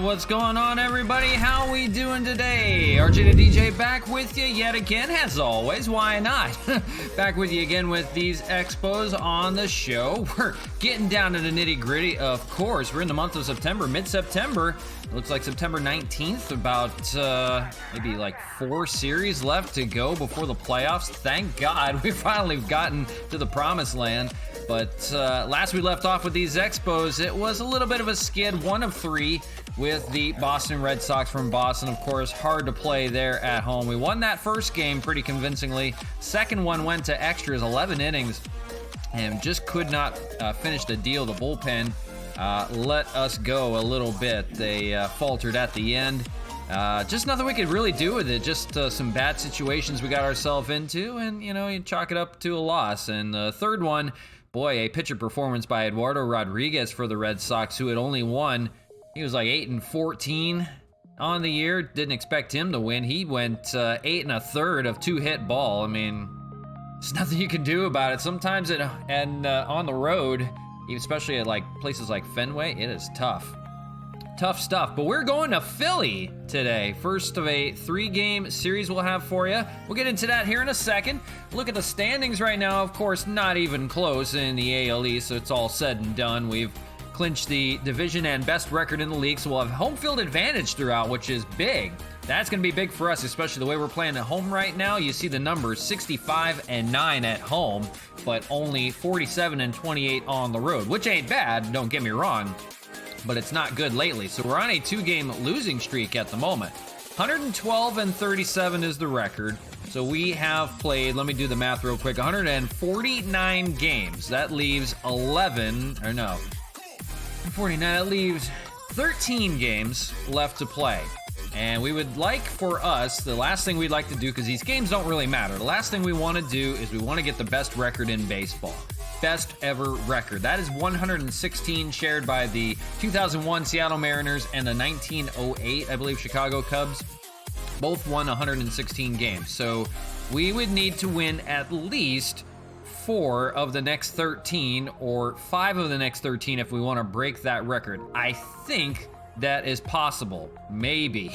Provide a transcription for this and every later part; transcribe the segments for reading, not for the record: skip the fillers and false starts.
What's going on, everybody? How we doing today? RJ the DJ back with you yet again, as always. Why not? Back with you again with these Expos on the show. We're getting down to the nitty-gritty, of course. We're in the month of September, mid-September. It looks like September 19th, about maybe like 4 series left to go before the playoffs. Thank God we finally gotten to the promised land. But last we left off with these Expos, it was a little bit of a skid, 1 of 3 with the Boston Red Sox from Boston. Of course, hard to play there at home. We won that first game pretty convincingly. Second one went to extras, 11 innings, and just could not finish the deal. The bullpen let us go a little bit. They faltered at the end. Just nothing we could really do with it. Just some bad situations we got ourselves into, and, you know, you chalk it up to a loss. And the third one, boy, a pitcher performance by Eduardo Rodriguez for the Red Sox, who had only won, he was like 8-14 on the year. Didn't expect him to win. He went 8 1/3 of 2-hit ball. I mean, there's nothing you can do about it. Sometimes on the road, especially at like places like Fenway, it is tough. Tough stuff. But we're going to Philly today. First of a 3-game series we'll have for you. We'll get into that here in a second. Look at the standings right now. Of course, not even close in the AL East, so it's all said and done. We've clinched the division and best record in the league, so we'll have home field advantage throughout, which is big. That's going to be big for us, especially the way we're playing at home right now. You see the numbers, 65-9 at home, but only 47-28 on the road, which ain't bad, don't get me wrong, but it's not good lately. So we're on a 2-game losing streak at the moment. 112-37 is the record. So we have played, let me do the math real quick, 149 games. That leaves 13 games left to play. And we would like for us, the last thing we'd like to do, because these games don't really matter, the last thing we want to do is we want to get the best record in baseball. Best ever record. That is 116, shared by the 2001 Seattle Mariners and the 1908, I believe, Chicago Cubs. Both won 116 games. So we would need to win at least 4 of the next 13 or 5 of the next 13 if we want to break that record. I think that is possible. Maybe.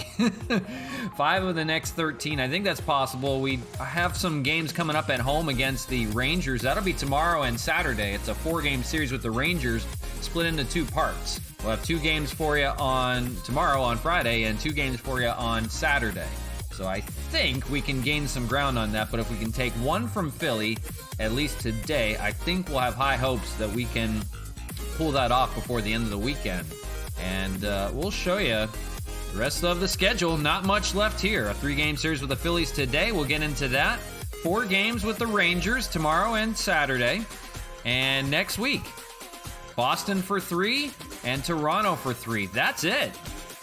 5 of the next 13. I think that's possible. We have some games coming up at home against the Rangers. That'll be tomorrow and Saturday. It's a 4-game series with the Rangers split into 2 parts. We'll have 2 games for you on tomorrow on Friday and 2 games for you on Saturday. So I think we can gain some ground on that, but if we can take 1 from Philly, at least today, I think we'll have high hopes that we can pull that off before the end of the weekend. And we'll show you the rest of the schedule. Not much left here. A 3-game series with the Phillies today. We'll get into that. 4 games with the Rangers tomorrow and Saturday. And next week, Boston for 3 and Toronto for 3. That's it.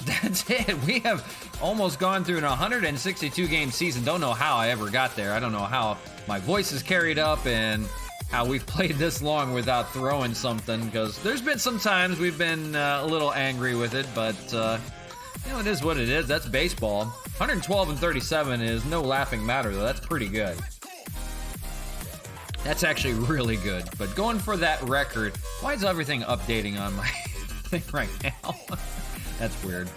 That's it. We have almost gone through an 162-game season. Don't know how I ever got there. I don't know how my voice is carried up and how we've played this long without throwing something, because there's been some times we've been a little angry with it, but you know, it is what it is. That's baseball. 112-37 is no laughing matter, though. That's pretty good. That's actually really good. But going for that record, why is everything updating on my thing right now? That's weird.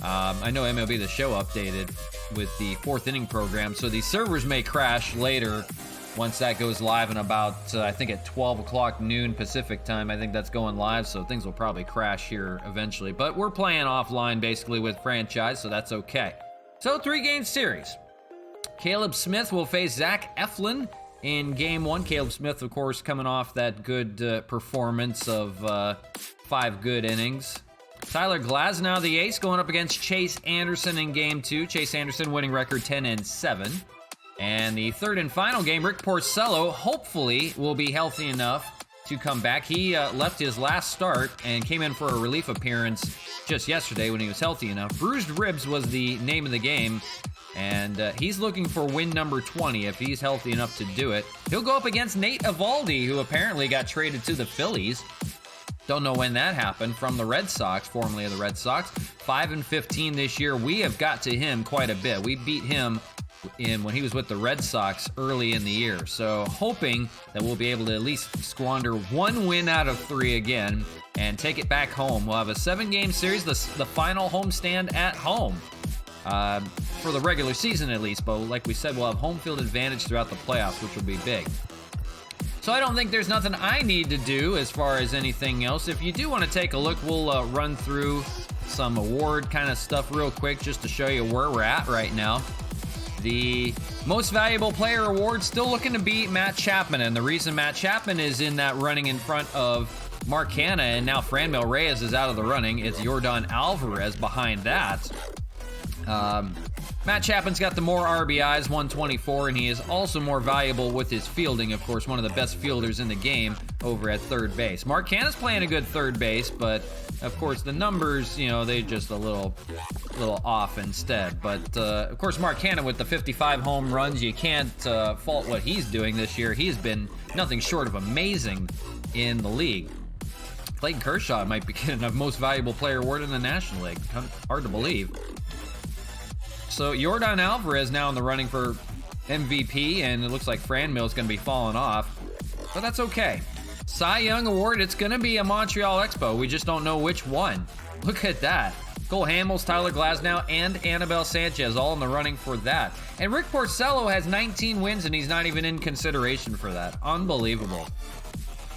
I know MLB The Show updated with the 4th inning program, so these servers may crash later once that goes live in about, I think at 12 o'clock noon Pacific time. I think that's going live, so things will probably crash here eventually. But we're playing offline basically with franchise, so that's okay. So 3-game series. Caleb Smith will face Zach Eflin in Game 1. Caleb Smith, of course, coming off that good performance of 5 good innings. Tyler Glasnow, the ace, going up against Chase Anderson in Game 2. Chase Anderson winning record 10-7. And the 3rd and final game, Rick Porcello hopefully will be healthy enough to come back. He left his last start and came in for a relief appearance just yesterday when he was healthy enough. Bruised ribs was the name of the game, and he's looking for win number 20 if he's healthy enough to do it. He'll go up against Nate Eovaldi, who apparently got traded to the Phillies. Don't know when that happened, from the Red Sox, formerly of the Red Sox. 5-15 this year. We have got to him quite a bit. We beat him when he was with the Red Sox early in the year. So hoping that we'll be able to at least squander 1 win out of 3 again and take it back home. We'll have a 7-game series, the final homestand at home. For the regular season at least, but like we said, we'll have home field advantage throughout the playoffs, which will be big. So I don't think there's nothing I need to do as far as anything else. If you do want to take a look, we'll run through some award kind of stuff real quick just to show you where we're at right now. The most valuable player award still looking to beat Matt Chapman, and the reason Matt Chapman is in that running in front of Mark Hanna and now Franmil Reyes is out of the running, it's Yordan Alvarez behind that. Matt Chapman's got the more RBIs, 124, and he is also more valuable with his fielding. Of course, one of the best fielders in the game over at third base. Mark Hanna's playing a good third base, but of course the numbers, you know, they just a little off instead. But of course, Mark Hanna with the 55 home runs, you can't fault what he's doing this year. He's been nothing short of amazing in the league. Clayton Kershaw might be getting a most valuable player award in the National League. Hard to believe. So Yordan Alvarez now in the running for MVP, and it looks like Franmil's going to be falling off, but that's okay. Cy Young Award, it's going to be a Montreal Expo. We just don't know which one. Look at that. Cole Hamels, Tyler Glasnow, and Anibal Sanchez all in the running for that. And Rick Porcello has 19 wins, and he's not even in consideration for that. Unbelievable.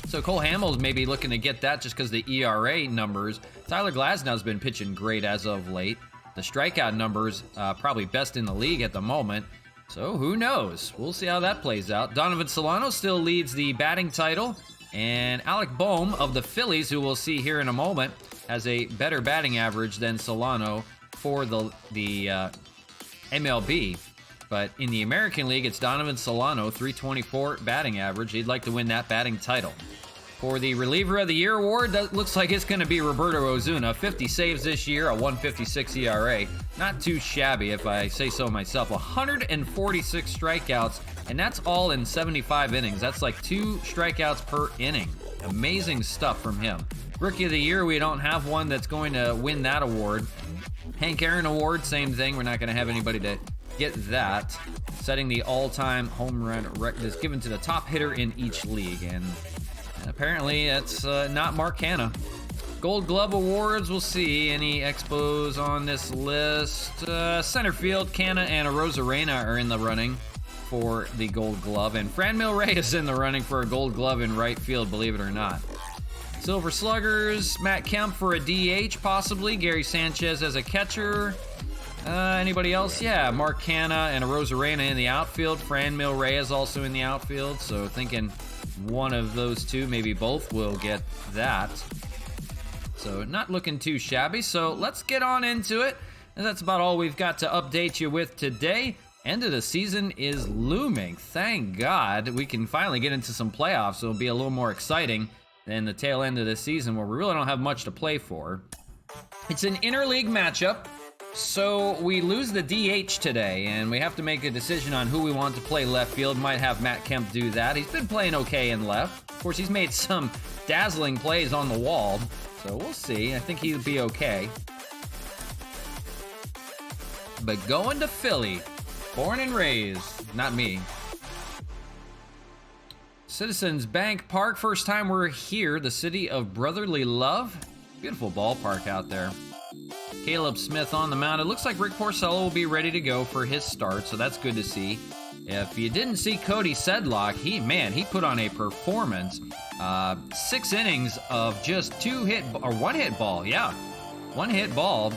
So Cole Hamels may be looking to get that just because the ERA numbers. Tyler Glasnow's been pitching great as of late. The strikeout numbers, probably best in the league at the moment. So who knows? We'll see how that plays out. Donovan Solano still leads the batting title. And Alec Boehm of the Phillies, who we'll see here in a moment, has a better batting average than Solano for the MLB. But in the American League, it's Donovan Solano, 324 batting average. He'd like to win that batting title. For the Reliever of the Year award, that looks like it's going to be Roberto Ozuna. 50 saves this year, a 156 ERA. Not too shabby, if I say so myself. 146 strikeouts, and that's all in 75 innings. That's like 2 strikeouts per inning. Amazing stuff from him. Rookie of the Year, we don't have one that's going to win that award. Hank Aaron Award, same thing. We're not going to have anybody to get that. Setting the all-time home run record is given to the top hitter in each league, and apparently it's not Mark Hanna. Gold Glove Awards, we'll see. Any Expos on this list? Center field, Canna and Arozarena are in the running for the Gold Glove, and Franmil Reyes is in the running for a Gold Glove in right field, believe it or not. Silver Sluggers, Matt Kemp for a DH, possibly. Gary Sanchez as a catcher. Anybody else? Yeah, Mark Hanna and Arozarena in the outfield. Franmil Reyes also in the outfield, so thinking one of those two, maybe both, will get that. So not looking too shabby. So let's get on into it. And that's about all we've got to update you with today. End of the season is looming. Thank God we can finally get into some playoffs. It'll be a little more exciting than the tail end of the season where we really don't have much to play for. It's an interleague matchup. So we lose the DH today, and we have to make a decision on who we want to play left field. Might have Matt Kemp do that. He's been playing okay in left. Of course, he's made some dazzling plays on the wall, so we'll see. I think he'll be okay. But going to Philly, born and raised, not me. Citizens Bank Park, first time we're here, the city of brotherly love. Beautiful ballpark out there. Caleb Smith on the mound. It looks like Rick Porcello will be ready to go for his start, so that's good to see. If you didn't see Cody Sedlock, he put on a performance. 6 innings of just 1 hit ball. Yeah, 1 hit ball,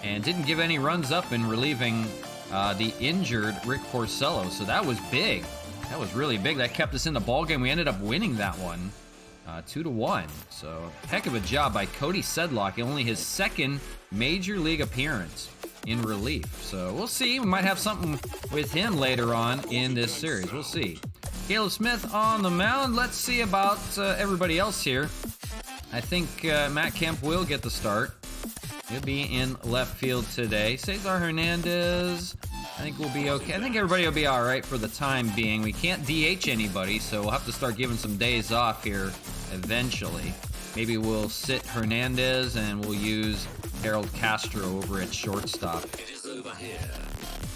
and didn't give any runs up in relieving the injured Rick Porcello. So that was big. That was really big. That kept us in the ball game. We ended up winning that one. 2-1. So heck of a job by Cody Sedlock. Only his 2nd major league appearance in relief. So we'll see. We might have something with him later on in this series. We'll see. Caleb Smith on the mound. Let's see about everybody else here. I think Matt Kemp will get the start. He'll be in left field today. Cesar Hernandez, I think we'll be okay. I think everybody will be all right for the time being. We can't DH anybody, so we'll have to start giving some days off here eventually. Maybe we'll sit Hernandez and we'll use Harold Castro over at shortstop. It is over here.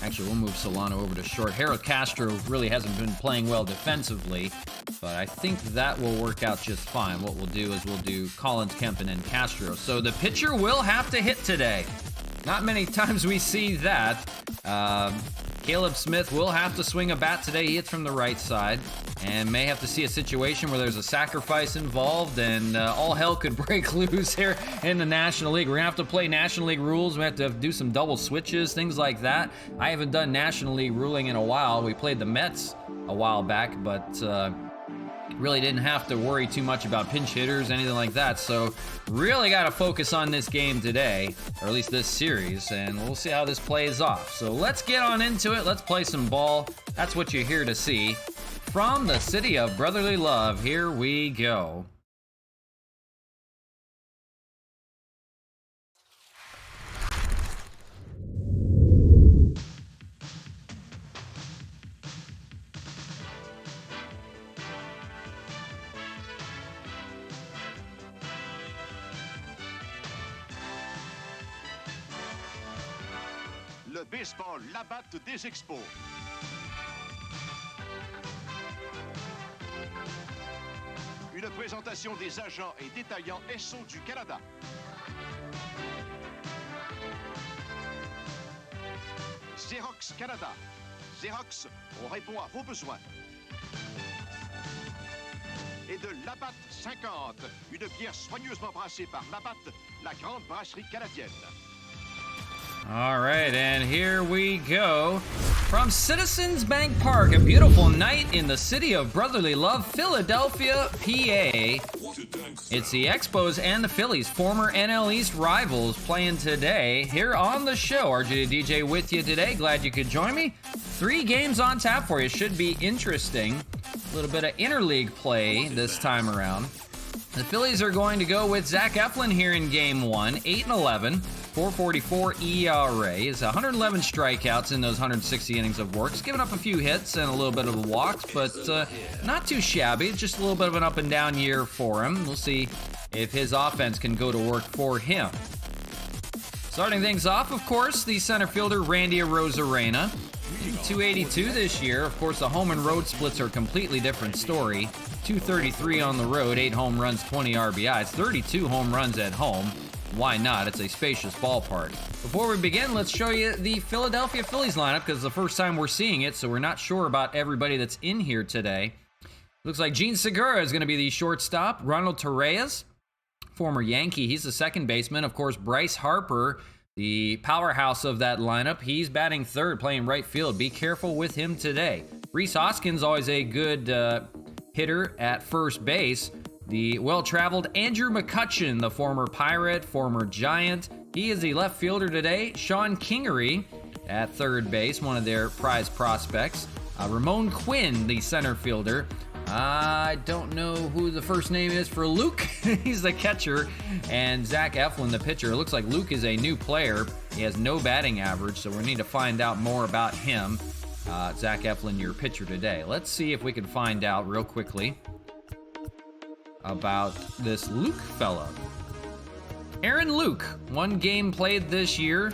Actually, we'll move Solano over to short. Harold Castro really hasn't been playing well defensively, but I think that will work out just fine. What we'll do is we'll do Collins, Kempen, and Castro. So the pitcher will have to hit today. Not many times we see that. Caleb Smith will have to swing a bat today. He hits from the right side and may have to see a situation where there's a sacrifice involved and all hell could break loose here in the National League. We're going to have to play National League rules. We have to do some double switches, things like that. I haven't done National League ruling in a while. We played the Mets a while back, but really didn't have to worry too much about pinch hitters, anything like that. So really got to focus on this game today, or at least this series, and we'll see how this plays off. So let's get on into it. Let's play some ball. That's what you're here to see. From the city of brotherly love, here we go. Le baseball, la batte des Expos. Une présentation des agents et détaillants SO du Canada. Xerox Canada. Xerox, on répond à vos besoins. Et de Labatt 50, une bière soigneusement brassée par Labatt, la grande brasserie canadienne. All right, and here we go. From Citizens Bank Park, a beautiful night in the city of brotherly love, Philadelphia, PA. It's the Expos and the Phillies, former NL East rivals, playing today here on the show. RJ DJ with you today. Glad you could join me. 3 games on tap for you. Should be interesting. A little bit of interleague play this time around. The Phillies are going to go with Zach Eflin here in game 1, 8-11. 4.44 ERA, is 111 strikeouts in those 160 innings of work. He's given up a few hits and a little bit of walks, but not too shabby. It's just a little bit of an up and down year for him. We'll see if his offense can go to work for him. Starting things off, of course, the center fielder Randy Arozarena. 282 this year. Of course, the home and road splits are a completely different story. 233 on the road, 8 home runs, 20 RBIs, 32 home runs at home. Why not? It's a spacious ballpark. Before we begin, let's show you the Philadelphia Phillies lineup because it's the first time we're seeing it, so we're not sure about everybody that's in here today. Looks like Gene Segura is going to be the shortstop. Ronald Torreyes, former Yankee, he's the second baseman. Of course, Bryce Harper, the powerhouse of that lineup, he's batting third, playing right field. Be careful with him today. Rhys Hoskins, always a good hitter at first base. The well-traveled Andrew McCutchen, the former Pirate, former Giant. He is the left fielder today. Sean Kingery at third base, one of their prize prospects. Ramon Quinn, the center fielder. I don't know who the first name is for Luke. He's the catcher. And Zach Eflin, the pitcher. It looks like Luke is a new player. He has no batting average, so we need to find out more about him. Zach Eflin, your pitcher today. Let's see if we can find out real quickly about this Luke fella. Aaron Luke, 1 game played this year.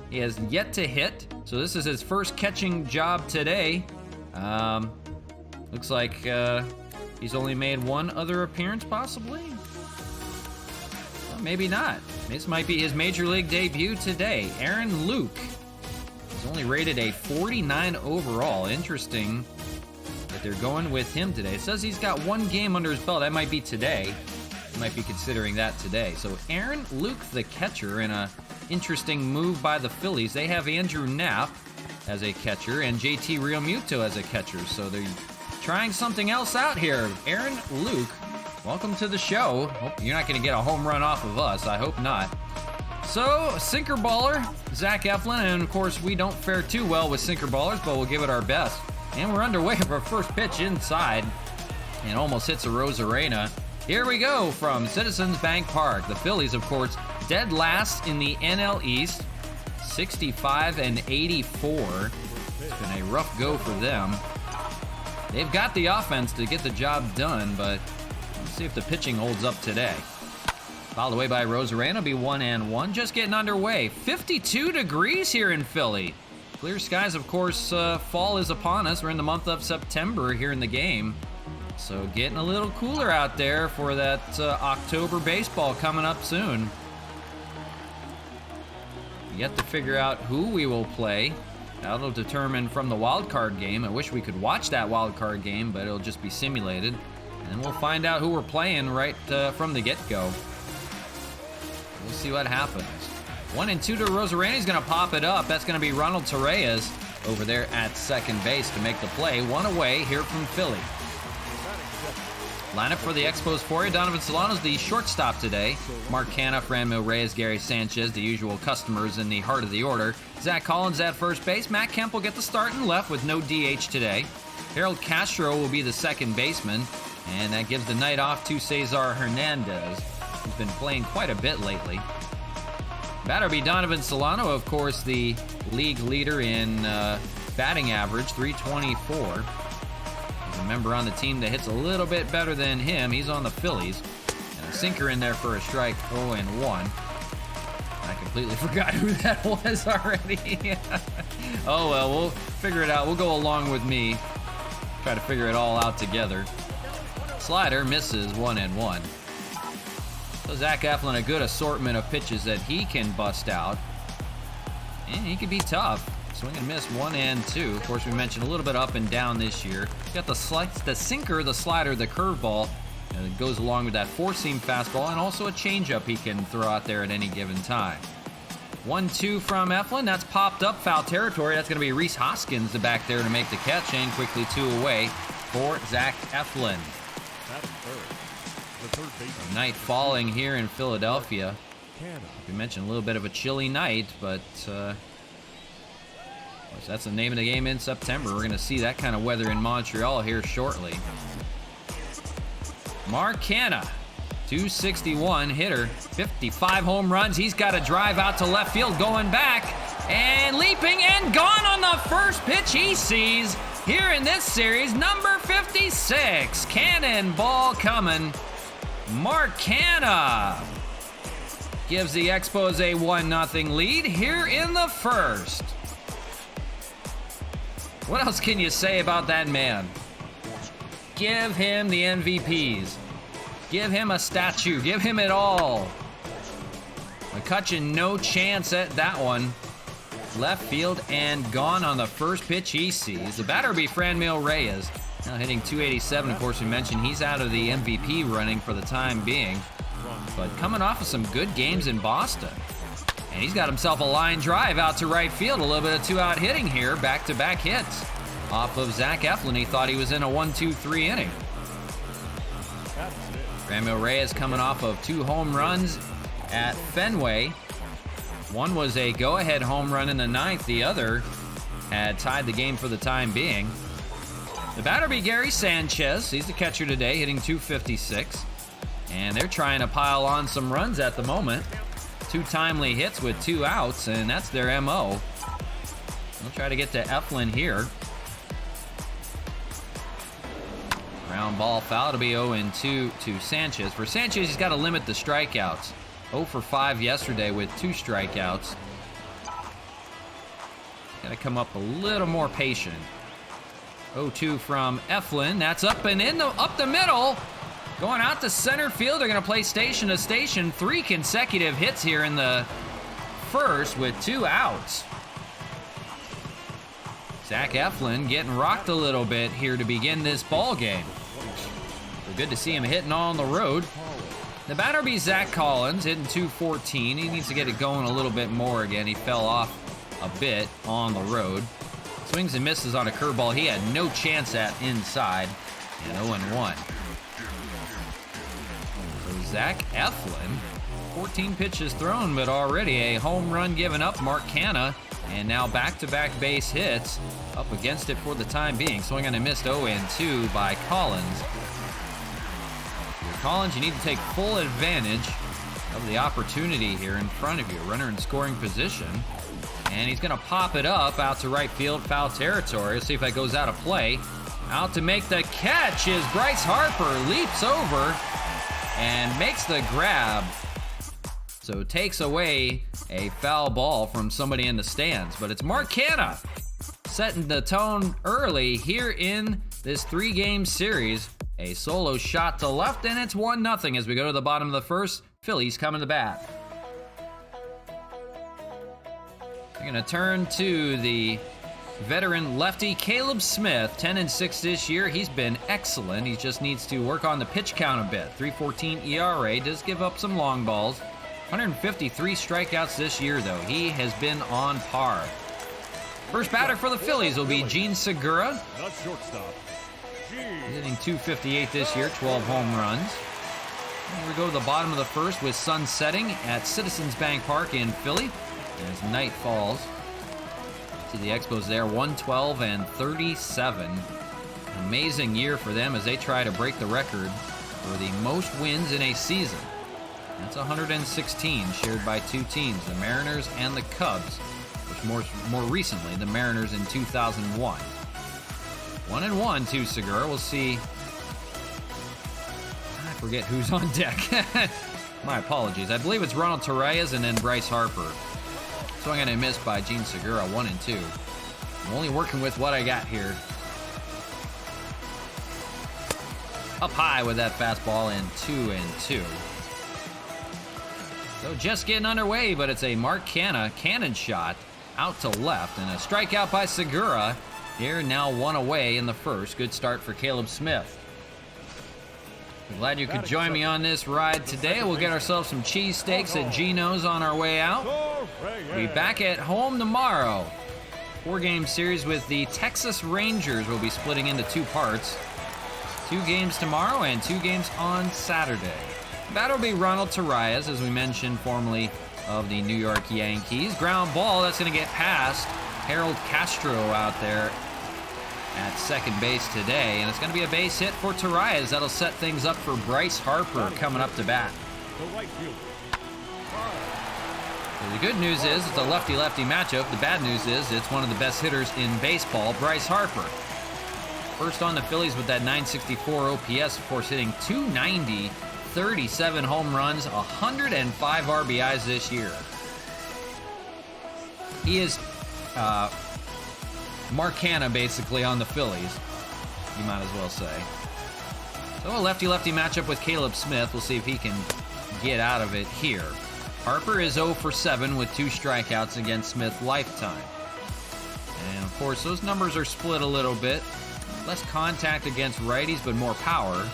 He has yet to hit, so this is his first catching job today. Looks like he's only made 1 other appearance, possibly? Well, maybe not. This might be his major league debut today. Aaron Luke. He's only rated a 49 overall. Interesting that they're going with him today. It says he's got 1 game under his belt. That might be today. You might be considering that today. So Aaron Luke, the catcher, in a interesting move by the Phillies. They have Andrew Knapp as a catcher and JT Realmuto as a catcher. So they're trying something else out here. Aaron Luke, welcome to the show. Hope you're not going to get a home run off of us. I hope not. So, sinker baller, Zach Eflin, and of course we don't fare too well with sinker ballers, but we'll give it our best. And we're underway for our first pitch inside, and almost hits a Arozarena. Here we go from Citizens Bank Park. The Phillies, of course, dead last in the NL East, 65-84. It's been a rough go for them. They've got the offense to get the job done, but let's see if the pitching holds up today. Fouled away by Arozarena, be 1-1. Just getting underway. 52 degrees here in Philly. Clear skies, of course. Fall is upon us. We're in the month of September here in the game. So getting a little cooler out there for that October baseball coming up soon. Yet to figure out who we will play. That'll determine from the wild card game. I wish we could watch that wild card game, but it'll just be simulated. And then we'll find out who we're playing right from the get-go. We'll see what happens. 1-2 to Rosarani's going to pop it up. That's going to be Ronald Torreyes over there at second base to make the play. One away here from Philly. Lineup for the Expos for you. Donovan Solano's the shortstop today. Mark Canha, Franmil Reyes, Gary Sanchez, the usual customers in the heart of the order. Zach Collins at first base. Matt Kemp will get the start in left with no DH today. Harold Castro will be the second baseman. And that gives the night off to Cesar Hernandez. He's been playing quite a bit lately. Batter be Donovan Solano, of course, the league leader in batting average, .324. There's a member on the team that hits a little bit better than him. He's on the Phillies. And a sinker in there for a strike, 0-1. I completely forgot who that was already. Oh, well, we'll figure it out. We'll go along with me. Try to figure it all out together. Slider misses 1-1. So Zach Eflin, a good assortment of pitches that he can bust out. And he can be tough. Swing and miss 1-2. Of course, we mentioned a little bit up and down this year. Got the sinker, the slider, the curveball. And it goes along with that four-seam fastball and also a changeup he can throw out there at any given time. 1-2 from Eflin. That's popped up foul territory. That's going to be Rhys Hoskins the back there to make the catch. And quickly 2 away for Zach Eflin. Night falling here in Philadelphia. We mentioned a little bit of a chilly night, but that's the name of the game in September. We're going to see that kind of weather in Montreal here shortly. Mark Canha, .261 hitter, 55 home runs. He's got a drive out to left field, going back and leaping and gone on the first pitch he sees here in this series. Number 56, cannonball coming. Mark Canha gives the Expos a 1-0 lead here in the first. What else can you say about that man? Give him the MVPs. Give him a statue. Give him it all. McCutchen, no chance at that one. Left field and gone on the first pitch he sees. The batter will be Franmil Reyes. Now hitting .287, of course, we mentioned he's out of the MVP running for the time being. But coming off of some good games in Boston. And he's got himself a line drive out to right field. A little bit of two-out hitting here. Back-to-back hits off of Zach Eflin. He thought he was in a 1-2-3 inning. Franmil Reyes coming off of 2 home runs at Fenway. One was a go-ahead home run in the 9th. The other had tied the game for the time being. The batter be Gary Sanchez. He's the catcher today, hitting .256. And they're trying to pile on some runs at the moment. 2 timely hits with 2 outs, and that's their MO. They'll try to get to Eflin here. Ground ball foul. It'll be 0-2 to Sanchez. For Sanchez, he's got to limit the strikeouts. 0 for 5 yesterday with 2 strikeouts. Got to come up a little more patient. 0-2 from Eflin. That's up and in up the middle. Going out to center field. They're going to play station to station. 3 consecutive hits here in the first with 2 outs. Zach Eflin getting rocked a little bit here to begin this ball game. So good to see him hitting on the road. The batter be Zach Collins, hitting .214. He needs to get it going a little bit more again. He fell off a bit on the road. Swings and misses on a curveball he had no chance at inside. And 0-1. So Zach Eflin, 14 pitches thrown, but already a home run given up. Mark Canha, and now back-to-back base hits up against it for the time being. Swing and a missed 0-2 by Collins. Collins, you need to take full advantage of the opportunity here in front of you. Runner in scoring position. And he's going to pop it up out to right field, foul territory. Let's see if that goes out of play. Out to make the catch is Bryce Harper. Leaps over and makes the grab. So takes away a foul ball from somebody in the stands. But it's Mark Canha setting the tone early here in this 3-game series. A solo shot to left, and it's 1-0 as we go to the bottom of the first. Phillies coming to bat. We're going to turn to the veteran lefty Caleb Smith, 10-6 this year. He's been excellent. He just needs to work on the pitch count a bit. 3.14 ERA, does give up some long balls. 153 strikeouts this year, though. He has been on par. First batter for the Phillies will be Gene Segura. The shortstop. He's hitting .258 this year, 12 home runs. Here we go to the bottom of the first with sun setting at Citizens Bank Park in Philly. As night falls. See the Expos there, 112-37. Amazing year for them as they try to break the record for the most wins in a season. That's 116, shared by 2 teams, the Mariners and the Cubs, which more recently, the Mariners in 2001. 1-1 to Segura. We'll see. I forget who's on deck. My apologies. I believe it's Ronald Torreyes and then Bryce Harper. Swung and a miss by Gene Segura, 1-2. I'm only working with what I got here. Up high with that fastball and 2-2. So just getting underway, but it's a Mark Canha cannon shot out to left and a strikeout by Segura. Here now 1 away in the first. Good start for Caleb Smith. I'm glad you could join me on this ride today. We'll get ourselves some cheesesteaks at Gino's on our way out. We'll be back at home tomorrow. 4-game series with the Texas Rangers. We'll be splitting into 2 parts. 2 games tomorrow and 2 games on Saturday. That'll be Ronald Torreyes, as we mentioned, formerly of the New York Yankees. Ground ball, that's going to get past Harold Castro out there at second base today. And it's going to be a base hit for Torreyes. That'll set things up for Bryce Harper coming up to bat. So the good news is it's a lefty-lefty matchup. The bad news is it's one of the best hitters in baseball, Bryce Harper. First on the Phillies with that .964 OPS, of course, hitting .290, 37 home runs, 105 RBIs this year. He is Mark Canha basically on the Phillies, you might as well say. So a lefty-lefty matchup with Caleb Smith. We'll see if he can get out of it here. Harper is 0 for 7 with 2 strikeouts against Smith lifetime. And of course, those numbers are split a little bit. Less contact against righties, but more power.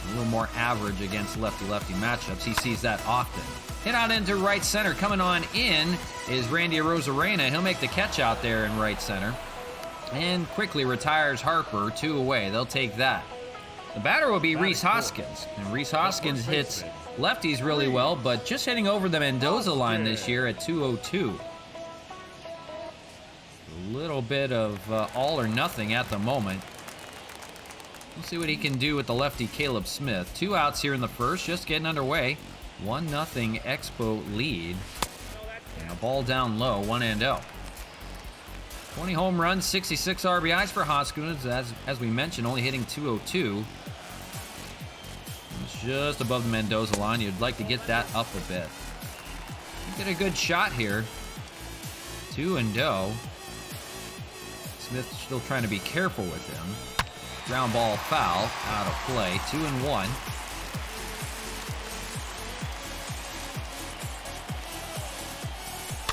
A little more average against lefty-lefty matchups. He sees that often. Hit out into right center. Coming on in is Randy Arozarena. He'll make the catch out there in right center. And quickly retires Harper, 2 away. They'll take that. The batter will be Rhys Hoskins. And Rhys Hoskins hits lefties really well, but just hitting over the Mendoza line this year at .202. A little bit of all or nothing at the moment. We'll see what he can do with the lefty Caleb Smith. 2 outs here in the first, just getting underway. 1-0 Expo lead. And a ball down low, 1-0. 20 home runs, 66 RBIs for Hoskins, as we mentioned, only hitting .202. It's just above the Mendoza line. You'd like to get that up a bit. Get a good shot here. 2-0. Smith still trying to be careful with him. Ground ball foul, out of play, 2-1.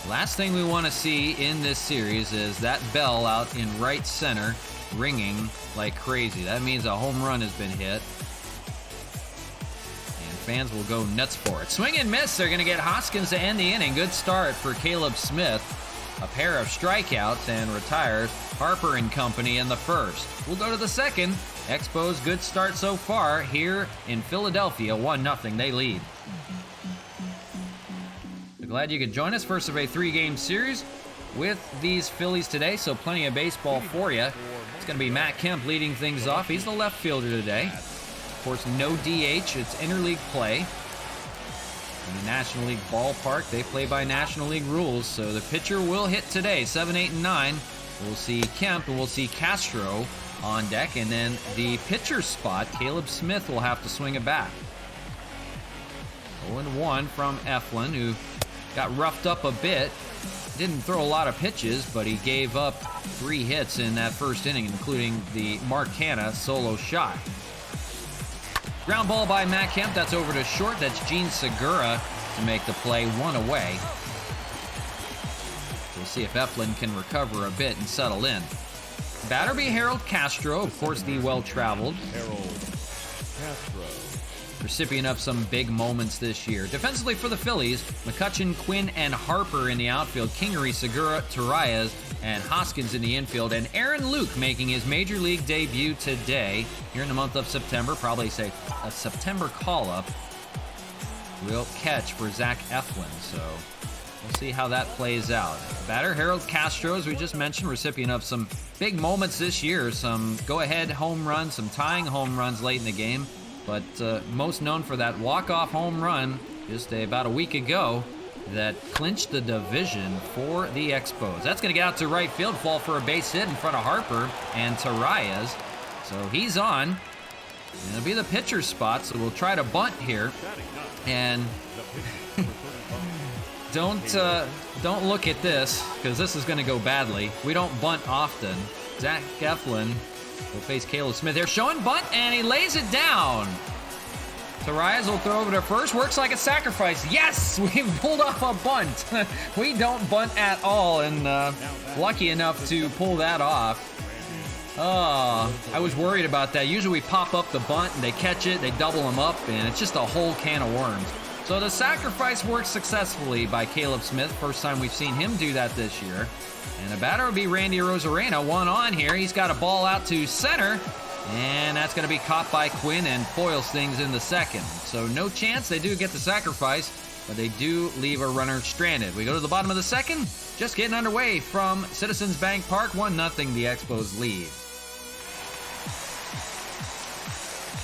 Last thing we want to see in this series is that bell out in right center ringing like crazy. That means a home run has been hit. And fans will go nuts for it. Swing and miss. They're going to get Hoskins to end the inning. Good start for Caleb Smith. A pair of strikeouts and retires Harper and company in the first. We'll go to the second. Expos good start so far here in Philadelphia. 1-0. They lead. So glad you could join us. First of a 3-game series with these Phillies today. So plenty of baseball for you. It's going to be Matt Kemp leading things off. He's the left fielder today. Of course, no DH. It's interleague play. In the National League ballpark, they play by National League rules, so the pitcher will hit today, 7, 8, and 9. We'll see Kemp and we'll see Castro on deck, and then the pitcher's spot, Caleb Smith will have to swing a bat. 0-1 from Eflin, who got roughed up a bit. Didn't throw a lot of pitches, but he gave up 3 hits in that first inning, including the Mark Hanna solo shot. Ground ball by Matt Kemp. That's over to short. That's Gene Segura to make the play, 1 away. We'll see if Eflin can recover a bit and settle in. Batter be Harold Castro, of course, the well-traveled. Harold Castro. Recipient of some big moments this year. Defensively for the Phillies, McCutchen, Quinn, and Harper in the outfield. Kingery, Segura, Torreyes, and Hoskins in the infield. And Aaron Luke making his major league debut today. Here in the month of September, probably say a September call-up. Real catch for Zach Eflin, so we'll see how that plays out. Batter Harold Castro, as we just mentioned, recipient of some big moments this year. Some go-ahead home runs, some tying home runs late in the game. But most known for that walk-off home run just about a week ago that clinched the division for the Expos. That's going to get out to right field, fall for a base hit in front of Harper and Torreyes. So he's on. And it'll be the pitcher's spot, so we'll try to bunt here. And don't look at this, because this is going to go badly. We don't bunt often. Zach Eflin will face Caleb Smith. They're showing bunt, and he lays it down. Torreyes will throw over to first. Works like a sacrifice. Yes, we've pulled off a bunt. We don't bunt at all, and lucky enough to pull that off. Oh, I was worried about that. Usually we pop up the bunt, and they catch it, they double them up, and it's just a whole can of worms. So the sacrifice works successfully by Caleb Smith. First time we've seen him do that this year. And the batter will be Randy Rosarena. 1 on here. He's got a ball out to center. And that's going to be caught by Quinn and foils things in the second. So no chance. They do get the sacrifice, but they do leave a runner stranded. We go to the bottom of the second. Just getting underway from Citizens Bank Park. 1-0 the Expos lead.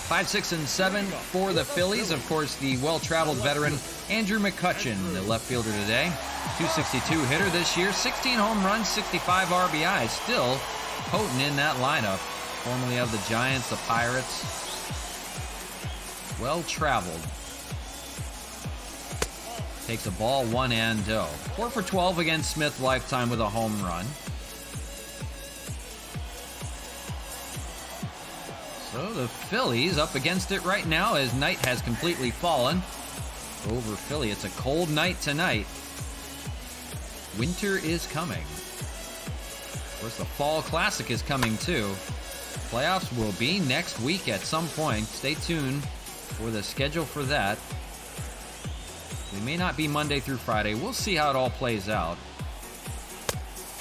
5, 6, and 7 for the Phillies. Of course, the well-traveled veteran Andrew McCutchen, the left fielder today. 262 hitter this year, 16 home runs, 65 RBIs. Still potent in that lineup. Formerly of the Giants, the Pirates. Well-traveled. Takes a ball, 1-0. 4 for 12 against Smith lifetime with a home run. So the Phillies up against it right now as night has completely fallen over Philly. It's a cold night tonight. Winter is coming. Of course, the Fall Classic is coming too. Playoffs will be next week at some point. Stay tuned for the schedule for that. They may not be Monday through Friday. We'll see how it all plays out.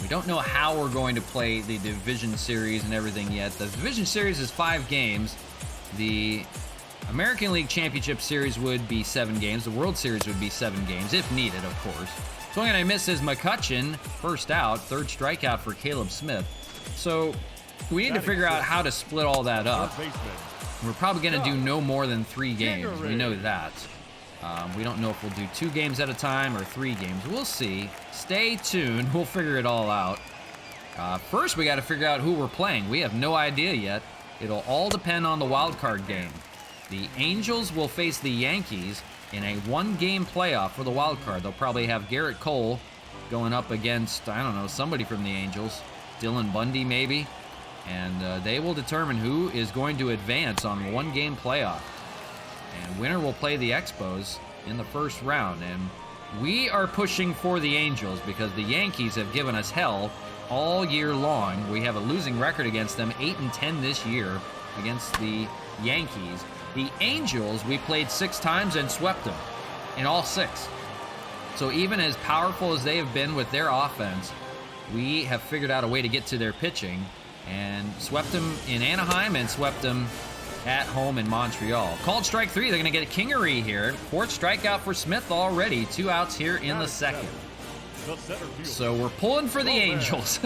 We don't know how we're going to play the division series and everything yet. The division series is 5 games. The American League Championship Series would be 7 games. The World Series would be 7 games, if needed, of course. So one I miss is McCutchen, first out, 3rd strikeout for Caleb Smith. So we need to figure out how to split all that up. We're probably going to do no more than 3 games. We know that. We don't know if we'll do 2 games at a time or 3 games. We'll see. Stay tuned. We'll figure it all out. First, we got to figure out who we're playing. We have no idea yet. It'll all depend on the wild card game. The Angels will face the Yankees in a 1-game playoff for the wild card. They'll probably have Garrett Cole going up against, I don't know, somebody from the Angels. Dylan Bundy, maybe. And they will determine who is going to advance on a 1-game playoff. And winner will play the Expos in the first round. And we are pushing for the Angels because the Yankees have given us hell all year long. We have a losing record against them, 8-10 this year against the Yankees. The Angels, we played 6 times and swept them in all 6. So even as powerful as they have been with their offense, we have figured out a way to get to their pitching and swept them in Anaheim and swept them at home in Montreal. Called strike 3. They're going to get Kingery here. 4th strikeout for Smith already. 2 outs here in the second. So we're pulling for the Angels.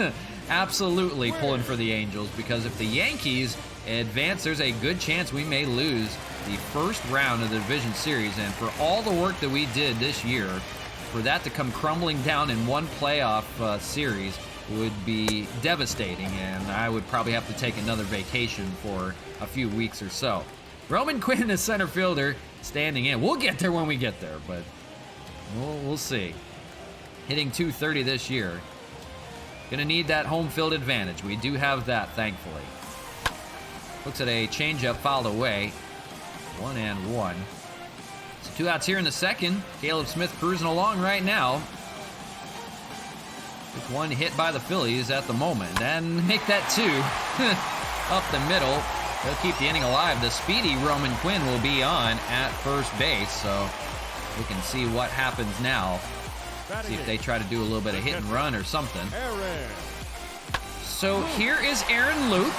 Absolutely pulling for the Angels, because if the Yankees advance, there's a good chance we may lose the first round of the division series. And for all the work that we did this year, for that to come crumbling down in one playoff series would be devastating, and I would probably have to take another vacation for a few weeks or so. Roman Quinn, the center fielder, standing in. We'll get there when we get there, but we'll see. Hitting .230 this year. Gonna need that home field advantage. We do have that, thankfully. Looks at a changeup fouled away. 1-1. So 2 outs here in the second. Caleb Smith cruising along right now. Just one hit by the Phillies at the moment. And make that 2. Up the middle. They'll keep the inning alive. The speedy Roman Quinn will be on at first base. So we can see what happens now. See if they try to do a little bit of hit and run or something. So here is Aaron Luke,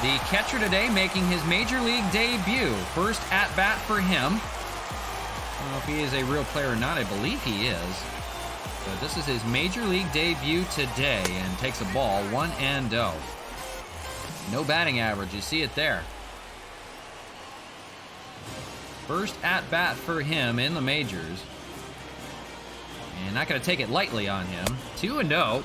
the catcher today, making his major league debut. First at bat for him. I don't know if he is a real player or not. I believe he is. But this is his major league debut today, and takes a ball 1-0. No batting average. You see it there. First at bat for him in the majors. And not going to take it lightly on him. 2-0.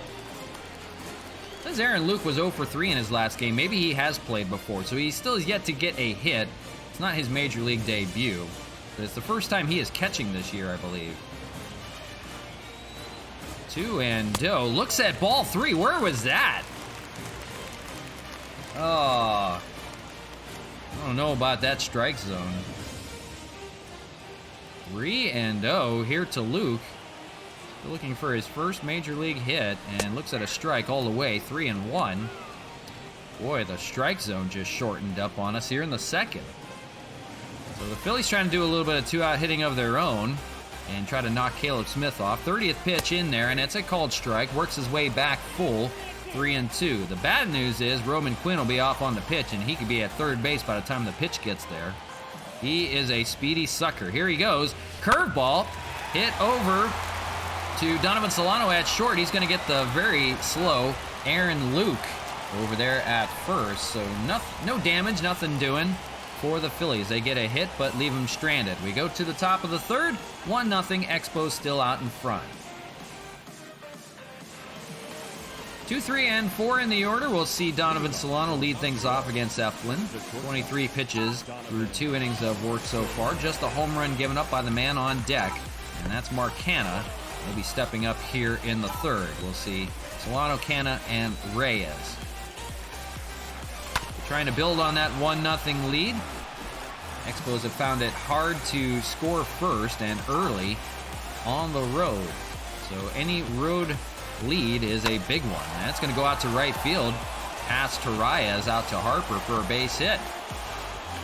Says Aaron Luke was 0 for 3 in his last game. Maybe he has played before, so he still is yet to get a hit. It's not his major league debut. But it's the first time he is catching this year, I believe. 2-0. Looks at ball 3. Where was that? Oh. I don't know about that strike zone. 3-0 here to Luke. Looking for his first major league hit, and looks at a strike all the way. 3-1. Boy, the strike zone just shortened up on us here in the second. So the Phillies trying to do a little bit of 2-out hitting of their own and try to knock Caleb Smith off. 30th pitch in there, and it's a called strike. Works his way back full. 3-2. The bad news is Roman Quinn will be off on the pitch, and he could be at third base by the time the pitch gets there. He is a speedy sucker. Here he goes. Curveball. Hit over to Donovan Solano at short. He's going to get the very slow Aaron Luke over there at first. So no damage, nothing doing for the Phillies. They get a hit, but leave them stranded. We go to the top of the third. 1-0. Expos still out in front. 2, 3, and 4 in the order. We'll see Donovan Solano lead things off against Eflin. 23 pitches through 2 innings of work so far. Just a home run given up by the man on deck, and that's Mark Canha. He'll be stepping up here in the third. We'll see Solano, Canha, and Reyes. They're trying to build on that 1-0 lead. Expos have found it hard to score first and early on the road. So any road lead is a big one. That's going to go out to right field. Pass to Reyes, out to Harper for a base hit.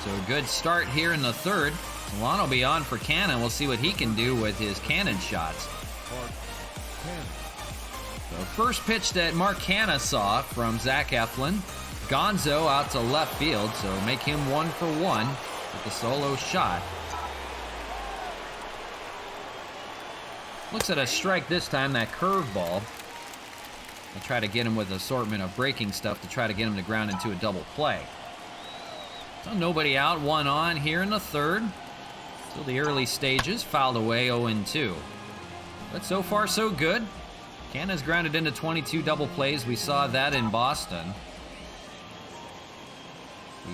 So a good start here in the third. Solano will be on for Canha. We'll see what he can do with his cannon shots. So first pitch that Mark Canha saw from Zach Eflin. Gonzo out to left field, so make him 1 for 1 with the solo shot. Looks at a strike this time, that curveball. They try to get him with an assortment of breaking stuff to try to get him to ground into a double play. So nobody out, 1 on here in the third. Still the early stages, fouled away 0-2. But so far so good. Canha's grounded into 22 double plays. We saw that in Boston.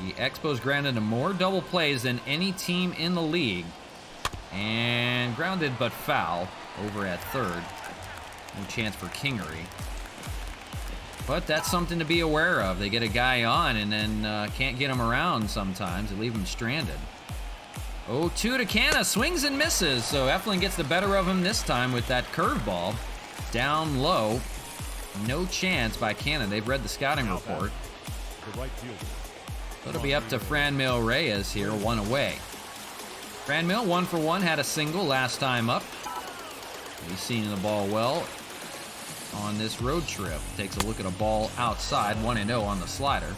The Expos grounded into more double plays than any team in the league. And grounded but foul over at third. No chance for Kingery. But that's something to be aware of. They get a guy on and then can't get him around sometimes. They leave him stranded. 0-2 to Canha. Swings and misses. So Eflin gets the better of him this time with that curveball. Down low. No chance by Canha. They've read the scouting report. It'll be up to Franmil Reyes here, 1 away. Franmil, 1 for 1, had a single last time up. He's seen the ball well on this road trip. Takes a look at a ball outside, 1-0 on the slider.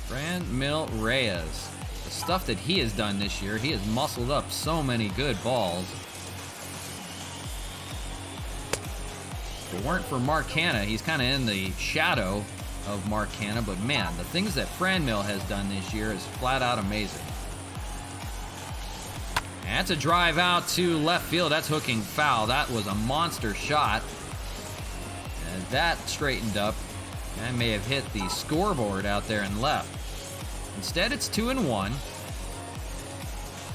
Franmil Reyes. The stuff that he has done this year, he has muscled up so many good balls. If it weren't for Mark Canha, he's kind of in the shadow of Mark Canha, but man, the things that Franmil has done this year is flat out amazing. That's a drive out to left field. That's hooking foul. That was a monster shot. And that straightened up. That may have hit the scoreboard out there and left. Instead, it's 2-1.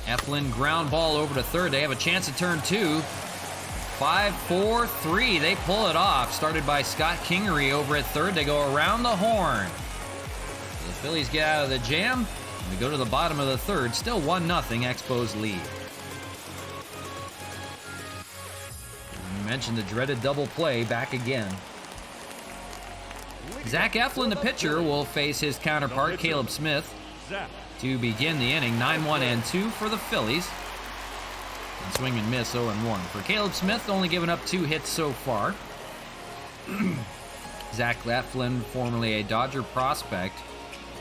Eflin ground ball over to third. They have a chance to turn 2. 5-4-3. They pull it off. Started by Scott Kingery over at third. They go around the horn. So the Phillies get out of the jam. And we go to the bottom of the third. Still 1-0 Expos lead. You mentioned the dreaded double play back again. Zach Eflin, the pitcher, will face his counterpart, Caleb Smith, to begin the inning. 9-1-2 for the Phillies. And swing and miss 0-1. For Caleb Smith, only giving up 2 hits so far. Zach Eflin, formerly a Dodger prospect,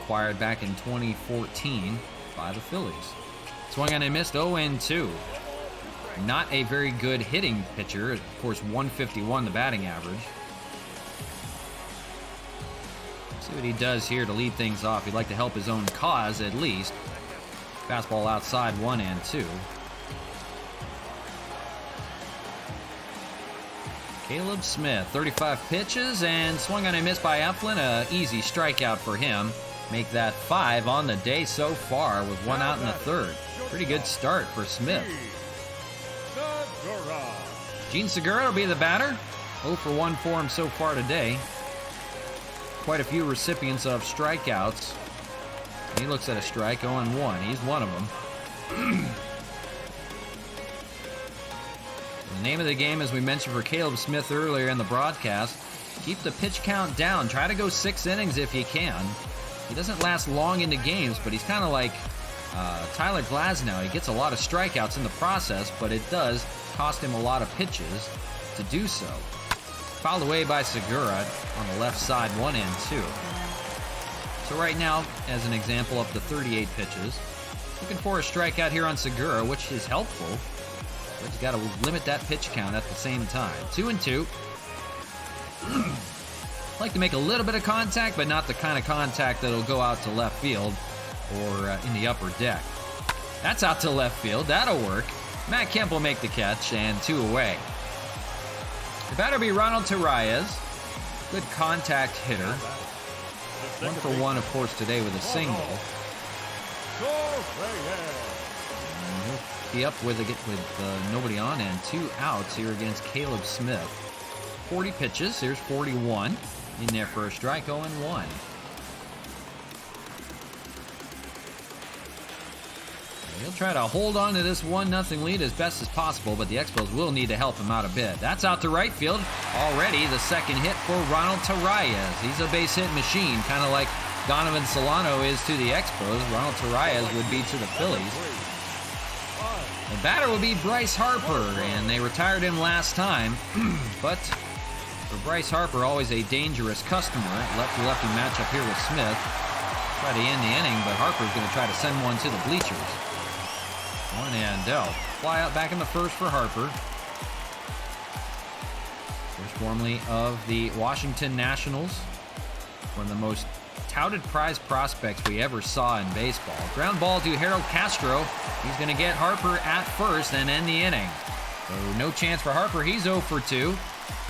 acquired back in 2014 by the Phillies. Swung and a missed 0-2. Not a very good hitting pitcher. Of course, 151 the batting average. See what he does here to lead things off. He'd like to help his own cause at least. Fastball outside 1-2. Caleb Smith, 35 pitches and swung on a miss by Eflin. A easy strikeout for him. Make that 5 on the day so far with 1 out in the third. Pretty good start for Smith. Gene Segura will be the batter. 0 for 1 for him so far today. Quite a few recipients of strikeouts. He looks at a strike, 0-1. He's one of them. The name of the game, as we mentioned for Caleb Smith earlier in the broadcast, keep the pitch count down. Try to go 6 innings if you can. He doesn't last long into games, but he's kind of like Tyler Glasnow. He gets a lot of strikeouts in the process, but it does cost him a lot of pitches to do so. Fouled away by Segura on the left side, 1-2. So right now, as an example, up to 38 pitches. Looking for a strikeout here on Segura, which is helpful. But you got to limit that pitch count at the same time. 2-2. Like to make a little bit of contact, but not the kind of contact that'll go out to left field or in the upper deck. That's out to left field. That'll work. Matt Kemp will make the catch, and 2 away. The batter will be Ronald Torreyes. Good contact hitter. 1 for 1, of course, today with a single. And he'll be up with nobody on and 2 outs here against Caleb Smith. 40 pitches. Here's 41. In there for a strike, 0-1. He'll try to hold on to this 1-0 lead as best as possible, but the Expos will need to help him out a bit. That's out to right field. Already the second hit for Ronald Torreyes. He's a base hit machine, kind of like Donovan Solano is to the Expos. Ronald Torreyes would be to the Phillies. The batter will be Bryce Harper, and they retired him last time. But for Bryce Harper, always a dangerous customer. Lefty-lefty matchup here with Smith. Try to end the inning, but Harper's going to try to send one to the bleachers. 1-0. Fly out back in the first for Harper. First formerly of the Washington Nationals. One of the most touted prize prospects we ever saw in baseball. Ground ball to Harold Castro. He's going to get Harper at first and end the inning. So no chance for Harper. He's 0 for 2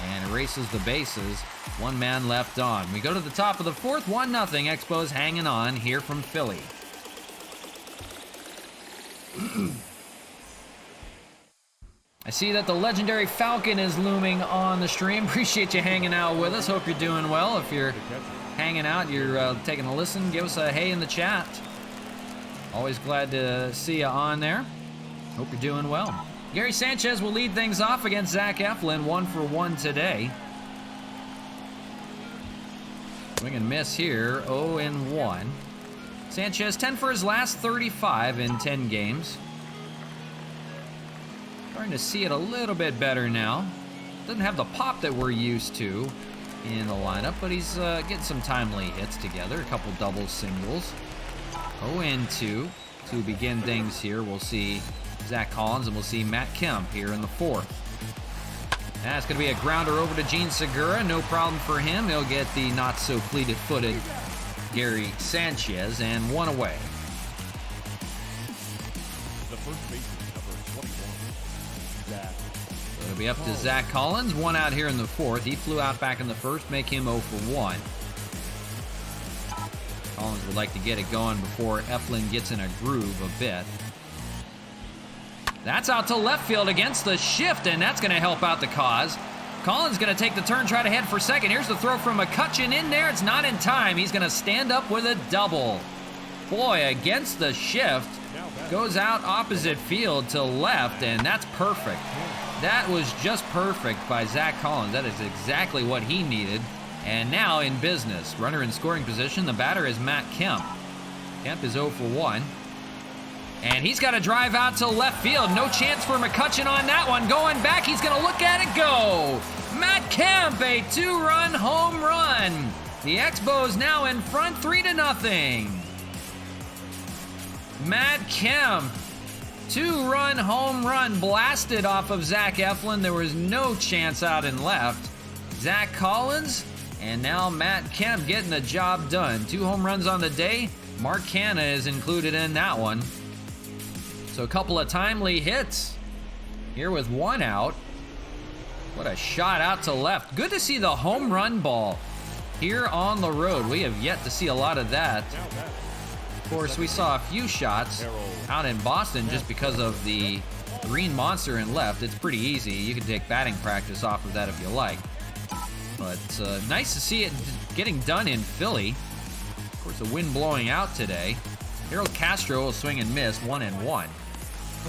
and erases the bases. 1 man left on. We go to the top of the fourth. 1-0. Expos hanging on here from Philly. I see that the legendary Falcon is looming on the stream. Appreciate you hanging out with us. Hope you're doing well. If you're hanging out, you're taking a listen, give us a hey in the chat. Always glad to see you on there. Hope you're doing well. Gary Sanchez will lead things off against Zach Eflin. 1 for 1 today. Swing and miss here. 0-1. Sanchez 10 for his last 35 in 10 games. Starting to see it a little bit better now. Doesn't have the pop that we're used to in the lineup, but he's getting some timely hits together. A couple doubles, singles. 0-2 to begin things here. We'll see Zach Collins and we'll see Matt Kemp here in the fourth. That's going to be a grounder over to Gene Segura. No problem for him. He'll get the not-so-fleet-footed Gary Sanchez, and 1 away. The first baseman, number 21, Zach. So it'll be up to Zach Collins. 1 out here in the fourth. He flew out back in the first, make him 0 for 1. Collins would like to get it going before Eflin gets in a groove a bit. That's out to left field against the shift, and that's going to help out the cause. Collins going to take the turn, try to head for second. Here's the throw from McCutcheon in there. It's not in time. He's going to stand up with a double. Boy, against the shift. Goes out opposite field to left, and that's perfect. That was just perfect by Zach Collins. That is exactly what he needed. And now in business. Runner in scoring position. The batter is Matt Kemp. Kemp is 0 for 1. And he's got to drive out to left field. No chance for McCutcheon on that one. Going back, he's going to look at it go. Matt Kemp, a 2-run home run. The Expos now in front 3-0. Matt Kemp, 2-run home run blasted off of Zach Eflin. There was no chance out and left. Zach Collins and now Matt Kemp getting the job done. 2 home runs on the day. Mark Canha is included in that one. So a couple of timely hits here with 1 out. What a shot out to left. Good to see the home run ball here on the road. We have yet to see a lot of that. Of course, we saw a few shots out in Boston just because of the green monster in left. It's pretty easy. You can take batting practice off of that if you like. But nice to see it getting done in Philly. Of course, the wind blowing out today. Harold Castro will swing and miss, 1-1.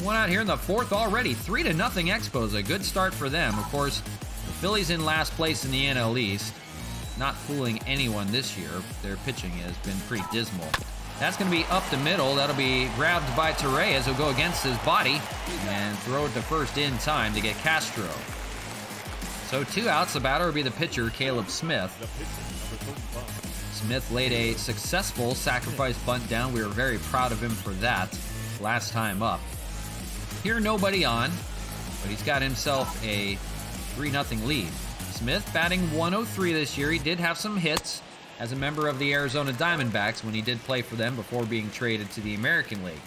One out here in the 4th already, 3-0 Expos. A good start for them. Of course, the Phillies in last place in the NL East. Not fooling anyone this year. Their pitching has been pretty dismal. That's going to be up the middle. That'll be grabbed by Torreyes. He'll go against his body and throw it to first in time to get Castro. So 2 outs. The batter will be the pitcher, Caleb Smith. Smith laid a successful sacrifice bunt down. We were very proud of him for that last time up. Here, nobody on, but he's got himself a 3-0 lead. Smith batting .103 this year. He did have some hits as a member of the Arizona Diamondbacks when he did play for them before being traded to the American League.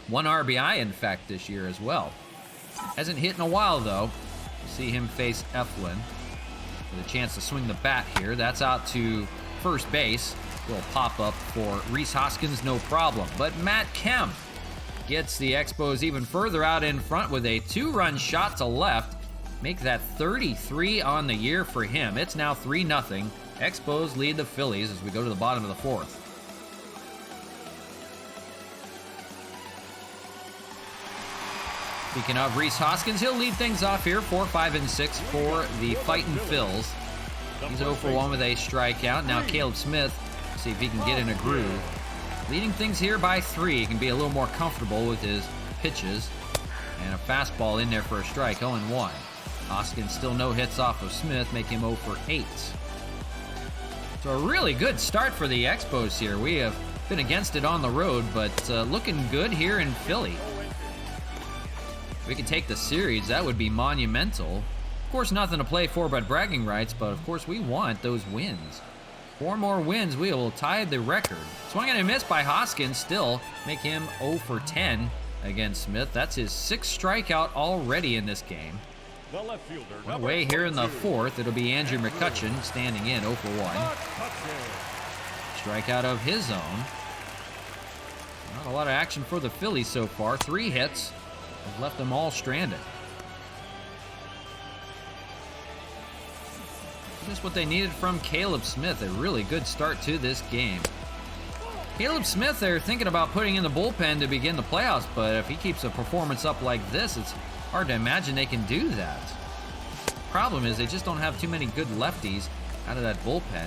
1 RBI, in fact, this year as well. Hasn't hit in a while, though. We'll see him face Eflin with a chance to swing the bat here. That's out to first base. Little pop-up for Rhys Hoskins, no problem. But Matt Kemp gets the Expos even further out in front with a 2-run shot to left. Make that 33 on the year for him. It's now 3-0. Expos lead the Phillies as we go to the bottom of the 4th. Speaking of Rhys Hoskins, he'll lead things off here, 4, 5, and 6 for the Fightin' Phils. He's 0 for 1 with a strikeout. Now Caleb Smith, see if he can get in a groove. Leading things here by 3. He can be a little more comfortable with his pitches. And a fastball in there for a strike, 0-1. Hoskins still no hits off of Smith, make him 0 for 8. So a really good start for the Expos here. We have been against it on the road, but looking good here in Philly. If we could take the series, that would be monumental. Of course, nothing to play for but bragging rights, but of course we want those wins. 4 more wins, we will tie the record. Swung and a miss by Hoskins, still make him 0 for 10 against Smith. That's his 6th strikeout already in this game. The left fielder. Away here in the 4th, it'll be Andrew McCutcheon standing in 0 for 1. Strikeout of his own. Not a lot of action for the Phillies so far. 3 hits have left them all stranded. Just what they needed from Caleb Smith. A really good start to this game. Caleb Smith, they're thinking about putting in the bullpen to begin the playoffs, but if he keeps a performance up like this, it's hard to imagine they can do that. Problem is they just don't have too many good lefties out of that bullpen,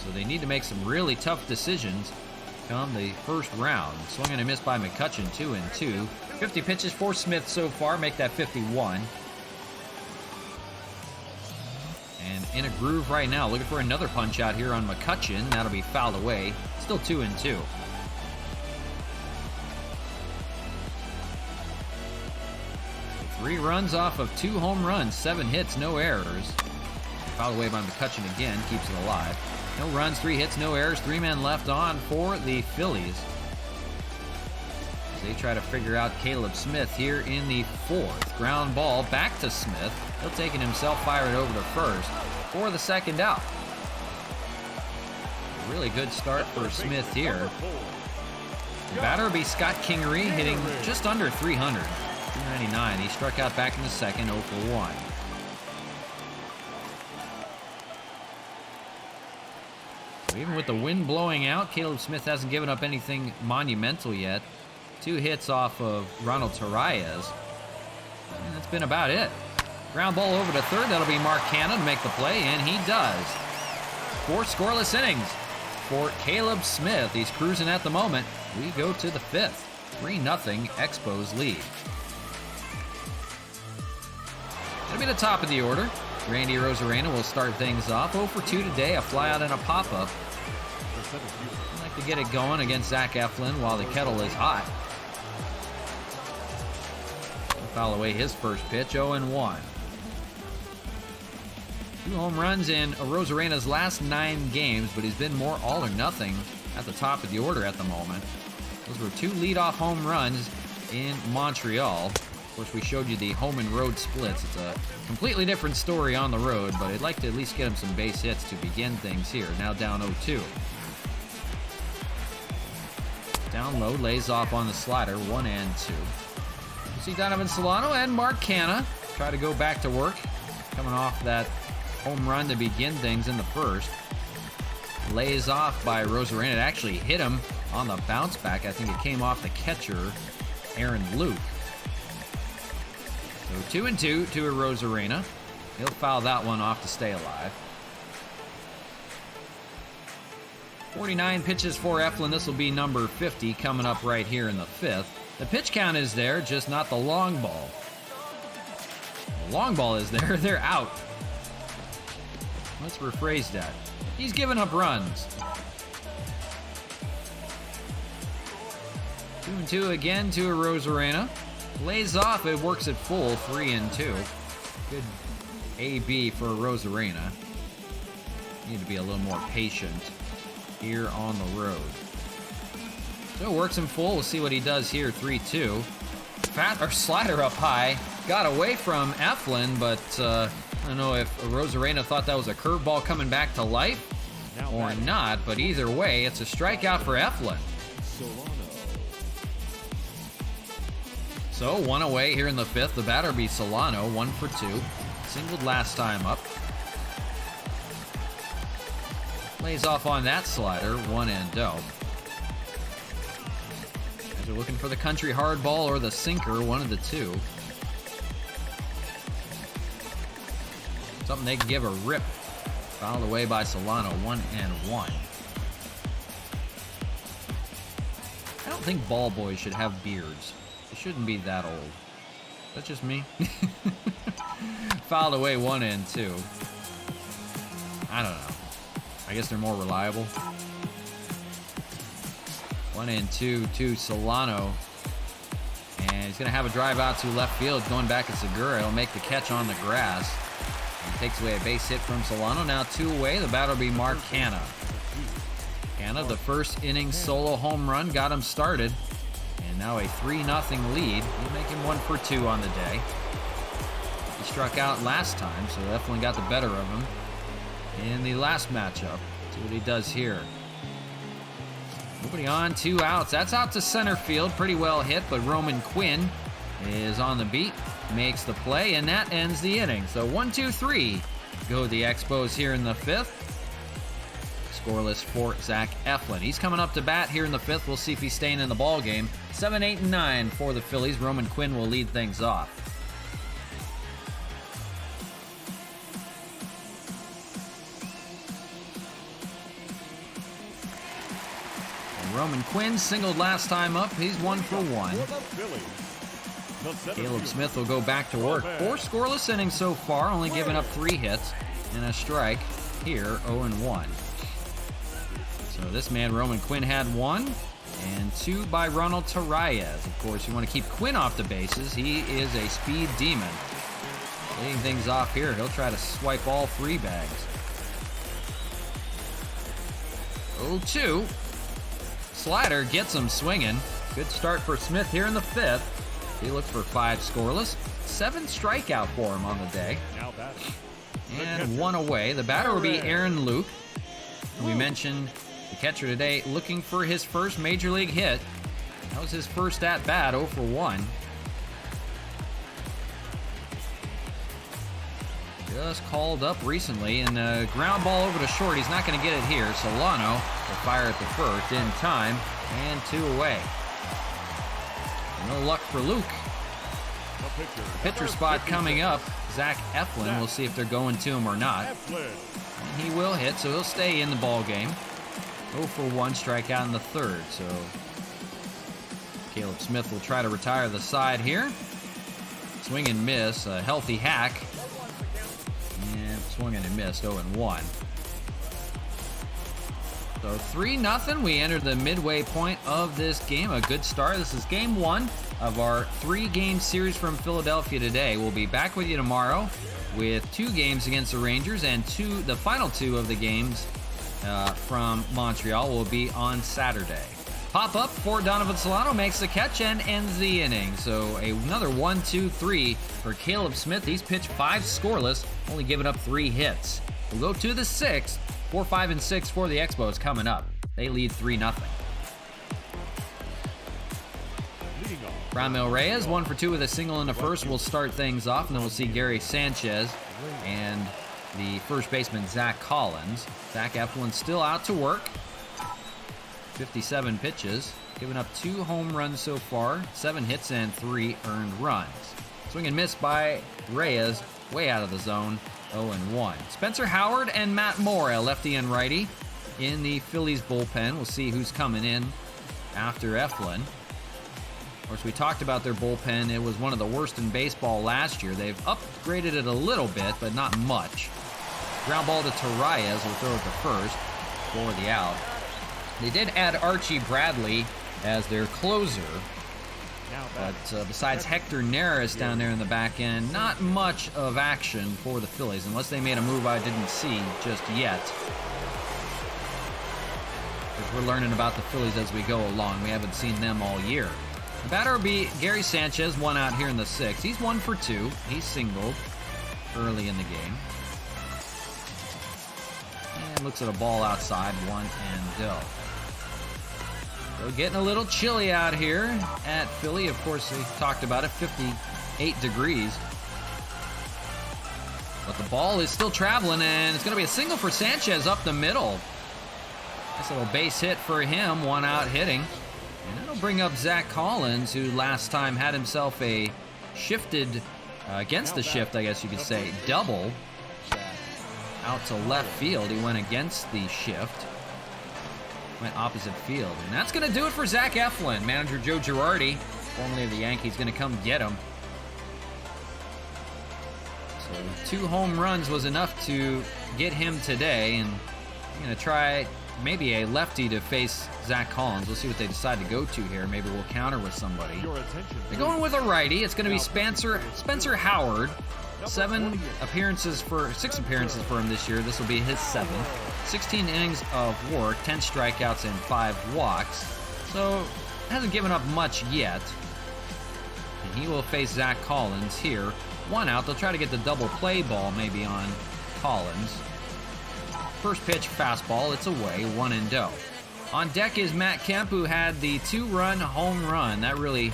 so they need to make some really tough decisions come the first round. Swung and a miss by McCutcheon, 2-2. 50 pitches for Smith so far, make that 51. And in a groove right now, looking for another punch out here on McCutcheon. That'll be fouled away. Still 2-2. Three runs off of 2 home runs, 7 hits, no errors. Fouled away by McCutcheon again, keeps it alive. No runs, 3 hits, no errors, 3 men left on for the Phillies. As they try to figure out Caleb Smith here in the 4th. Ground ball back to Smith. He'll take it himself, fire it over to first for the 2nd out. Really good start for Smith here. The batter will be Scott Kingery, hitting just under 300. 299. He struck out back in the second, 0 for 1. So even with the wind blowing out, Caleb Smith hasn't given up anything monumental yet. 2 hits off of Ronald Torreyes. And that's been about it. Ground ball over to third. That'll be Mark Canna to make the play, and he does. 4 scoreless innings for Caleb Smith. He's cruising at the moment. We go to the 5th. 3-0 Expos lead. It'll be the top of the order. Randy Arozarena will start things off. 0 for 2 today, a flyout and a pop-up. I'd like to get it going against Zach Eflin while the kettle is hot. He'll foul away his first pitch, 0-1. 2 home runs in Arozarena's last 9 games, but he's been more all or nothing at the top of the order at the moment. Those were 2 leadoff home runs in Montreal. Of course, we showed you the home and road splits. It's a completely different story on the road, but I'd like to at least get him some base hits to begin things here. Now down 0-2. Down low, lays off on the slider, 1-2. You see Donovan Solano and Mark Canna try to go back to work, coming off that home run to begin things in the first. Lays off by Arozarena. It actually hit him on the bounce back. I think it came off the catcher, Aaron Luke. So 2-2 to Arozarena. He'll foul that one off to stay alive. 49 pitches for Eflin. This will be number 50 coming up right here in the 5th. The pitch count is there, just not the long ball. The long ball is there. They're out. Let's rephrase that. He's giving up runs. 2-2 again to Arozarena. Lays off, it works at full, 3-2. Good AB for Arozarena. Need to be a little more patient here on the road. So it works in full. We'll see what he does here, 3-2. Slider up high. Got away from Eflin, but I don't know if Arozarena thought that was a curveball coming back to life or not, but either way, it's a strikeout for Eflin. So 1 away here in the 5th. The batter be Solano, 1 for 2. Singled last time up. Lays off on that slider, 1-0. As they're looking for the country hardball or the sinker, one of the two. Something they can give a rip. Fouled away by Solano, 1-1. I don't think ball boys should have beards. They shouldn't be that old. That's just me. Fouled away, 1-2. I don't know. I guess they're more reliable. 1-2 to Solano. And he's going to have a drive out to left field. Going back at Segura. He'll make the catch on the grass. And takes away a base hit from Solano. Now 2 away. The batter will be Mark Canna. Canna, the first inning solo home run, got him started. And now a 3-0 lead. He'll make him 1 for 2 on the day. He struck out last time, so definitely got the better of him in the last matchup. See what he does here. Nobody on, 2 outs. That's out to center field. Pretty well hit, but Roman Quinn is on the beat. Makes the play, and that ends the inning. So 1-2-3 go the Expos here in the 5th. Scoreless for Zach Eflin. He's coming up to bat here in the 5th. We'll see if he's staying in the ball game. 7, 8, and 9 for the Phillies. Roman Quinn will lead things off. Roman Quinn singled last time up. He's 1 for 1. Caleb Smith will go back to work. 4 scoreless innings so far, only giving up 3 hits and a strike here, 0-1. So this man, Roman Quinn, had 1 and 2 by Ronald Torreyes. Of course, you want to keep Quinn off the bases. He is a speed demon. Leading things off here, he'll try to swipe all 3 bags. 0-2. Slider gets him swinging. Good start for Smith here in the 5th. He looks for 5 scoreless. 7 strikeout for him on the day. And 1 away. The batter will be Aaron Luke. We mentioned The catcher today looking for his first major league hit. That was his first at bat, 0 for 1. Just called up recently, and a ground ball over to short. He's not going to get it here. Solano will fire at the first in time, and 2 away. No luck for Luke. Pitcher spot coming up. Zach Eflin. We'll see if they're going to him or not. And he will hit, so he'll stay in the ball game. 0 for 1, strikeout in the third. So Caleb Smith will try to retire the side here. Swing and miss, a healthy hack. And swung and missed, 0-1. So 3-0. We enter the midway point of this game. A good start. This is game 1 of our 3-game series from Philadelphia today. We'll be back with you tomorrow with 2 games against the Rangers, and the final 2 of the games from Montreal will be on Saturday. Pop up for Donovan Solano, makes the catch and ends the inning. So another 1-2-3 for Caleb Smith. He's pitched 5 scoreless, only given up 3 hits. We'll go to the 6th. 4, 5, and 6 for the Expos coming up. They lead 3-0. Ramil Reyes, 1 for 2 with a single in the first, will start things off, and then we'll see Gary Sanchez and the first baseman Zach Collins. Zach Eflin still out to work. 57 pitches, giving up 2 home runs so far, 7 hits and 3 earned runs. Swing and miss by Reyes, way out of the zone, 0-1. Spencer Howard and Matt Moore, a lefty and righty, in the Phillies bullpen. We'll see who's coming in after Eflin. Of course, we talked about their bullpen. It was one of the worst in baseball last year. They've upgraded it a little bit, but not much. Ground ball to Torres, will throw it to first for the out. They did add Archie Bradley as their closer. But besides Hector Neris down there in the back end, not much of action for the Phillies, unless they made a move I didn't see just yet. Because we're learning about the Phillies as we go along. We haven't seen them all year. The batter will be Gary Sanchez, 1 out here in the 6th. He's 1 for 2. He's singled early in the game. And looks at a ball outside, 1-0. So getting a little chilly out here at Philly. Of course, we talked about it, 58 degrees. But the ball is still traveling, and it's going to be a single for Sanchez up the middle. Nice little base hit for him, 1 out hitting. And that'll bring up Zach Collins, who last time had himself a shifted, against the shift, I guess you could say, double. Out to left field. He went against the shift. Went opposite field. And that's going to do it for Zach Eflin. Manager Joe Girardi, formerly of the Yankees, going to come get him. So 2 home runs was enough to get him today. And I'm going to try maybe a lefty to face Zach Collins. We'll see what they decide to go to here. Maybe we'll counter with somebody. They're going with a righty. It's going to be Spencer Howard. 6 appearances for him this year. This will be his 7th. 16 innings of work, 10 strikeouts, and 5 walks. So, hasn't given up much yet. And he will face Zach Collins here. 1 out. They'll try to get the double play ball maybe on Collins. First pitch, fastball. It's away, 1-0. On deck is Matt Kemp, who had the 2-run home run. That really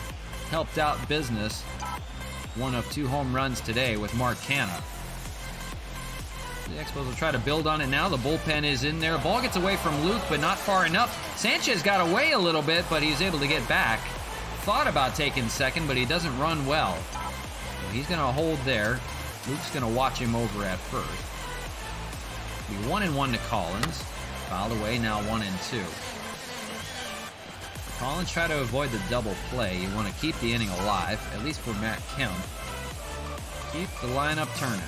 helped out business. 1 of 2 home runs today with Mark Canha. The Expos will try to build on it now. The bullpen is in there. Ball gets away from Luke, but not far enough. Sanchez got away a little bit, but he's able to get back. Thought about taking second, but he doesn't run well. So he's going to hold there. Luke's going to watch him over at first. Be 1-1 to Collins. Fouled away, now 1-2. Collins try to avoid the double play. You want to keep the inning alive, at least for Matt Kemp. Keep the lineup turning.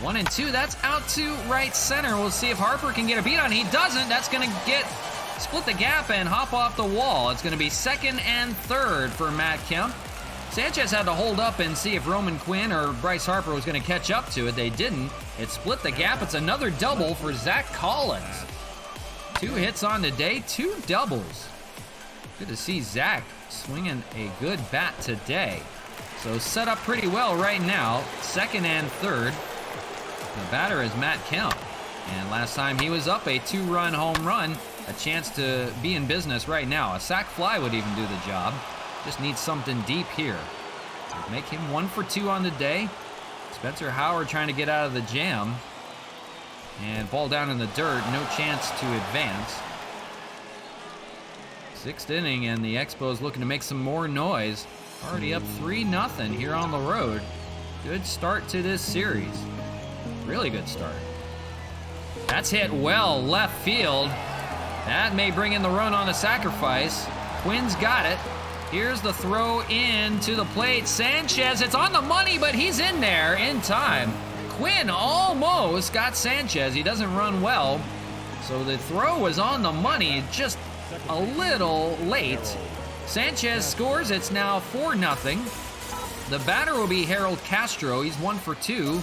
1-2, that's out to right center. We'll see if Harper can get a beat on. He doesn't. That's going to split the gap and hop off the wall. It's going to be 2nd and 3rd for Matt Kemp. Sanchez had to hold up and see if Roman Quinn or Bryce Harper was going to catch up to it. They didn't. It split the gap. It's another double for Zach Collins. 2 hits on the day, 2 doubles. Good to see Zach swinging a good bat today. So set up pretty well right now. 2nd and 3rd. The batter is Matt Kemp. And last time he was up a 2-run home run. A chance to be in business right now. A sac fly would even do the job. Just needs something deep here. Would make him 1 for 2 on the day. Spencer Howard trying to get out of the jam. And ball down in the dirt. No chance to advance. 6th inning, and the Expos looking to make some more noise. Already up 3-0 here on the road. Good start to this series. Really good start. That's hit well left field. That may bring in the run on a sacrifice. Quinn's got it. Here's the throw in to the plate. Sanchez, it's on the money, but he's in there in time. Quinn almost got Sanchez. He doesn't run well. So the throw was on the money, just a little late. Sanchez scores. It's now 4-0. The batter will be Harold Castro. He's 1 for 2.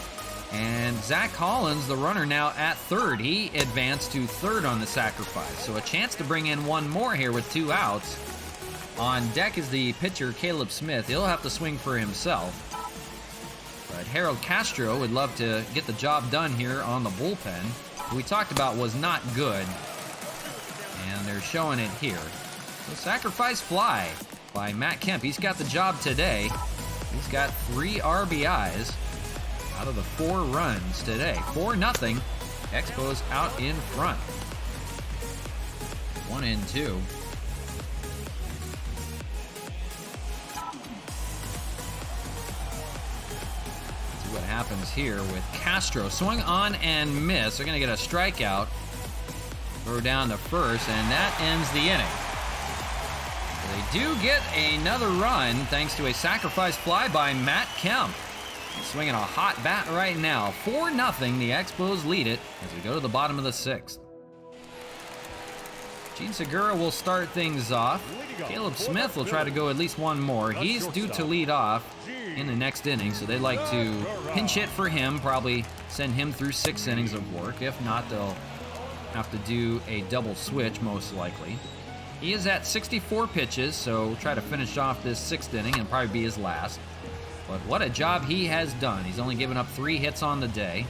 And Zach Collins, the runner, now at third. He advanced to third on the sacrifice. So a chance to bring in one more here with 2 outs. On deck is the pitcher, Caleb Smith. He'll have to swing for himself. But Harold Castro would love to get the job done here on the bullpen, who we talked about was not good. And they're showing it here. So sacrifice fly by Matt Kemp. He's got the job today. He's got 3 RBIs out of the 4 runs today. 4-0. Expos out in front. 1-2. What happens here with Castro. Swing on and miss. They're going to get a strikeout. Throw down to first, and that ends the inning. They do get another run thanks to a sacrifice fly by Matt Kemp. He's swinging a hot bat right now. 4-0. The Expos lead it as we go to the bottom of the 6th. Gene Segura will start things off. Caleb Smith will try to go at least one more. He's due to lead off in the next inning, so they'd like to pinch hit for him, probably send him through 6 innings of work. If not, they'll have to do a double switch, most likely. He is at 64 pitches, so we'll try to finish off this 6th inning and probably be his last. But what a job he has done. He's only given up 3 hits on the day.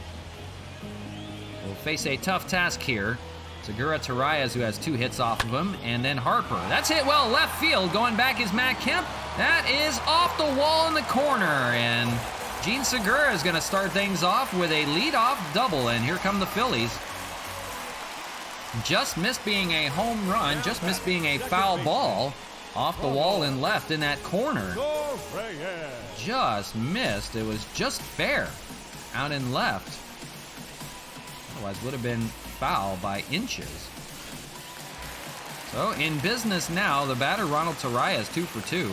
We'll face a tough task here. Segura Torreyes, who has 2 hits off of him, and then Harper. That's hit well left field. Going back is Matt Kemp. That is off the wall in the corner, and Gene Segura is going to start things off with a leadoff double, and here come the Phillies. Just missed being a home run, just missed being a foul ball off the wall and left in that corner. Just missed. It was just fair out and left. Otherwise would have been foul by inches. So in business now, the batter Ronald Torreyes 2 for 2.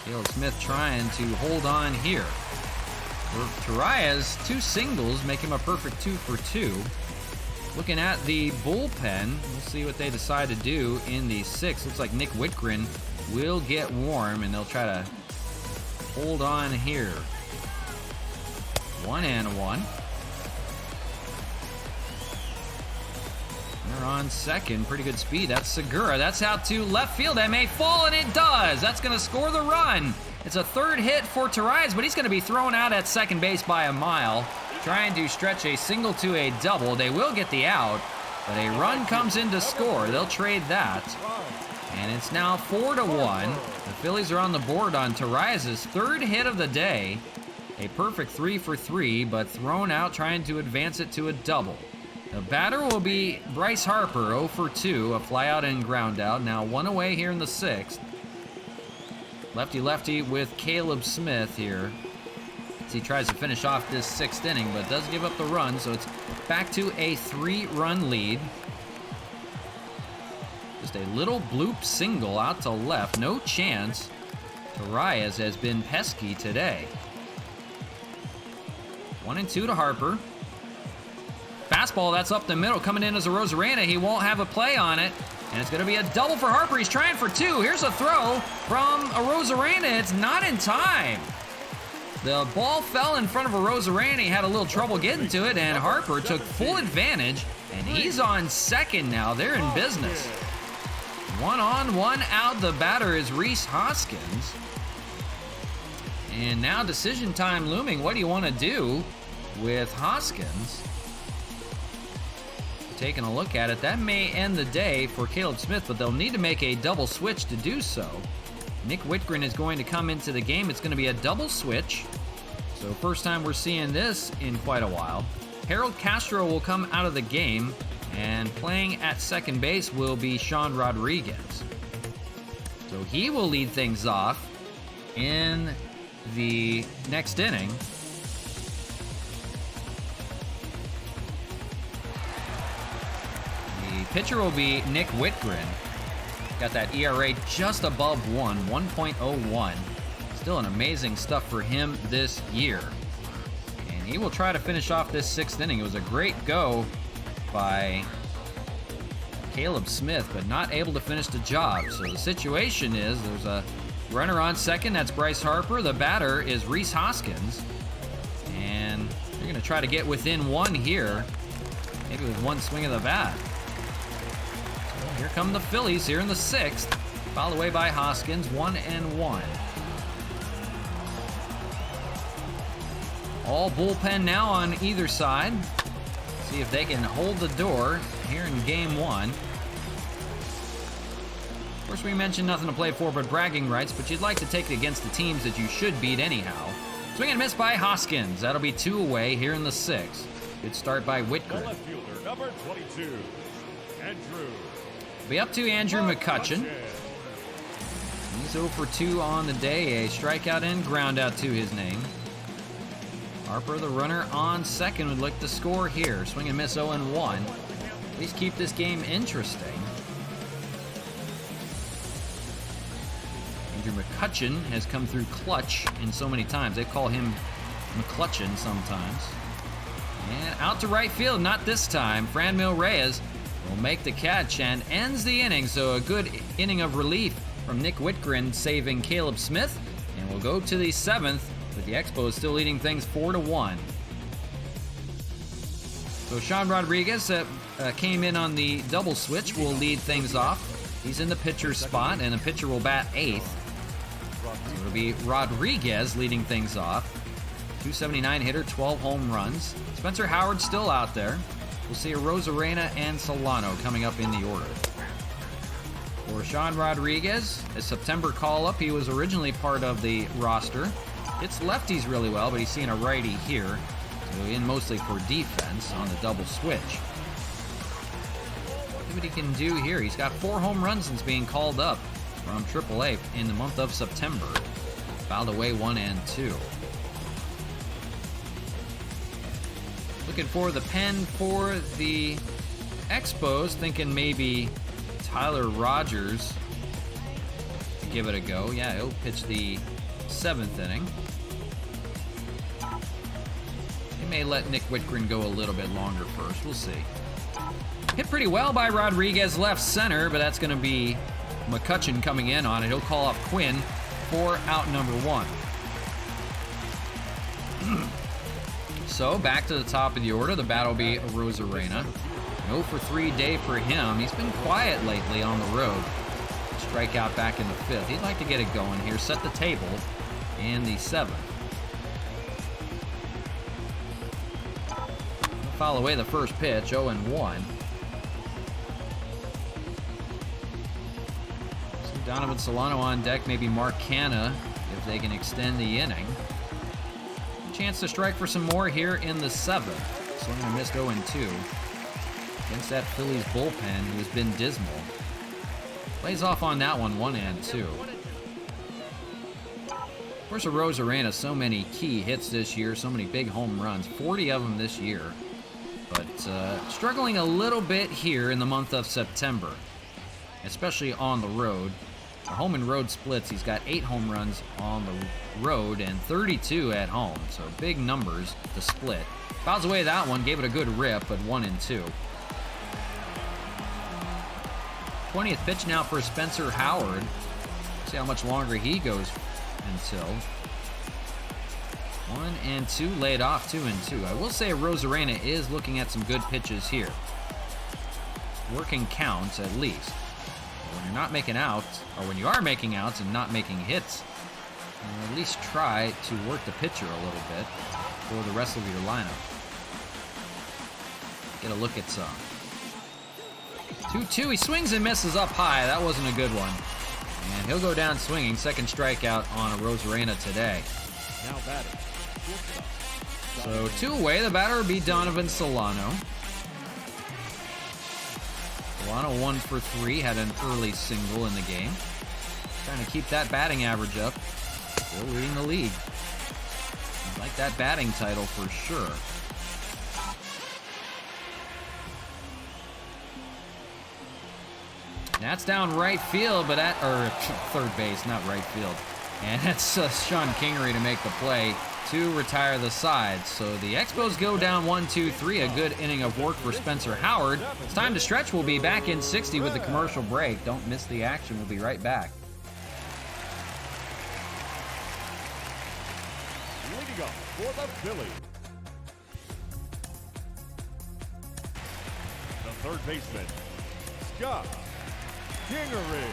Caleb Smith trying to hold on here. For Torreyes, 2 singles make him a perfect 2 for 2. Looking at the bullpen, we'll see what they decide to do in the 6th. Looks like Nick Whitgren will get warm, and they'll try to hold on here. 1-1. They're on second. Pretty good speed. That's Segura. That's out to left field. That may fall, and it does. That's going to score the run. It's a 3rd hit for Torreyes, but he's going to be thrown out at second base by a mile. Trying to stretch a single to a double. They will get the out, but a run comes in to score. They'll trade that. And it's now 4-1. The Phillies are on the board on Torreyes' 3rd hit of the day. A perfect 3 for 3, but thrown out trying to advance it to a double. The batter will be Bryce Harper, 0 for 2, a flyout and ground out. Now 1 away here in the 6th. Lefty-lefty with Caleb Smith here as he tries to finish off this 6th inning, but does give up the run, so it's back to a 3-run lead. Just a little bloop single out to left, no chance. Torreyes has been pesky today. 1-2 to Harper. Fastball, that's up the middle, coming in as a Rosarena. He won't have a play on it, and it's going to be a double for Harper. He's trying for 2. Here's a throw from a Rosarena. It's not in time. The ball fell in front of a Rosarena. He had a little trouble getting to it, and Harper took full advantage, and he's on second now. They're in business. 1 on, 1 out. The batter is Reese Hoskins. And now decision time looming. What do you want to do? with Hoskins. Taking a look at it, that may end the day for Caleb Smith, but they'll need to make a double switch to do so. Nick Whitgren is going to come into the game. It's going to be a double switch. So first time we're seeing this in quite a while. Harold Castro will come out of the game, and playing at second base will be Sean Rodriguez. So he will lead things off in the next inning. The pitcher will be Nick Whitgren. Got that ERA just above 1.01. Still an amazing stuff for him this year. And he will try to finish off this sixth inning. It was a great go by Caleb Smith, but not able to finish the job. So the situation is there's a runner on second. That's Bryce Harper. The batter is Rhys Hoskins. And they're going to try to get within one here. Maybe with one swing of the bat. So here come the Phillies here in the sixth. Fouled away by Hoskins, 1-1. All bullpen now on either side. See if they can hold the door here in game one. Of course, we mentioned nothing to play for but bragging rights, but you'd like to take it against the teams that you should beat anyhow. Swing and miss by Hoskins. That'll be 2 away here in the sixth. Good start by Whitgren. The left fielder, number 22, Andrew. Be up to Andrew McCutcheon. He's 0 for 2 on the day. A strikeout and ground out to his name. Harper, the runner on second, would like to score here. Swing and miss 0-1. At least keep this game interesting. Andrew McCutcheon has come through clutch in so many times. They call him McClutcheon sometimes. And out to right field, not this time. Franmil Reyes will make the catch and ends the inning. So a good inning of relief from Nick Whitgren saving Caleb Smith. And we'll go to the seventh, with the Expos still leading things 4-1. So Sean Rodriguez came in on the double switch, will lead things off. He's in the pitcher's spot, and the pitcher will bat eighth. So it'll be Rodriguez leading things off. 279 hitter, 12 home runs. Spencer Howard still out there. We'll see a Rosarena and Solano coming up in the order. For Sean Rodriguez, a September call-up, he was originally part of the roster. Hits lefties really well, but he's seeing a righty here. So in mostly for defense on the double switch. See what he can do here. He's got 4 home runs since being called up from AAA in the month of September. Fouled away 1 and 2. Looking for the pen for the Expos, thinking maybe Tyler Rogers to give it a go. Yeah, he'll pitch the 7th inning. They may let Nick Whitgren go a little bit longer first. We'll see. Hit pretty well by Rodriguez left center, but that's going to be McCutcheon coming in on it. He'll call up Quinn for out number 1. So back to the top of the order. The bat will be Rosarena. 0 for 3 day for him. He's been quiet lately on the road. Strikeout back in the 5th. He'd like to get it going here. Set the table in the 7th. Foul away the first pitch. 0-1. So Donovan Solano on deck. Maybe Mark Canna if they can extend the inning. Chance to strike for some more here in the 7th. Swing and missed 0-2. Against that Phillies bullpen, who has been dismal. Plays off on that one, 1 and 2. Of course, Rosarena, so many key hits this year, so many big home runs, 40 of them this year. But struggling a little bit here in the month of September, especially on the road. The home and road splits, he's got 8 home runs on the road and 32 at home, so big numbers to split. Fouls away that one, gave it a good rip, but 1 and 2. 20th pitch now for Spencer Howard. See how much longer he goes until. 1 and 2 laid off, 2 and 2. I will say Rosarena is looking at some good pitches here. Working counts at least. When you're not making outs, or when you are making outs and not making hits, at least try to work the pitcher a little bit. for the rest of your lineup. Get a look at some. 2-2. He swings and misses up high. That wasn't a good one. And he'll go down swinging. Second strikeout on a Rosarena today. Now batting. So 2 away. The batter will be Donovan Solano. Solano 1 for 3. Had an early single in the game. Trying to keep that batting average up. Still leading the league. I'd like that batting title for sure. That's down right field, but or third base, not right field. And that's Sean Kingery to make the play to retire the side. So the Expos go down 1-2-3. A good inning of work for Spencer Howard. It's time to stretch. We'll be back in 60 with the commercial break. Don't miss the action. We'll be right back. Leading up for the Phillies. The third baseman, Scott Kingery.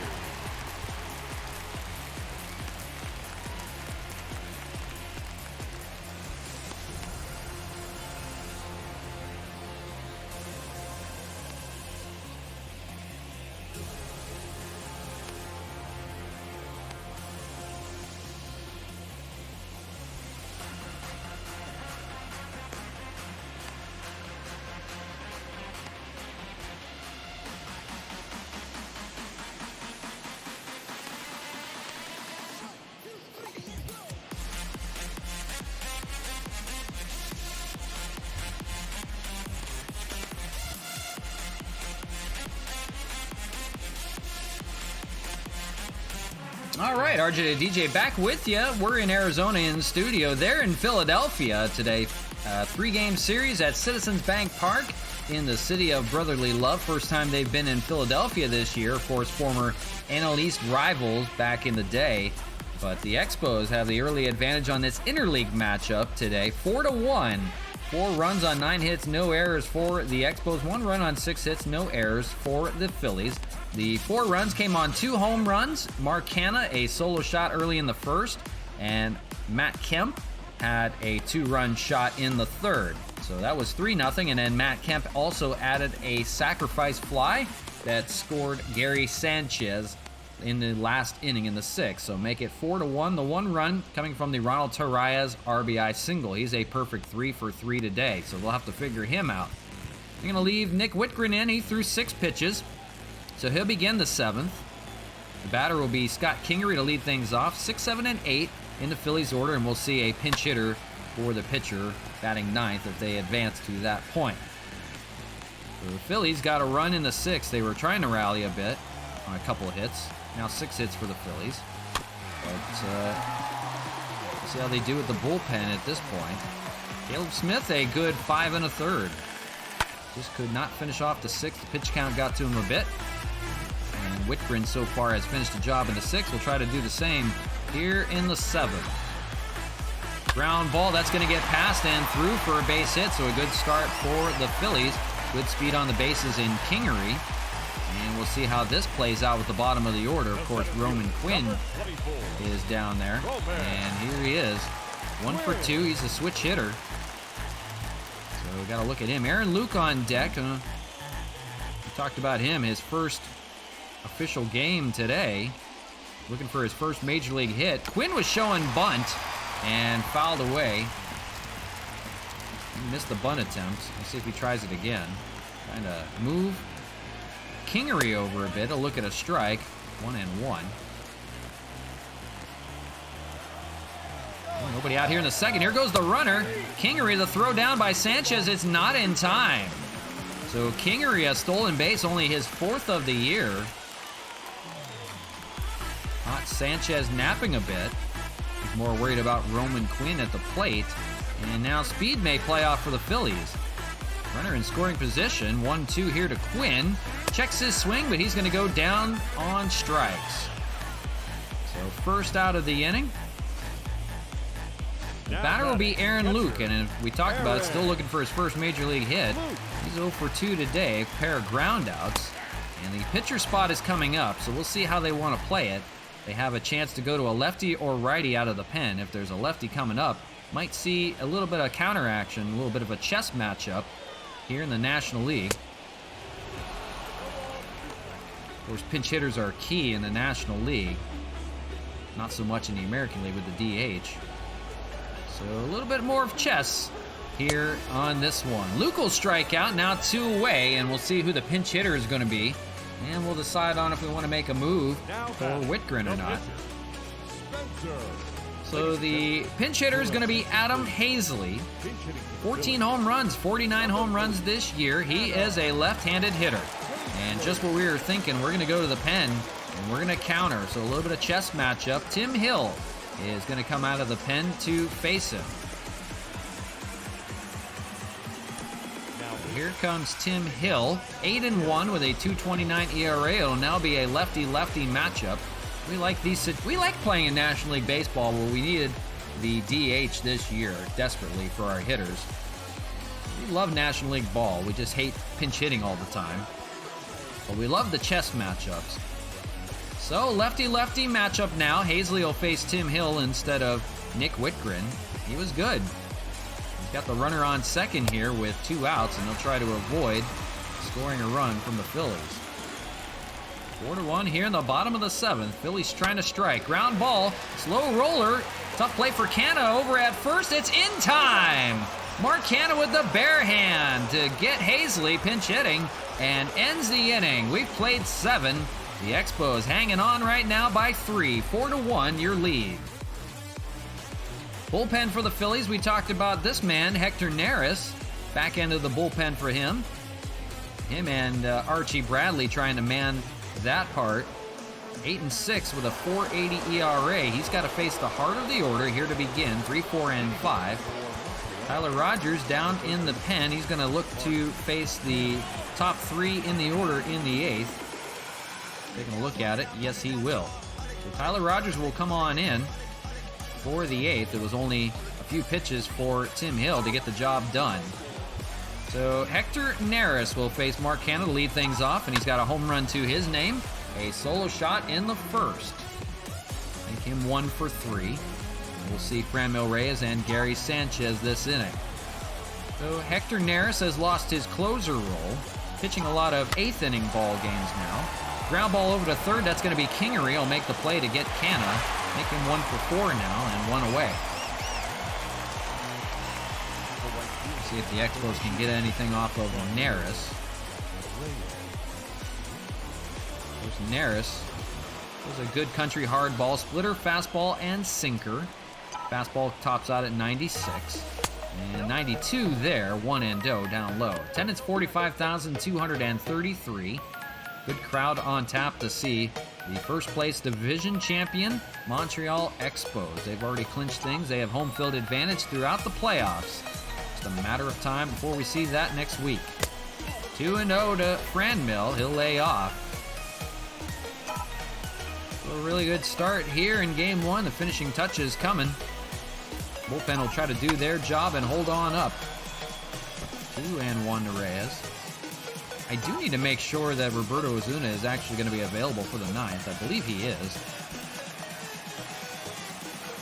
All right, RJ to DJ back with you. We're in Arizona in the studio. They're in Philadelphia today. 3-game series at Citizens Bank Park in the city of brotherly love. First time they've been in Philadelphia this year. Of course, former NL East rivals back in the day. But the Expos have the early advantage on this interleague matchup today. 4-1. 4 runs on 9 hits, no errors for the Expos. 1 run on 6 hits, no errors for the Phillies. The 4 runs came on 2 home runs. Mark Hanna, a solo shot early in the first, and Matt Kemp had a 2-run shot in the third. So that was 3-0, and then Matt Kemp also added a sacrifice fly that scored Gary Sanchez in the last inning in the 6th. So make it 4-1. The 1 run coming from the Ronald Torreyes RBI single. He's a perfect 3 for 3 today, so we'll have to figure him out. They're going to leave Nick Whitgren in. He threw 6 pitches. So he'll begin the 7th. The batter will be Scott Kingery to lead things off. 6, 7, and 8 in the Phillies order, and we'll see a pinch hitter for the pitcher batting 9th if they advance to that point. So the Phillies got a run in the 6th. They were trying to rally a bit on a couple of hits. Now 6 hits for the Phillies. But we'll see how they do with the bullpen at this point. Caleb Smith, a good 5 1/3. Just could not finish off the 6th. The pitch count got to him a bit. And Whitgren so far has finished the job in the 6th. We'll try to do the same here in the 7th. Ground ball, that's going to get past and through for a base hit. So a good start for the Phillies. Good speed on the bases in Kingery. And we'll see how this plays out with the bottom of the order. Of course, Roman Quinn is down there. And here he is. 1 for 2. He's a switch hitter. So we got to look at him. Aaron Luke on deck. We talked about him. His first official game today. Looking for his first major league hit. Quinn was showing bunt and fouled away. He missed the bunt attempt. Let's see if he tries it again. Trying to move Kingery over a bit. A look at a strike. 1-1. Nobody out here in the second. Here goes the runner. Kingery, the throw down by Sanchez. It's not in time. So Kingery, a stolen base, only his 4th of the year. Hot Sanchez napping a bit. He's more worried about Roman Quinn at the plate. And now speed may play off for the Phillies. Runner in scoring position. 1-2 here to Quinn. Checks his swing, but he's going to go down on strikes. So first out of the inning. The batter will be Aaron Luke, and if we talked about it, still looking for his first major league hit. He's 0 for 2 today, a pair of groundouts. And the pitcher spot is coming up, so we'll see how they want to play it. They have a chance to go to a lefty or righty out of the pen. If there's a lefty coming up, might see a little bit of counter action, a little bit of a chess matchup here in the National League. Of course, pinch hitters are key in the National League. Not so much in the American League with the DH. So a little bit more of chess here on this one. Luke will strike out, now 2 away, and we'll see who the pinch hitter is going to be. And we'll decide on if we want to make a move for Whitgren or not. So the pinch hitter is going to be Adam Hazley. 14 home runs, 49 home runs this year. He is a left-handed hitter. And just what we were thinking, we're going to go to the pen and we're going to counter. So a little bit of chess matchup. Tim Hill is going to come out of the pen to face him. Here comes Tim Hill, 8-1 with a 2.29 ERA. It'll now be a lefty-lefty matchup. We like playing in National League Baseball where we needed the DH this year desperately for our hitters. We love National League ball. We just hate pinch hitting all the time. But we love the chess matchups. So lefty-lefty matchup now. Hazley will face Tim Hill instead of Nick Whitgren. He was good. He's got the runner on second here with 2 outs, and he'll try to avoid scoring a run from the Phillies. 4-1 here in the bottom of the 7th. Phillies trying to strike. Ground ball, slow roller. Tough play for Canna over at first. It's in time. Mark Canna with the bare hand to get Hazley pinch hitting and ends the inning. We've played 7. The Expos hanging on right now by 3. 4-1 your lead. Bullpen for the Phillies. We talked about this man, Hector Neris. Back end of the bullpen for him. Him and Archie Bradley trying to man that part. 8-6 with a 4.80 ERA. He's got to face the heart of the order here to begin. 3, 4, and 5. Tyler Rogers down in the pen. He's going to look to face the top 3 in the order in the 8th. Taking a look at it. Yes, he will. So Tyler Rogers will come on in for the 8th. It was only a few pitches for Tim Hill to get the job done. So Hector Neris will face Mark Canna to lead things off, and he's got a home run to his name. A solo shot in the first. Make him 1 for 3. We'll see Franmil Reyes and Gary Sanchez this inning. So Hector Neris has lost his closer role, pitching a lot of 8th inning ball games now. Ground ball over to third. That's going to be Kingery. He'll make the play to get Canna. Make him 1 for 4 now and 1 away. See if the Expos can get anything off of Neris. There's Neris. There's a good country hard ball, splitter, fastball, and sinker. Fastball tops out at 96. And 92 there, 1-0 down low. Attendance 45,233. Good crowd on tap to see the first place division champion, Montreal Expos. They've already clinched things. They have home field advantage throughout the playoffs. Just a matter of time before we see that next week. 2-0 to Franmil. He'll lay off. A really good start here in game 1. The finishing touches coming. Bullpen will try to do their job and hold on up. 2-1 to Reyes. I do need to make sure that Roberto Ozuna is actually going to be available for the 9th. I believe he is.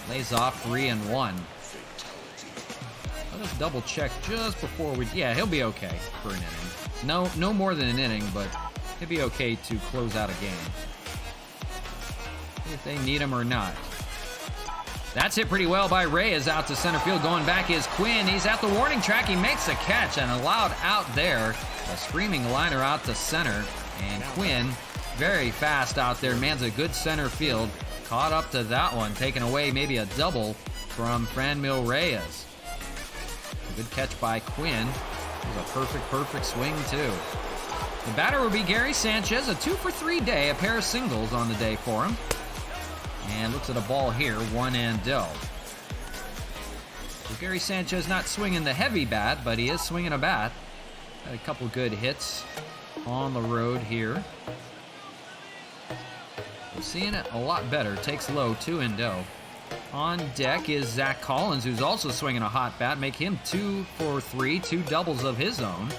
Lays off 3-1. Let us double check just before we... Yeah, he'll be okay for an inning. No more than an inning, but he'll be okay to close out a game. If they need him or not. That's hit pretty well by Reyes out to center field. Going back is Quinn. He's at the warning track. He makes a catch and allowed out there. A screaming liner out to center. And Quinn, very fast out there. Man's a good center field. Caught up to that one. Taking away maybe a double from Franmil Reyes. A good catch by Quinn. It was a perfect swing too. The batter will be Gary Sanchez. A 2 for 3 day. A pair of singles on the day for him. And looks at a ball here, 1-0. So Gary Sanchez not swinging the heavy bat, but he is swinging a bat. Had a couple good hits on the road here. We're seeing it a lot better. Takes low, 2-0. On deck is Zach Collins, who's also swinging a hot bat. Make him 2 for 3, 2 doubles of his own.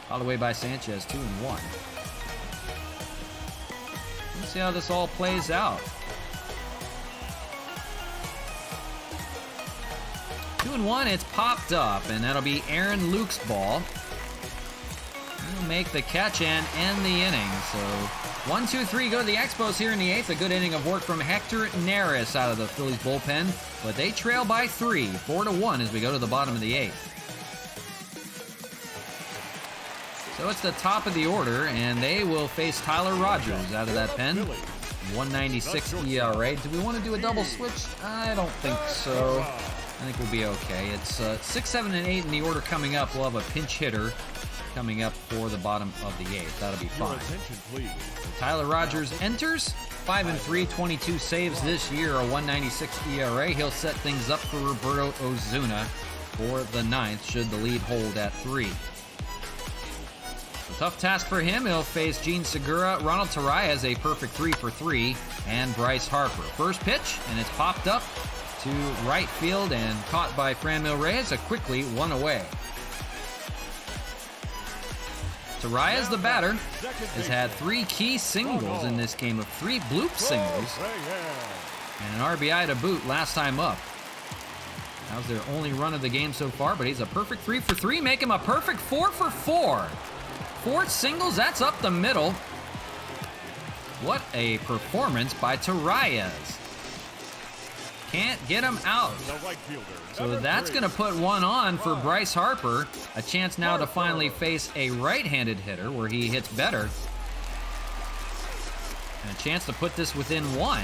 All the way by Sanchez, 2-1. Let's see how this all plays out. 2-1, it's popped up, and that'll be Aaron Luke's ball. He'll make the catch and end the inning. So 1-2-3 go to the Expos here in the 8th. A good inning of work from Hector Neris out of the Phillies bullpen, but they trail by 3, 4-1 as we go to the bottom of the 8th. So it's the top of the order, and they will face Tyler Rogers out of that pen. 196 ERA. Do we want to do a double switch? I don't think so. I think we'll be okay. It's 6, 7, and 8 in the order coming up. We'll have a pinch hitter coming up for the bottom of the 8th. That'll be fine. So Tyler Rogers enters. 5-3, 22 saves this year, a 196 ERA. He'll set things up for Roberto Ozuna for the 9th, should the lead hold at 3. A tough task for him. He'll face Gene Segura, Ronald Taraya's a perfect 3 for 3, and Bryce Harper. First pitch, and it's popped up to right field and caught by Franmil Reyes, a quickly 1 away. Taraya's the batter, has had 3 key singles in this game of 3 bloop singles, and an RBI to boot last time up. That was their only run of the game so far, but he's a perfect 3 for 3, make him a perfect 4 for 4. 4 singles, that's up the middle. What a performance by Taraya's. Can't get him out. So that's going to put one on for Bryce Harper. A chance now to finally face a right-handed hitter where he hits better. And a chance to put this within 1.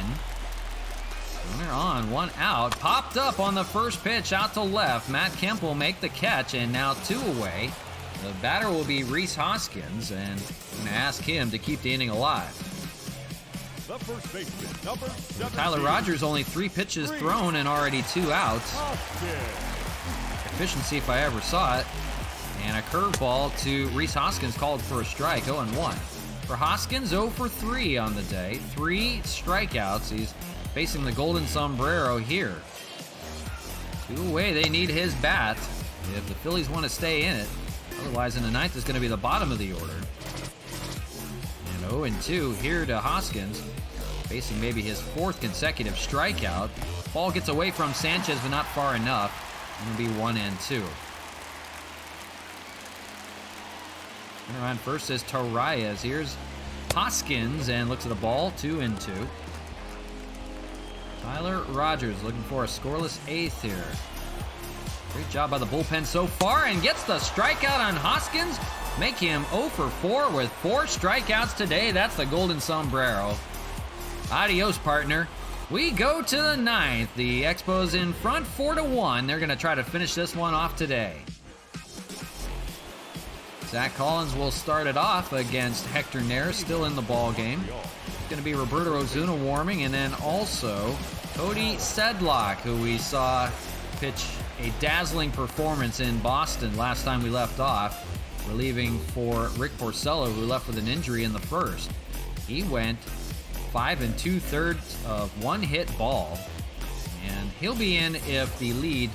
Runner on, 1 out. Popped up on the first pitch out to left. Matt Kemp will make the catch, and now 2 away. The batter will be Rhys Hoskins, and I'm going to ask him to keep the inning alive. The first baseman, number 17. Tyler Rogers, only 3 pitches thrown and already 2 outs. Efficiency if I ever saw it. And a curveball to Rhys Hoskins called for a strike, 0-1. For Hoskins, 0 for 3 on the day. 3 strikeouts. He's facing the golden sombrero here. 2 away, they need his bat if the Phillies want to stay in it. Otherwise, in the 9th is going to be the bottom of the order. And 0-2 here to Hoskins, facing maybe his 4th consecutive strikeout. Ball gets away from Sanchez, but not far enough. It'll be 1-2. Runner on first is Taraya's. Here's Hoskins, and looks at the ball, 2-2. Tyler Rogers looking for a scoreless 8th here. Great job by the bullpen so far, and gets the strikeout on Hoskins. Make him 0 for 4 with 4 strikeouts today. That's the golden sombrero. Adios, partner. We go to the 9th. The Expos in front 4-1. They're going to try to finish this one off today. Zach Collins will start it off against Hector Neris, still in the ball game. It's going to be Roberto Ozuna warming, and then also Cody Sedlock, who we saw pitch a dazzling performance in Boston last time we left off, relieving for Rick Porcello, who left with an injury in the first. He went 5 2/3 of 1 hit ball, and he'll be in if the lead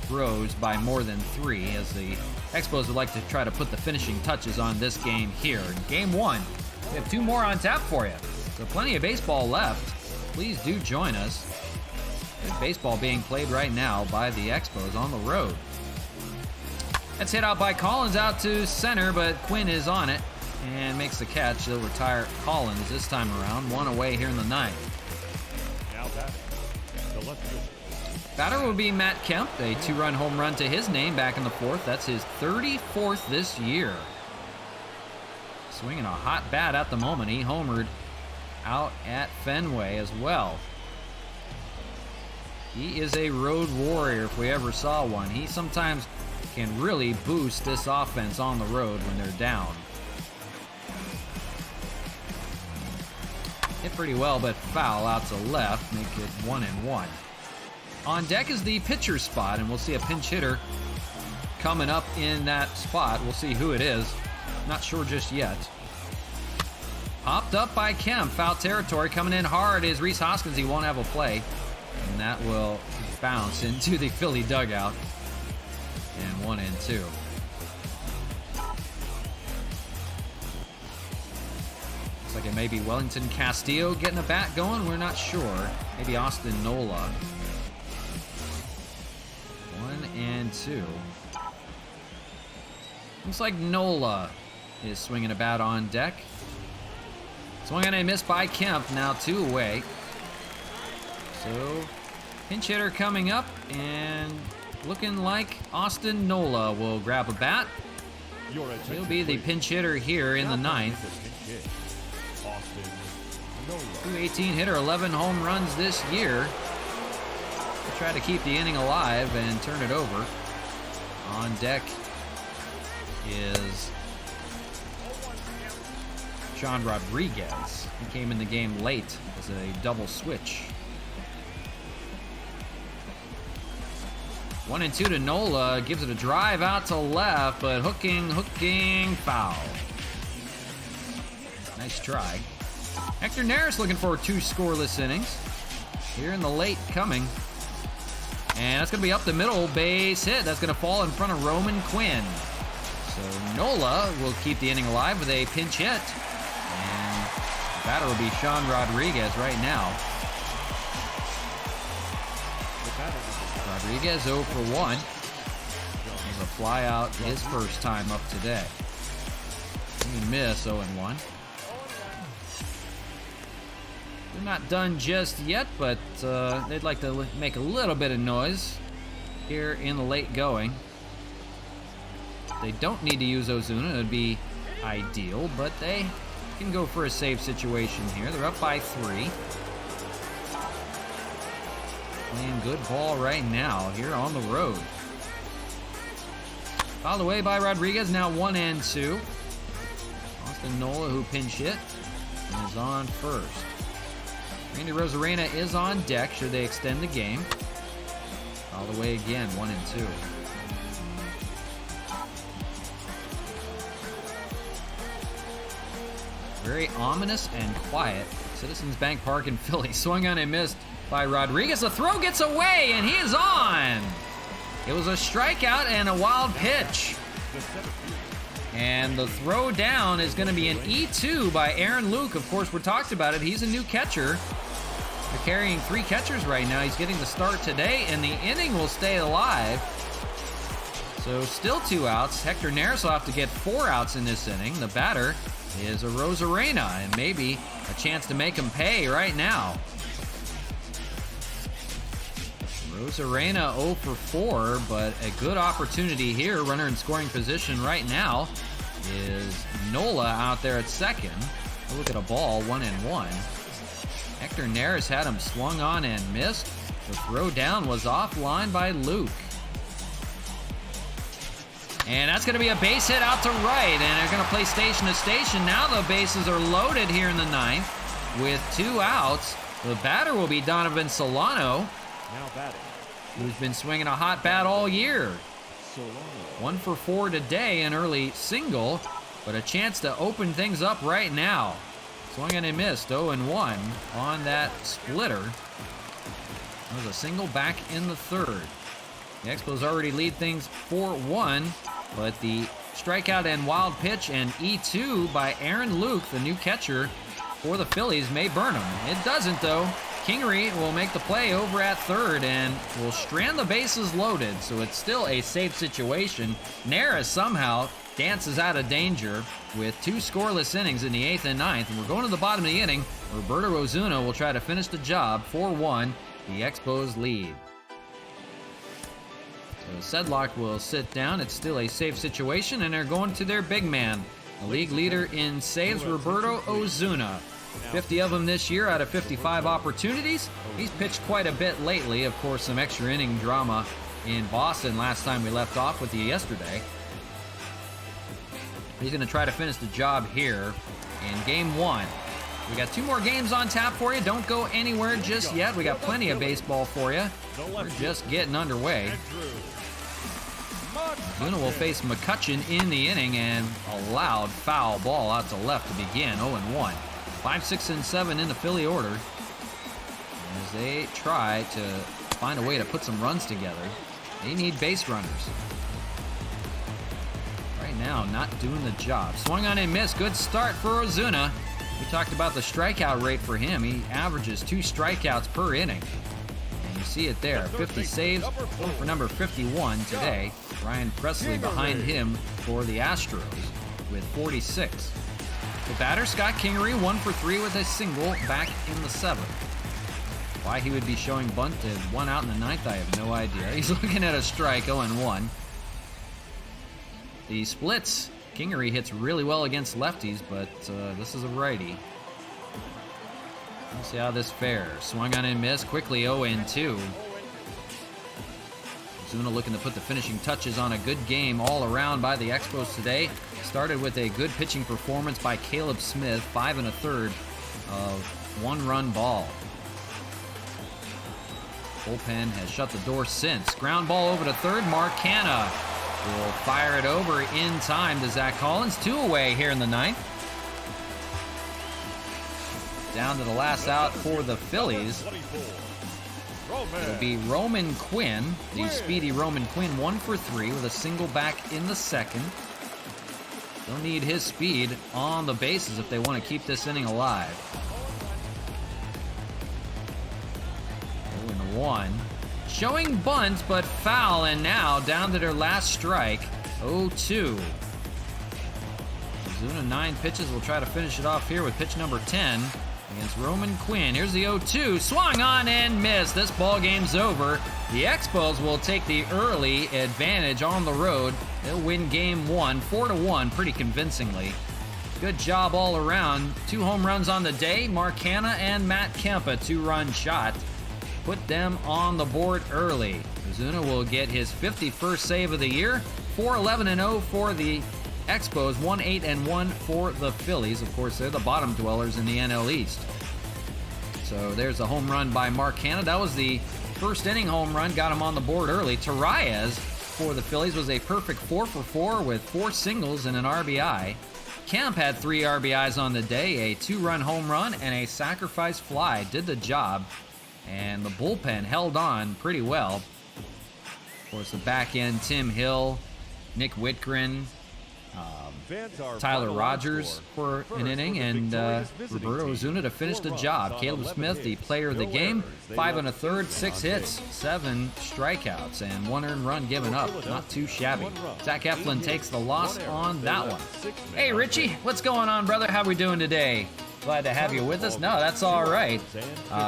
grows by more than 3, as the Expos would like to try to put the finishing touches on this game here. In game 1, we have 2 more on tap for you, so plenty of baseball left. Please do join us. There's baseball being played right now by the Expos on the road. That's hit out by Collins out to center, but Quinn is on it and makes the catch. They'll retire Collins this time around. 1 away here in the 9th. Now batting, the left fielder. Batter will be Matt Kemp, a 2-run home run to his name back in the 4th. That's his 34th this year. Swinging a hot bat at the moment. He homered out at Fenway as well. He is a road warrior if we ever saw one. He sometimes can really boost this offense on the road when they're down. Hit pretty well, but foul out to left, make it 1-1. On deck is the pitcher spot, and we'll see a pinch hitter coming up in that spot. We'll see who it is. Not sure just yet. Popped up by Kemp. Foul territory. Coming in hard is Rhys Hoskins. He won't have a play. And that will bounce into the Philly dugout. And 1-2. Looks like it may be Wellington Castillo getting a bat going. We're not sure. Maybe Austin Nola. 2. Looks like Nola is swinging a bat on deck. Swung on a miss by Kemp, now 2 away. So, pinch hitter coming up, and looking like Austin Nola will grab a bat. He'll be the pinch hitter here in the 9th. 218 hitter, 11 home runs this year. He'll try to keep the inning alive and turn it over. On deck is Sean Rodriguez. He came in the game late as a double switch. 1-2 to Nola, gives it a drive out to left, but hooking, foul. Nice try. Hector Neris looking for 2 scoreless innings here in the late coming. And that's going to be up the middle, base hit. That's going to fall in front of Roman Quinn. So Nola will keep the inning alive with a pinch hit. And the batter will be Sean Rodriguez right now. Rodriguez 0 for 1. There's a fly out his first time up today. He missed 0 and 1. They're not done just yet, but they'd like to make a little bit of noise here in the late going. They don't need to use Ozuna. It would be ideal, but they can go for a save situation here. They're up by 3. Playing good ball right now here on the road. Fouled away by Rodriguez, now 1-2. Austin Nola, who pinch hit, is on first. Randy Rosarena is on deck should they extend the game. Fouled away again, 1-2. Very ominous and quiet. Citizens Bank Park in Philly. Swung on and missed by Rodriguez. The throw gets away, and he is on. It was a strikeout and a wild pitch. And the throw down is going to be an E2 by Aaron Luke. Of course, we talked about it. He's a new catcher. They're carrying 3 catchers right now. He's getting the start today, and the inning will stay alive. So still 2 outs. Hector Neris will have to get 4 outs in this inning. The batter is a Rosarena, and maybe a chance to make him pay right now. Rosarena 0 for 4, but a good opportunity here. Runner in scoring position right now is Nola out there at second. Look at a ball, 1-1. Hector Neris had him swung on and missed. The throw down was offline by Luke. And that's going to be a base hit out to right, and they're going to play station to station. Now the bases are loaded here in the 9th with 2 outs. The batter will be Donovan Solano, Now batting. who's been swinging a hot bat all year. 1 for 4 today, an early single, but a chance to open things up right now. Swung and a missed, 0-1 on that splitter. There's a single back in the 3rd. The Expos already lead things 4-1, but the strikeout and wild pitch and E2 by Aaron Luke, the new catcher for the Phillies, may burn him. It doesn't, though. Kingery will make the play over at 3rd and will strand the bases loaded, so it's still a safe situation. Neris somehow dances out of danger with 2 scoreless innings in the 8th and 9th, and we're going to the bottom of the inning. Roberto Ozuna will try to finish the job. 4-1, the Expos lead. So Sedlock will sit down. It's still a safe situation, and they're going to their big man, the league leader in saves, Roberto Ozuna. 50 of them this year out of 55 opportunities. He's pitched quite a bit lately. Of course, some extra inning drama in Boston last time we left off with you yesterday. He's going to try to finish the job here in Game 1. We got 2 more games on tap for you. Don't go anywhere just yet. We got plenty of baseball for you. We're just getting underway. Luna will face McCutcheon in the inning, and a loud foul ball out to left to begin. 0-1. 5, 6, and 7 in the Philly order as they try to find a way to put some runs together. They need base runners. Right now, not doing the job. Swung on and missed. Good start for Ozuna. We talked about the strikeout rate for him. He averages 2 strikeouts per inning. And You see it there. 50 saves. Going for number 51 today. Ryan Presley behind him for the Astros with 46. The batter, Scott Kingery, 1 for 3 with a single back in the 7th. Why he would be showing bunted 1 out in the 9th, I have no idea. He's looking at a strike, 0-1. The splits. Kingery hits really well against lefties, but this is a righty. We'll see how this fares. Swung on and missed. Quickly 0-2. Ozuna looking to put the finishing touches on a good game all around by the Expos today. Started with a good pitching performance by Caleb Smith, 5 1/3 of 1-run ball. Bullpen has shut the door since. Ground ball over to third. Mark Hanna will fire it over in time to Zach Collins. 2 away here in the 9th. Down to the last out for the Phillies. It'll be Roman Quinn, the speedy Roman Quinn, 1 for 3 with a single back in the 2nd. They'll need his speed on the bases if they want to keep this inning alive. 0-1. Showing bunt, but foul, and now down to their last strike, 0-2. Ozuna 9 pitches. Will try to finish it off here with pitch number 10 against Roman Quinn. Here's the 0-2. Swung on and missed. This ball game's over. The Expos will take the early advantage on the road. They'll win game 1, 4-1, pretty convincingly. Good job all around. 2 home runs on the day. Mark Hanna and Matt Kemp, a 2-run shot. Put them on the board early. Ozuna will get his 51st save of the year. 4-11-0 for the Expos, 1-8-1 for the Phillies. Of course, they're the bottom dwellers in the NL East. So there's a home run by Mark Hanna. That was the first inning home run, got him on the board early. Torres for the Phillies was a perfect 4 for 4 with 4 singles and an RBI. Kemp had 3 RBIs on the day, a 2-run home run and a sacrifice fly. Did the job, and the bullpen held on pretty well. Of course, the back end, Tim Hill, Nick Whitgren, Tyler Rogers for an inning, and Roberto Ozuna to finish the job. Caleb Smith, the player of the game, 5 1/3, 6 hits, 7 strikeouts, and 1 earned run given up. Not too shabby. Zach Eflin takes the loss on that one. Hey, Richie, what's going on, brother? How we doing today? Glad to have you with us. No, that's all right.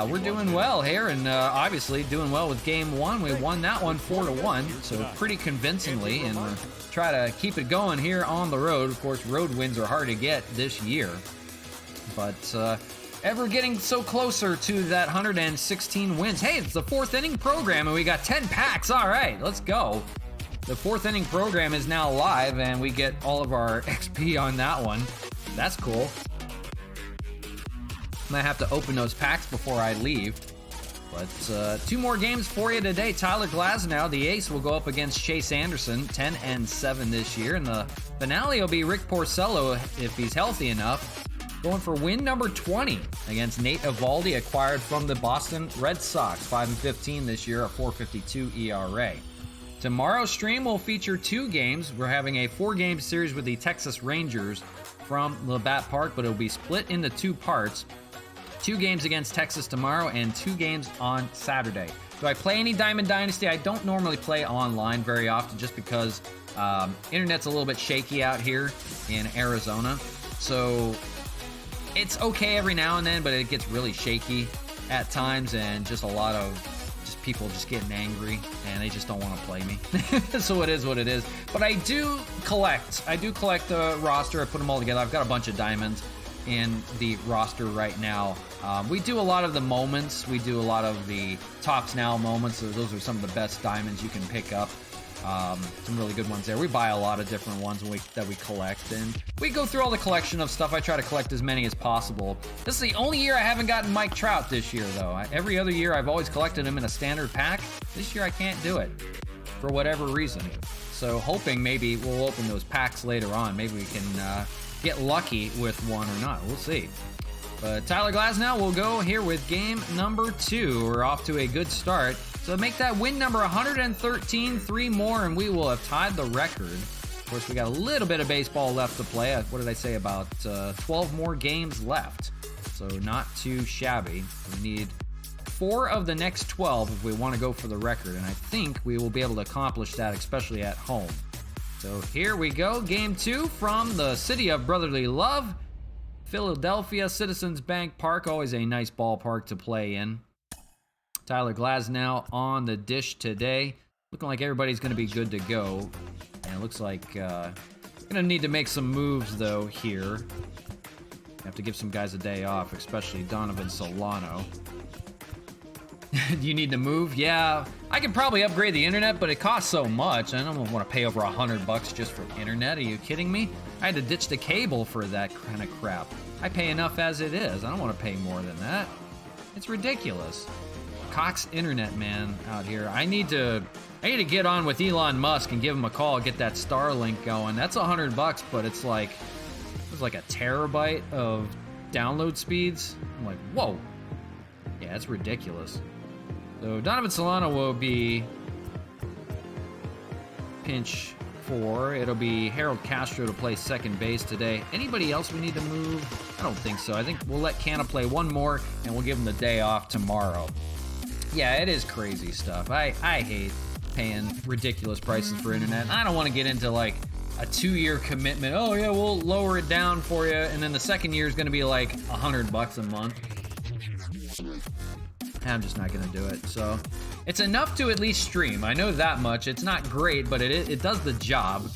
We're doing well here, and obviously doing well with game 1. We won that one 4-1, so pretty convincingly, and we're try to keep it going here on the road. Of course, road wins are hard to get this year, but ever getting so closer to that 116 wins. Hey, it's the 4th inning program, and we got 10 packs. All right, let's go. The 4th inning program is now live, and we get all of our XP on that one. That's cool. Might have to open those packs before I leave. But 2 more games for you today. Tyler Glasnow, the ace, will go up against Chase Anderson, 10-7 this year. And the finale will be Rick Porcello, if he's healthy enough, going for win number 20 against Nate Eovaldi, acquired from the Boston Red Sox, 5-15 this year, a 4.52 ERA. Tomorrow's stream will feature 2 games. We're having a 4-game series with the Texas Rangers from Labatt Park, but it'll be split into 2 parts. 2 games against Texas tomorrow and 2 games on Saturday. Do I play any Diamond Dynasty? I don't normally play online very often just because internet's a little bit shaky out here in Arizona. So it's okay every now and then, but it gets really shaky at times, and just a lot of just people just getting angry and they just don't want to play me. So it is what it is. But I do collect the roster. I put them all together. I've got a bunch of diamonds in the roster right now. We do a lot of the moments. We do a lot of the Tops Now moments. So those are some of the best diamonds you can pick up. Some really good ones there. We buy a lot of different ones that we collect, and we go through all the collection of stuff. I try to collect as many as possible. This is the only year I haven't gotten Mike Trout this year, though. Every other year I've always collected him in a standard pack. This year I can't do it for whatever reason. So hoping maybe we'll open those packs later on. Maybe we can get lucky with one or not. We'll see. But Tyler Glasnow will go here with game number 2. We're off to a good start. So make that win number 113, 3 more, and we will have tied the record. Of course, we got a little bit of baseball left to play. What did I say? About 12 more games left. So not too shabby. We need 4 of the next 12 if we want to go for the record, and I think we will be able to accomplish that, especially at home. So here we go, game 2 from the city of brotherly love, Philadelphia Citizens Bank Park, always a nice ballpark to play in. Tyler Glasnow on the dish today. Looking like everybody's going to be good to go. And it looks like going to need to make some moves, though, here. Have to give some guys a day off, especially Donovan Solano. Do you need to move? Yeah, I could probably upgrade the internet, but it costs so much. I don't want to pay over $100 just for internet. Are you kidding me? I had to ditch the cable for that kind of crap. I pay enough as it is. I don't want to pay more than that. It's ridiculous. Cox Internet, man, out here. I need to get on with Elon Musk and give him a call, get that Starlink going. That's $100, but it's like a terabyte of download speeds. I'm like, whoa. Yeah, that's ridiculous. So Donovan Solano will be pinch 4. It'll be Harold Castro to play second base today. Anybody else we need to move? I don't think so. I think we'll let Canna play one more, and we'll give him the day off tomorrow. Yeah, it is crazy stuff. I hate paying ridiculous prices for internet. I don't want to get into like a 2-year commitment. Oh yeah, we'll lower it down for you, and then the second year is going to be like $100 a month. I'm just not gonna do it. So it's enough to at least stream. I know that much. It's not great, but it does the job.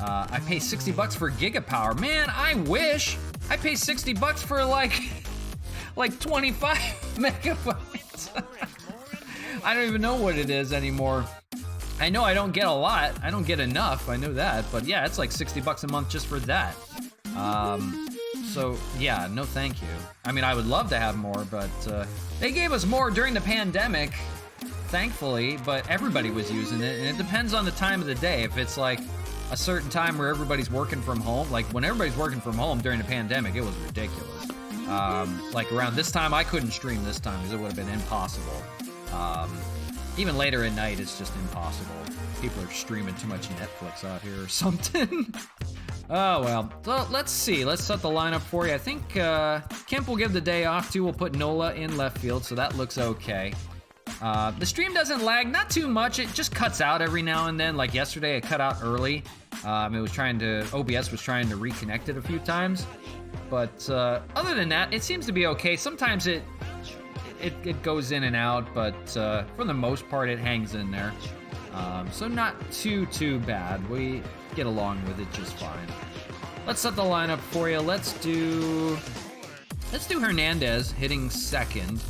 I pay $60 for gigapower. Man, I wish I pay $60 for like 25 megabytes. I don't even know what it is anymore. I know I don't get a lot. I don't get enough. I know that, but yeah, it's like $60 a month just for that. So yeah, no thank you. I mean, I would love to have more, but they gave us more during the pandemic, thankfully, but everybody was using it, and it depends on the time of the day. If it's like a certain time where everybody's working from home, like when everybody's working from home during the pandemic, it was ridiculous. Like around this time, I couldn't stream this time because it would have been impossible. Even later at night, it's just impossible. People are streaming too much Netflix out here or something. Oh, well. So, let's see. Let's set the lineup for you. I think Kemp will give the day off, too. We'll put Nola in left field, so that looks okay. The stream doesn't lag, not too much. It just cuts out every now and then. Like yesterday, it cut out early. OBS was trying to reconnect it a few times. But other than that, it seems to be okay. Sometimes it goes in and out, but for the most part, it hangs in there. So not too bad. We get along with it just fine. Let's set the lineup for you. Let's do Hernandez hitting second,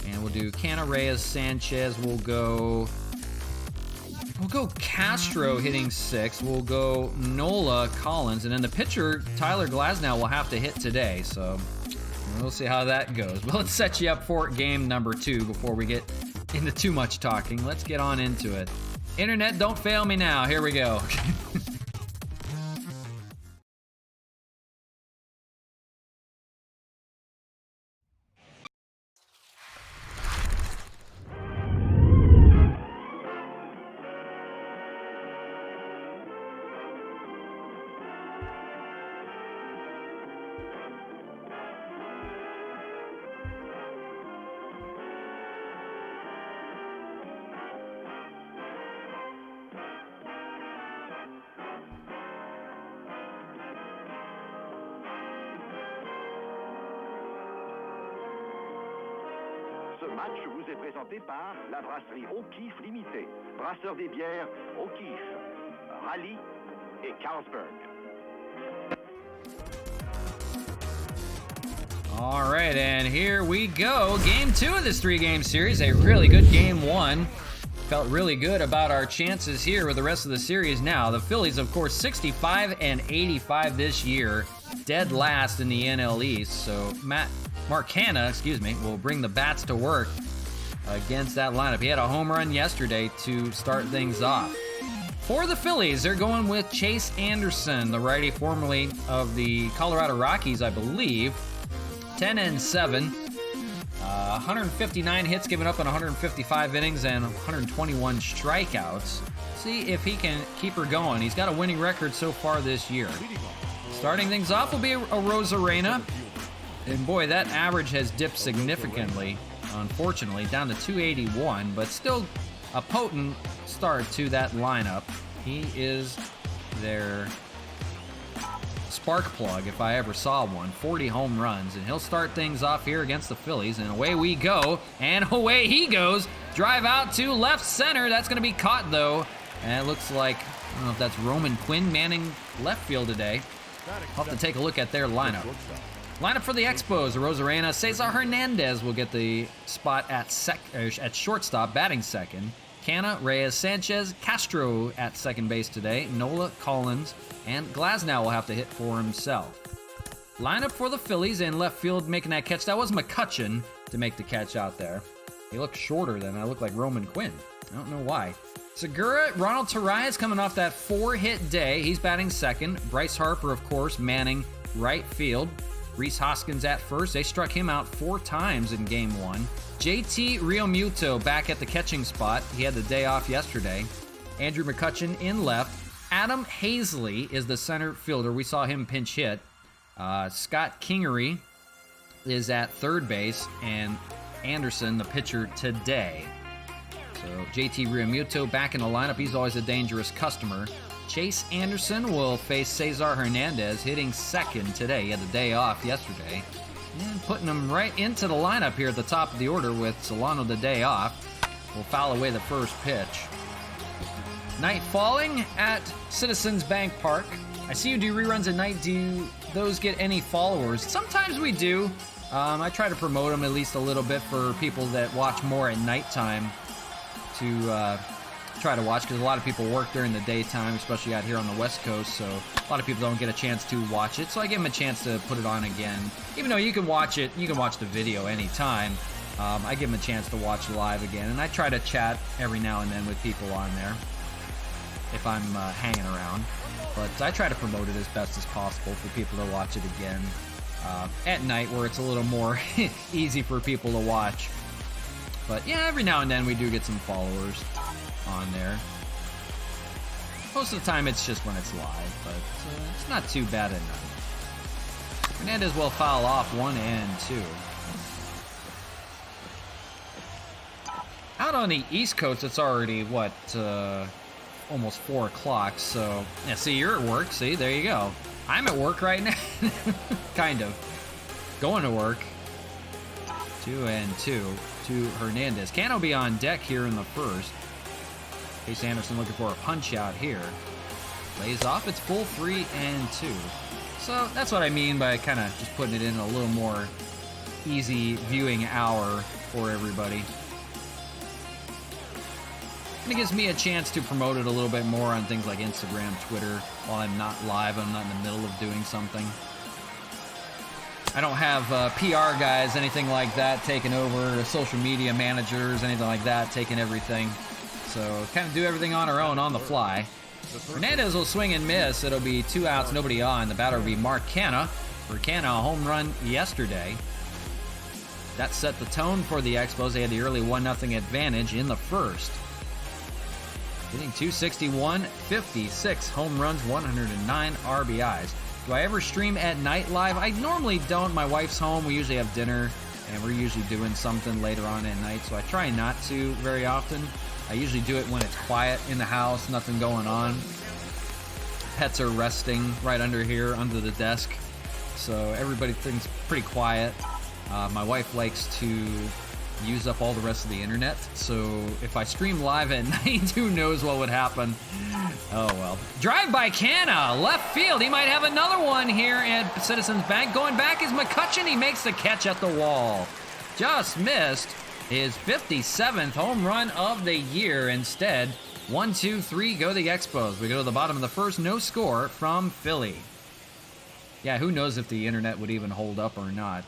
and we'll do Canna, Reyes, Sanchez. We'll go Castro hitting 6. We'll go Nola, Collins, and then the pitcher Tyler Glasnow will have to hit today. So we'll see how that goes. But let's set you up for game number 2 before we get into too much talking. Let's get on into it. Internet, don't fail me now. Here we go. Ce match vous est présenté par la brasserie O'Keeffe Limitée, brasseur des bières O'Keeffe, Raleigh et Carlsberg. All right, and here we go. Game 2 of this 3-game series. A really good game 1. Felt really good about our chances here with the rest of the series now. The Phillies, of course, 65-85 this year. Dead last in the NL East. So Mark Canna, will bring the bats to work against that lineup. He had a home run yesterday to start things off. For the Phillies, they're going with Chase Anderson, the righty formerly of the Colorado Rockies, I believe. 10-7. 159 hits given up in 155 innings and 121 strikeouts. See if he can keep her going. He's got a winning record so far this year. Starting things off will be a Rosarena. And boy, that average has dipped significantly. unfortunately, down to 281, but still a potent start to that lineup. He is their spark plug, if I ever saw one. 40 home runs, and he'll start things off here against the Phillies, and away we go, and away he goes. Drive out to left center. That's going to be caught, though, and it looks like, I don't know if that's Roman Quinn manning left field today. I'll have to take a look at their lineup. Lineup for the Expos: Rosarena, Cesar Hernandez will get the spot at shortstop, batting second. Canna, Reyes, Sanchez, Castro at second base today. Nola, Collins, and Glasnow will have to hit for himself. Lineup for the Phillies in left field making that catch. That was McCutchen to make the catch out there. He looks shorter than I look like Roman Quinn. I don't know why. Segura, Ronald Taraya's coming off that 4-hit day. He's batting second. Bryce Harper, of course, manning right field. Reese Hoskins at first. They struck him out 4 times in game 1. JT Realmuto back at the catching spot. He had the day off yesterday. Andrew McCutchen in left. Adam Hazley is the center fielder. We saw him pinch hit. Scott Kingery is at third base. And Anderson, the pitcher today. So JT Realmuto back in the lineup. He's always a dangerous customer. Chase Anderson will face Cesar Hernandez, hitting second today. He had the day off yesterday. And putting him right into the lineup here at the top of the order with Solano the day off. Will foul away the first pitch. Night falling at Citizens Bank Park. I see you do reruns at night. Do those get any followers? Sometimes we do. I try to promote them at least a little bit for people that watch more at nighttime to try to watch, because a lot of people work during the daytime, especially out here on the West Coast, so a lot of people don't get a chance to watch it, so I give them a chance to put it on again. Even though you can watch it, you can watch the video anytime, I give them a chance to watch live again, and I try to chat every now and then with people on there if I'm hanging around, but I try to promote it as best as possible for people to watch it again at night, where it's a little more easy for people to watch. But yeah, every now and then we do get some followers on there. Most of the time it's just when it's live, but it's not too bad at night. Hernandez will foul off 1 and 2. Out on the East Coast, it's already, almost 4 o'clock, so, yeah, see, you're at work, see, there you go. I'm at work right now, kind of. Going to work. 2 and 2 to Hernandez. Cano be on deck here in the first. Chase Anderson looking for a punch out here. Lays off. It's full 3 and 2. So that's what I mean by kind of just putting it in a little more easy viewing hour for everybody. And it gives me a chance to promote it a little bit more on things like Instagram, Twitter, while I'm not live, I'm not in the middle of doing something. I don't have PR guys, anything like that, taking over, social media managers, anything like that, taking everything. So kind of do everything on our own, on the fly. Hernandez will swing and miss. It'll be 2 outs, nobody on. The batter will be Mark Canna. For Canna, a home run yesterday. That set the tone for the Expos. They had the early 1-0 advantage in the first. Hitting .261, 56 home runs, 109 RBIs. Do I ever stream at night live? I normally don't. My wife's home. We usually have dinner, and we're usually doing something later on at night, so I try not to very often. I usually do it when it's quiet in the house, nothing going on. Pets are resting right under here, under the desk, so everything's pretty quiet. My wife likes to use up all the rest of the internet, so if I stream live at night, who knows what would happen. Oh well. Drive by Canna, left field. He might have another one here at Citizens Bank. Going back is McCutchen. He makes the catch at the wall. Just missed his 57th home run of the year. Instead, 1, 2, 3 go the Expos. We go to the bottom of the first, no score from Philly. Yeah, who knows if the internet would even hold up or not.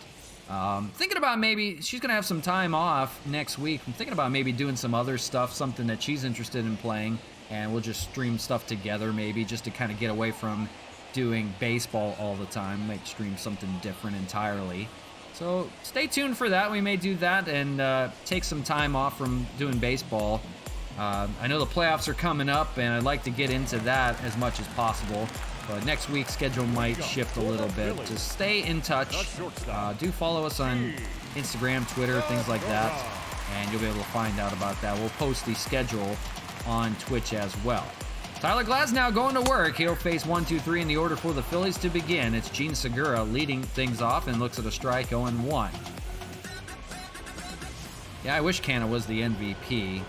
Thinking about maybe, she's going to have some time off next week. I'm thinking about maybe doing some other stuff, something that she's interested in playing, and we'll just stream stuff together maybe, just to kind of get away from doing baseball all the time. Might stream something different entirely. So stay tuned for that. We may do that and take some time off from doing baseball. I know the playoffs are coming up, and I'd like to get into that as much as possible. But next week's schedule might shift a little bit. Just stay in touch. Do follow us on Instagram, Twitter, things like that. And you'll be able to find out about that. We'll post the schedule on Twitch as well. Tyler Glasnow going to work. He'll face 1, 2, 3 in the order for the Phillies to begin. It's Gene Segura leading things off and looks at a strike 0-1. Yeah, I wish Canha was the MVP.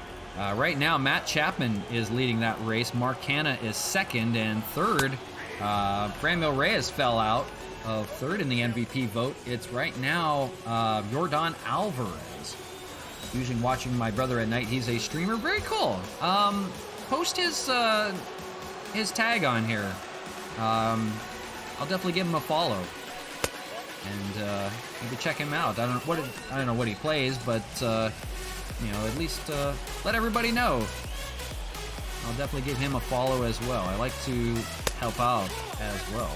Right now, Matt Chapman is leading that race. Mark Canha is second, and third, Franmil Reyes fell out of third in the MVP vote. It's right now Yordan Alvarez. Usually watching my brother at night. He's a streamer. Very cool. Post his tag on here. I'll definitely give him a follow. And maybe check him out. I don't know what he plays, but you know, at least let everybody know. I'll definitely give him a follow as well. I like to help out as well.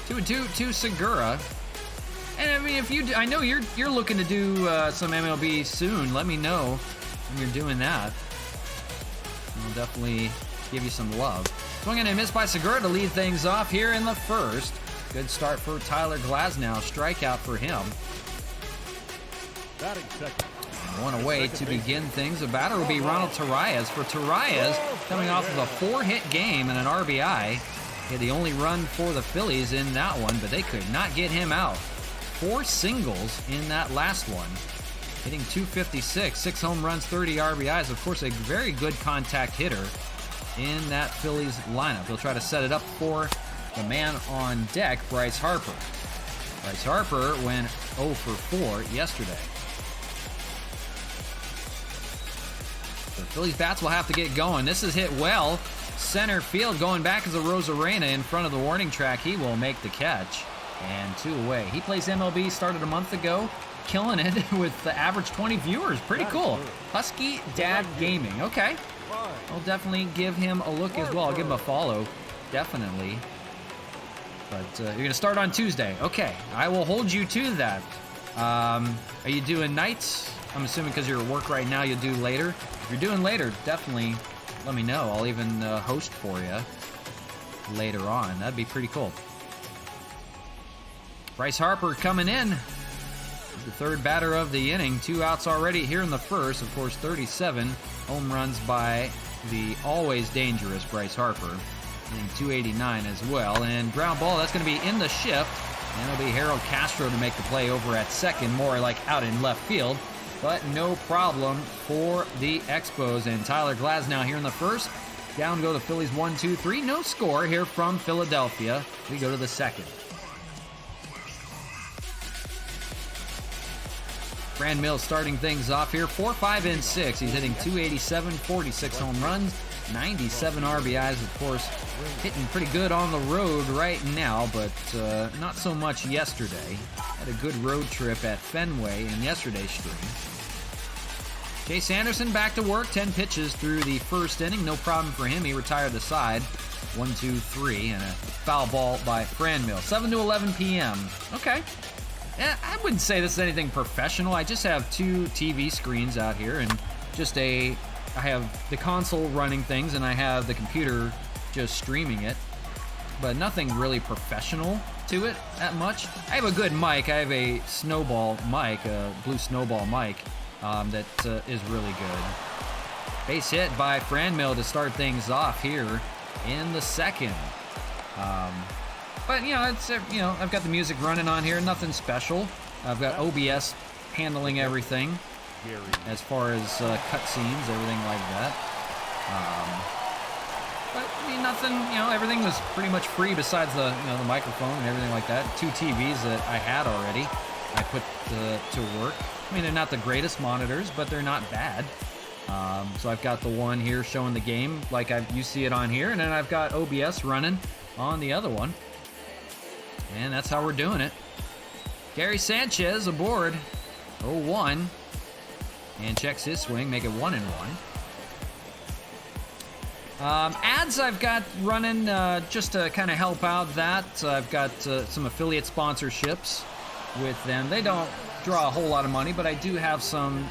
2-2 to Segura. And I mean, if you, I know you're looking to do some MLB soon. Let me know when you're doing that. I'll definitely give you some love. Swing and a miss by Segura to lead things off here in the first. Good start for Tyler Glasnow. Strikeout for him. Batting second. One away to begin things. The batter will be Ronald Torreyes. For Torreyes, coming off of a 4-hit game and an RBI. He had the only run for the Phillies in that one, but they could not get him out. 4 singles in that last one. Hitting .256, 6 home runs, 30 RBIs. Of course, a very good contact hitter in that Phillies lineup. He'll try to set it up for the man on deck, Bryce Harper. Bryce Harper went 0 for 4 yesterday. The Phillies bats will have to get going. This is hit well. Center field going back as a Rosarena in front of the warning track. He will make the catch. And 2 away. He plays MLB, started a month ago. Killing it with the average 20 viewers. Pretty cool. Husky Dad Gaming. Okay. I'll definitely give him a look as well. I'll give him a follow. Definitely. But you're going to start on Tuesday. Okay. I will hold you to that. Are you doing nights? I'm assuming because you're at work right now, you'll do later. If you're doing later, definitely let me know. I'll even host for you later on. That'd be pretty cool. Bryce Harper coming in. The third batter of the inning. 2 outs already here in the first. Of course, 37 home runs by the always dangerous Bryce Harper. Hitting .289 as well. And ground ball, that's going to be in the shift. And it'll be Harold Castro to make the play over at second. More like out in left field. But no problem for the Expos. And Tyler Glasnow here in the first. Down go the Phillies 1, 2, 3. No score here from Philadelphia. We go to the second. Franmil starting things off here. 4, 5, and 6. He's hitting .287, 46 home runs, 97 RBIs. Of course, hitting pretty good on the road right now, but not so much yesterday. Had a good road trip at Fenway in yesterday's stream. Chase Anderson back to work. 10 pitches through the first inning. No problem for him. He retired the side. 1, 2, 3, and a foul ball by Franmil. 7 to 11 p.m. Okay. I wouldn't say this is anything professional. I just have 2 TV screens out here and I have the console running things and I have the computer just streaming it, but nothing really professional to it that much. I have a good mic. I have a Snowball mic, a Blue Snowball mic that is really good. Base hit by Franmil to start things off here in the second. But, I've got the music running on here. Nothing special. I've got OBS handling everything as far as cutscenes, everything like that. But, nothing, everything was pretty much free besides the microphone and everything like that. 2 TVs that I had already I put to work. They're not the greatest monitors, but they're not bad. So I've got the one here showing the game like you see it on here, and then I've got OBS running on the other one. And that's how we're doing it. Gary Sanchez aboard. 0-1. And checks his swing, make it 1-1. Ads I've got running just to kind of help out that. I've got some affiliate sponsorships with them. They don't draw a whole lot of money, but I do have some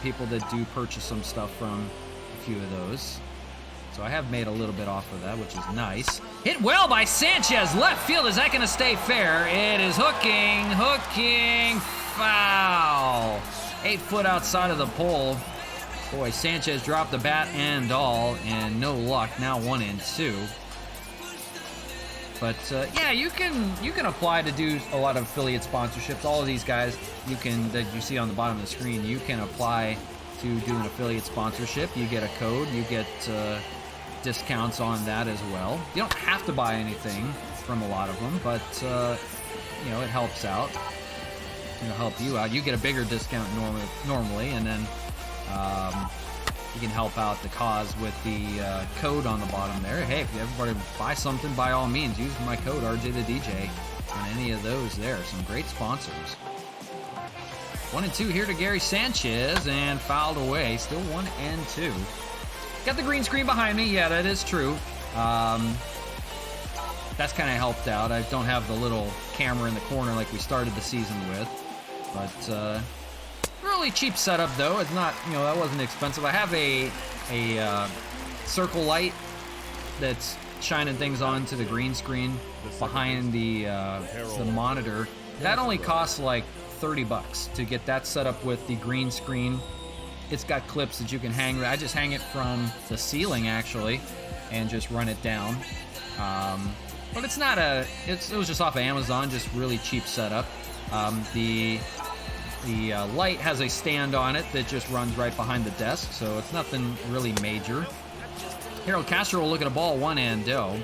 people that do purchase some stuff from a few of those. So I have made a little bit off of that, which is nice. Hit well by Sanchez. Left field. Is that going to stay fair? It is hooking. Foul. 8 foot outside of the pole. Boy, Sanchez dropped the bat and all, and no luck. Now 1-2. But yeah, you can apply to do a lot of affiliate sponsorships. All of these guys that you see on the bottom of the screen, you can apply to do an affiliate sponsorship. You get a code, you get discounts on that as well. You don't have to buy anything from a lot of them, but you know, it helps out. It'll help you out. You get a bigger discount normally, and then you can help out the cause with the code on the bottom there. Hey, if everybody buy something, by all means, use my code RJ the DJ on any of those there. Some great sponsors. 1-2 here to Gary Sanchez, and fouled away. Still 1-2. Got the green screen behind me. Yeah, that is true. That's kind of helped out. I don't have the little camera in the corner like we started the season with. But really cheap setup, though. It's not, you know, that wasn't expensive. I have a circle light that's shining things onto the green screen behind the monitor. That only costs like $30 to get that set up with the green screen. It's got clips that you can hang. I just hang it from the ceiling, actually, and just run it down. But it's not it was just off of Amazon, just really cheap setup. The light has a stand on it that just runs right behind the desk, so it's nothing really major. Harold Castro will look at a ball 1-0.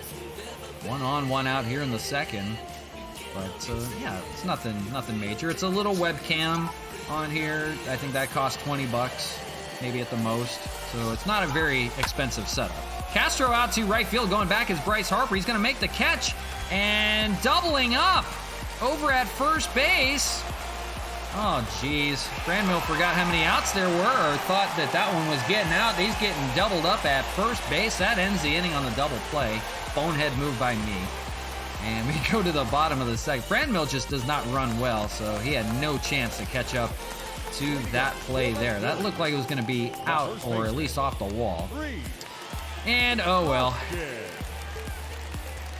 1 on, 1 out here in the second. But yeah, it's nothing major. It's a little webcam on here. I think that costs $20, maybe at the most. So it's not a very expensive setup. Castro out to right field. Going back is Bryce Harper. He's going to make the catch and doubling up over at first base. Oh, geez. Brandmill forgot how many outs there were, or thought that one was getting out. He's getting doubled up at first base. That ends the inning on the double play. Bonehead move by me. And we go to the bottom of the second. Brandmill just does not run well, so he had no chance to catch up to that play there. That looked like it was going to be out, or at least off the wall. And oh well.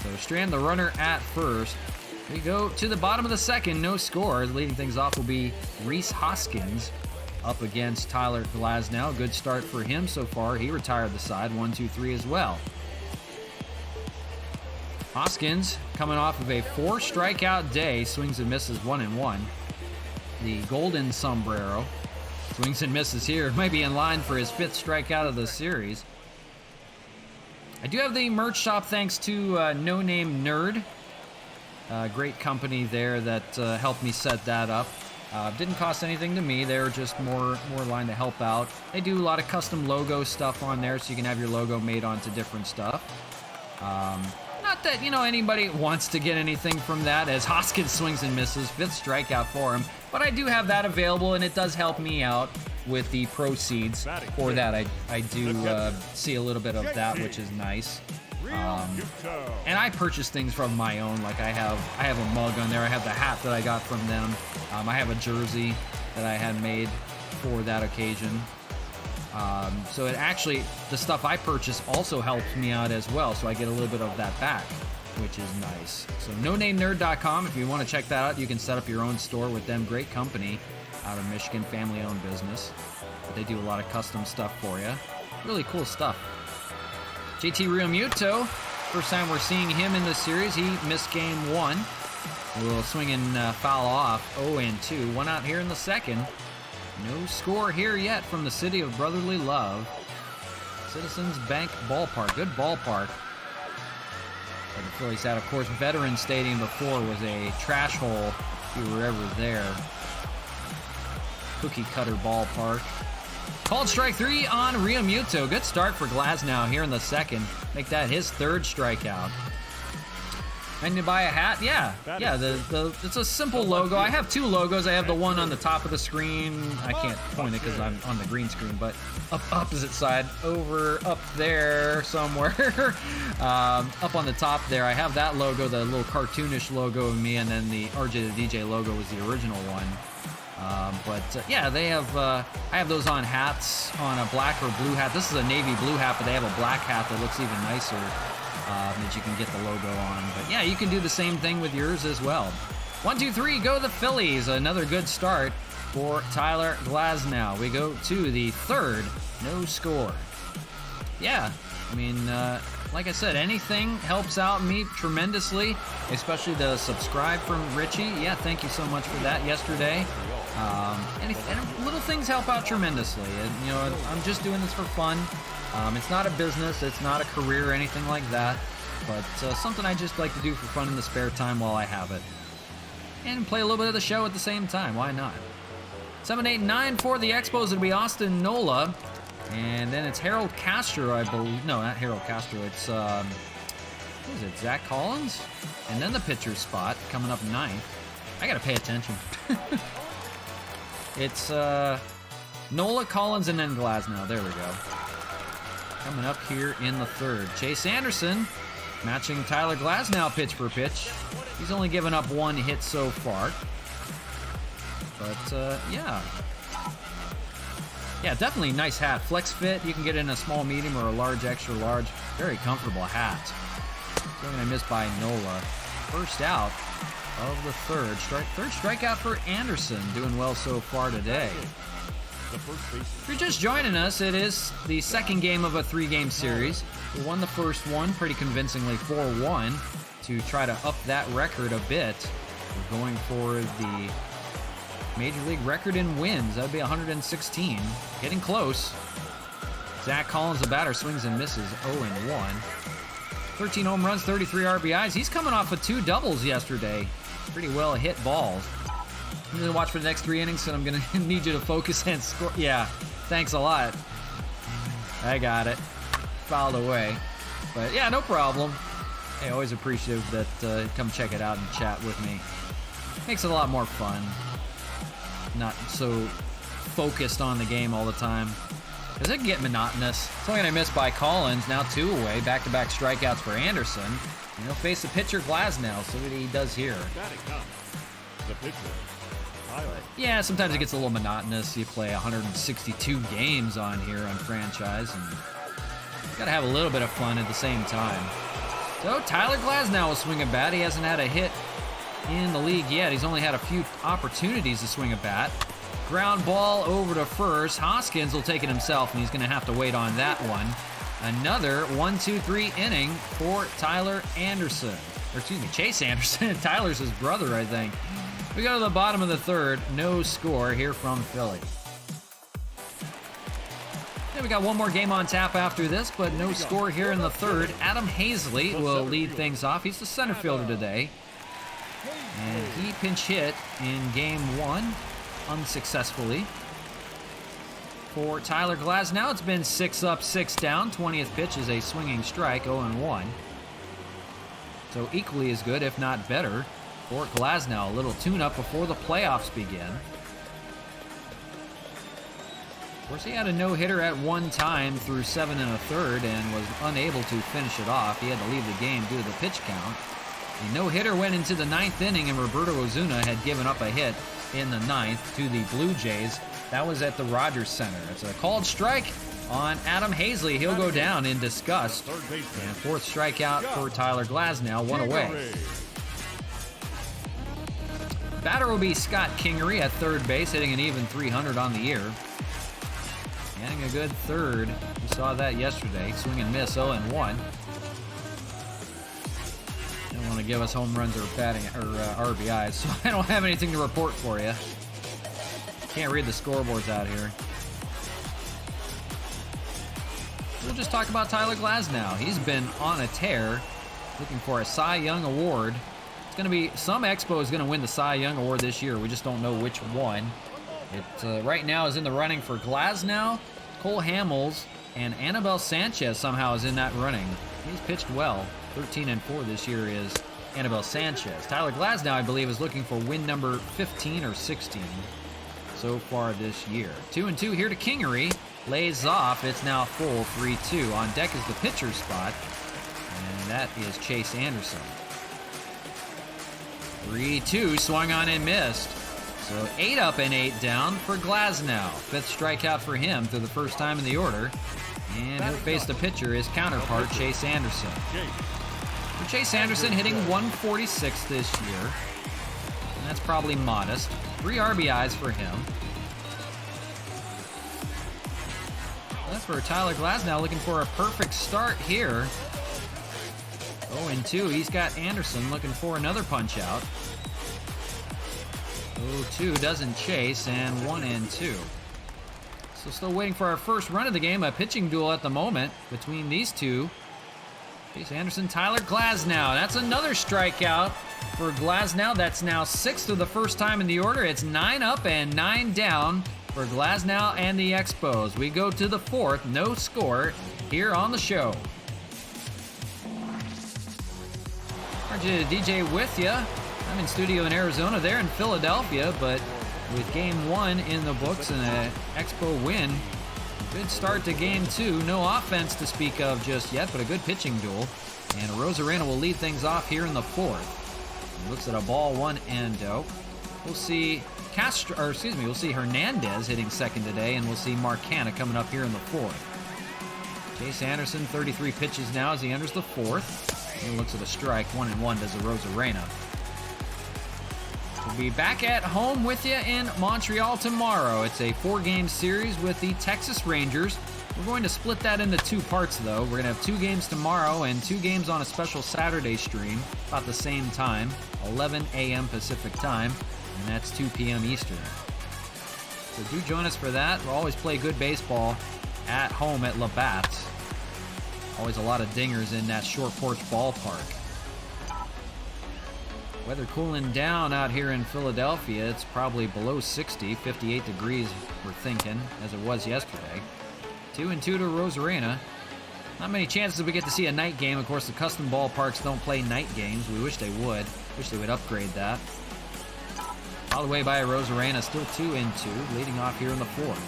So strand the runner at first. We go to the bottom of the second, no score. Leading things off will be Rhys Hoskins up against Tyler Glasnow. Good start for him so far. He retired the side, 1-2-3 as well. Hoskins coming off of a 4-strikeout day, swings and misses 1-1. The golden sombrero swings and misses here. Might be in line for his 5th strikeout of the series. I do have the merch shop thanks to No Name Nerd. Great company there that helped me set that up. Didn't cost anything to me. They were just more line to help out. They do a lot of custom logo stuff on there, so you can have your logo made onto different stuff. Not that, you know, anybody wants to get anything from that, as Hoskins swings and misses, 5th strikeout for him. But I do have that available, and it does help me out with the proceeds for that. I do see a little bit of that, which is nice. And I purchase things from my own. Like I have a mug on there. I have the hat that I got from them. I have a jersey that I had made for that occasion. So it actually, the stuff I purchase also helps me out as well. So I get a little bit of that back, which is nice. So nonamenerd.com. If you want to check that out, you can set up your own store with them. Great company out of Michigan, family-owned business. But they do a lot of custom stuff for you. Really cool stuff. JT Realmuto, first time we're seeing him in this series. He missed game 1. Will swing and foul off. 0-2. 1 out here in the second. No score here yet from the city of brotherly love. Citizens Bank Ballpark. Good ballpark. And the Phillies had, of course, Veterans Stadium before was a trash hole if you were ever there. Cookie cutter ballpark. Called strike 3 on Realmuto. Good start for Glasnow here in the second. Make that his 3rd strikeout. And to buy a hat, yeah. It's a simple logo. I have 2 logos. I have the one on the top of the screen. I can't point it because I'm on the green screen, but opposite side, up there somewhere. Up on the top there, I have that logo, the little cartoonish logo of me, and then the RJ the DJ logo was the original one. But yeah, they have. I have those on hats, on a black or blue hat. This is a navy blue hat, but they have a black hat that looks even nicer that you can get the logo on. But yeah, you can do the same thing with yours as well. 1, 2, 3, go the Phillies. Another good start for Tyler Glasnow. We go to the third, no score. Yeah, I mean, like I said, anything helps out me tremendously, especially the subscribe from Richie. Yeah, thank you so much for that yesterday. And little things help out tremendously. And, you know, I'm just doing this for fun. It's not a business, it's not a career or anything like that, but something I just like to do for fun in the spare time while I have it. And play a little bit of the show at the same time, why not? 7, 8, 9 for the Expos. It'll be Austin Nola. And then it's Harold Castro, I believe. No, not Harold Castro. It's, who is it, Zach Collins? And then the pitcher spot coming up 9th. I got to pay attention. It's Nola, Collins, and then Glasnow. There we go. Coming up here in the third. Chase Anderson matching Tyler Glasnow pitch for pitch. He's only given up 1 hit so far. But, yeah. Yeah, definitely nice hat. Flex fit. You can get it in a small, medium, or a large, extra large. Very comfortable hat. Something I missed by Nola. First out of the third. Third strikeout for Anderson. Doing well so far today. If you're just joining us, it is the second game of a 3-game series. We won the first one pretty convincingly 4-1 to try to up that record a bit. We're going for the Major League record in wins. That would be 116. Getting close. Zach Collins, the batter, swings and misses 0-1. 13 home runs, 33 RBIs. He's coming off of 2 doubles yesterday. Pretty well hit balls. I'm going to watch for the next 3 innings, and I'm going to need you to focus and score. Yeah, thanks a lot. I got it. Fouled away. But yeah, no problem. Hey, always appreciative that come check it out and chat with me. Makes it a lot more fun. Not so focused on the game all the time. Because it can get monotonous. Something I missed by Collins, now 2 away. Back-to-back strikeouts for Anderson. And he'll face the pitcher Glasnow, so what he does here. The pitcher. Yeah, sometimes it gets a little monotonous. You play 162 games on here on franchise, and you gotta have a little bit of fun at the same time. So Tyler Glasnow will swing a bat. He hasn't had a hit in the league yet. He's only had a few opportunities to swing a bat. Ground ball over to first. Hoskins will take it himself, and he's going to have to wait on that one. Another 1-2-3 inning for Tyler Anderson. Or excuse me, Chase Anderson. Tyler's his brother, I think. We go to the bottom of the third. No score here from Philly. Yeah, we got one more game on tap after this, but no score here in the third. Adam Hazley will lead things off. He's the center fielder today. And he pinch hit in game 1 unsuccessfully. For Tyler Glasnow, it's been 6 up, 6 down. 20th pitch is a swinging strike, 0-1. So equally as good, if not better, for Glasnow. A little tune-up before the playoffs begin. Of course, he had a no-hitter at one time through 7 1/3 and was unable to finish it off. He had to leave the game due to the pitch count. The no-hitter went into the 9th inning, and Roberto Ozuna had given up a hit in the 9th to the Blue Jays. That was at the Rogers Center. It's a called strike on Adam Hazley. He'll go down in disgust. And 4th strikeout for Tyler Glasnow, 1 away. Batter will be Scott Kingery at third base, hitting an even 300 on the year. Getting a good third. We saw that yesterday. Swing and miss, 0-1. Don't want to give us home runs or batting or RBIs, so I don't have anything to report for you. Can't read the scoreboards out here. We'll just talk about Tyler Glasnow. He's been on a tear, looking for a Cy Young Award. It's going to be, some Expo is going to win the Cy Young Award this year. We just don't know which one. It right now is in the running for Glasnow, Cole Hamels, and Anibal Sanchez somehow is in that running. He's pitched well. 13-4 this year is Anibal Sanchez. Tyler Glasnow, I believe, is looking for win number 15 or 16 so far this year. 2-2 here to Kingery. Lays off. It's now full 3-2. On deck is the pitcher spot, and that is Chase Anderson. 3-2, swung on and missed. So 8 up and 8 down for Glasnow. 5th strikeout for him through the first time in the order. And he'll face the pitcher, his counterpart, Chase Anderson. For Chase Anderson hitting 146 this year. And that's probably modest. 3 RBIs for him. That's for Tyler Glasnow, looking for a perfect start here. 0-2. He's got Anderson looking for another punch out. 0-2 doesn't chase, and 1-2. So still waiting for our first run of the game. A pitching duel at the moment between these two. Chase Anderson, Tyler Glasnow. That's another strikeout for Glasnow. That's now 6th of the first time in the order. It's 9 up and 9 down for Glasnow and the Expos. We go to the 4th, no score here on the show. RJ DJ with you. I'm in studio in Arizona. They're in Philadelphia, but with game 1 in the books and an Expo win, good start to game 2. No offense to speak of just yet, but a good pitching duel. And Rosarena will lead things off here in the 4th. He looks at a ball 1-0. We'll see we'll see Hernandez hitting second today, and we'll see Marcana coming up here in the 4th. Chase Anderson, 33 pitches now as he enters the 4th. He looks at a strike, 1-1 does a Rosarena. We'll be back at home with you in Montreal tomorrow. It's a 4-game series with the Texas Rangers. We're going to split that into 2 parts, though. We're going to have 2 games tomorrow and 2 games on a special Saturday stream about the same time, 11 a.m. Pacific time, and that's 2 p.m. Eastern. So do join us for that. We'll always play good baseball at home at Labatt. Always a lot of dingers in that short porch ballpark. Weather cooling down out here in Philadelphia. It's probably below 60, 58 degrees we're thinking, as it was yesterday. 2-2 to Rosarena. Not many chances we get to see a night game. Of course, the custom ballparks don't play night games. We wish they would. Wish they would upgrade that. All the way by Rosarena, still 2-2, leading off here in the 4th.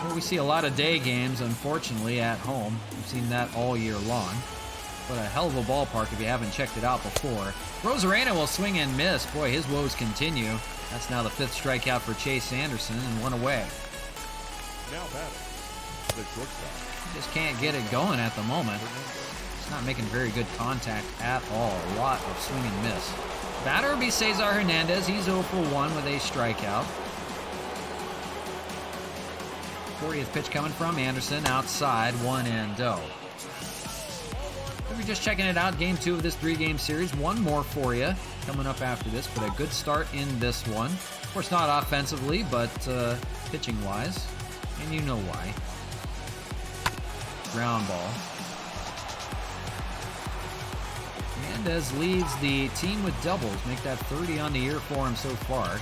Well, we see a lot of day games, unfortunately, at home. We've seen that all year long. But a hell of a ballpark if you haven't checked it out before. Rosarena will swing and miss. Boy, his woes continue. That's now the 5th strikeout for Chase Anderson, and 1 away. Now batting, the shortstop. Just can't get it going at the moment. It's not making very good contact at all. A lot of swing and miss. Batter will be Cesar Hernandez. He's 0 for 1 with a strikeout. 40th pitch coming from Anderson outside, 1-0. If you're just checking it out, game 2 of this 3-game series. 1 more for you coming up after this, but a good start in this one. Of course, not offensively, but pitching-wise, and you know why. Ground ball. Hernandez leads the team with doubles, make that 30 on the year for him so far.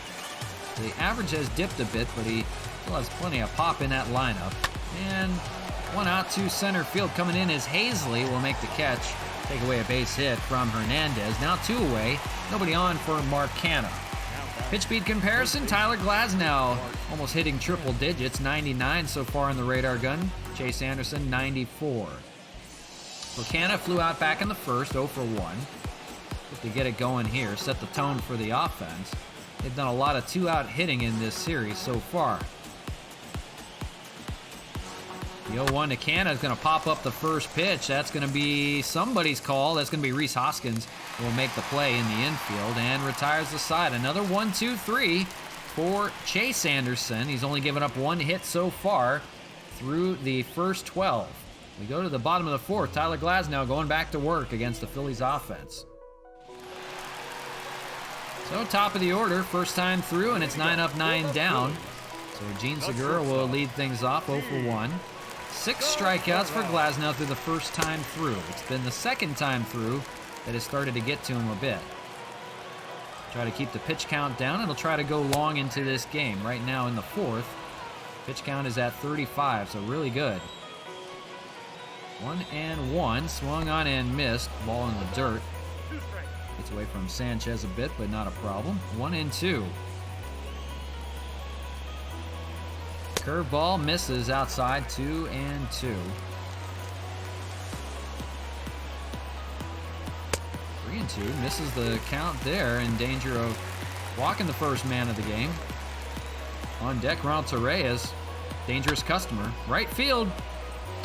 The average has dipped a bit, but he still has plenty of pop in that lineup. And 1 out to center field coming in as Hazley will make the catch. Take away a base hit from Hernandez. Now 2 away. Nobody on for Marcana. Pitch speed comparison, Tyler Glasnow almost hitting triple digits. 99 so far in the radar gun. Chase Anderson, 94. Marcana flew out back in the 1st, 0 for 1. If they get it going here, set the tone for the offense. They've done a lot of 2-out hitting in this series so far. The 0-1 to Canna is going to pop up the first pitch. That's going to be somebody's call. That's going to be Rhys Hoskins who will make the play in the infield and retires the side. Another 1-2-3 for Chase Anderson. He's only given up 1 hit so far through the first 12. We go to the bottom of the 4th. Tyler Glasnow going back to work against the Phillies offense. So top of the order, first time through, and it's 9 up, 9 down. So Gene Segura will lead things off, 0 for 1. 6 strikeouts for Glasnow through the first time through. It's been the second time through that has started to get to him a bit. Try to keep the pitch count down, and he'll try to go long into this game. Right now in the 4th, pitch count is at 35, so really good. 1-1, swung on and missed. Ball in the dirt. Gets away from Sanchez a bit, but not a problem. 1-2. Curveball misses outside, 2-2. 3-2, misses the count there, in danger of walking the first man of the game. On deck, Ronald Reyes, dangerous customer. Right field,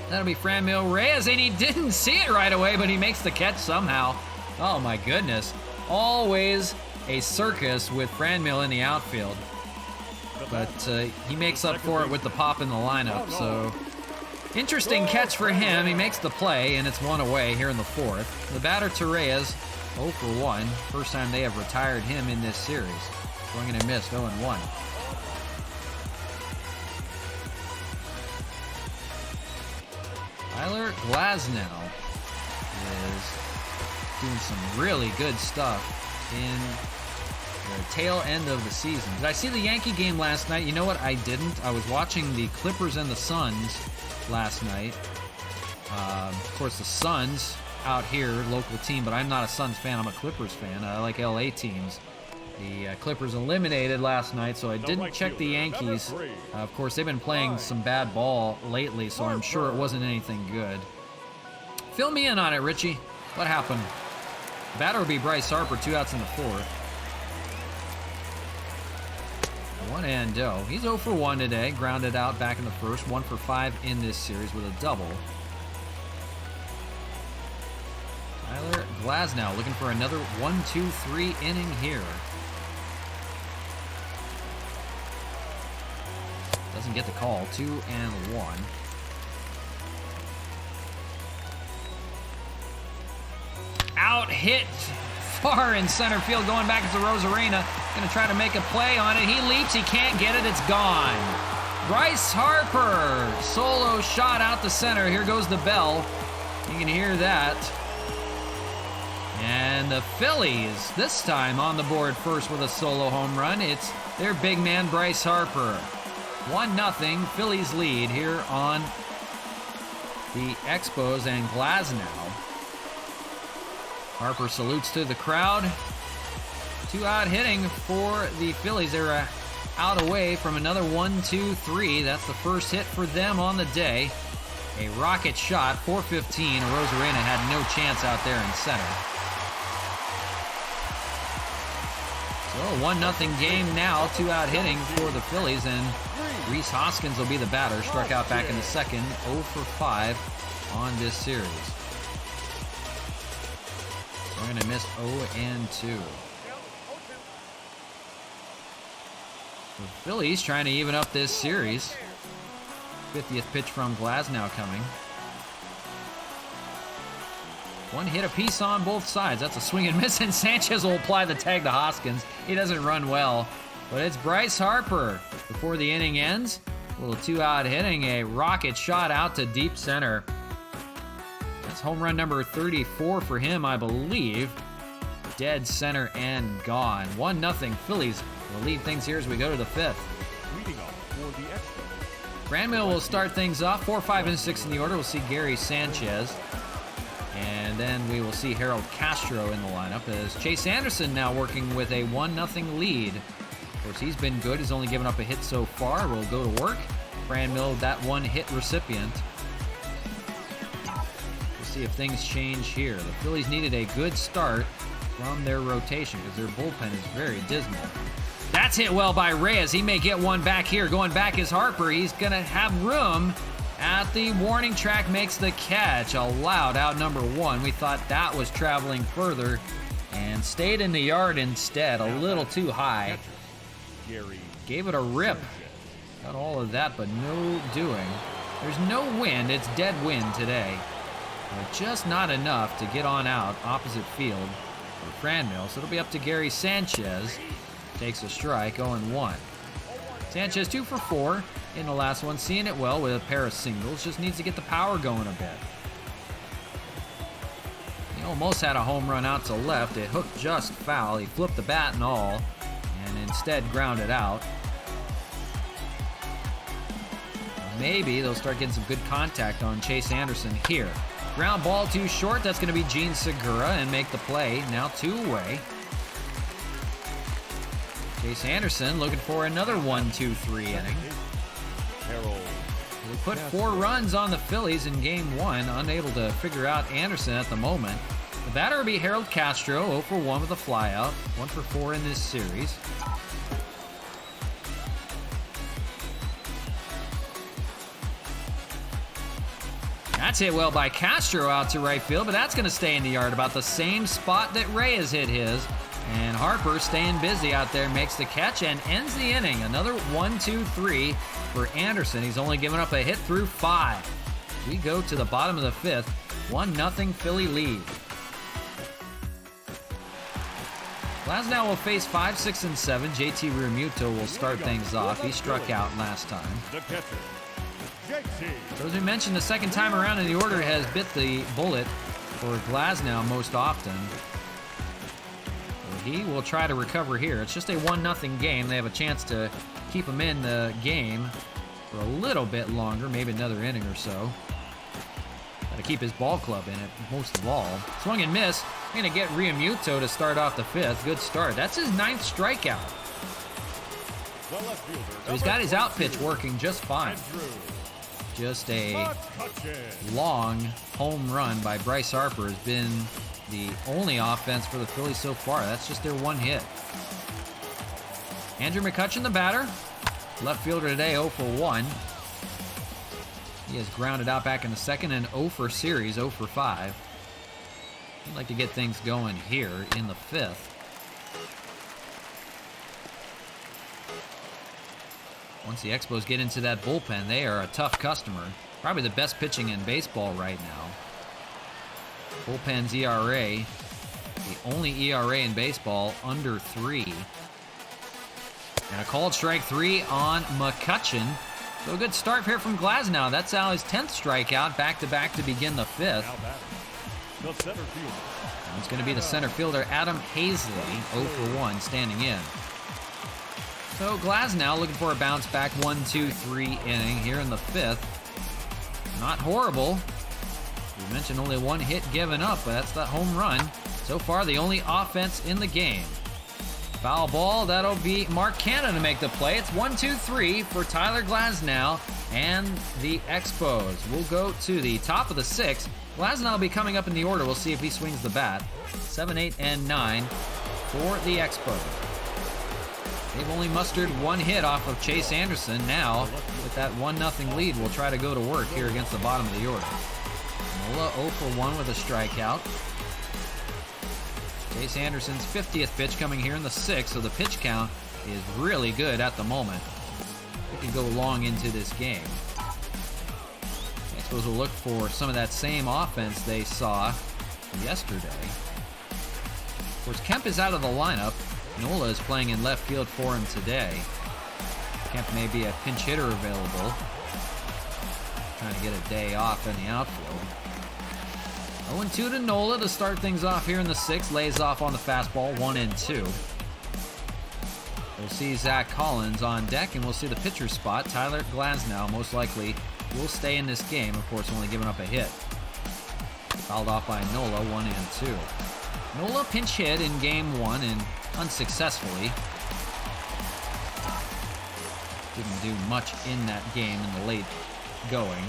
that'll be Franmil Reyes, and he didn't see it right away, but he makes the catch somehow. Oh my goodness. Always a circus with Franmil in the outfield. But he makes up for it with the pop in the lineup, so interesting catch for him. He makes the play, and it's one away here in the fourth. The batter, Reyes, 0 for 1. First time they have retired him in this series. Swinging and missed, 0 and 1. Tyler Glasnow is doing some really good stuff in the tail end of the season. Did I see the Yankee game last night? You know what? I didn't. I was watching the Clippers and the Suns last night. Of course, the Suns out here, local team, but I'm not a Suns fan. I'm a Clippers fan. I like LA teams. The Clippers eliminated last night, so I didn't check the Yankees. Of course, they've been playing some bad ball lately, so I'm sure it wasn't anything good. Fill me in on it, Richie. What happened? The batter will be Bryce Harper, 2 outs in the fourth. 1-0. He's 0 for 1 today. Grounded out back in the first. 1 for 5 in this series with a double. Tyler Glasnow looking for another 1-2-3 inning here. Doesn't get the call. 2-1. Out hit far in center field, going back into Rosarena. Going to try to make a play on it. He leaps, he can't get it, it's gone. Bryce Harper, solo shot out the center. Here goes the bell. You can hear that. And the Phillies, this time on the board first with a solo home run. It's their big man, Bryce Harper. 1-0, Phillies lead here on the Expos and Glasnow. Harper salutes to the crowd. 2-out hitting for the Phillies. They're out away from another 1-2-3. That's the first hit for them on the day. A rocket shot, 4:15. Rosarena had no chance out there in center. So 1-0 game now. 2-out hitting for the Phillies, and Rhys Hoskins will be the batter. Struck out back in the second. 0 for 5 on this series. Swinging and missed, 0-2. The Phillies trying to even up this series. 50th pitch from Glasnow coming. One hit apiece on both sides. That's a swing and miss, and Sanchez will apply the tag to Hoskins. He doesn't run well, but it's Bryce Harper. Before the inning ends, a little 2-out hitting, a rocket shot out to deep center. That's home run number 34 for him, I believe. Dead center and gone. 1-0 Phillies will lead things here as we go to the fifth. Leading off for the Expos. Franmil will start things off. 4, 5, and 6 in the order. We'll see Gary Sanchez. And then we will see Harold Castro in the lineup as Chase Anderson now working with a 1-0 lead. Of course, he's been good. He's only given up a hit so far. We'll go to work. Franmil, that one-hit recipient. We'll see if things change here. The Phillies needed a good start from their rotation because their bullpen is very dismal. That's hit well by Reyes. He may get one back here. Going back is Harper. He's going to have room at the warning track, makes the catch. Allowed out number 1. We thought that was traveling further and stayed in the yard instead. A little too high. Gave it a rip. Got all of that, but no doing. There's no wind. It's dead wind today. But just not enough to get on out opposite field for Franmil. So it'll be up to Gary Sanchez. Takes a strike, 0-1. Sanchez 2 for 4 in the last one, seeing it well with a pair of singles. Just needs to get the power going a bit. He almost had a home run out to left. It hooked just foul. He flipped the bat and all, and instead grounded out. Maybe they'll start getting some good contact on Chase Anderson here. Ground ball too short. That's going to be Gene Segura and make the play. Now 2 away. Chase Anderson looking for another 1-2-3 inning. They put 4 runs on the Phillies in game 1. Unable to figure out Anderson at the moment. The batter will be Harold Castro, 0 for 1 with a flyout, 1 for 4 in this series. That's hit well by Castro out to right field, but that's going to stay in the yard, about the same spot that Ray has hit his. And Harper staying busy out there, makes the catch and ends the inning. Another 1-2-3 for Anderson. He's only given up a hit through 5. We go to the bottom of the 5th, 1-0 Philly lead. Glasnow will face 5, 6, and 7. JT Realmuto will start things off. He struck out last time. The catcher, JT. So as we mentioned, the second time around in the order has bit the bullet for Glasnow most often. He will try to recover here. It's just a 1-0 game. They have a chance to keep him in the game for a little bit longer, maybe another inning or so. Got to keep his ball club in it, most of all. Swung and miss. Going to get Realmuto to start off the 5th. Good start. That's his 9th strikeout. So he's got his out pitch working just fine. Just a long home run by Bryce Harper has been the only offense for the Phillies so far. That's just their one hit. Andrew McCutchen, the batter. Left fielder today, 0 for 1. He has grounded out back in the second and 0 for series, 0 for 5. He'd like to get things going here in the 5th. Once the Expos get into that bullpen, they are a tough customer. Probably the best pitching in baseball right now. Bullpen's ERA, the only ERA in baseball, under 3. And a called strike 3 on McCutchen. So a good start here from Glasnow. That's now his 10th strikeout, back-to-back to begin the 5th. The center fielder. And it's going to be the center fielder, Adam Hazley, 0 for 1, standing in. So Glasnow looking for a bounce-back 1-2-3 inning here in the 5th. Not horrible. We mentioned only one hit given up, but that's that home run. So far, the only offense in the game. Foul ball, that'll be Mark Cannon to make the play. It's 1-2-3 for Tyler Glasnow and the Expos. We'll go to the top of the 6th. Glasnow will be coming up in the order. We'll see if he swings the bat. 7, 8, and 9 for the Expos. They've only mustered one hit off of Chase Anderson. Now, with that 1-0 lead, we'll try to go to work here against the bottom of the order. Nola 0 for 1 with a strikeout. Chase Anderson's 50th pitch coming here in the 6th, so the pitch count is really good at the moment. We can go long into this game. Expos will look for some of that same offense they saw yesterday. Of course, Kemp is out of the lineup. Nola is playing in left field for him today. Kemp may be a pinch hitter available. Trying to get a day off in the outfield. 0-2 to Nola to start things off here in the 6th. Lays off on the fastball, 1-2. We'll see Zach Collins on deck, and we'll see the pitcher spot. Tyler Glasnow most likely will stay in this game. Of course, only giving up a hit. Fouled off by Nola, 1-2. Nola pinch hit in game 1 and unsuccessfully. Didn't do much in that game in the late going.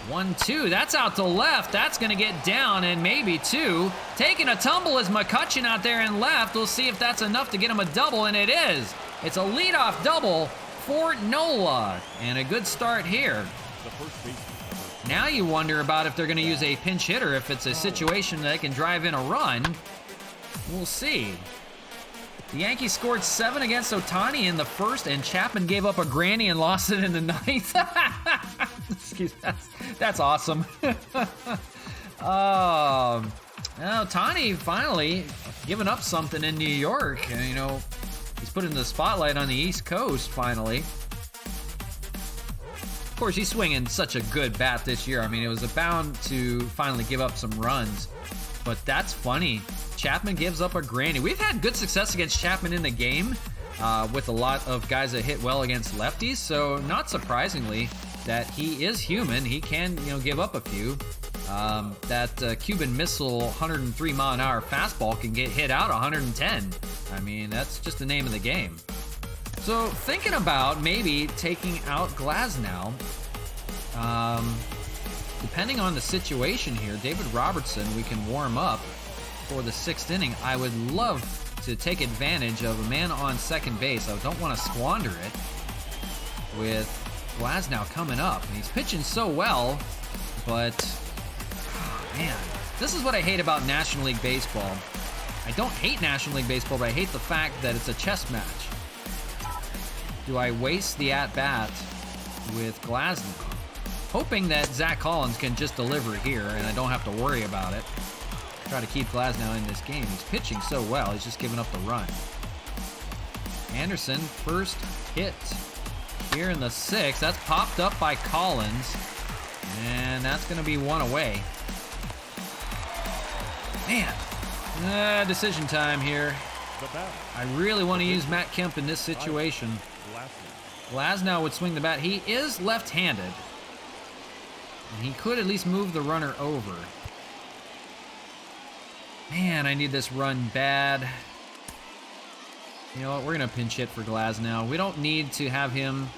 1-2, that's out to left. That's going to get down and maybe 2. Taking a tumble is McCutchen out there in left. We'll see if that's enough to get him a double, and it is. It's a leadoff double for Nola, and a good start here. The first baseman. Now you wonder about if they're going to use a pinch hitter, if it's a situation that they can drive in a run. We'll see. The Yankees scored 7 against Ohtani in the 1st, and Chapman gave up a granny and lost it in the 9th. Excuse me, that's awesome. Ohtani finally giving up something in New York. And, he's putting the spotlight on the East Coast finally. Of course, he's swinging such a good bat this year. I mean, it was bound to finally give up some runs. But that's funny. Chapman gives up a granny. We've had good success against Chapman in the game with a lot of guys that hit well against lefties. So not surprisingly that he is human. He can, give up a few. That Cuban Missile 103 mile an hour fastball can get hit out 110. I mean, that's just the name of the game. So thinking about maybe taking out Glasnow. depending on the situation here, David Robertson, we can warm up for the 6th inning. I would love to take advantage of a man on second base. I don't want to squander it with Glasnow coming up. He's pitching so well, but man, this is what I hate about National League Baseball. I don't hate National League Baseball, but I hate the fact that it's a chess match. Do I waste the at-bat with Glasnow, hoping that Zach Collins can just deliver here and I don't have to worry about it? Try to keep Glasnow in this game. He's pitching so well, he's just giving up the run. Anderson, first hit here in the 6th. That's popped up by Collins, and that's going to be one away. Man, decision time here. I really want to use Matt Kemp in this situation. Glasnow would swing the bat. He is left-handed, and he could at least move the runner over. Man, I need this run bad. You know what? We're going to pinch hit for Glasnow. We don't need to have him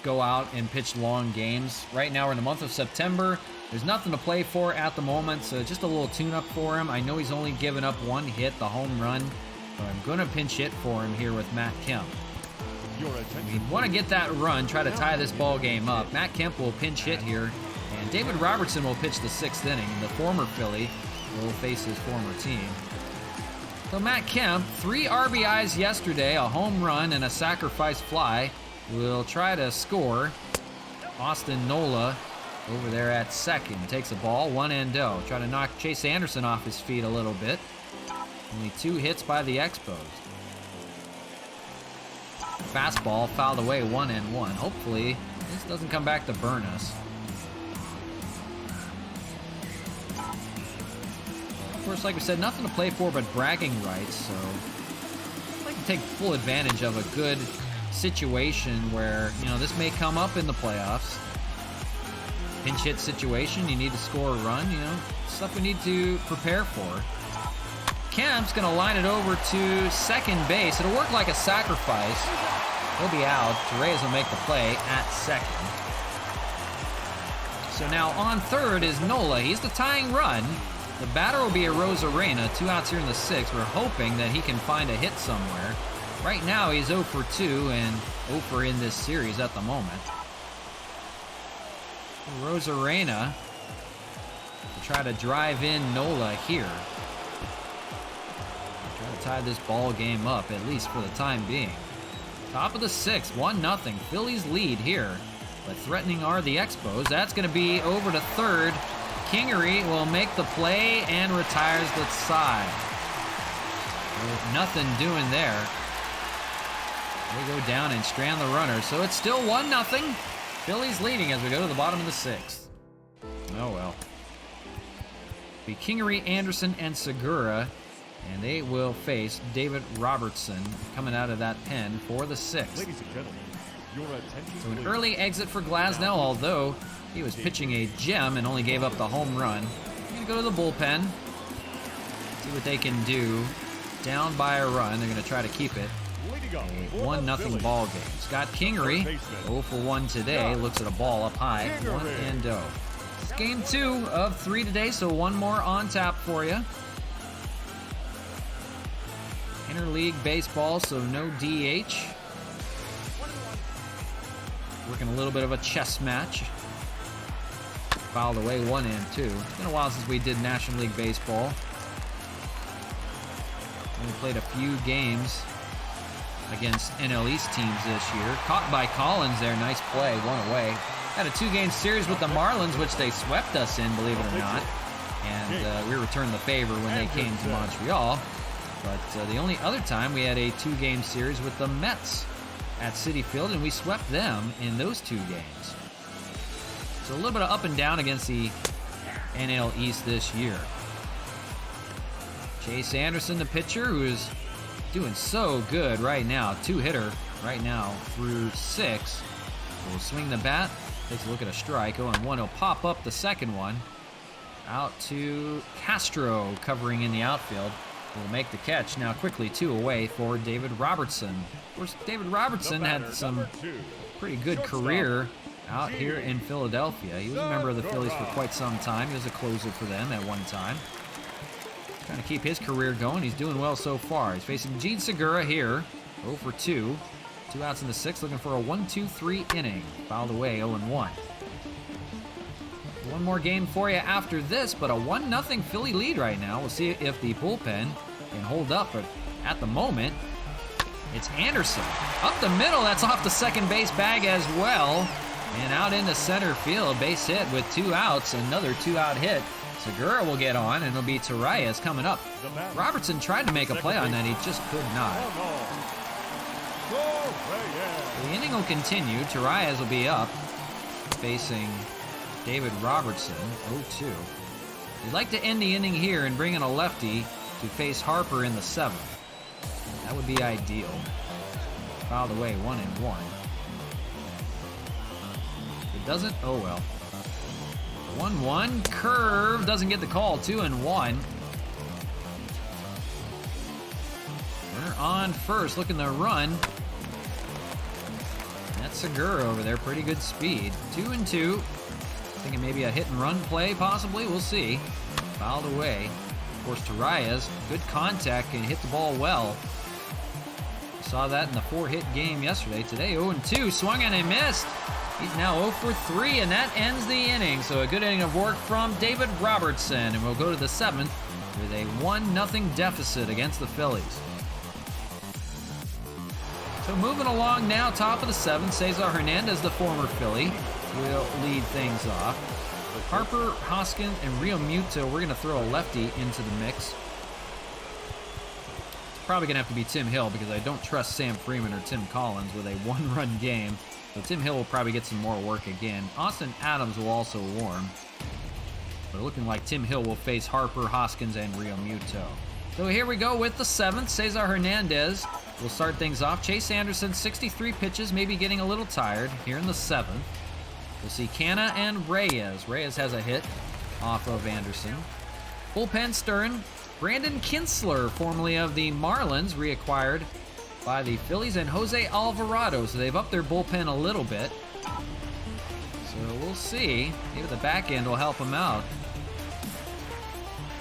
go out and pitch long games. Right now, we're in the month of September. There's nothing to play for at the moment, so just a little tune-up for him. I know he's only given up one hit, the home run, but I'm going to pinch hit for him here with Matt Kemp. We want to get that run, try to tie this ball game up. Matt Kemp will pinch hit here, and David Robertson will pitch the 6th inning. The former Philly will face his former team. So Matt Kemp, 3 RBIs yesterday, a home run and a sacrifice fly. Will try to score. Austin Nola over there at second. Takes a ball, 1-0. Try to knock Chase Anderson off his feet a little bit. Only 2 hits by the Expos. Fastball fouled away, 1-1. Hopefully this doesn't come back to burn us. Of course, like we said, nothing to play for but bragging rights, so I'd like to take full advantage of a good situation where, you know, this may come up in the playoffs. Pinch hit situation, you need to score a run, you know, stuff we need to prepare for. Kemp's going to line it over to second base. It'll work like a sacrifice. He'll be out. Reyes will make the play at second. So now on third is Nola. He's the tying run. The batter will be a Rosarena. 2 outs here in the 6th. We're hoping that he can find a hit somewhere. Right now he's 0 for 2 and 0 for in this series at the moment. Rosarena to try to drive in Nola here. Try to tie this ball game up, at least for the time being. Top of the 6th, 1-0. Phillies lead here, but threatening are the Expos. That's going to be over to third. Kingery will make the play and retires the side. Nothing doing there. They go down and strand the runner, so it's still 1-0. Phillies leading as we go to the bottom of the 6th. Oh well. Be Kingery, Anderson, and Segura, and they will face David Robertson coming out of that pen for the 6th. Ladies and gentlemen, your attention. So an early exit for Glasnow, although he was pitching a gem and only gave up the home run. We're going to go to the bullpen, see what they can do. Down by a run, they're going to try to keep it. A 1-0 ball game. Scott Kingery, 0 for 1 today, looks at a ball up high, 1-0. It's game 2 of 3 today, so one more on tap for you. Interleague baseball, so no DH. Working a little bit of a chess match. Fouled away 1-2. It's been a while since we did National League Baseball. Only played a few games against NL East teams this year. Caught by Collins there, nice play, 1 away. Had a 2-game series with the Marlins, which they swept us in, believe it or not. And we returned the favor when they came to Montreal. But the only other time we had a 2-game series with the Mets at Citi Field, and we swept them in those 2 games. So a little bit of up and down against the NL East this year. Chase Anderson, the pitcher, who is doing so good right now. 2-hitter right now through 6. Will swing the bat. Takes a look at a strike. 0-1. He'll pop up the second one. Out to Castro covering in the outfield. Will make the catch. Now quickly 2 away for David Robertson. Of course, David Robertson had some pretty good career out here in Philadelphia. He was a member of the Phillies for quite some time. He was a closer for them at one time. Trying to keep his career going. He's doing well so far. He's facing Gene Segura here. 0 for 2. 2 outs in the 6th, looking for a 1-2-3 inning. Fouled away, 0-1. One more game for you after this, but a 1-0 Philly lead right now. We'll see if the bullpen can hold up, but at the moment, it's Anderson. Up the middle, that's off the second base bag as well. And out into center field, base hit with 2 outs, another 2-out hit. Segura will get on, and it'll be Torreyes coming up. Robertson tried to make a play on that, he just could not. The inning will continue. Torreyes will be up, facing David Robertson, 0-2. You'd like to end the inning here and bring in a lefty to face Harper in the 7th. That would be ideal. Fouled away, 1-1. It doesn't, oh well. 1-1, curve, doesn't get the call, 2-1. Runner on first, looking to run. That's Segura over there, pretty good speed. 2-2. Thinking maybe a hit and run play, possibly, we'll see. Fouled away. Of course, Torreyes, good contact, can hit the ball well. Saw that in the 4-hit game yesterday. Today, 0-2, swung and a missed. He's now 0 for 3, and that ends the inning. So a good inning of work from David Robertson, and we'll go to the 7th with a 1-0 deficit against the Phillies. So moving along now, top of the 7th, Cesar Hernandez, the former Philly, will lead things off. Harper, Hoskins, and Real Muto, we're going to throw a lefty into the mix. It's probably going to have to be Tim Hill because I don't trust Sam Freeman or Tim Collins with a 1-run game. So Tim Hill will probably get some more work again. Austin Adams will also warm. But looking like Tim Hill will face Harper, Hoskins, and Real Muto. So here we go with the 7th. Cesar Hernandez will start things off. Chase Anderson, 63 pitches, maybe getting a little tired here in the 7th. We'll see Canna and Reyes. Reyes has a hit off of Anderson. Bullpen Stern, Brandon Kinsler, formerly of the Marlins, reacquired by the Phillies, and Jose Alvarado. So they've upped their bullpen a little bit. So we'll see. Maybe the back end will help them out.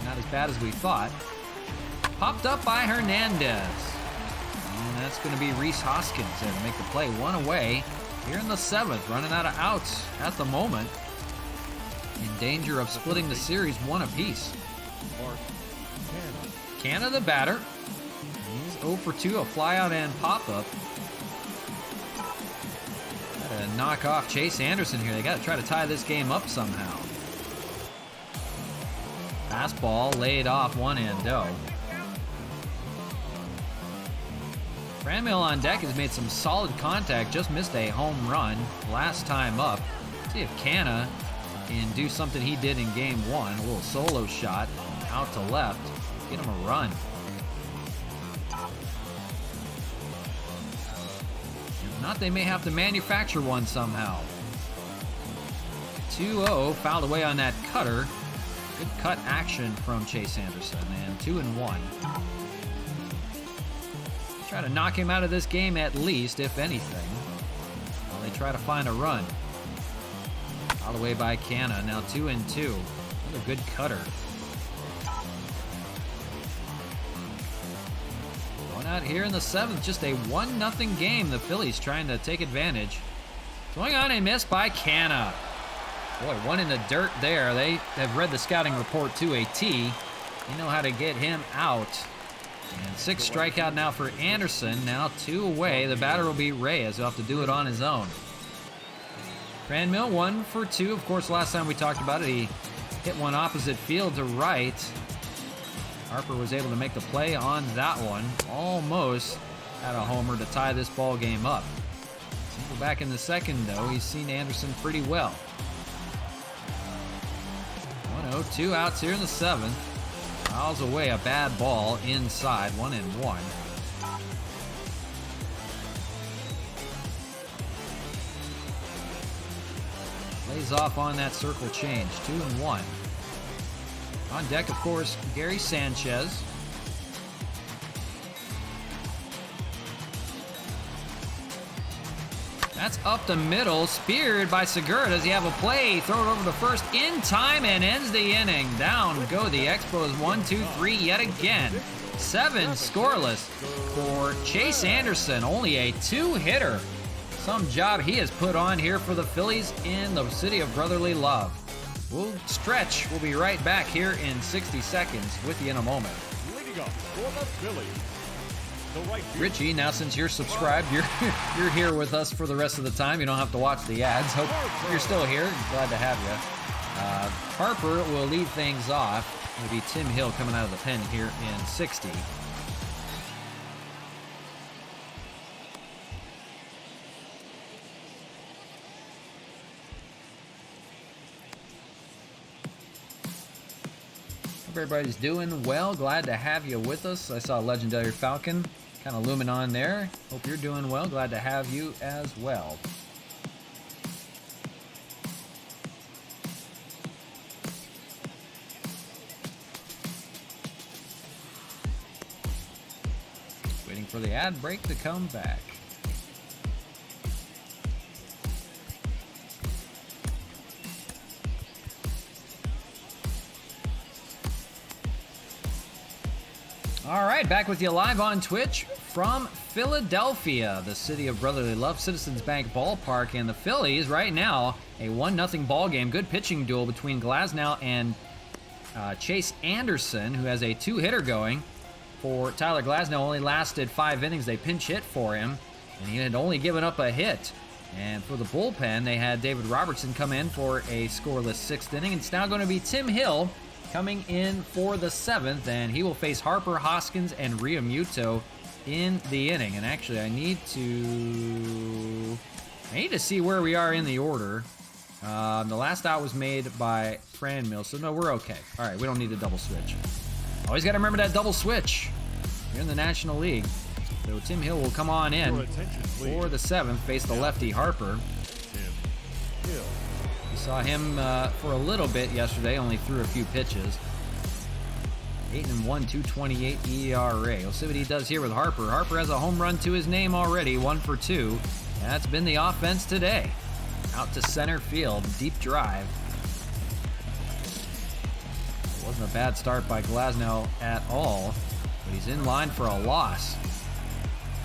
Not as bad as we thought. Popped up by Hernandez. And that's going to be Rhys Hoskins there to make the play. 1 away here in the 7th. Running out of outs at the moment. In danger of splitting the series 1 apiece. Canna the batter. He's 0 for 2, a flyout and pop-up. Got to knock off Chase Anderson here. They got to try to tie this game up somehow. Fastball laid off, 1-0. Franmil on deck has made some solid contact, just missed a home run last time up. See if Canna can do something he did in game 1. A little solo shot out to left. Get him a run. If not, they may have to manufacture one somehow. 2-0, fouled away on that cutter. Good cut action from Chase Anderson, and 2-1. Try to knock him out of this game at least, if anything, while they try to find a run. All the way by Canna, now 2-2. Another good cutter. Going out here in the 7th, just a 1-0 game. The Phillies trying to take advantage. Going on a miss by Canna. Boy, one in the dirt there. They have read the scouting report to a T. They know how to get him out. And 6 strikeout now for Anderson. Now 2 away. The batter will be Reyes. He'll have to do it on his own. Franmil 1 for 2. Of course, last time we talked about it, he hit one opposite field to right. Harper was able to make the play on that one. Almost had a homer to tie this ball game up. Single back in the 2nd, though. He's seen Anderson pretty well. 1-0, 2 outs here in the 7th. Fouls away a bad ball inside, 1-1. Lays off on that circle change, 2-1. On deck, of course, Gary Sanchez. That's up the middle, speared by Segura. Does he have a play? Throw it over to first in time and ends the inning. Down go the Expos 1-2-3 yet again. 7 scoreless for Chase Anderson, only a 2-hitter. Some job he has put on here for the Phillies in the city of brotherly love. We'll stretch. We'll be right back here in 60 seconds with you in a moment. Leading up for the Phillies, the right field. Richie, now since you're subscribed, you're here with us for the rest of the time. You don't have to watch the ads. Hope you're still here. Glad to have you. Harper will lead things off. It'll be Tim Hill coming out of the pen here in 60. Hope everybody's doing well. Glad to have you with us. I saw Legendary Falcon kind of looming on there. Hope you're doing well. Glad to have you as well. Waiting for the ad break to come back. All right, back with you live on Twitch from Philadelphia, the city of brotherly love, Citizens Bank Ballpark, and the Phillies right now, a 1-0 ball game. Good pitching duel between Glasnow and Chase Anderson, who has a 2-hitter going. For Tyler Glasnow, only lasted 5 innings. They pinch hit for him, and he had only given up a hit. And for the bullpen, they had David Robertson come in for a scoreless 6th inning. It's now going to be Tim Hill coming in for the 7th, and he will face Harper, Hoskins, and Realmuto in the inning. And actually, I need to see where we are in the order. The last out was made by Fran Mills, so no, we're okay. All right, we don't need a double switch. Always got to remember that double switch. You're in the National League. So Tim Hill will come on in for the 7th, face the lefty Harper. Tim Hill. We saw him for a little bit yesterday, only threw a few pitches. 8-1, 2.28 ERA. We'll see what he does here with Harper. Harper has a home run to his name already, 1 for 2. That's been the offense today. Out to center field, deep drive. It wasn't a bad start by Glasnow at all, but he's in line for a loss.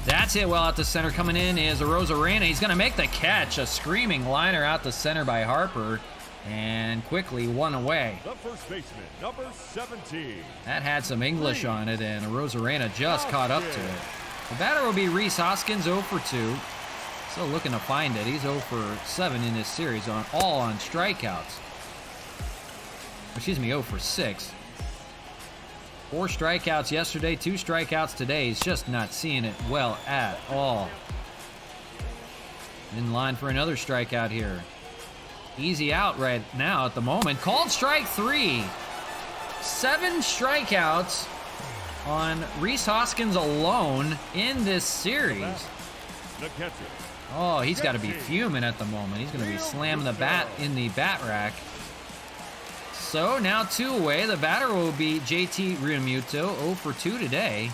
That's hit well out to center. Coming in is Arozarena. He's going to make the catch. A screaming liner out to center by Harper, and quickly one away. The first baseman, number 17. That had some English on it, and Arozarena just caught up to it. The batter will be Rhys Hoskins, 0 for 2. Still looking to find it. He's 0 for 7 in this series, all on strikeouts. Excuse me, 0 for 6. 4 strikeouts yesterday, 2 strikeouts today. He's just not seeing it well at all. In line for another strikeout here. Easy out right now at the moment. Called strike 3. 7 strikeouts on Rhys Hoskins alone in this series. The catcher. Oh, he's got to be fuming at the moment. He's going to be slamming the bat in the bat rack. So now 2 away. The batter will be JT Realmuto, 0 for 2 today.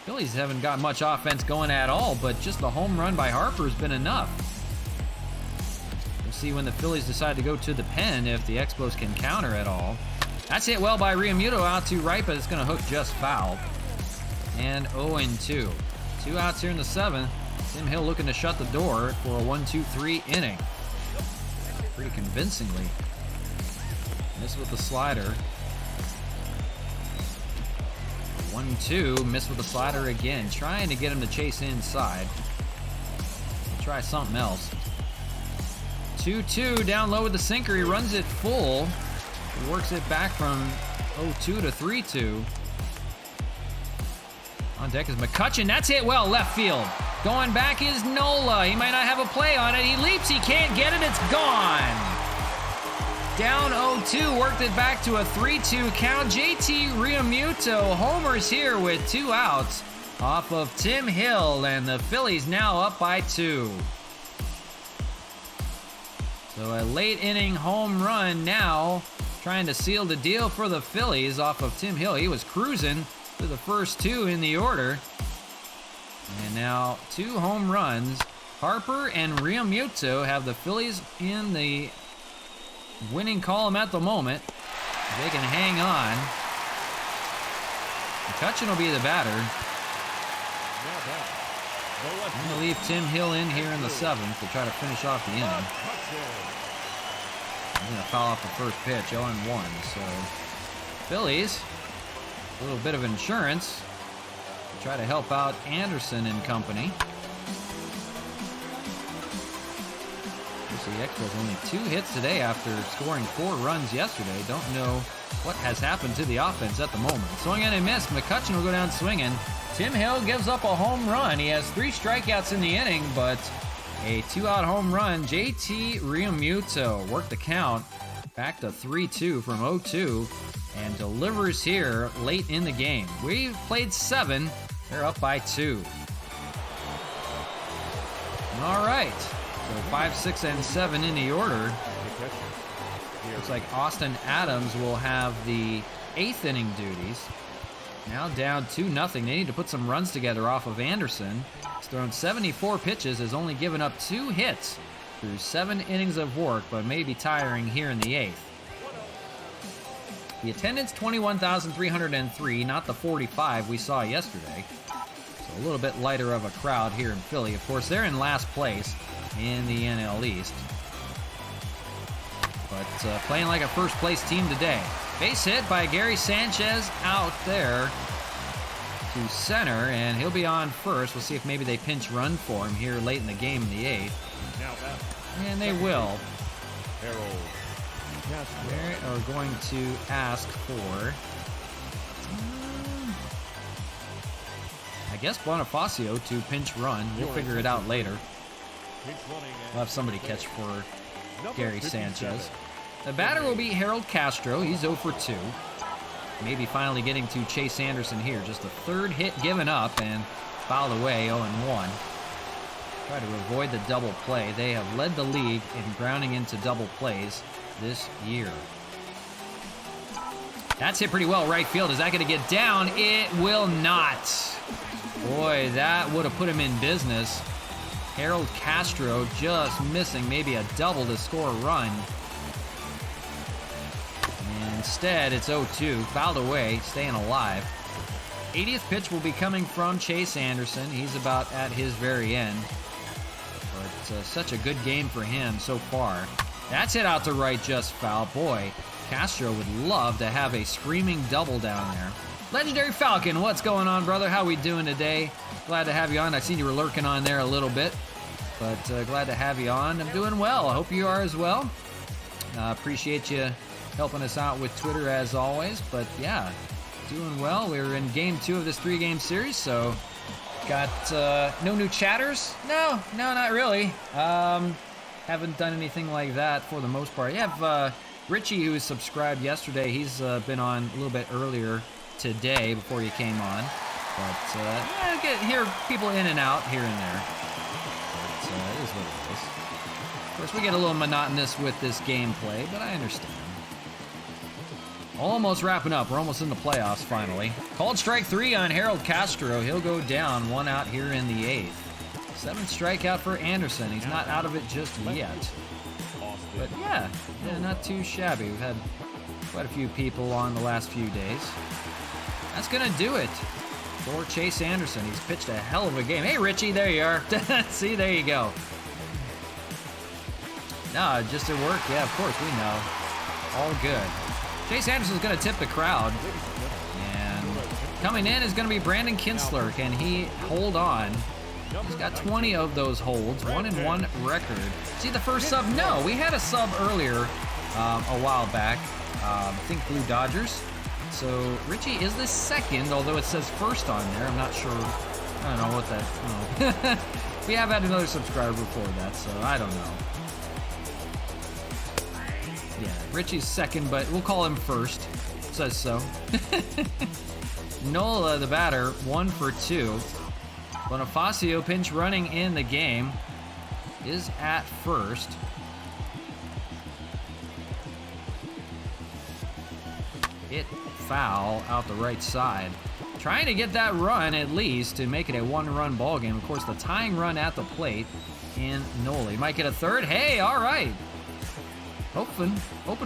Phillies haven't got much offense going at all, but just the home run by Harper has been enough. We'll see when the Phillies decide to go to the pen if the Expos can counter at all. That's hit well by Realmuto out to right, but it's going to hook just foul. And 0-2. 2 outs here in the 7th. Tim Hill looking to shut the door for a 1-2-3 inning. Pretty convincingly. Miss with the slider. 1-2, miss with the slider again. Trying to get him to chase inside. We'll try something else. 2-2, down low with the sinker. He runs it full. He works it back from 0-2 to 3-2. On deck is McCutcheon. That's hit well, left field. Going back is Nola. He might not have a play on it. He leaps, he can't get it, it's gone. Down 0-2, worked it back to a 3-2 count. JT Realmuto homers here with 2 outs off of Tim Hill, and the Phillies now up by 2. So a late inning home run now, trying to seal the deal for the Phillies off of Tim Hill. He was cruising through the first 2 in the order. And now 2 home runs Harper and Realmuto have the Phillies in the winning column at the moment. They can hang on. McCutcheon will be the batter. I'm going to leave Tim Hill in here in the 7th to try to finish off the inning. I'm going to foul off the first pitch, 0-1. So, Phillies, a little bit of insurance to try to help out Anderson and company. The Expos only 2 hits today after scoring 4 runs yesterday. Don't know what has happened to the offense at the moment. Swing and a miss. McCutcheon will go down swinging. Tim Hill gives up a home run. He has 3 strikeouts in the inning, but a 2-out home run. JT Realmuto worked the count back to 3-2 from 0-2 and delivers here late in the game. We've played 7. They're up by 2. All right. So 5, 6, and 7 in the order. Looks like Austin Adams will have the 8th inning duties. Now down 2-0. They need to put some runs together off of Anderson. He's thrown 74 pitches, has only given up 2 hits through 7 innings of work, but may be tiring here in the 8th. The attendance, 21,303, not the 45 we saw yesterday. So a little bit lighter of a crowd here in Philly. Of course, they're in last place in the NL East. But playing like a first-place team today. Base hit by Gary Sanchez out there to center, and he'll be on first. We'll see if maybe they pinch run for him here late in the game in the 8th. And they will. They are going to ask for, I guess, Bonifacio to pinch run. We'll figure it out later. We'll have somebody catch for Gary Sanchez. The batter will be Harold Castro. He's 0 for 2. Maybe finally getting to Chase Anderson here. Just the 3rd hit given up and fouled away, 0-1. Try to avoid the double play. They have led the league in grounding into double plays this year. That's hit pretty well right field. Is that going to get down? It will not. Boy, that would have put him in business. Harold Castro just missing maybe a double to score a run. And instead, it's 0-2. Fouled away, staying alive. 80th pitch will be coming from Chase Anderson. He's about at his very end. But such a good game for him so far. That's hit out to right, just foul. Boy, Castro would love to have a screaming double down there. Legendary Falcon, what's going on, brother? How we doing today? Glad to have you on. I seen you were lurking on there a little bit, but glad to have you on. I'm doing well. I hope you are as well. Appreciate you helping us out with Twitter as always. But yeah, doing well. We're in game 2 of this 3-game series, so got no new chatters? No, not really. Haven't done anything like that for the most part. You have Richie, who subscribed yesterday. He's been on a little bit earlier today before you came on. But yeah, hear people in and out here and there. But it is what it is. Of course, we get a little monotonous with this gameplay, but I understand. Almost wrapping up. We're almost in the playoffs finally. Called strike 3 on Harold Castro. He'll go down 1 out here in the 8th. 7th strikeout for Anderson. He's not out of it just yet. But yeah, not too shabby. We've had quite a few people on the last few days. That's going to do it for Chase Anderson. He's pitched a hell of a game. Hey, Richie, there you are. See, there you go. No, just at work. Yeah, of course, we know. All good. Chase Anderson's going to tip the crowd. And coming in is going to be Brandon Kinsler. Can he hold on? He's got 20 of those holds. 1-1 record. See the first sub? No, we had a sub earlier a while back. I think Blue Dodgers. So Richie is the second, although it says first on there. I'm not sure. I don't know what that. We have had another subscriber before that, so I don't know. Yeah, Richie's second, but we'll call him first. It says so. Nola, the batter, 1 for 2. Bonifacio, pinch running in the game, is at first. Hit foul out the right side. trying to get that run at least to make it a 1-run ball game. Of course, the tying run at the plate in Nola. Might get a third. Hey, all right. Hoping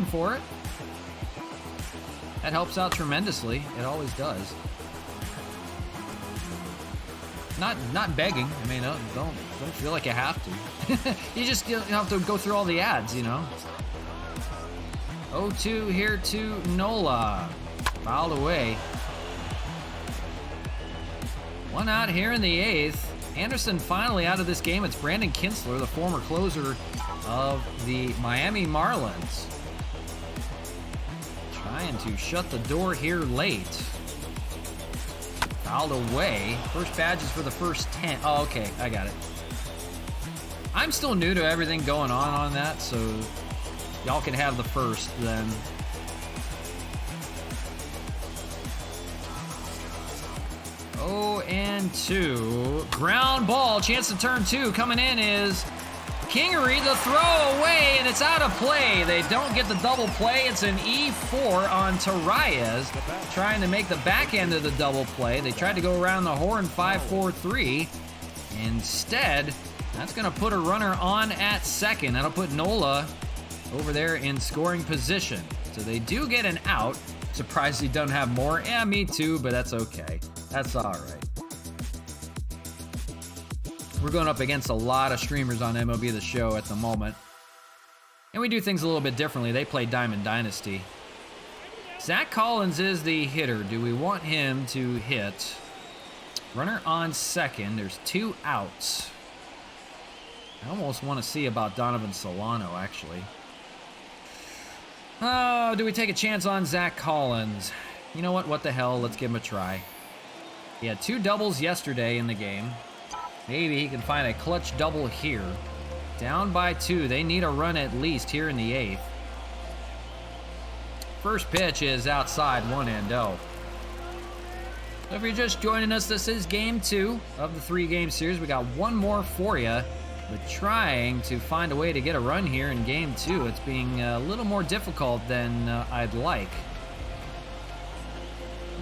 for it. That helps out tremendously. It always does. Not begging. I mean, don't feel like you have to. You just have to go through all the ads, you know. 0-2 here to Nola. Fouled away. One out here in the 8th. Anderson finally out of this game. It's Brandon Kinsler, the former closer of the Miami Marlins. Trying to shut the door here late. Fouled away. First badges for the first 10. Oh, okay, I got it. I'm still new to everything going on that, so y'all can have the first then. Oh, and 2. Ground ball. Chance to turn 2. Coming in is Kingery. The throw away, and it's out of play. They don't get the double play. It's an E4 on Taraez. Trying to make the back end of the double play. They tried to go around the horn 5-4-3. Instead, that's going to put a runner on at second. That'll put Nola over there in scoring position. So they do get an out. Surprised he doesn't have more. Yeah, me too, but that's okay. That's all right. We're going up against a lot of streamers on MLB The Show at the moment. And we do things a little bit differently. They play Diamond Dynasty. Zach Collins is the hitter. Do we want him to hit? Runner on second. There's 2 outs. I almost want to see about Donovan Solano, actually. Oh, do we take a chance on Zach Collins? You know what? What the hell? Let's give him a try. He had 2 doubles yesterday in the game. Maybe he can find a clutch double here. Down by 2. They need a run at least here in the 8th. First pitch is outside, 1-0. So if you're just joining us, this is game 2 of the 3-game series. We got one more for you. But trying to find a way to get a run here in game 2. It's being a little more difficult than I'd like.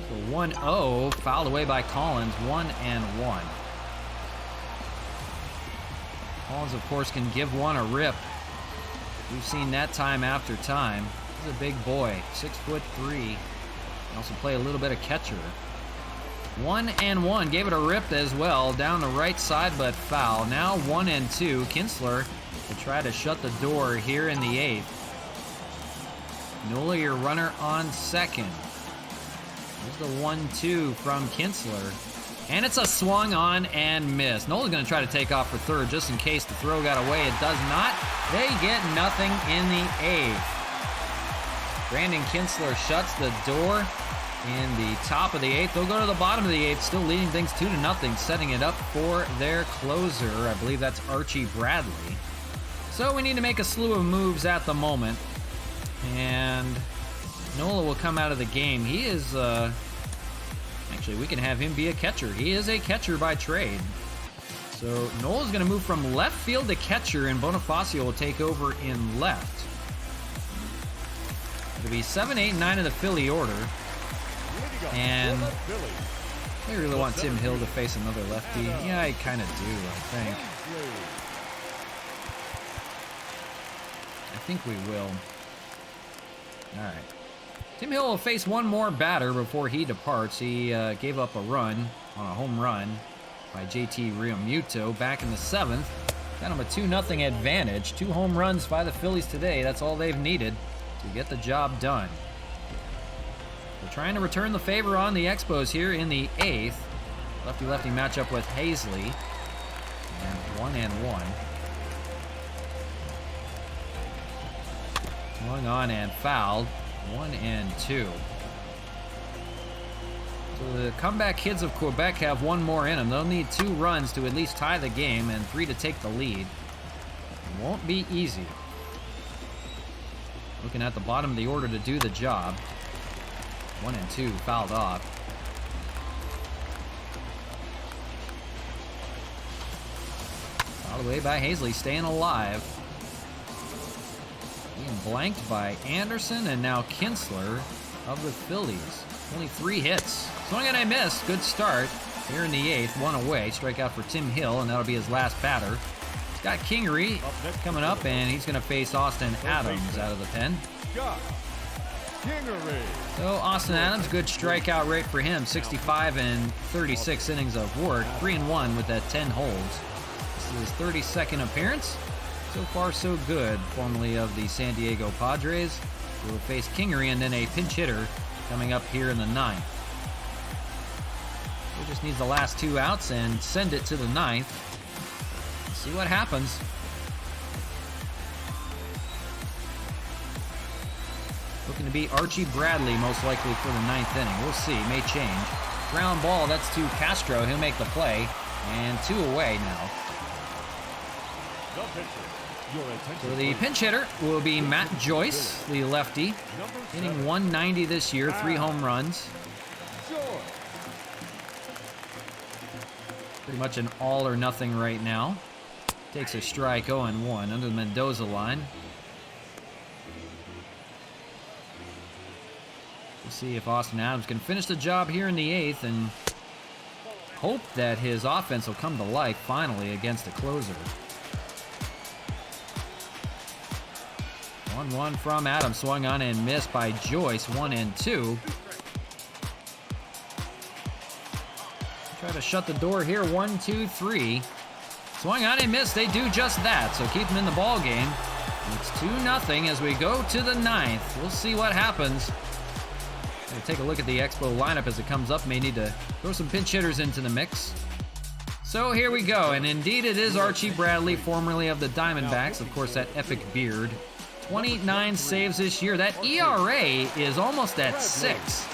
So 1-0, fouled away by Collins, 1-1. Collins, of course, can give one a rip. We've seen that time after time. He's a big boy, 6'3". Can also play a little bit of catcher. 1-1, gave it a rip as well, down the right side, but foul. Now 1-2, Kinsler will try to shut the door here in the 8th. Nola, your runner on second. There's the 1-2 from Kinsler. And it's a swung on and miss. Nola's going to try to take off for third just in case the throw got away. It does not. They get nothing in the 8th. Brandon Kinsler shuts the door in the top of the 8th. They'll go to the bottom of the 8th, still leading things 2-0, setting it up for their closer. I believe that's Archie Bradley. So we need to make a slew of moves at the moment. And Nola will come out of the game. He is, actually, we can have him be a catcher. He is a catcher by trade. So Nola's going to move from left field to catcher, and Bonifacio will take over in left. It'll be 7, 8, 9 of the Philly order. And they really want Tim Hill to face another lefty. Yeah, I kind of do, I think. I think we will. All right. Tim Hill will face one more batter before he departs. He gave up a run on a home run by JT Realmuto back in the 7th. Got him a 2-0 advantage. 2 home runs by the Phillies today. That's all they've needed to get the job done. We're trying to return the favor on the Expos here in the 8th. Lefty-lefty matchup with Hazley. And 1-1. Swung on and fouled. 1-2. So the comeback kids of Quebec have one more in them. They'll need 2 runs to at least tie the game and 3 to take the lead. It won't be easy. Looking at the bottom of the order to do the job. 1-2 fouled off. Fouled away by Hazley, staying alive. Being blanked by Anderson and now Kinsler of the Phillies. Only 3 hits Swing and a miss. Good start here in the 8th. 1 away. Strikeout for Tim Hill, and that'll be his last batter. Scott Kingery coming up, and he's going to face Austin Adams out of the pen. Scott Kingery. So Austin Adams, good strikeout rate for him. 65 and 36 innings of work. 3-1 with that 10 holds. This is his 32nd appearance. So far, so good. Formerly of the San Diego Padres. We will face Kingery and then a pinch hitter coming up here in the 9th. He just needs the last 2 outs and send it to the 9th. Let's see what happens. Looking to be Archie Bradley most likely for the 9th inning. We'll see. May change. Ground ball. That's to Castro. He'll make the play. And 2 away now. The pitcher. Your attention. So the pinch hitter will be Matt Joyce, the lefty. Hitting 190 this year. 3 home runs. Pretty much an all or nothing right now. Takes a strike 0-1 under the Mendoza line. We'll see if Austin Adams can finish the job here in the 8th and hope that his offense will come to life finally against the closer. 1-1 from Adams, swung on and missed by Joyce. 1-2. Try to shut the door here. 1-2-3. Swung on and missed. They do just that, so keep them in the ball game. It's 2-0 as we go to the 9th. We'll see what happens. We'll take a look at the Expo lineup as it comes up. May need to throw some pinch hitters into the mix. So here we go, and indeed it is Archie Bradley, formerly of the Diamondbacks. Of course, that epic beard. 29 saves this year. That ERA is almost at 6.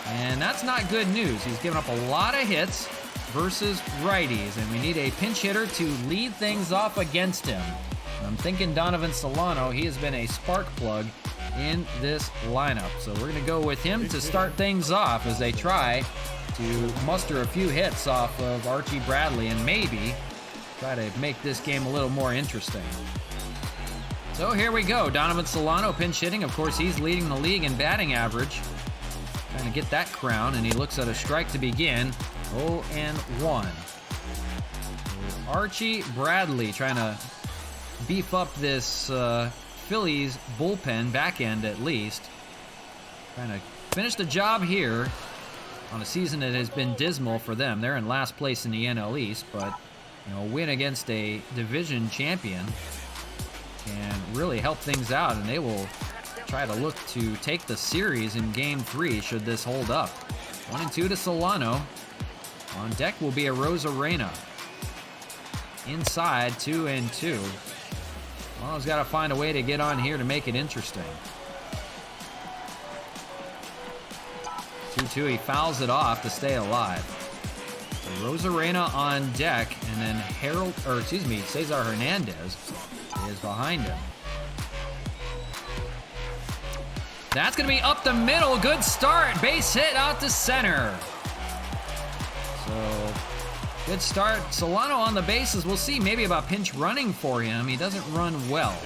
And that's not good news. He's given up a lot of hits versus righties, and we need a pinch hitter to lead things off against him. And I'm thinking Donovan Solano. He has been a spark plug in this lineup. So we're going to go with him to start things off as they try to muster a few hits off of Archie Bradley and maybe try to make this game a little more interesting. So here we go. Donovan Solano pinch hitting. Of course, he's leading the league in batting average. Trying to get that crown, and he looks at a strike to begin. 0-1. Archie Bradley trying to beef up this Phillies bullpen, back end at least. Trying to finish the job here on a season that has been dismal for them. They're in last place in the NL East, but a win against a division champion can really help things out, and they will try to look to take the series in Game 3 should this hold up. 1-2 to Solano. On deck will be a Rosarena. Inside, 2-2. Solano's got to find a way to get on here to make it interesting. 2-2, he fouls it off to stay alive. So Rosarena on deck, and then Cesar Hernandez is behind him. That's going to be up the middle. Good start. Base hit out to center. So, good start. Solano on the bases. We'll see maybe about pinch running for him. He doesn't run well.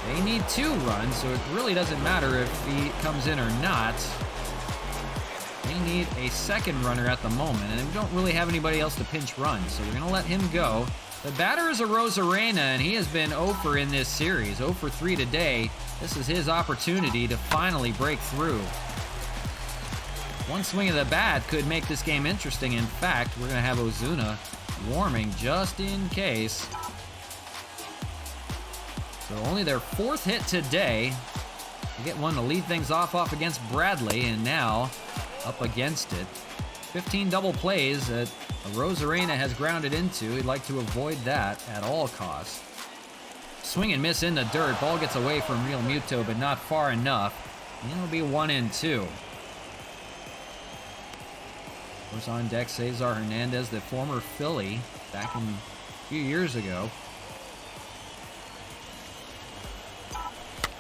They need 2 runs, so it really doesn't matter if he comes in or not. They need a second runner at the moment, and we don't really have anybody else to pinch run, so we're going to let him go. The batter is a Rosarena, and he has been 0 for in this series. 0 for 3 today. This is his opportunity to finally break through. One swing of the bat could make this game interesting. In fact, we're going to have Ozuna warming just in case. So only their 4th hit today. They get one to lead things off against Bradley, and now up against it. 15 double plays that Rosarena has grounded into. He'd like to avoid that at all costs. Swing and miss in the dirt. Ball gets away from Real Muto, but not far enough. And it'll be 1-2. Of course, on deck, Cesar Hernandez, the former Philly, back a few years ago.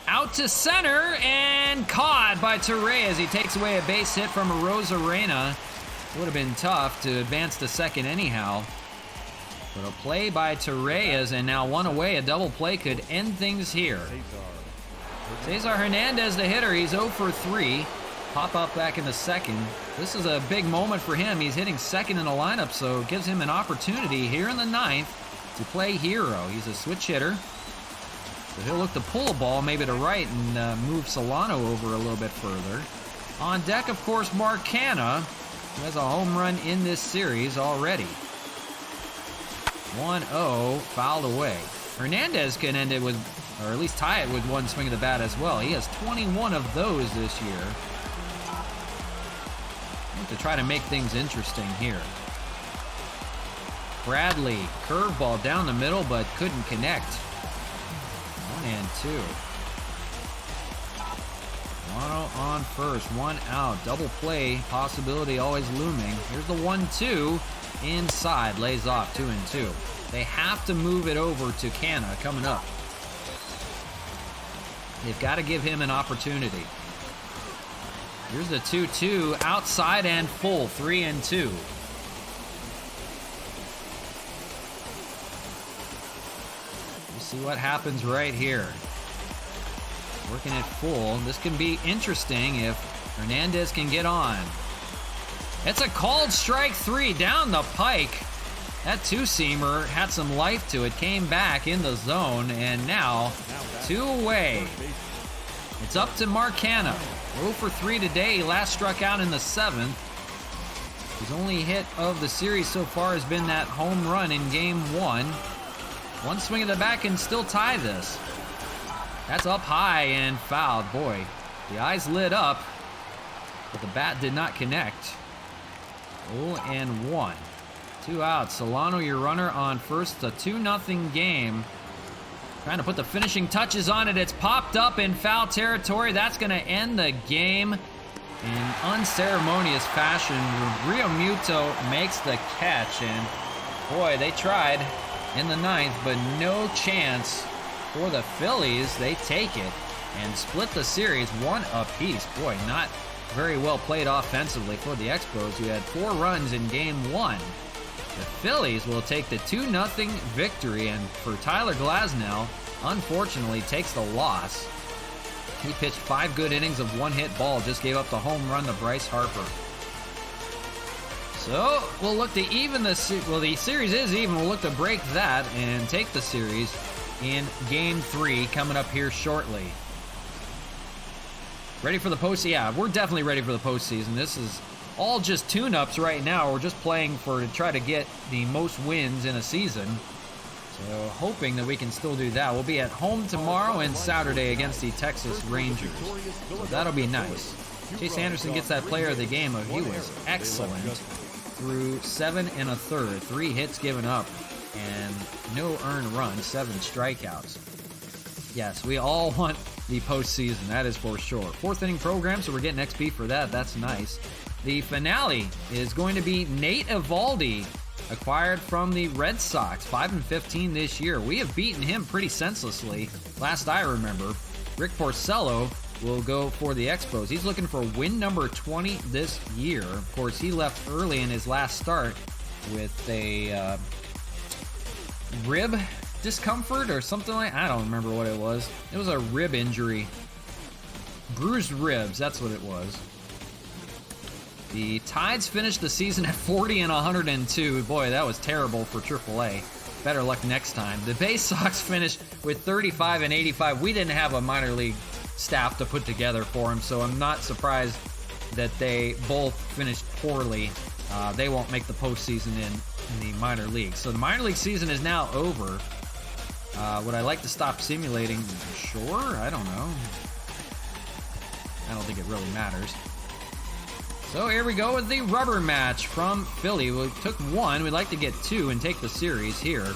Out to center, and caught by Torre as he takes away a base hit from a Rosarena. Would have been tough to advance to second anyhow. But a play by Torreyes, and now 1 away. A double play could end things here. Cesar Hernandez, the hitter, he's 0 for 3. pop up back in the second. This is a big moment for him. He's hitting second in the lineup, so it gives him an opportunity here in the ninth to play hero. He's a switch hitter. So he'll look to pull a ball maybe to right and move Solano over a little bit further. On deck, of course, Mark Canha, who has a home run in this series already. 1-0, fouled away. Hernandez can end it with, or at least tie it with one swing of the bat as well. He has 21 of those this year. To try to make things interesting here. Bradley, curveball down the middle, but couldn't connect. 1-2. Toronto on first, one out. Double play possibility always looming. Here's the 1-2. Inside, lays off, 2-2. They have to move it over to Canha coming up. They've got to give him an opportunity. Here's the 2-2, outside and full, 3-2. We'll see what happens right here. Working it full. This can be interesting if Hernandez can get on. It's a called strike 3 down the pike. That two-seamer had some life to it, came back in the zone, and now 2 away. It's up to Mark Canha. 0 for 3 today. He last struck out in the 7th. His only hit of the series so far has been that home run in game 1. One swing of the bat can still tie this. That's up high and fouled. Boy, the eyes lit up, but the bat did not connect. 0-1. 2 outs. Solano, your runner on first. A 2-0 game. Trying to put the finishing touches on it. It's popped up in foul territory. That's going to end the game in unceremonious fashion. Rio Muto makes the catch, and boy, they tried in the 9th, but no chance for the Phillies. They take it and split the series 1 apiece. Boy, not very well played offensively for the Expos, who had 4 runs in game 1. The Phillies will take the 2-0 victory, and for Tyler Glasnow, unfortunately, takes the loss. He pitched 5 good innings of 1-hit ball, just gave up the home run to Bryce Harper. So we'll look to even the series is even. We'll look to break that and take the series in Game 3 coming up here shortly. Ready for the postseason? Yeah, we're definitely ready for the postseason. This is all just tune-ups right now. We're just playing to try to get the most wins in a season. So hoping that we can still do that. We'll be at home tomorrow and Saturday against the Texas Rangers. So that'll be nice. Chase Anderson gets that player of the game. He was excellent through 7 1/3. 3 hits given up and no earned runs, 7 strikeouts. Yes, we all want the postseason, that is for sure. 4th inning program, so we're getting XP for that. That's nice. The finale is going to be Nate Eovaldi, acquired from the Red Sox, 5-15 this year. We have beaten him pretty senselessly, last I remember. Rick Porcello will go for the Expos. He's looking for win number 20 this year. Of course, he left early in his last start with a rib discomfort or something like that. I don't remember what it was. It was a rib injury. Bruised ribs, that's what it was. The Tides finished the season at 40-102. Boy, that was terrible for AAA. Better luck next time. The Bay Sox finished with 35-85. We didn't have a minor league staff to put together for them, so I'm not surprised that they both finished poorly. They won't make the postseason in the minor leagues. So the minor league season is now over. Would I like to stop simulating? Sure, I don't know. I don't think it really matters. So here we go with the rubber match from Philly. We took 1. We'd like to get 2 and take the series here.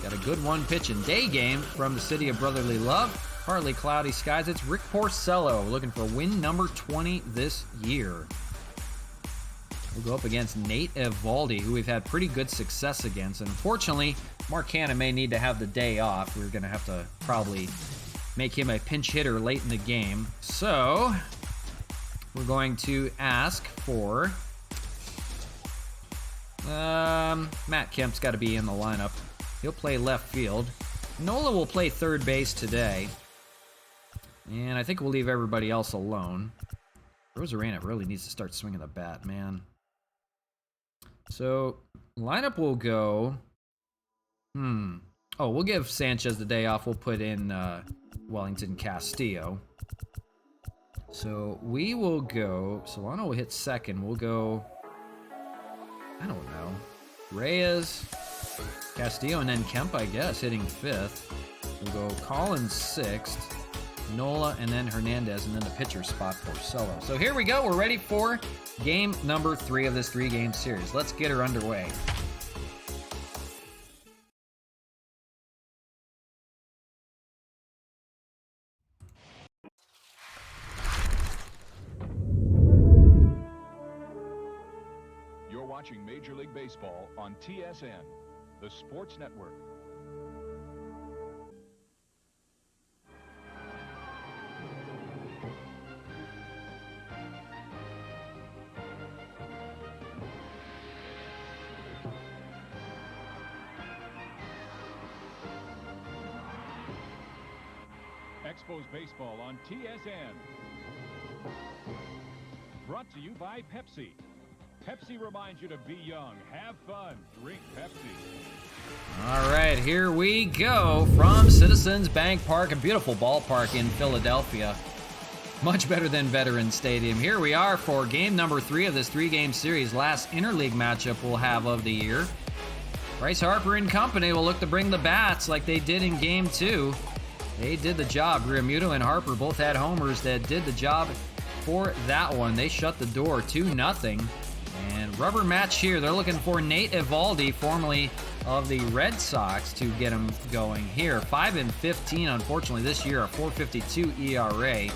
Got a good 1-pitch and day game from the city of brotherly love. Partly cloudy skies. It's Rick Porcello looking for win number 20 this year. We'll go up against Nate Eovaldi, who we've had pretty good success against. And unfortunately, Mark Canha may need to have the day off. We're going to have to probably make him a pinch hitter late in the game. So we're going to ask for Matt Kemp's got to be in the lineup. He'll play left field. Nola will play third base today. And I think we'll leave everybody else alone. Rosarena really needs to start swinging the bat, man. So, lineup will go... Oh, we'll give Sanchez the day off. We'll put in Wellington Castillo. So, we will go... Solano will hit second. We'll go... I don't know. Reyes, Castillo, and then Kemp, I guess, hitting fifth. We'll go Collins sixth. Nola, and then Hernandez, and then the pitcher spot for Porcello. So here we go. We're ready for game number 3 of this 3-game series. Let's get her underway. You're watching Major League Baseball on TSN, the sports network. Expos Baseball on TSN. Brought to you by Pepsi. Pepsi reminds you to be young, have fun, drink Pepsi. All right, here we go from Citizens Bank Park, a beautiful ballpark in Philadelphia. Much better than Veterans Stadium. Here we are for game number 3 of this 3-game series. Last interleague matchup we'll have of the year. Bryce Harper and company will look to bring the bats like they did in game 2. They did the job. Realmuto and Harper both had homers that did the job for that one. They shut the door 2-0. And rubber match here. They're looking for Nate Eovaldi, formerly of the Red Sox, to get him going here. 5-15, unfortunately, this year, a 4.52 ERA.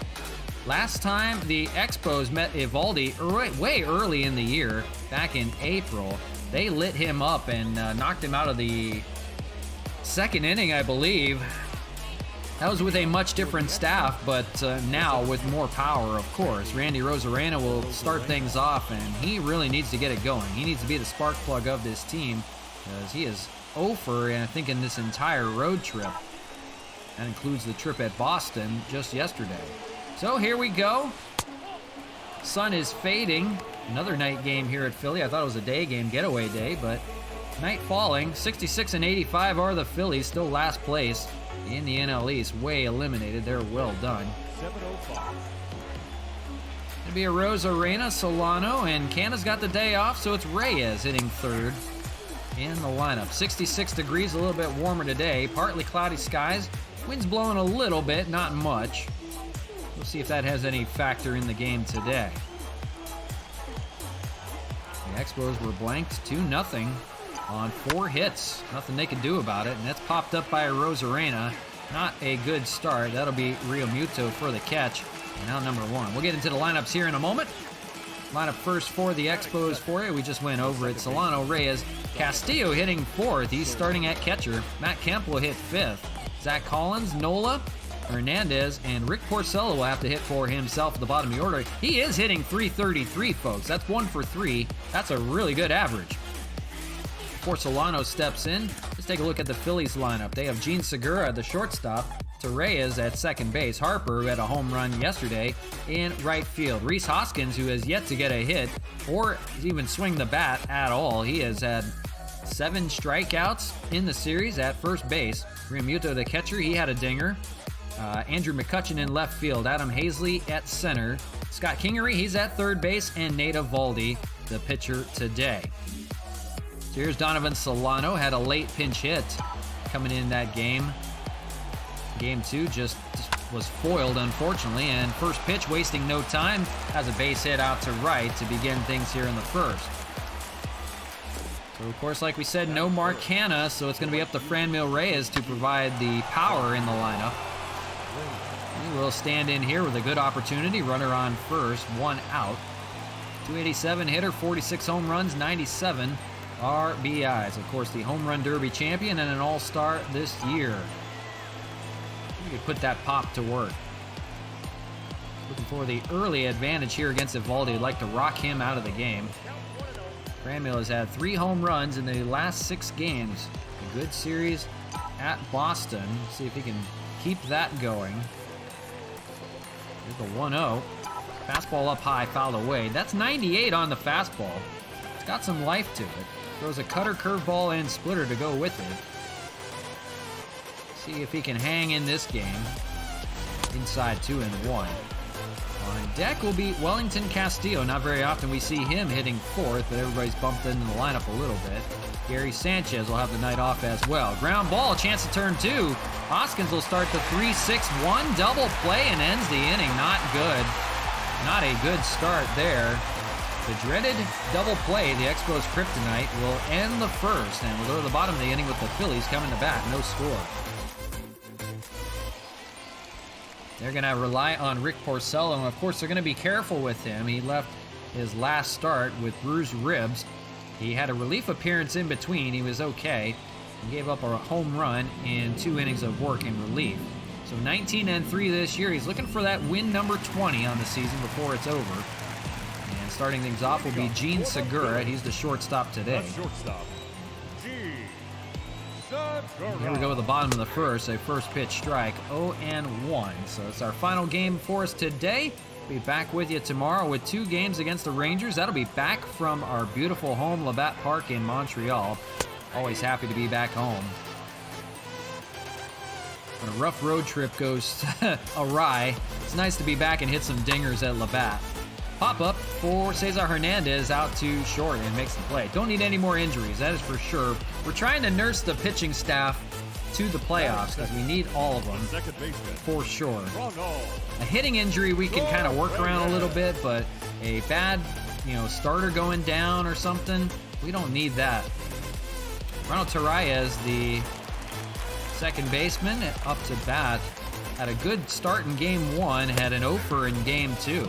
Last time the Expos met Eovaldi way early in the year, back in April, they lit him up and knocked him out of the second inning, I believe. That was with a much different staff, but now with more power, of course. Randy Rosarena will start things off, and he really needs to get it going. He needs to be the spark plug of this team, because he is 0 for, I think, in this entire road trip. That includes the trip at Boston just yesterday. So here we go. Sun is fading. Another night game here at Philly. I thought it was a day game, getaway day, but night falling. 66 and 85 are the Phillies, still last place in the NL East. Way eliminated. They're well done. 7:05. It'll be a Rosarena, Solano, and Canada's got the day off, so it's Reyes hitting third in the lineup. 66 degrees, a little bit warmer today. Partly cloudy skies. Wind's blowing a little bit, not much. We'll see if that has any factor in the game today. The Expos were blanked 2-0 on 4 hits. Nothing they could do about it, and that's popped up by a Rosarena. Not a good start. That'll be Realmuto for the catch. And now number 1. We'll get into the lineups here in a moment. Lineup first for the Expos for you. We just went over it. Solano, Reyes, Castillo hitting 4th. He's starting at catcher. Matt Kemp will hit 5th. Zach Collins, Nola, Hernandez, and Rick Porcello will have to hit for himself at the bottom of the order. He is hitting .333, folks. That's 1 for 3. That's a really good average. Before Solano steps in, let's take a look at the Phillies lineup. They have Gene Segura at the shortstop, to Reyes at second base. Harper, who had a home run yesterday, in right field. Rhys Hoskins, who has yet to get a hit or even swing the bat at all. He has had 7 strikeouts in the series at first base. Realmuto, the catcher, he had a dinger. Andrew McCutchen in left field. Adam Hazley at center. Scott Kingery, he's at third base. And Nate Eovaldi, the pitcher today. So here's Donovan Solano. Had a late pinch hit coming in that game. Game 2 just was foiled, unfortunately. And first pitch, wasting no time, has a base hit out to right to begin things here in the first. So, of course, like we said, no Mark Hanna, so it's going to be up to Franmil Reyes to provide the power in the lineup. He will stand in here with a good opportunity. Runner on first, 1 out. 287 hitter, 46 home runs, 97 RBIs. Of course, the home run derby champion and an all-star this year. You could put that pop to work. Looking for the early advantage here against Eovaldi. Would like to rock him out of the game. Franmil has had 3 home runs in the last 6 games. A good series at Boston. See if he can keep that going. Here's the 1-0. Fastball up high, fouled away. That's 98 on the fastball. It's got some life to it. Throws a cutter, curveball, and splitter to go with it. See if he can hang in this game. Inside 2-1. On deck will be Wellington Castillo. Not very often we see him hitting fourth, but everybody's bumped into the lineup a little bit. Gary Sanchez will have the night off as well. Ground ball, chance to turn 2. Hoskins will start the 3-6-1 double play and ends the inning. Not good. Not a good start there. The dreaded double play, the Expos kryptonite, will end the first, and we'll go to the bottom of the inning with the Phillies coming to bat. No score. They're going to rely on Rick Porcello, and of course they're going to be careful with him. He left his last start with bruised ribs. He had a relief appearance in between. He was okay. He gave up a home run in 2 innings of work in relief. So 19-3 this year. He's looking for that win number 20 on the season before it's over. And starting things off will be Gene Segura. He's the shortstop today. Here we go with the bottom of the first. A first pitch strike, 0-1. So it's our final game for us today. Be back with you tomorrow with 2 games against the Rangers. That'll be back from our beautiful home, Labatt Park in Montreal. Always happy to be back home. When a rough road trip goes awry, it's nice to be back and hit some dingers at Labatt. Pop-up for Cesar Hernandez out to short and makes the play. Don't need any more injuries, that is for sure. We're trying to nurse the pitching staff to the playoffs because we need all of them for sure. A hitting injury we can kind of work around a little bit, but a bad, starter going down or something, we don't need that. Ronald Torreyes, the second baseman, up to bat, had a good start in game 1, had an 0-for in game 2.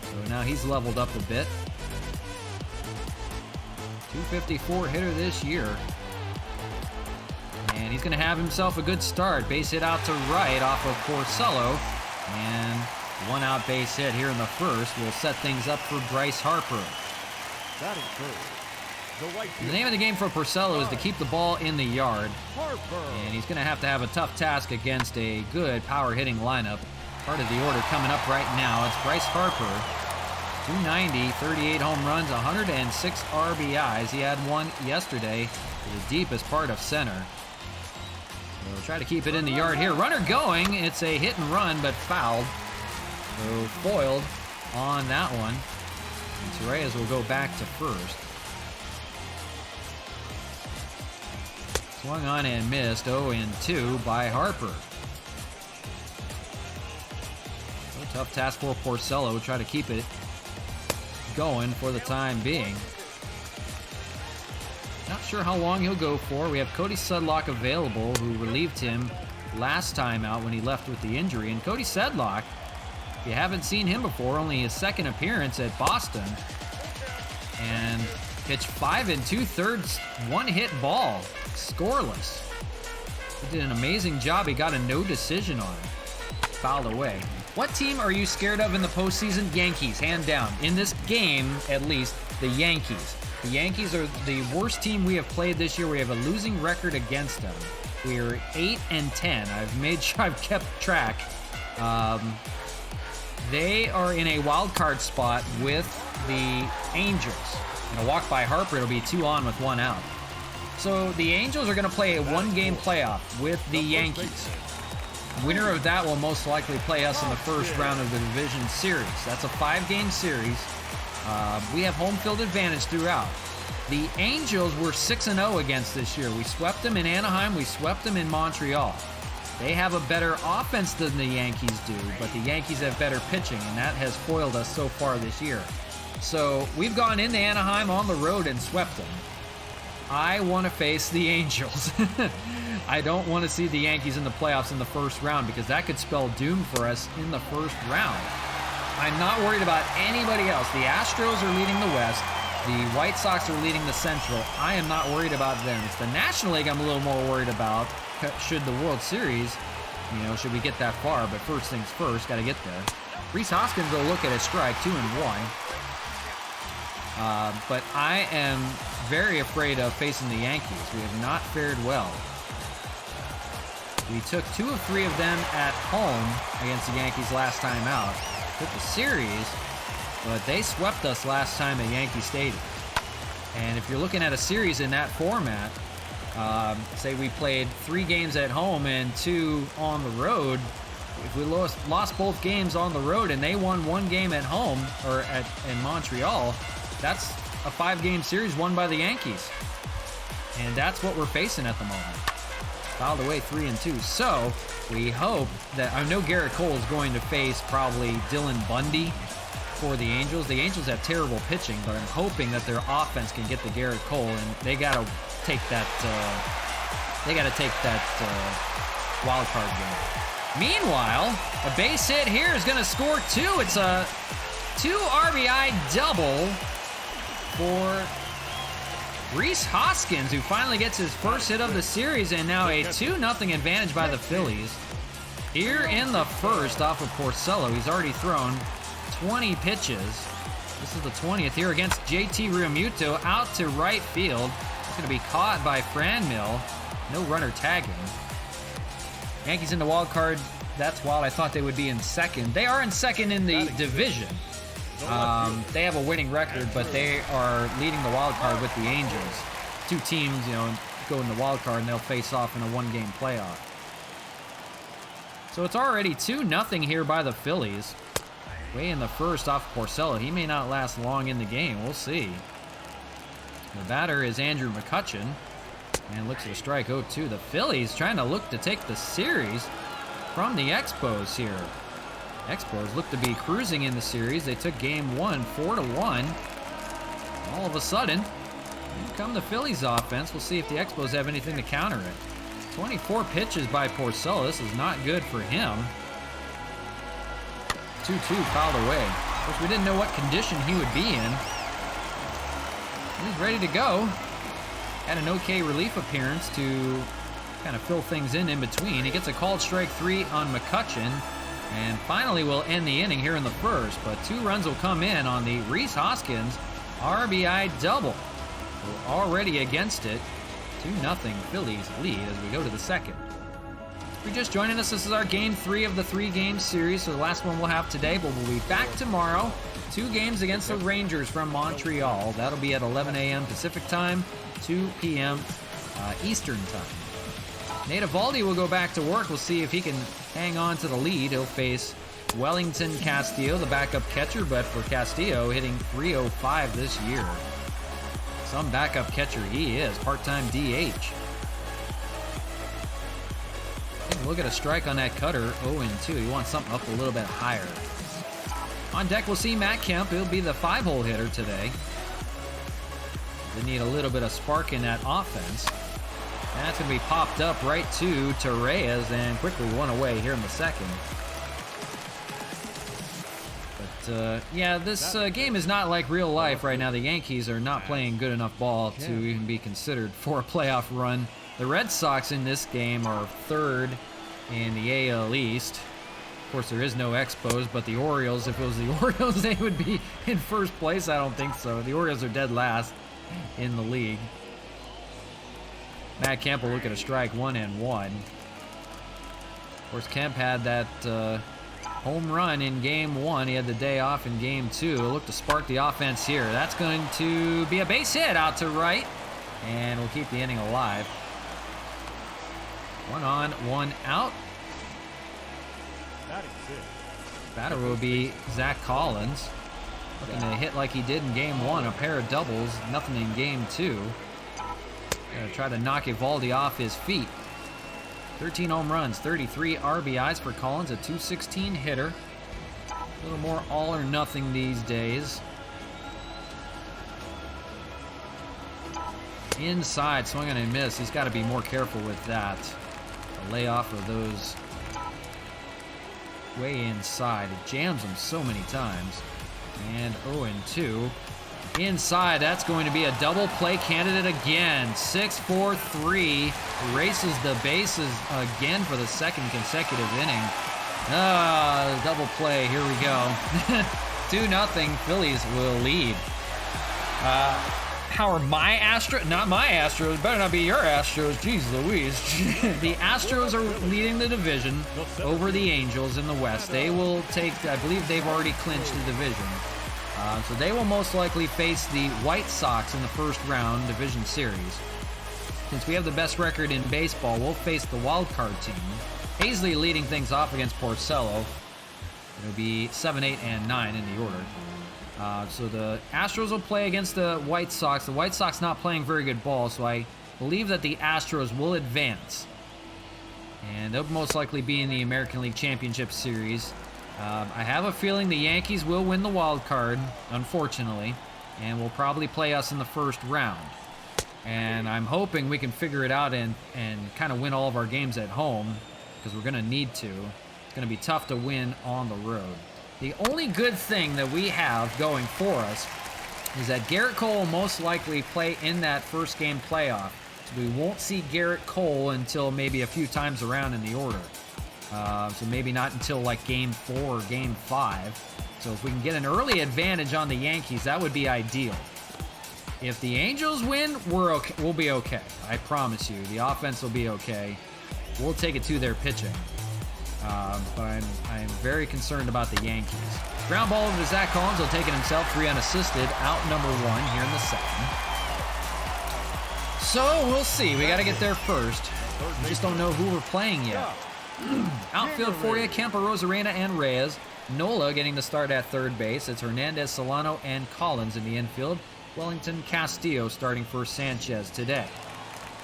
So now he's leveled up a bit. 254 hitter this year. And he's going to have himself a good start. Base hit out to right off of Porcello. And 1-out base hit here in the first will set things up for Bryce Harper. The name of the game for Porcello is to keep the ball in the yard. And he's going to have a tough task against a good power-hitting lineup. Part of the order coming up right now. It's Bryce Harper. 290, 38 home runs, 106 RBIs. He had one yesterday to the deepest part of center. We'll try to keep it in the yard here. Runner going. It's a hit and run, but fouled. So foiled on that one. And Torreyes will go back to first. Swung on and missed. 0-2 by Harper. A tough task for Porcello. Try to keep it going for the time being. Not sure how long he'll go for. We have Cody Sedlock available, who relieved him last time out when he left with the injury. And Cody Sedlock, if you haven't seen him before, only his second appearance at Boston. And pitched 5 2/3, 1-hit ball, scoreless. He did an amazing job. He got a no decision on it. Fouled away. What team are you scared of in the postseason? Yankees, hand down. In this game, at least, the Yankees. The Yankees are the worst team we have played this year. We have a losing record against them. We are 8-10. I've made sure I've kept track. They are in a wild card spot with the Angels. And a walk by Harper, it'll be 2 on with 1 out. So the Angels are going to play a 1-game playoff with the Yankees. Winner of that will most likely play us in the first round of the division series. That's a 5-game series. We have home field advantage throughout. The Angels were 6-0 against this year. We swept them in Anaheim. We swept them in Montreal. They have a better offense than the Yankees do, but the Yankees have better pitching, and that has foiled us so far this year. So we've gone into Anaheim on the road and swept them. I want to face the Angels. I don't want to see the Yankees in the playoffs in the first round because that could spell doom for us in the first round. I'm not worried about anybody else. The Astros are leading the West. The White Sox are leading the Central. I am not worried about them. It's the National League I'm a little more worried about. Should the World Series, should we get that far? But first things first, got to get there. Rhys Hoskins will look at a strike, 2-1. But I am very afraid of facing the Yankees. We have not fared well. We took 2 of 3 of them at home against the Yankees last time out. took the series, but they swept us last time at Yankee Stadium. And if you're looking at a series in that format, say we played 3 games at home and 2 on the road, if we lost both games on the road and they won 1 game at home or in Montreal, that's a 5-game series won by the Yankees. And that's what we're facing at the moment. Filed away 3-2. So we hope that, I know Garrett Cole is going to face probably Dylan Bundy for the Angels. The Angels have terrible pitching, but I'm hoping that their offense can get to Garrett Cole, and they got to take that. Wild card game. Meanwhile, a base hit here is going to score 2. It's a 2 RBI double for Rhys Hoskins, who finally gets his first hit of the series, and now a 2-0 advantage by the Phillies. Here in the first off of Porcello, he's already thrown 20 pitches. This is the 20th here against JT Realmuto out to right field. It's going to be caught by Franmil. No runner tagging. Yankees in the wild card. That's wild. I thought they would be in second. They are in second in the division. They have a winning record, but they are leading the wild card with the Angels. 2 teams, go in the wild card, and they'll face off in a 1-game playoff. So it's already 2-0 here by the Phillies. Way in the first off Porcello. He may not last long in the game. We'll see. The batter is Andrew McCutchen. And looks at a strike 0-2. The Phillies trying to look to take the series from the Expos here. Expos look to be cruising in the series. They took game 1, 4-1. All of a sudden, here come the Phillies offense. We'll see if the Expos have anything to counter it. 24 pitches by Porcello. This is not good for him. 2-2 fouled away. Of course, we didn't know what condition he would be in. He's ready to go. Had an okay relief appearance to kind of fill things in between. He gets a called strike 3 on McCutchen, and finally will end the inning here in the first. But 2 runs will come in on the Rhys Hoskins RBI double. We're already against it. 2-0 Phillies lead as we go to the second. If you're just joining us, this is our game 3 of the 3-game series. So the last one we'll have today, but we'll be back tomorrow. 2 games against the Rangers from Montreal. That'll be at 11 a.m. Pacific time, 2 p.m. Eastern time. Nate Eovaldi will go back to work. We'll see if he can hang on to the lead. He'll face Wellington Castillo, the backup catcher, but for Castillo, hitting .305 this year. Some backup catcher he is, part-time DH. Look at a strike on that cutter, 0-2. He wants something up a little bit higher. On deck, we'll see Matt Kemp. He'll be the 5-hole hitter today. They need a little bit of spark in that offense. And that's going to be popped up right to Torres and quickly 1 away here in the second. But, yeah, this game is not like real life right now. The Yankees are not playing good enough ball to even be considered for a playoff run. The Red Sox in this game are 3rd in the AL East. Of course, there is no Expos, but the Orioles, if it was the Orioles, they would be in first place. I don't think so. The Orioles are dead last in the league. Matt Kemp will look at a strike, 1-1. Of course, Kemp had that home run in game 1. He had the day off in game 2. He'll look to spark the offense here. That's going to be a base hit out to right, and we'll keep the inning alive. 1 on, 1 out. Batter will be Zach Collins. Looking to hit like he did in game 1, a pair of doubles, nothing in game 2. Gonna try to knock Eovaldi off his feet. 13 home runs, 33 RBIs for Collins, a .216 hitter. A little more all or nothing these days. Inside, swing and a miss. He's got to be more careful with that. A layoff of those way inside. It jams him so many times. And 0-2. Inside, that's going to be a double play candidate again. 6-4-3. Races the bases again for the second consecutive inning. Double play. Here we go. 2-0. Phillies will lead. how are my Astros? Not my Astros. Better not be your Astros. Jeez Louise. The Astros are leading the division over the Angels in the West. They will take, I believe they've already clinched the division. So they will most likely face the White Sox in the first round division series. Since we have the best record in baseball, we'll face the wild card team. Hazley leading things off against Porcello. It'll be 7, 8, and 9 in the order. So the Astros will play against the White Sox. The White Sox not playing very good ball, so I believe that the Astros will advance. And they'll most likely be in the American League Championship Series. I have a feeling the Yankees will win the wild card, unfortunately, and will probably play us in the first round. And I'm hoping we can figure it out and kind of win all of our games at home, because we're going to need to. It's going to be tough to win on the road. The only good thing that we have going for us is that Garrett Cole will most likely play in that first game playoff. So we won't see Garrett Cole until maybe a few times around in the order. So maybe not until like game 4 or game 5. So if we can get an early advantage on the Yankees, that would be ideal. If the Angels win, we'll be okay. I promise you. The offense will be okay. We'll take it to their pitching. But I'm very concerned about the Yankees. Ground ball over to Zach Collins. He'll take it himself, 3 unassisted, out number 1 here in the second. So we'll see. We got to get there first. We just don't know who we're playing yet. Outfield for you, Kemper, Rosarena, and Reyes. Nola getting the start at third base. It's Hernandez, Solano, and Collins in the infield. Wellington, Castillo starting for Sanchez today.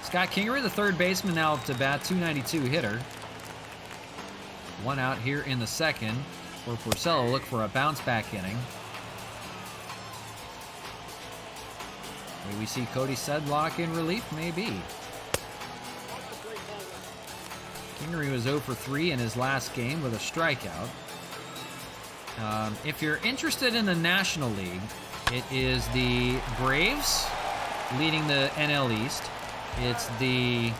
Scott Kingery, the third baseman, now up to bat, 292 hitter. 1 out here in the second. For Porcello, look for a bounce-back inning. Maybe we see Cody Sedlock in relief, maybe. Kingery was 0 for 3 in his last game with a strikeout. If you're interested in the National League, it is the Braves leading the NL East. It's the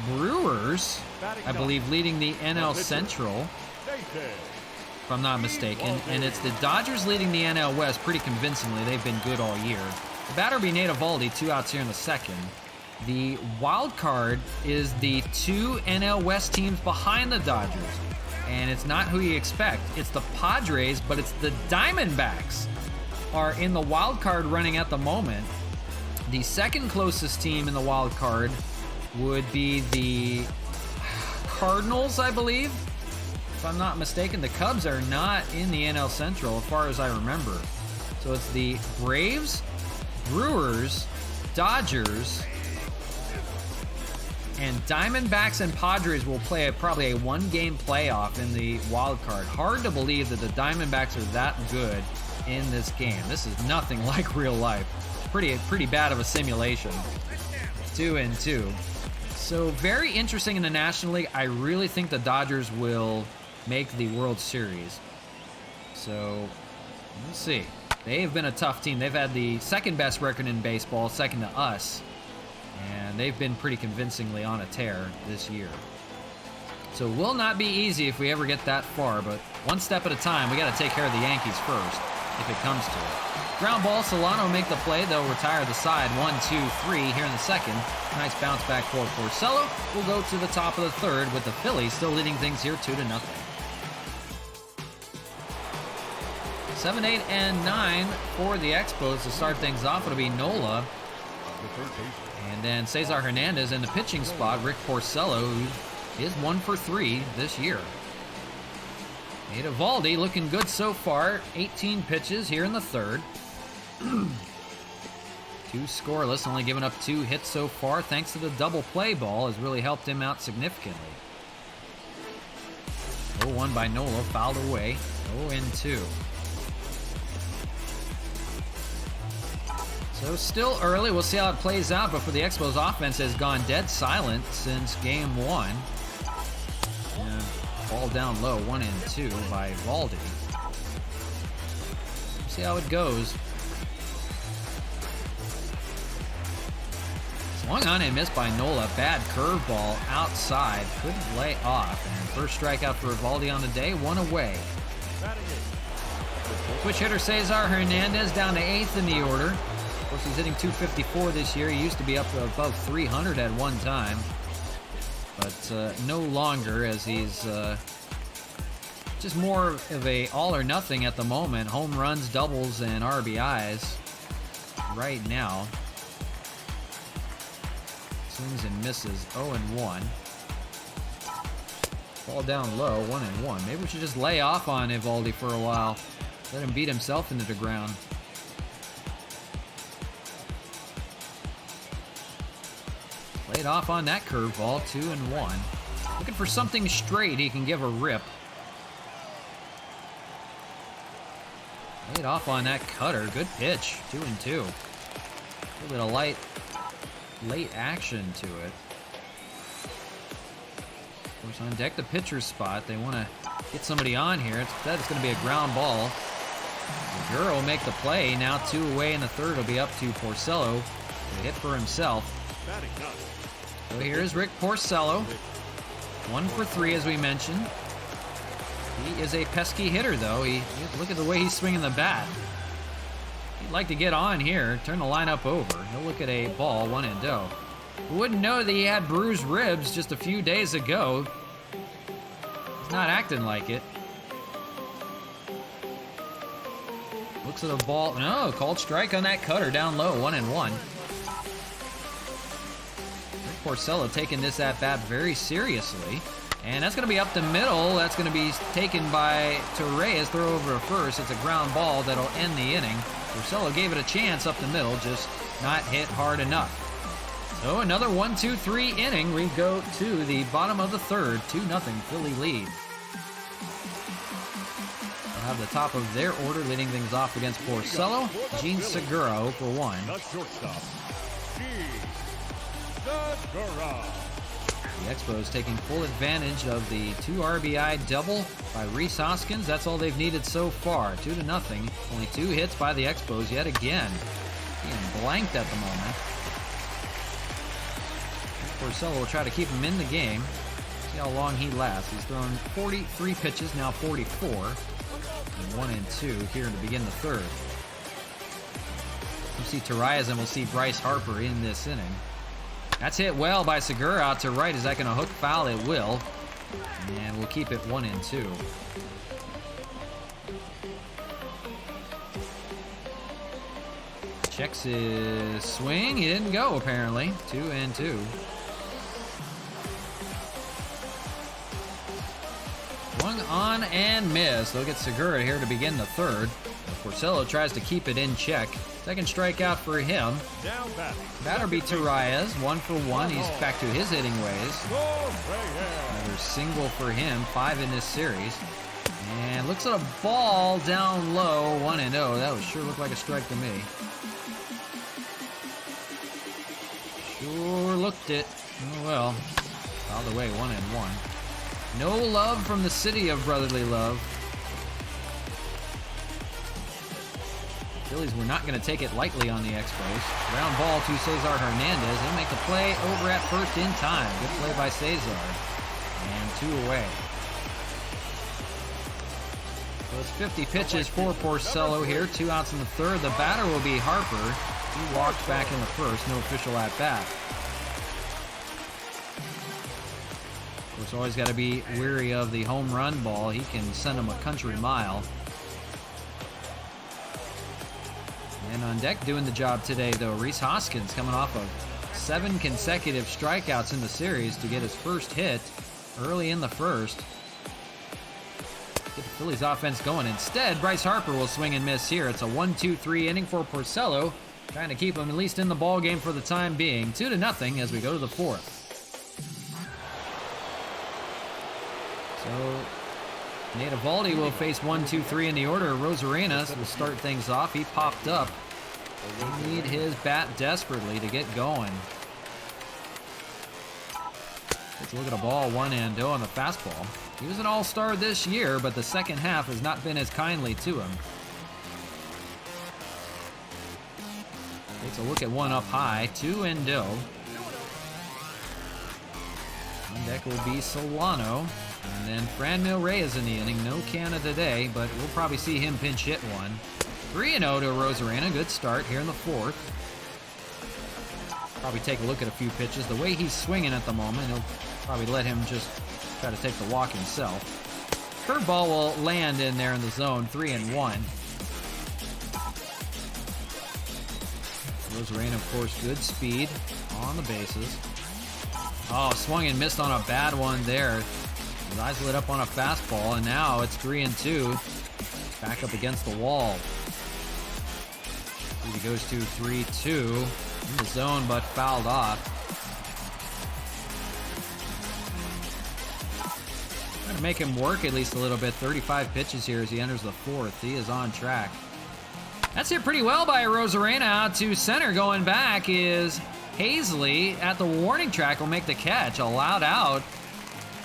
Brewers, I believe, leading the NL Central, if I'm not mistaken. And it's the Dodgers leading the NL West pretty convincingly. They've been good all year. The batter will be Nate Eovaldi, 2 outs here in the second. The wild card is the 2 NL West teams behind the Dodgers. And it's not who you expect. It's the Padres, but it's the Diamondbacks are in the wild card running at the moment. The second closest team in the wild card would be the Cardinals, I believe. If I'm not mistaken, the Cubs are not in the NL Central as far as I remember. So it's the Braves, Brewers, Dodgers, and Diamondbacks and Padres will play probably a 1-game playoff in the wild card. Hard to believe that the Diamondbacks are that good in this game. This is nothing like real life. Pretty bad of a simulation. 2-2. So very interesting in the National League. I really think the Dodgers will make the World Series. So we'll see. They've been a tough team. They've had the second best record in baseball, second to us. And they've been pretty convincingly on a tear this year. So it will not be easy if we ever get that far, but one step at a time. We got to take care of the Yankees first, if it comes to it. Ground ball, Solano make the play. They'll retire the side. 1, 2, 3 here in the second. Nice bounce back for Porcello. We'll go to the top of the third with the Phillies still leading things here 2-0. 7, 8, and 9 for the Expos to start things off. It'll be Nola. And then Cesar Hernandez in the pitching spot. Rick Porcello, who is 1 for 3 this year. Nate Eovaldi looking good so far. 18 pitches here in the third. 2 scoreless, only giving up 2 hits so far. Thanks to the double play ball, has really helped him out significantly. 0-1 by Nola, fouled away. 0-2. So still early. We'll see how it plays out. But for the Expos, offense has gone dead silent since game 1. And ball down low, 1-2 by Eovaldi. We'll see how it goes. Swung on and missed by Nola. Bad curveball outside. Couldn't lay off. And first strikeout for Eovaldi on the day. 1 away. Switch hitter Cesar Hernandez down to 8th in the order. Of course, he's hitting .254 this year. He used to be up above 300 at one time, but no longer, as he's just more of a all or nothing at the moment. Home runs, doubles, and RBIs right now. Swings and misses, 0-1. Ball down low, 1-1. Maybe we should just lay off on Eovaldi for a while. Let him beat himself into the ground. Laid off on that curveball, 2-1. Looking for something straight he can give a rip. Laid off on that cutter, good pitch, 2-2. A little bit of late action to it. Of course, on deck the pitcher's spot. They want to get somebody on here. Instead, it's going to be a ground ball. Segura will make the play. Now 2 away in the third. Will be up to Porcello to hit for himself. So here's Rick Porcello. 1 for 3, as we mentioned. He is a pesky hitter, though. Look at the way he's swinging the bat. He'd like to get on here, turn the lineup over. He'll look at a ball, 1-0. Who wouldn't know that he had bruised ribs just a few days ago? He's not acting like it. Looks at the ball. No, called strike on that cutter down low, 1-1. Rick Porcello taking this at-bat very seriously. And that's going to be up the middle. That's going to be taken by Torres. Throw over to first. It's a ground ball that'll end the inning. Porcello gave it a chance up the middle, just not hit hard enough. So another 1-2-3 inning. We go to the bottom of the third. 2-0 Philly lead. They'll have the top of their order leading things off against Porcello. Gene Segura for 1. The shortstop, Segura. The Expos taking full advantage of the 2 RBI double by Rhys Hoskins. That's all they've needed so far. 2-0. Only 2 hits by the Expos yet again. Being blanked at the moment. Porcello will try to keep him in the game. See how long he lasts. He's thrown 43 pitches, now 44. And 1 and 2 here to begin the third. We'll see Torres and we'll see Bryce Harper in this inning. That's hit well by Segura out to right. Is that going to hook foul? It will. And we'll keep it 1 and 2. Checks his swing. He didn't go, apparently. 2 and 2. Swung on and missed. They'll get Segura here to begin the third. Porcello tries to keep it in check. Second strikeout for him. Batter be Torres, 1 for 1. He's back to his hitting ways. Another single for him, 5 in this series. And looks at a ball down low, 1-0. That would sure look like a strike to me. Sure looked it. Oh well. Out of the way, 1-1. No love from the city of brotherly love. Phillies were not going to take it lightly on the Expos. Ground ball to Cesar Hernandez. He'll make the play over at first in time. Good play by Cesar. And 2 away. So it's 50 pitches for Porcello here. 2 outs in the third. The batter will be Harper. He walked back in the first. No official at bat. Of course, always got to be wary of the home run ball. He can send him a country mile. And on deck doing the job today, though, Rhys Hoskins coming off of 7 consecutive strikeouts in the series to get his first hit early in the first. Get the Phillies offense going. Instead, Bryce Harper will swing and miss here. It's a 1-2-3 inning for Porcello, trying to keep him at least in the ball game for the time being. 2-0 as we go to the fourth. So Nate Eovaldi will face 1-2-3 in the order. Rosarena will start things off. He popped up. They need his bat desperately to get going. Let's look at a ball, 1-0 on the fastball. He was an all-star this year, but the second half has not been as kindly to him. Takes a look at one up high, 2-0. On deck will be Solano. And And then Franmil Reyes in the inning. No Canna today, but we'll probably see him pinch hit one. 3-0 to Rosarena. Good start here in the fourth. Probably take a look at a few pitches. The way he's swinging at the moment, he'll probably let him just try to take the walk himself. Curveball will land in there in the zone. 3-1. Rosarena, of course, good speed on the bases. Oh, swung and missed on a bad one there. His eyes lit up on a fastball, and now it's 3-2. Back up against the wall. He goes to 3-2 in the zone, but fouled off. Trying to make him work at least a little bit. 35 pitches here as he enters the fourth. He is on track. That's hit pretty well by Rosarena. Out to center. Going back is Hazley at the warning track. Will make the catch. Allowed out.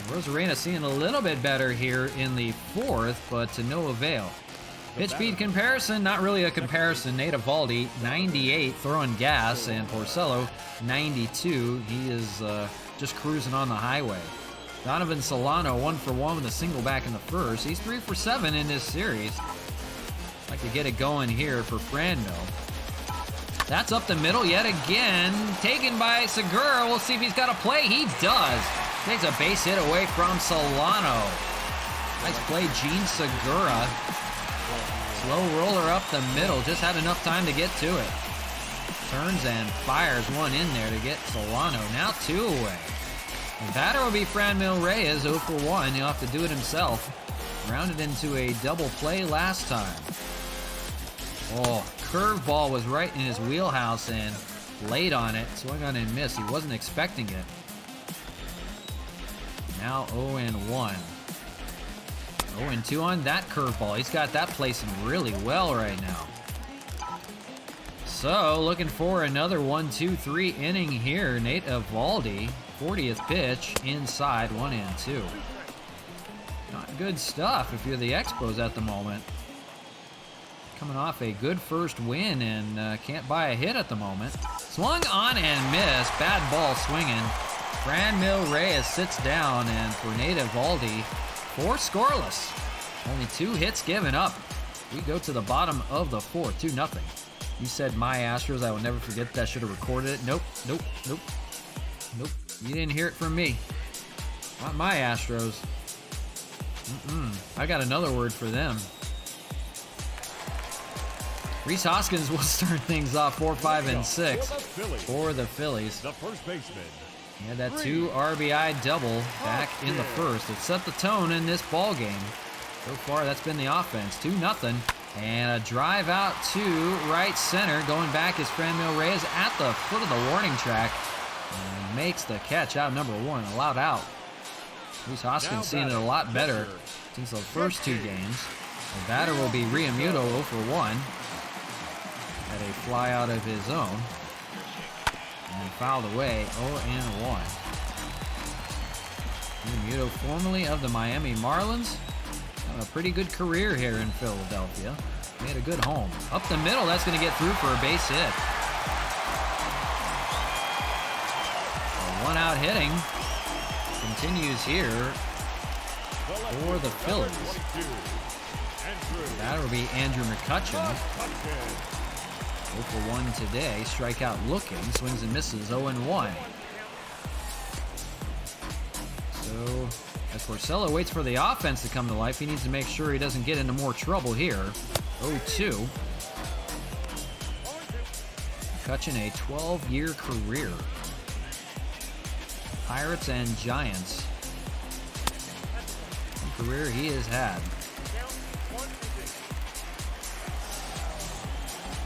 Rosarena seeing a little bit better here in the fourth, but to no avail. Pitch speed comparison, not really a comparison. Nate Eovaldi, 98, throwing gas, and Porcello, 92. He is just cruising on the highway. Donovan Solano, 1-for-1 with a single back in the first. He's 3-for-7 in this series. Like to get it going here for Franmil. That's up the middle yet again. Taken by Segura. We'll see if he's got a play. He does. Takes a base hit away from Solano. Nice play, Gene Segura. Slow roller up the middle. Just had enough time to get to it. Turns and fires one in there to get Solano. Now 2 away. The batter will be Franmil Reyes, 0-for-1. He'll have to do it himself. Rounded into a double play last time. Oh, curveball was right in his wheelhouse and laid on it. Swung on and missed. He wasn't expecting it. Now 0-1. 0-2 on that curveball. He's got that placing really well right now. So, looking for another 1-2-3 inning here. Nate Eovaldi, 40th pitch, inside, 1-2. Not good stuff if you're the Expos at the moment. Coming off a good first win and can't buy a hit at the moment. Swung on and missed. Bad ball swinging. Franmil Reyes sits down, and for Nate Eovaldi, 4 scoreless. Only 2 hits given up. We go to the bottom of the fourth, 2-0. You said my Astros. I will never forget that. Should have recorded it. Nope. You didn't hear it from me. Not my Astros. I got another word for them. Rhys Hoskins will start things off 4, 5, and 6 for the Phillies. The first baseman. He had that 2 RBI double back in the first. It set the tone in this ball game. So far, that's been the offense. 2-0. And a drive out to right center. Going back is Franmil Reyes at the foot of the warning track. And makes the catch out number 1. Allowed out. Rhys Hoskins seeing it a lot better since the first 2 games. The batter will be Realmuto, 0-for-1. Had a fly out of his own. And fouled away, 0-1. Realmuto, formerly of the Miami Marlins. Had a pretty good career here in Philadelphia. Made a good home. Up the middle, that's going to get through for a base hit. A 1-out hitting continues here for the Phillies. That will be Andrew McCutchen. 0-for-1 today. Strikeout looking. Swings and misses. 0-1. So, as Porcello waits for the offense to come to life, he needs to make sure he doesn't get into more trouble here. 0-2. McCutchen, a 12-year career. Pirates and Giants. What career he has had.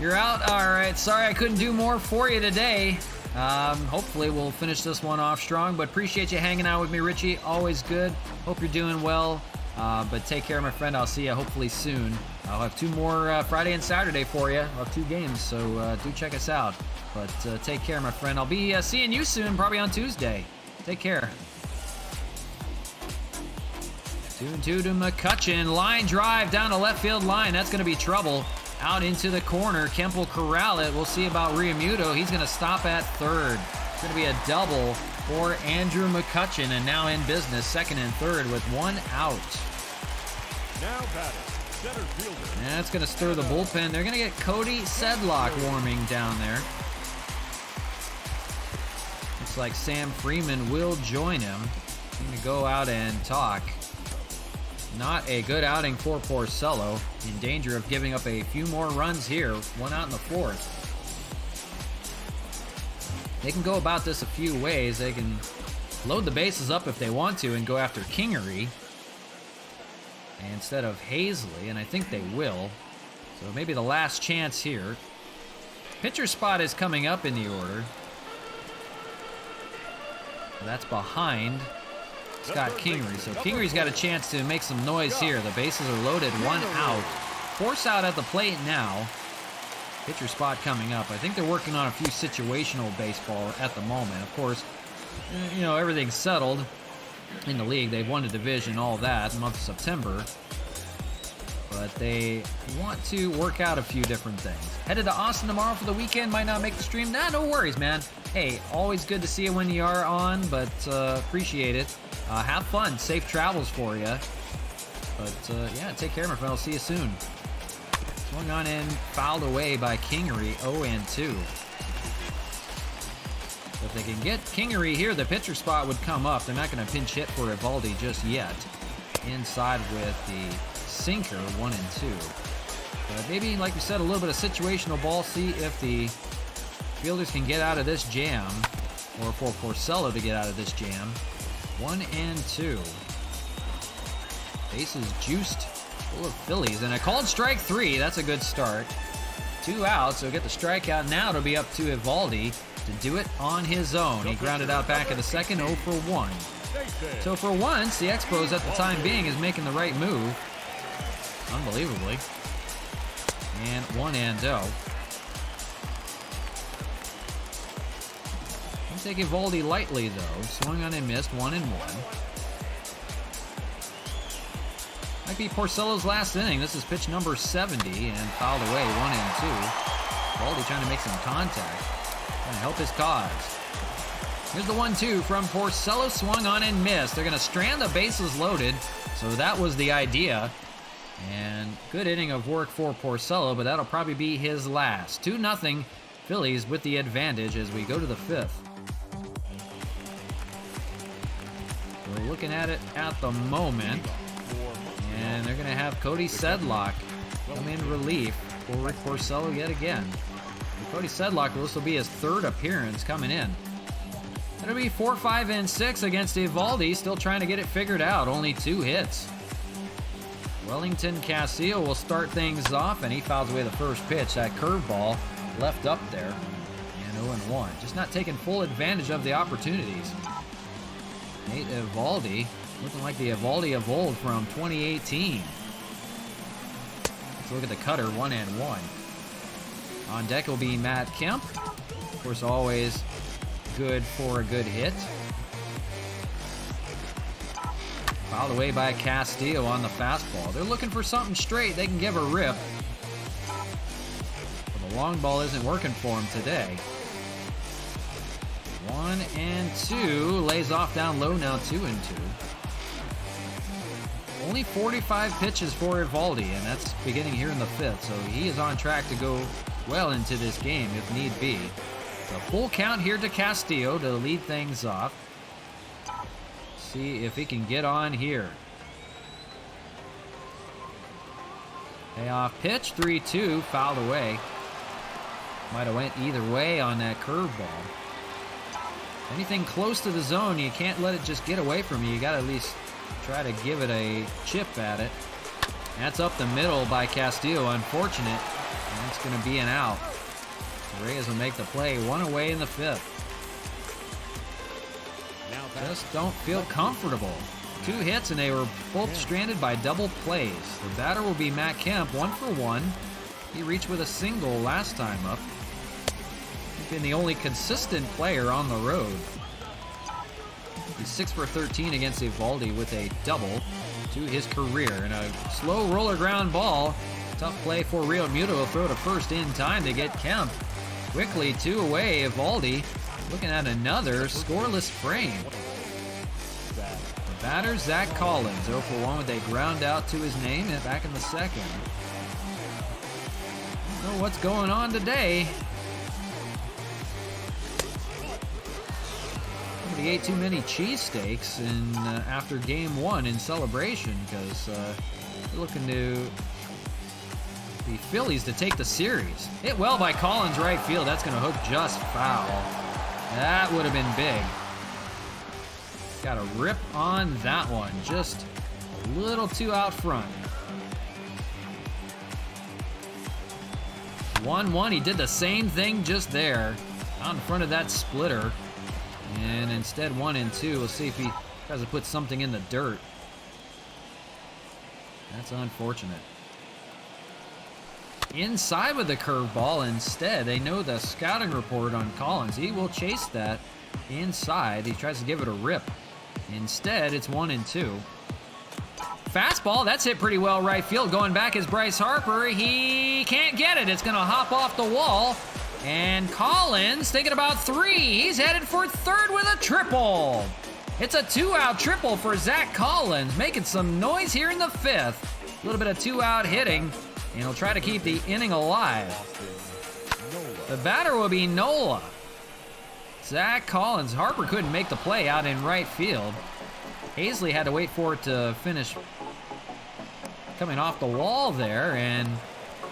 You're out? Alright, sorry I couldn't do more for you today. Hopefully we'll finish this one off strong, but appreciate you hanging out with me, Richie. Always good. Hope you're doing well. But take care, my friend. I'll see you hopefully soon. I'll have 2 more Friday and Saturday for you. I'll have 2 games, so do check us out. But take care, my friend. I'll be seeing you soon, probably on Tuesday. Take care. 2-2 to McCutchen. Line drive down to left field line. That's going to be trouble. Out into the corner. Kemp will corral it. We'll see about Realmuto. He's going to stop at third. It's going to be a double for Andrew McCutchen, and now in business, second and third with one out. Now batting, center fielder. And that's going to stir the bullpen. They're going to get Cody Sedlock warming down there. Looks like Sam Freeman will join him. He's going to go out and talk. Not a good outing for Porcello. In danger of giving up a few more runs here. One out in the fourth. They can go about this a few ways. They can load the bases up if they want to and go after Kingery instead of Hazley, and I think they will. So maybe the last chance here. Pitcher spot is coming up in the order. That's behind Scott Kingery. So Kingery's got a chance to make some noise here. The bases are loaded, one out. Force out at the plate now. Pitcher spot coming up. I think they're working on a few situational baseball at the moment. Of course, you know, everything's settled in the league. They've won the division, all that, in the month of September. But they want to work out a few different things. Headed to Austin tomorrow for the weekend. Might not make the stream. Nah, no worries, man. Hey, always good to see you when you are on, but appreciate it. Have fun. Safe travels for you. But, yeah, take care, my friend. I'll see you soon. Swung on in, fouled away by Kingery, 0-2. If they can get Kingery here, the pitcher spot would come up. They're not going to pinch hit for Evaldi just yet. Inside with the sinker, 1-2. But maybe, like we said, a little bit of situational ball. See if the fielders can get out of this jam, or for Porcello to get out of this jam. 1-2. Bases juiced, full of Phillies, and a called strike 3. That's a good start. 2 outs, so get the strikeout. Now it'll be up to Evaldi to do it on his own. He grounded out back at the second, 0 for 1. So for once, the Expos at the time being is making the right move. Unbelievably. And 1-0. Don't take Evaldi lightly, though. Swung on and missed, 1-1. Might be Porcello's last inning. This is pitch number 70 and fouled away, 1-2. Evaldi trying to make some contact. Trying to help his cause. Here's the 1-2 from Porcello, swung on and missed. They're going to strand the bases loaded, so that was the idea. And good inning of work for Porcello, but that'll probably be his last. 2-0 Phillies with the advantage as we go to the fifth. We're looking at it at the moment. And they're going to have Cody Sedlock come in relief for Porcello yet again. And Cody Sedlock, this will be his third appearance coming in. It'll be 4, 5, and 6 against Evaldi, still trying to get it figured out. Only 2 hits. Wellington Castillo will start things off, and he fouls away the first pitch. That curveball left up there. And 0-1. Just not taking full advantage of the opportunities. Nate Evaldi, looking like the Evaldi of old from 2018. Let's look at the cutter, 1-1. On deck will be Matt Kemp. Of course, always good for a good hit. Fouled away by Castillo on the fastball. They're looking for something straight they can give a rip. But the long ball isn't working for him today. 1-2. Lays off down low now, 2-2. Only 45 pitches for Evaldi, and that's beginning here in the fifth. So he is on track to go well into this game if need be. The full count here to Castillo to lead things off. See if he can get on here. Payoff pitch, 3-2, fouled away. Might have went either way on that curveball. Anything close to the zone, you can't let it just get away from you. You got to at least try to give it a chip at it. That's up the middle by Castillo. Unfortunate. And it's going to be an out. The Rays will make the play. 1 away in the fifth. Just don't feel comfortable. 2 hits and they were both stranded by double plays. The batter will be Matt Kemp, 1 for 1. He reached with a single last time up. He's been the only consistent player on the road. He's 6 for 13 against Evaldi with a double to his career. And a slow roller ground ball. Tough play for Real Muto. Will throw to first in time to get Kemp. Quickly 2 away. Evaldi Looking at another scoreless frame. The batter, Zach Collins, 0 for 1 with a ground out to his name and back in the second. I don't know what's going on today. Somebody ate too many cheesesteaks after game 1 in celebration, because they're looking to the Phillies to take the series. Hit well by Collins right field. That's going to hook just foul. That would have been big. Got a rip on that one. Just a little too out front. 1-1. He did the same thing just there. Out in front of that splitter. And instead 1-2. We'll see if he tries to put something in the dirt. That's unfortunate. Inside with the curveball instead. They know the scouting report on Collins. He will chase that inside. He tries to give it a rip. Instead, it's 1-2. Fastball, that's hit pretty well right field. Going back is Bryce Harper. He can't get it. It's going to hop off the wall. And Collins thinking about 3. He's headed for third with a triple. It's a 2-out triple for Zach Collins, making some noise here in the 5th. A little bit of 2-out hitting, and he'll try to keep the inning alive. The batter will be Nola. Zach Collins. Harper couldn't make the play out in right field. Hazley had to wait for it to finish coming off the wall there, and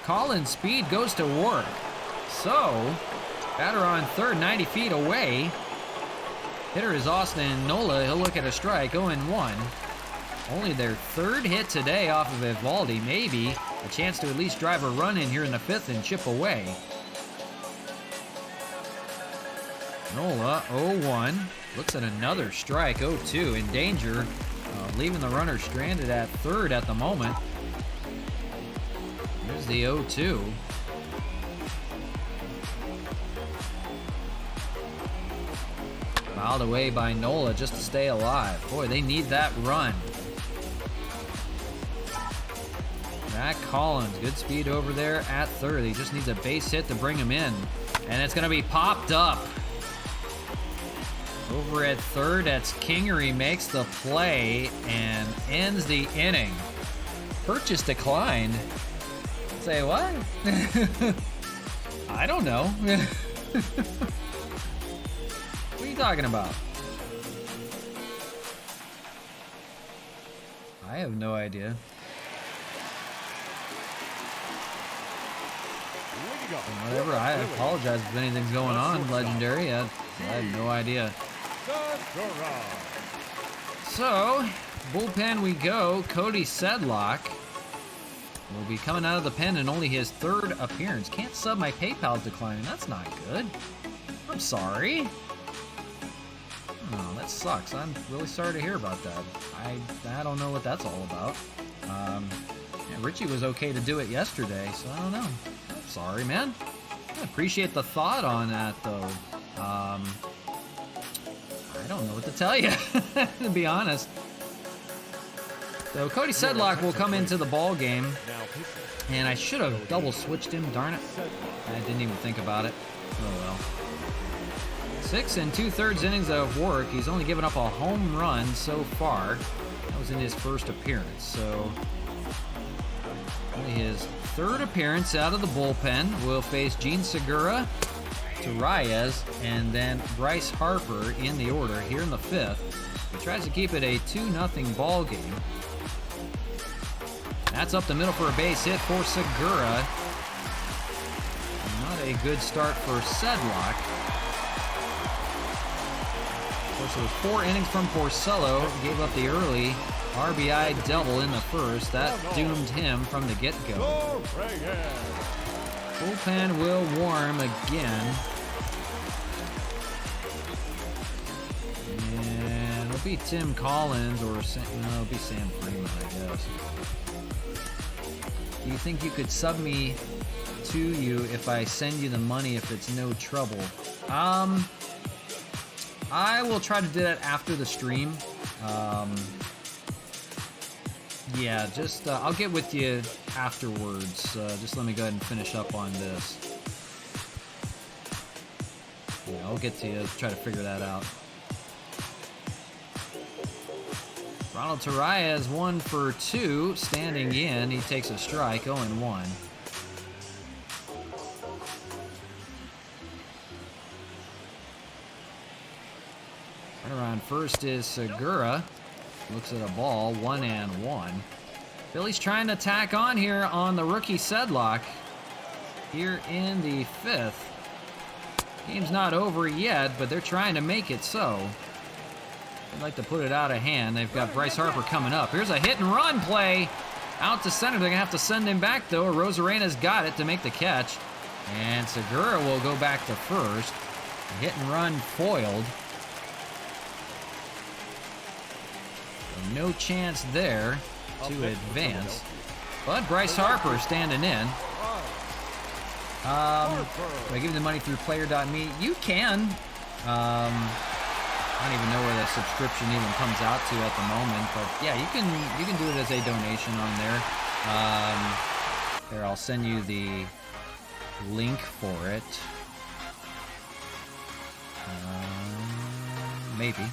Collins' speed goes to work. So, batter on third, 90 feet away. Hitter is Austin Nola. He'll look at a strike, 0-1. Only their 3rd hit today off of Evaldi. Maybe a chance to at least drive a run in here in the 5th and chip away. Nola, 0-1. Looks at another strike, 0-2. In danger, leaving the runner stranded at third at the moment. Here's the 0-2. Fouled away by Nola just to stay alive. Boy, they need that run. Zach Collins, good speed over there at third. He just needs a base hit to bring him in. And it's going to be popped up. Over at third, that's Kingery, makes the play and ends the inning. Purchase declined. Say what? I don't know. What are you talking about? I have no idea. Whatever, I apologize if anything's going on, Legendary. I have no idea. So, bullpen we go. Cody Sedlock will be coming out of the pen in only his 3rd appearance. Can't sub, my PayPal's declining. That's not good. I'm sorry. Oh, that sucks. I'm really sorry to hear about that. I don't know what that's all about. Yeah, Richie was okay to do it yesterday, so I don't know. I'm sorry, man. I appreciate the thought on that, though. I don't know what to tell you, to be honest. So Cody Sedlock will come into the ball game, and I should have double switched him, darn it. I didn't even think about it. Oh well. 6 2/3 innings of work. He's only given up a home run so far. That was in his 1st appearance, so only his 3rd appearance out of the bullpen. Will face Gene Segura to Reyes, and then Bryce Harper in the order here in the 5th. He tries to keep it a 2-0 ball game. That's up the middle for a base hit for Segura. Not a good start for Sedlock. Of course, it was 4 innings from Porcello. Gave up the early RBI double in the 1st. That doomed him from the get-go. Bullpen will warm again. And it'll be Tim Collins or it'll be Sam Freeman, I guess. Do you think you could sub me to you if I send you the money if it's no trouble? I will try to do that after the stream. Yeah, just I'll get with you afterwards. Just let me go ahead and finish up on this. Yeah, I'll get to you. Try to figure that out. Ronald Toraya is 1 for 2, standing in. He takes a strike, 0-1. Runner on first is Segura. Looks at a ball, 1-1. Phillies trying to tack on here on the rookie Sedlock here in the 5th. Game's not over yet, but they're trying to make it so. They'd like to put it out of hand. They've got Bryce Harper coming up. Here's a hit and run play out to center. They're going to have to send him back, though. Rosarena's got it to make the catch. And Segura will go back to first. A hit and run foiled. So no chance there to advance. But Bryce Harper standing in. Do I give you the money through player.me? You can. I don't even know where the subscription even comes out to at the moment, but yeah, you can do it as a donation on there. There, I'll send you the link for it. Maybe.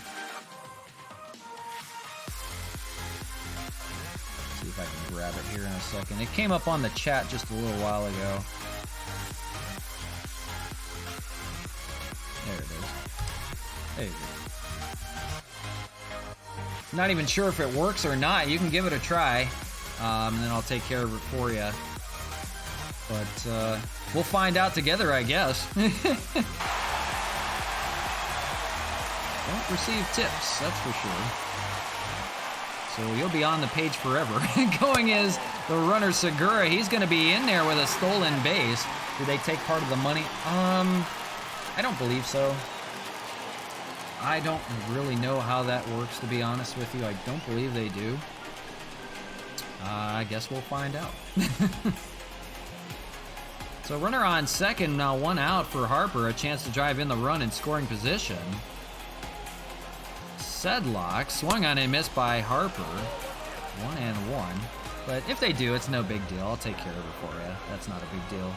See if I can grab it here in a second. It came up on the chat just a little while ago. There it is. There you go. Not even sure if it works or not. You can give it a try, and then I'll take care of it for you. But we'll find out together, I guess. Don't receive tips, that's for sure. So you'll be on the page forever. Going is the runner Segura. He's going to be in there with a stolen base. Do they take part of the money? I don't believe so. I don't really know how that works, to be honest with you. I don't believe they do. I guess we'll find out. So runner on second, now 1 out for Harper. A chance to drive in the run in scoring position. Sedlock swung on and missed by Harper. 1-1. But if they do, it's no big deal. I'll take care of it for you. That's not a big deal.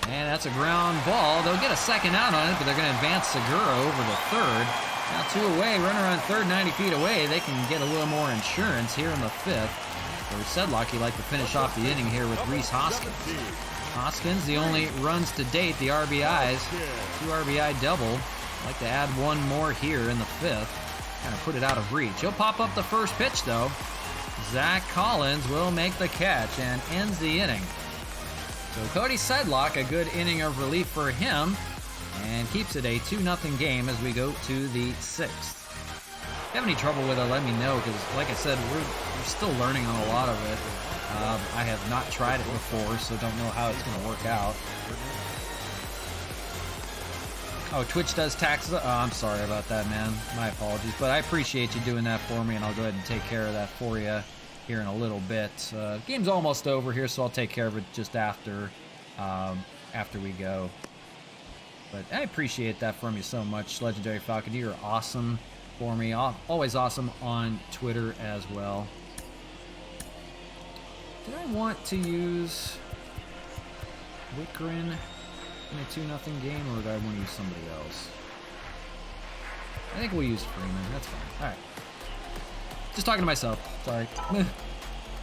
And that's a ground ball. They'll get a second out on it, but they're going to advance Segura over to third. Now 2 away, runner on third, 90 feet away. They can get a little more insurance here in the 5th. For Sedlock, he'd like to finish off the inning here with Rhys Hoskins. Hoskins, the only runs to date, the RBIs. 2 RBI double. Like to add 1 more here in the 5th. Kind of put it out of reach. He'll pop up the first pitch, though. Zach Collins will make the catch and ends the inning. So Cody Sedlock, a good inning of relief for him, and keeps it a 2-0 game as we go to the 6th. If you have any trouble with it, let me know, because like I said, we're still learning on a lot of it. I have not tried it before, so don't know how it's going to work out. Oh, Twitch does taxes? Oh, I'm sorry about that, man. My apologies, but I appreciate you doing that for me, and I'll go ahead and take care of that for you here in a little bit. Game's almost over here, so I'll take care of it just after we go. But I appreciate that from you so much, Legendary Falcon. You're awesome for me. Always awesome on Twitter as well. Did I want to use Wickren in a 2-0 game, or did I want to use somebody else? I think we'll use Freeman. That's fine. All right. Just talking to myself. Sorry.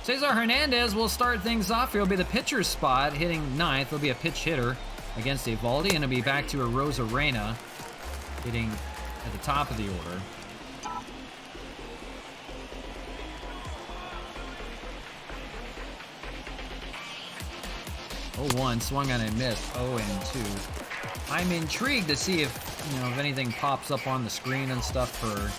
Cesar Hernandez will start things off. He'll be the pitcher's spot, hitting 9th. He'll be a pitch hitter against Evaldi, and he'll be back to a Rosarena, hitting at the top of the order. Oh, 1 swung on and missed. 0-2. I'm intrigued to see if anything pops up on the screen and stuff for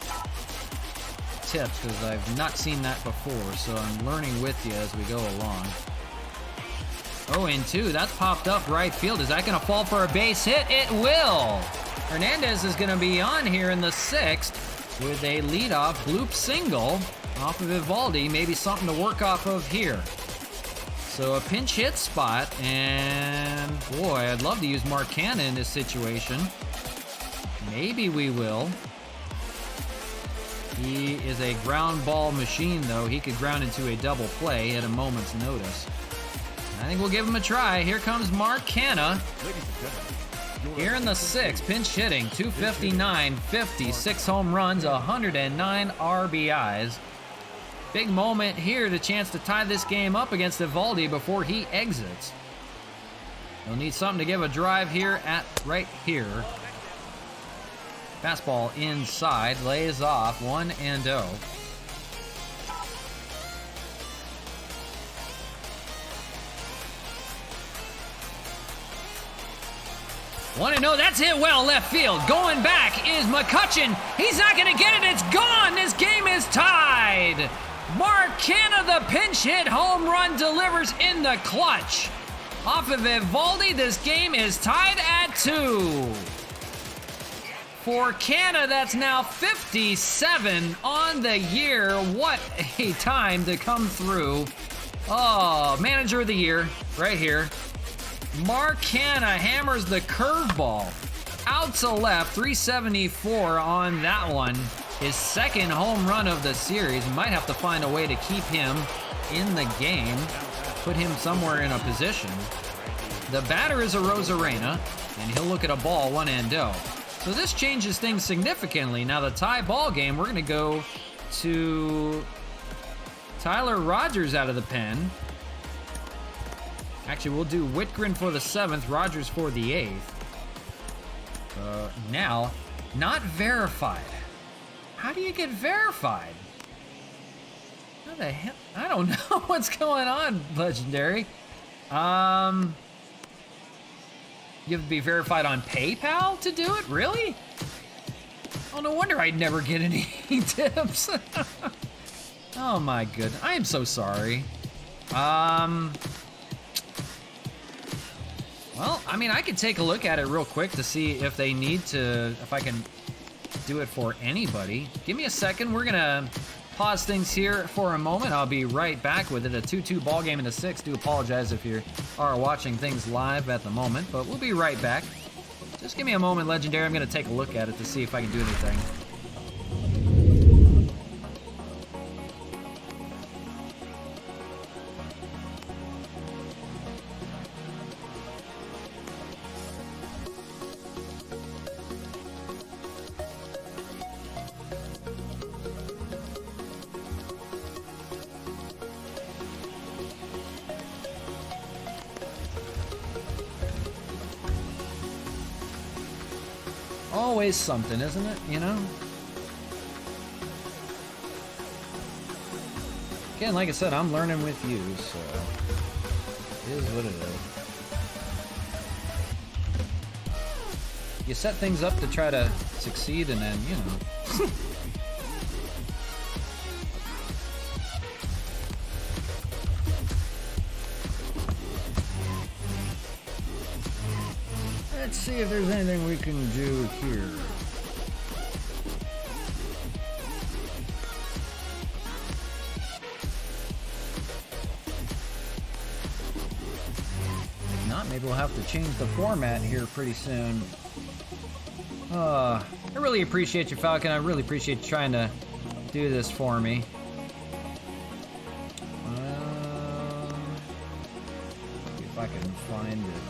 tips, because I've not seen that before, so I'm learning with you as we go along. 0-2, that's popped up right field. Is that going to fall for a base hit? It will! Hernandez is going to be on here in the 6th with a leadoff bloop single off of Evaldi. Maybe something to work off of here. So a pinch hit spot, and boy, I'd love to use Mark Canna in this situation. Maybe we will. He is a ground ball machine, though. He could ground into a double play at a moment's notice. I think we'll give him a try. Here comes Mark Canha. Here in the 6th, pinch hitting, 259, 50, 6 home runs, 109 RBIs. Big moment here, the chance to tie this game up against Eovaldi before he exits. He'll need something to give a drive here at right here. Fastball inside, lays off, 1-0. 1-0, that's hit well left field. Going back is McCutchen. He's not going to get it. It's gone. This game is tied. Mark Canha, the pinch hit home run, delivers in the clutch. Off of Eovaldi, this game is tied at 2. For Canha, that's now 57 on the year. What a time to come through. Oh, manager of the year right here. Mark Canha hammers the curveball out to left, 374 on that one. His 2nd home run of the series. Might have to find a way to keep him in the game, put him somewhere in a position. The batter is a Rosarena, and he'll look at a ball, 1-0. So this changes things significantly. Now the tie ball game, we're gonna go to Tyler Rogers out of the pen. Actually, we'll do Whitgren for the 7th, Rogers for the 8th. Now, not verified. How do you get verified? How the hell? I don't know what's going on, Legendary. You have to be verified on PayPal to do it? Really? Oh, no wonder I'd never get any tips. Oh my goodness. I am so sorry. Well, I mean, I could take a look at it real quick to see if they need to, if I can do it for anybody. Give me a second. We're gonna pause things here for a moment. I'll be right back with it. A 2-2 ball game in the 6th. Do apologize if you are watching things live at the moment, but we'll be right back. Just give me a moment, Legendary. I'm gonna take a look at it to see if I can do anything. Always something, isn't it? You know? Again, like I said, I'm learning with you, so it is what it is. You set things up to try to succeed, and then, you know. Let's see if there's anything we can do here. If not, maybe we'll have to change the format here pretty soon. I really appreciate you, Falcon. I really appreciate you trying to do this for me. See if I can find it.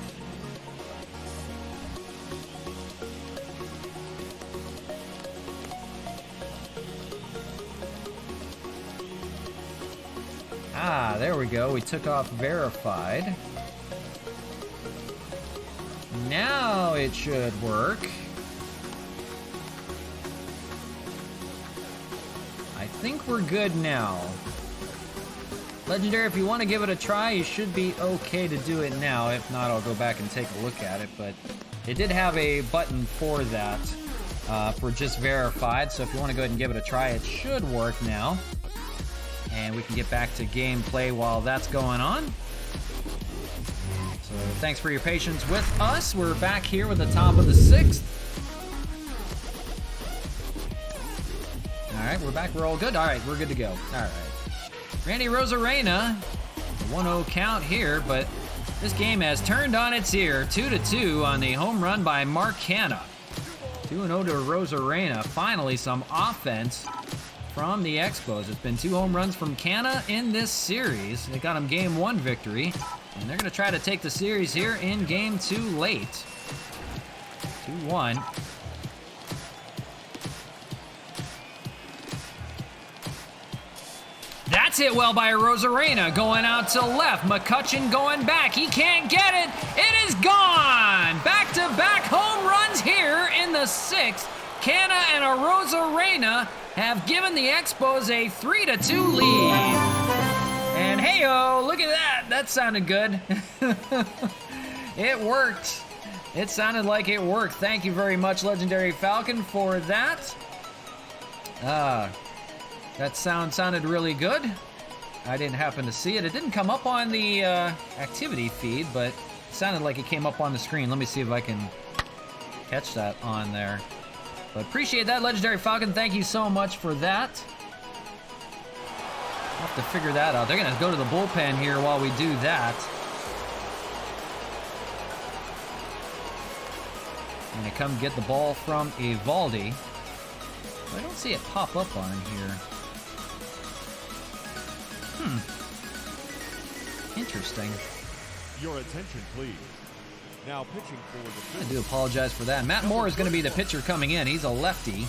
Ah, there we go. We took off verified. Now it should work. I think we're good now. Legendary, if you want to give it a try, you should be okay to do it now. If not, I'll go back and take a look at it. But it did have a button for that, for just verified. So if you want to go ahead and give it a try, it should work now. And we can get back to gameplay while that's going on. So thanks for your patience with us. We're back here with the top of the 6th. All right, we're back. We're all good. All right, we're good to go. All right. Randy Rosarena, 1-0 count here, but this game has turned on its ear. 2-2 on the home run by Mark Canha. 2-0 to Rosarena. Finally, some offense from the Expos. It's been 2 home runs from Canha in this series. They got him game 1 victory. And they're going to try to take the series here in game 2 late. 2-1. That's hit well by Rosarena, going out to left. McCutcheon going back. He can't get it. It is gone. Back-to-back home runs here in the 6th. Canna and Rosarena have given the Expos a 3-2 lead. And hey-oh, look at that. That sounded good. It worked. It sounded like it worked. Thank you very much, Legendary Falcon, for that. That sounded really good. I didn't happen to see it. It didn't come up on the activity feed, but it sounded like it came up on the screen. Let me see if I can catch that on there. But appreciate that, Legendary Falcon. Thank you so much for that. I'll have to figure that out. They're going to go to the bullpen here while we do that. I'm going to come get the ball from Evaldi. I don't see it pop up on here. Interesting. Your attention, please. Now pitching for the I do apologize for that. Matt Moore is going to be the pitcher coming in. He's a lefty.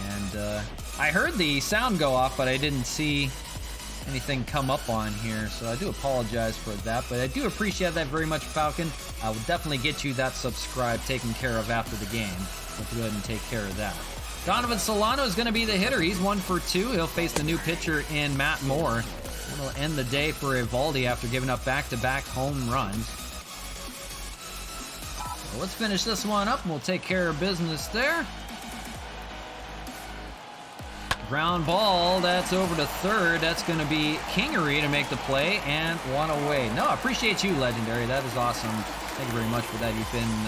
And I heard the sound go off, but I didn't see anything come up on here. So I do apologize for that. But I do appreciate that very much, Falcon. I will definitely get you that subscribe taken care of after the game. Let's go ahead and take care of that. Donovan Solano is going to be the hitter. He's 1 for 2. He'll face the new pitcher in Matt Moore. It'll end the day for Evaldi after giving up back-to-back home runs. So let's finish this one up and we'll take care of business there. Ground ball, that's over to third. That's going to be Kingery to make the play and one away. No, I appreciate you, Legendary. That is awesome. Thank you very much for that. You've been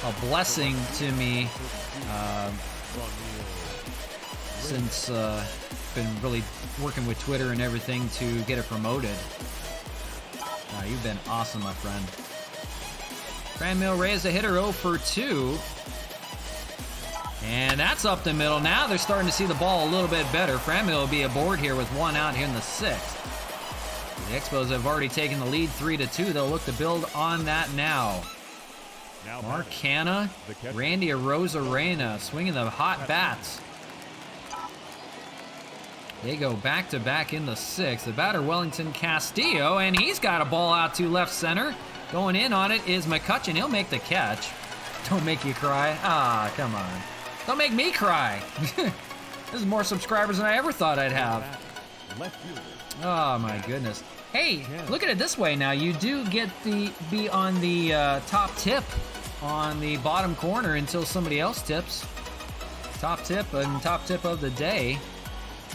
a blessing to me since been really working with Twitter and everything to get it promoted. You've been awesome, my friend. Franmil Reyes, the hitter, 0 for 2. And that's up the middle. Now they're starting to see the ball a little bit better. Franmil will be aboard here with 1 out here in the 6th. The Expos have already taken the lead 3-2. They'll look to build on that now. Mark Canna, Randy Rosarena swinging the hot bats. They go back-to-back in the 6th. The batter, Wellington Castillo, and he's got a ball out to left center. Going in on it is McCutcheon. He'll make the catch. Don't make you cry. Ah, come on. Don't make me cry. This is more subscribers than I ever thought I'd have. Oh, my goodness. Hey, look at it this way now. You do get be on the top tip on the bottom corner until somebody else tips. Top tip and top tip of the day.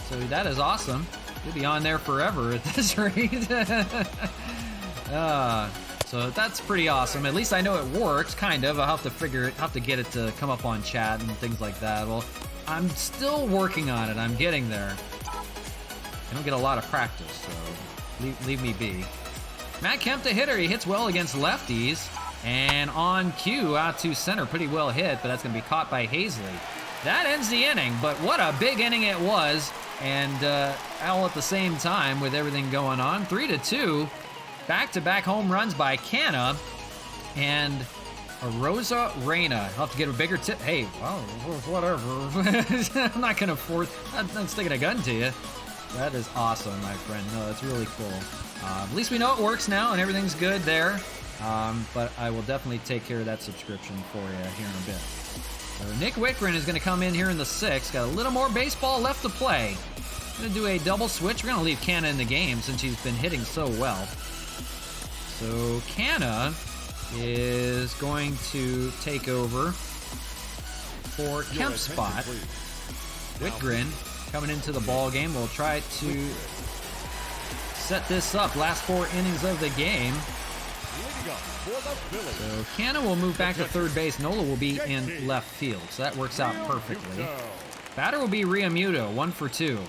So that is awesome. You'll be on there forever at this rate. So that's pretty awesome. At least I know it works, kind of. I'll have to get it to come up on chat and things like that. Well, I'm still working on it. I'm getting there. I don't get a lot of practice, so leave me be. Matt Kemp, the hitter, he hits well against lefties. And on cue, out to center, pretty well hit, but that's going to be caught by Hazley. That ends the inning, but what a big inning it was. And all at the same time with everything going on. 3-2. Back-to-back home runs by Canna and Rosarena. I'll have to get a bigger tip. Hey, well, whatever. I'm not going to I'm sticking a gun to you. That is awesome, my friend. No, that's really cool. At least we know it works now and everything's good there. But I will definitely take care of that subscription for you here in a bit. So Nick Wickren is going to come in here in the 6th. Got a little more baseball left to play. Going to do a double switch. We're going to leave Canna in the game since he's been hitting so well. So Canna is going to take over for Kemp's spot. Wickren coming into the ball game. We'll try to set this up. Last 4 innings of the game. So Canna will move back to third base. Nola will be in left field. So that works out perfectly. Batter will be Realmuto, 1 for 2.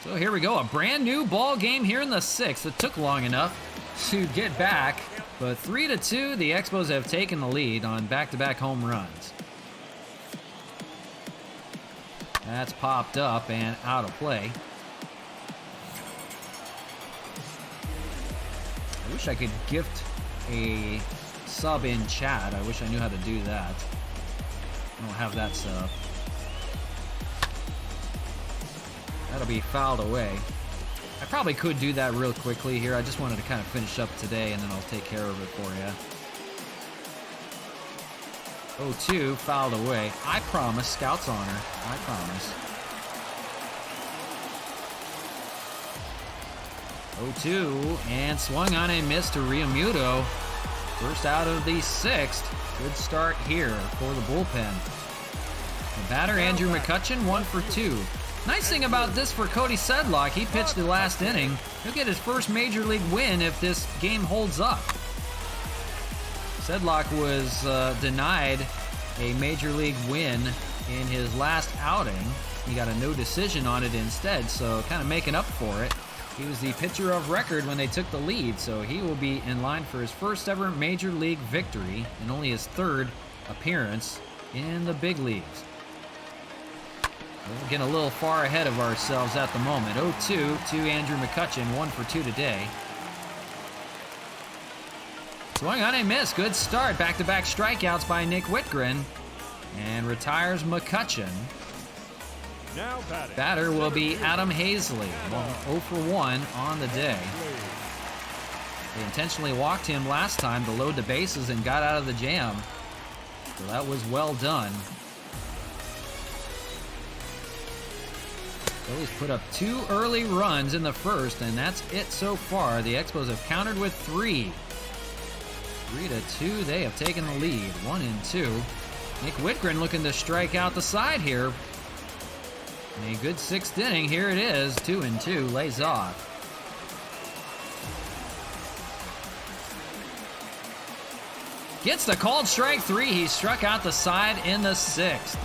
So here we go. A brand new ball game here in the 6th. It took long enough to get back, but 3-2, the Expos have taken the lead on back-to-back home runs. That's popped up and out of play. wish I could gift a sub in chat. I wish I knew how to do that. I don't have that set up. That'll be fouled away. I probably could do that real quickly here. I just wanted to kind of finish up today, and then I'll take care of it for you. 0-2, fouled away. I promise, Scout's honor. I promise. 0-2, and swung on and missed to Realmuto. First out of the 6th. Good start here for the bullpen. The batter, Andrew McCutchen, 1 for 2. Nice thing about this for Cody Sedlock, he pitched the last inning. He'll get his first major league win if this game holds up. Sedlock was denied a major league win in his last outing. He got a no decision on it instead, so kind of making up for it. He was the pitcher of record when they took the lead, so he will be in line for his first ever major league victory and only his 3rd appearance in the big leagues. We're getting a little far ahead of ourselves at the moment. 0-2 to Andrew McCutchen, 1 for 2 today. Swung on and missed. Good start. Back-to-back strikeouts by Nick Whitgren. And retires McCutchen. Now batter will be Adam Hazley. 0 for 1 on the day. They intentionally walked him last time to load the bases and got out of the jam. So that was well done. Phillies put up 2 early runs in the first, and that's it so far. The Expos have countered with 3. 3-2, they have taken the lead. 1-2. Nick Whitgren looking to strike out the side here. A good 6th inning. Here it is. 2-2, lays off. Gets the called strike 3. He struck out the side in the 6th.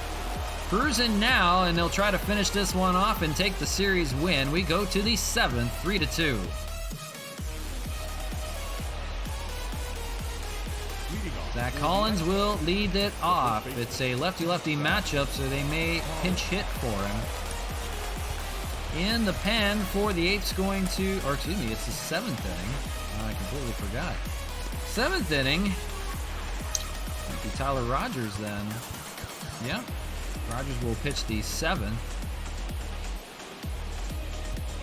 Cruising now, and they'll try to finish this one off and take the series win. We go to the 7th, 3-2. Zach Collins will lead it off. It's a lefty-lefty matchup, so they may pinch hit for him. In the pen for the 8th going to, or excuse me, it's the 7th inning. Oh, I completely forgot. 7th inning. Might be Tyler Rogers then. Yeah. Rogers will pitch the 7th.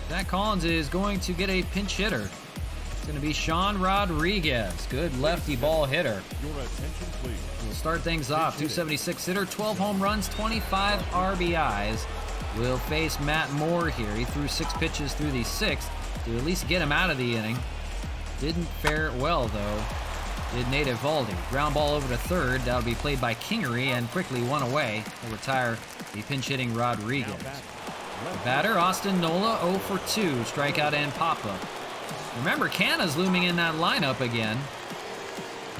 Zach Collins is going to get a pinch hitter. It's going to be Sean Rodriguez. Good lefty ball hitter. Your attention, please. We'll start things off. 276 hitter, 12 home runs, 25 RBIs. Will face Matt Moore here. He threw 6 pitches through the 6th to at least get him out of the inning. Didn't fare well, though. Did Nate Eovaldi. Ground ball over to 3rd. That'll be played by Kingery and quickly one away. He'll retire the pinch-hitting Rodriguez. The batter, Austin Nola, 0 for 2. Strikeout and pop-up. Remember, Canna's looming in that lineup again.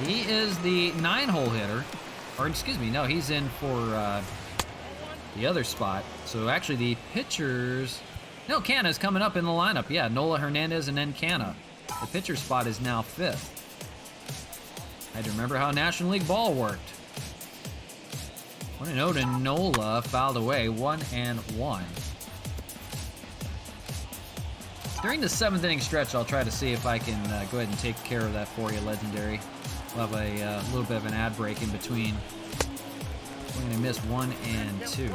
He is the 9-hole hitter. Or, excuse me, no, he's in for the other spot. So, actually, the pitchers... No, Canna's coming up in the lineup. Yeah, Nola, Hernandez, and then Canna. The pitcher spot is now 5th. I had to remember how National League ball worked. 1-0 to Nola, fouled away, 1-1. During the 7th inning stretch, I'll try to see if I can go ahead and take care of that for you, Legendary. We'll have a little bit of an ad break in between. We're going to miss 1 and 2.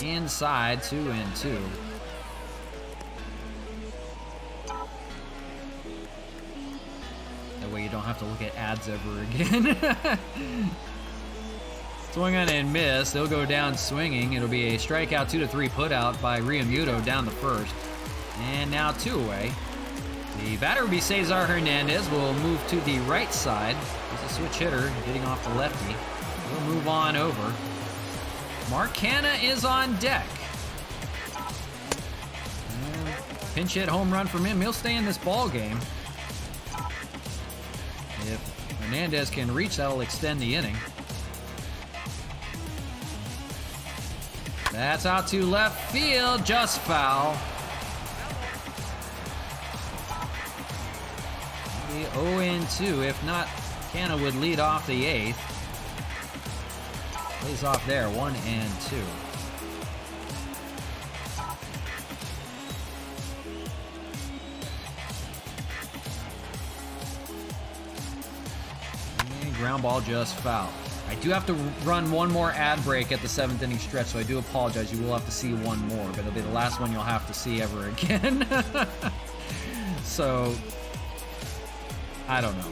Inside, 2-2. That way you don't have to look at ads ever again. Swing on and miss. They'll go down swinging. It'll be a strikeout, 2-3 put out by Realmuto down the 1st. And now 2 away. The batter will be Cesar Hernandez. Will move to the right side. He's a switch hitter, getting off the lefty. We'll move on over. Mark Canna is on deck. And pinch hit home run from him. He'll stay in this ball game. If Hernandez can reach, that'll extend the inning. That's out to left field, just foul. Be 0-2. If not, Canna would lead off the 8th. Lays off there, 1 and 2. And ground ball just fouled. I do have to run one more ad break at the 7th inning stretch, so I do apologize. You will have to see one more, but it'll be the last one you'll have to see ever again. So, I don't know.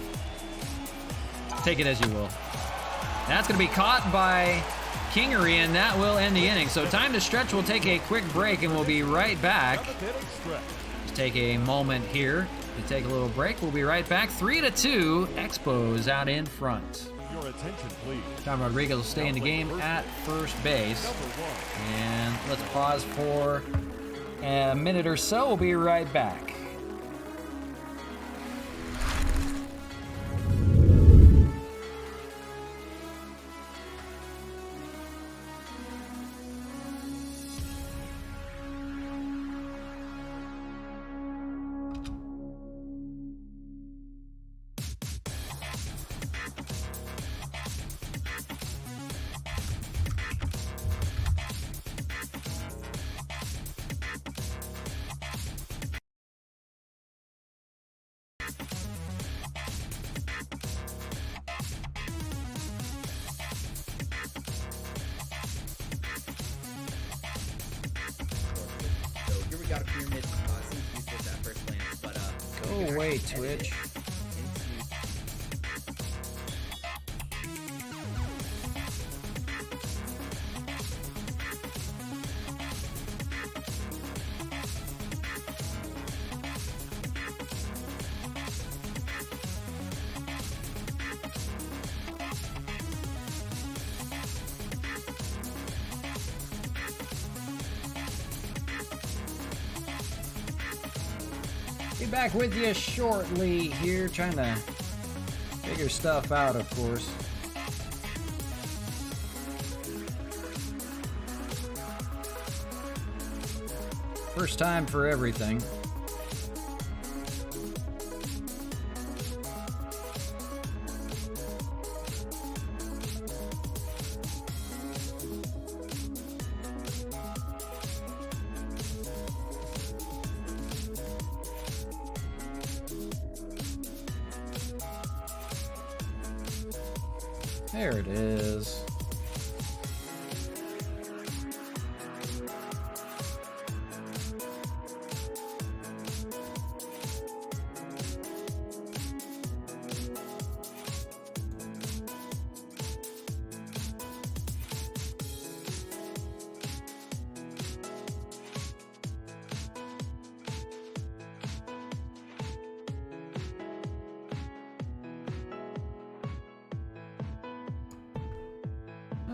Take it as you will. That's going to be caught by Kingery, and that will end the inning. So time to stretch. We'll take a quick break, and we'll be right back. Just take a moment here to take a little break. We'll be right back. 3-2, Expos out in front. Your attention, please. John Rodriguez will stay in the game at first base. And let's pause for a minute or so. We'll be right back. Got a pyramid. Seems useless at first glance, but Go away, Twitch. Be back with you shortly here, trying to figure stuff out, of course. First time for everything. There it is.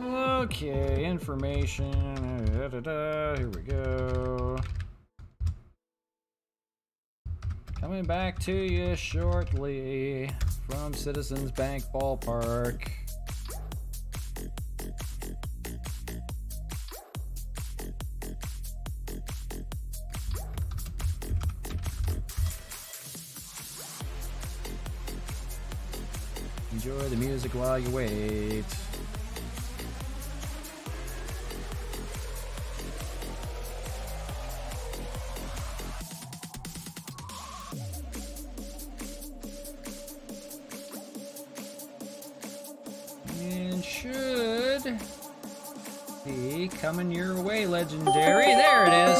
Okay, information. Here we go. Coming back to you shortly from Citizens Bank Ballpark. Enjoy the music while you wait. Should be coming your way, legendary. There it is.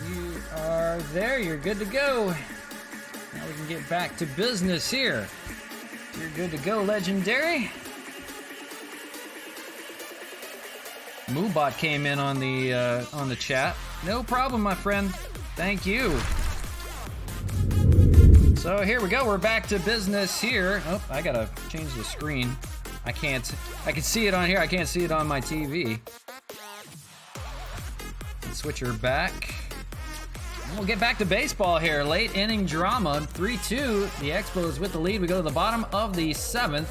You are there. You're good to go. Now we can get back to business here. You're good to go, legendary. Moobot came in on the chat. No problem, my friend. Thank you. So here we go, we're back to business here. Oh, I gotta change the screen. I can see it on here, I can't see it on my TV. Let's switch her back. And we'll get back to baseball here. Late inning drama, 3-2. The Expos with the lead. We go to the bottom of the 7th.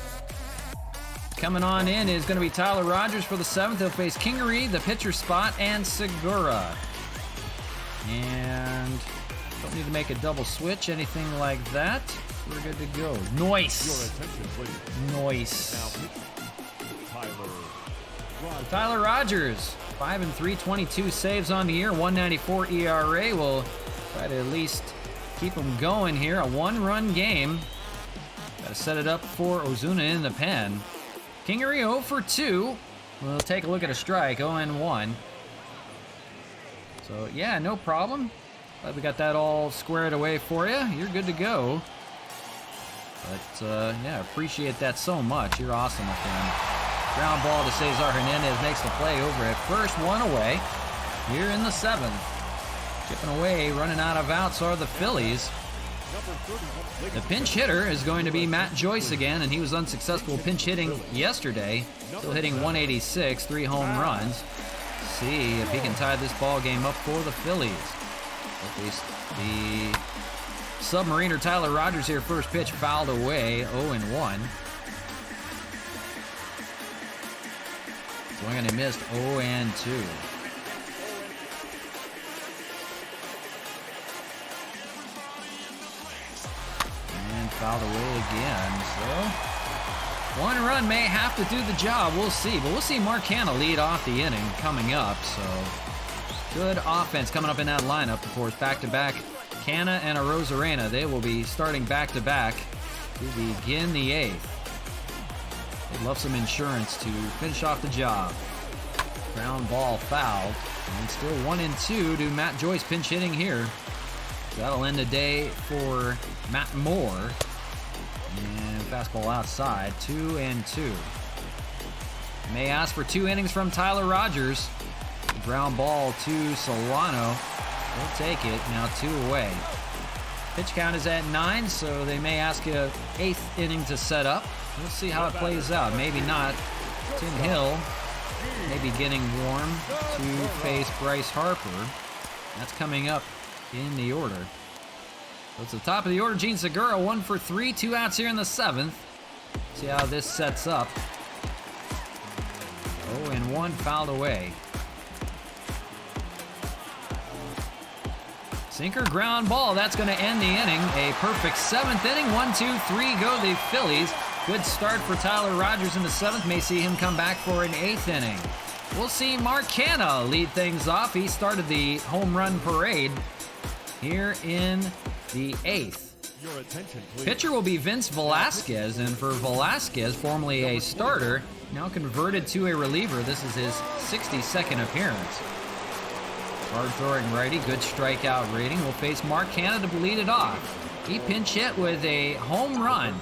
Coming on in is gonna be Tyler Rogers for the 7th. He'll face Kingery, the pitcher spot, and Segura. And don't need to make a double switch, anything like that. We're good to go. Nice. Your attention, please. Nice. Now, Tyler Rogers, 5-3, 22 saves on the year, 194 ERA. Will try to at least keep him going here. A one-run game. Got to set it up for Ozuna in the pen. Kingery 0 for 2. We'll take a look at a strike, 0-1. So, yeah, no problem. Glad we got that all squared away for you. You're good to go. But, yeah, appreciate that so much. You're awesome, my friend. Ground ball to Cesar Hernandez makes the play over at first, one away. Here in the 7th. Chipping away, running out of outs are the Phillies. The pinch hitter is going to be Matt Joyce again, and he was unsuccessful pinch hitting yesterday. Still hitting 186, 3 home runs. See if he can tie this ball game up for the Phillies. At least the Submariner Tyler Rogers here, first pitch fouled away, 0-1. Swing and he missed, 0-2. And fouled away again, so one run may have to do the job, we'll see. But we'll see Mark Hanna lead off the inning coming up, so good offense coming up in that lineup. Of course, back-to-back Canna and Arozarena. They will be starting back-to-back to begin the 8th. They'd love some insurance to finish off the job. Ground ball fouled. And still 1-2 to Matt Joyce pinch hitting here. That'll end the day for Matt Moore. And fastball outside, 2-2. May ask for 2 innings from Tyler Rogers. Ground ball to Solano. We'll take it. Now 2 away. Pitch count is at 9, so they may ask a 8th inning to set up. We'll see how it plays out. Maybe not. Tim Hill may be getting warm to face Bryce Harper. That's coming up in the order. So it's the top of the order. Gene Segura, 1 for 3, 2 outs here in the 7th. See how this sets up. 0-1, fouled away. Sinker ground ball. That's going to end the inning. A perfect 7th inning. 1, 2, 3 go the Phillies. Good start for Tyler Rogers in the 7th. May see him come back for an 8th inning. We'll see Mark Hanna lead things off. He started the home run parade here in the 8th. Your attention, please. Pitcher will be Vince Velasquez, and for Velasquez, formerly a starter, now converted to a reliever, this is his 62nd appearance. Hard-throwing righty, good strikeout rating. Will face Mark Hanna to lead it off. He pinch hit with a home run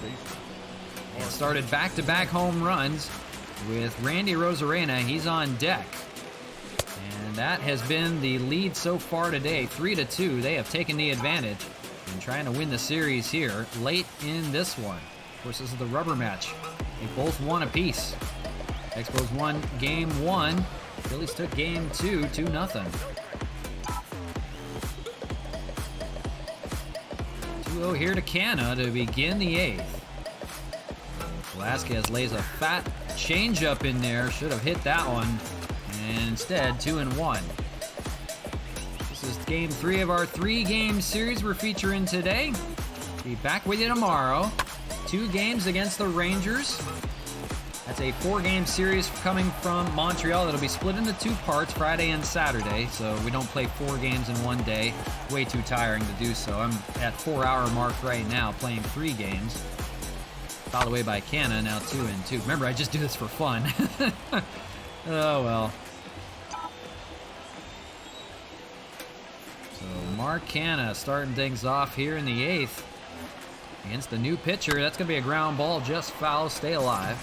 and started back-to-back home runs with Randy Arozarena. He's on deck. And that has been the lead so far today, 3-2. They have taken the advantage and trying to win the series here late in this one. Of course, this is the rubber match. They both won apiece. Expos won game 1. Phillies took game 2, 2-0. 2-0 here to Canna to begin the 8th. Velasquez lays a fat changeup in there. Should have hit that one. And instead, 2-1. This is game 3 of our 3-game series we're featuring today. Be back with you tomorrow. 2 games against the Rangers. That's a 4-game series coming from Montreal that'll be split into 2 parts, Friday and Saturday. So we don't play 4 games in one day. Way too tiring to do so. I'm at 4-hour mark right now playing 3 games. Fouled away by Canna, now 2-2. Remember, I just do this for fun. Oh, well. So Mark Canna starting things off here in the 8th. Against the new pitcher. That's going to be a ground ball, just foul, stay alive.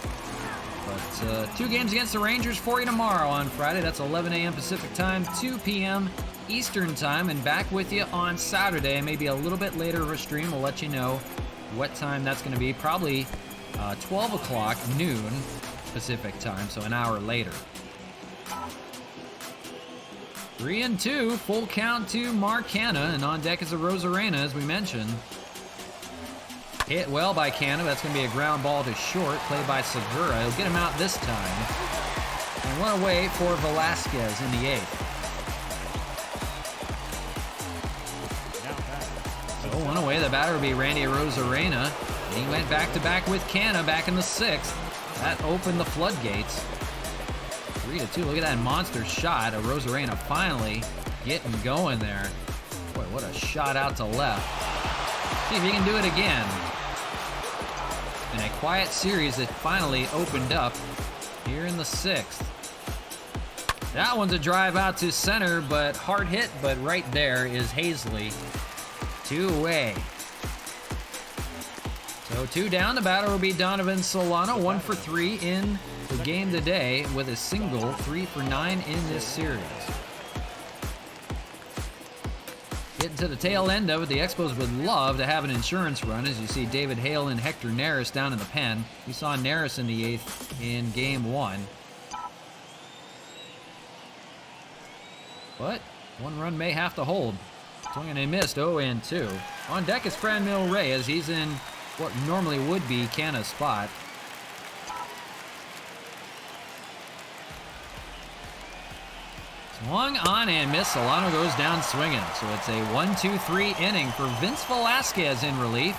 But 2 games against the Rangers for you tomorrow on Friday. That's 11 a.m. Pacific time, 2 p.m. Eastern time. And back with you on Saturday, maybe a little bit later of a stream. We'll let you know what time that's going to be. Probably 12 o'clock, noon Pacific time, so an hour later. 3-2, full count to Mark Canna, and on deck is Arozarena, as we mentioned. Hit well by Canna. That's going to be a ground ball to short. Play by Segura. He'll get him out this time. And 1 away for Velasquez in the 8th. So 1 away. The batter will be Randy Arozarena. And he went back-to-back with Canna back in the 6th. That opened the floodgates. 3-2. Look at that monster shot. Rosarena finally getting going there. Boy, what a shot out to left. See if he can do it again. In a quiet series that finally opened up here in the 6th. That one's a drive out to center, but hard hit, but right there is Hazley. 2 away. So 2 down. The batter will be Donovan Solano, 1 for 3 in the game today with a single, 3 for 9 in this series. Getting to the tail end of it, the Expos would love to have an insurance run, as you see David Hale and Hector Neris down in the pen. We saw Neris in the 8th in game 1. But 1 run may have to hold. Swing and a missed, 0-2. On deck is Franmil Reyes. He's in what normally would be Canna's spot. Swung on and missed. Solano goes down swinging. So it's a 1-2-3 inning for Vince Velasquez in relief.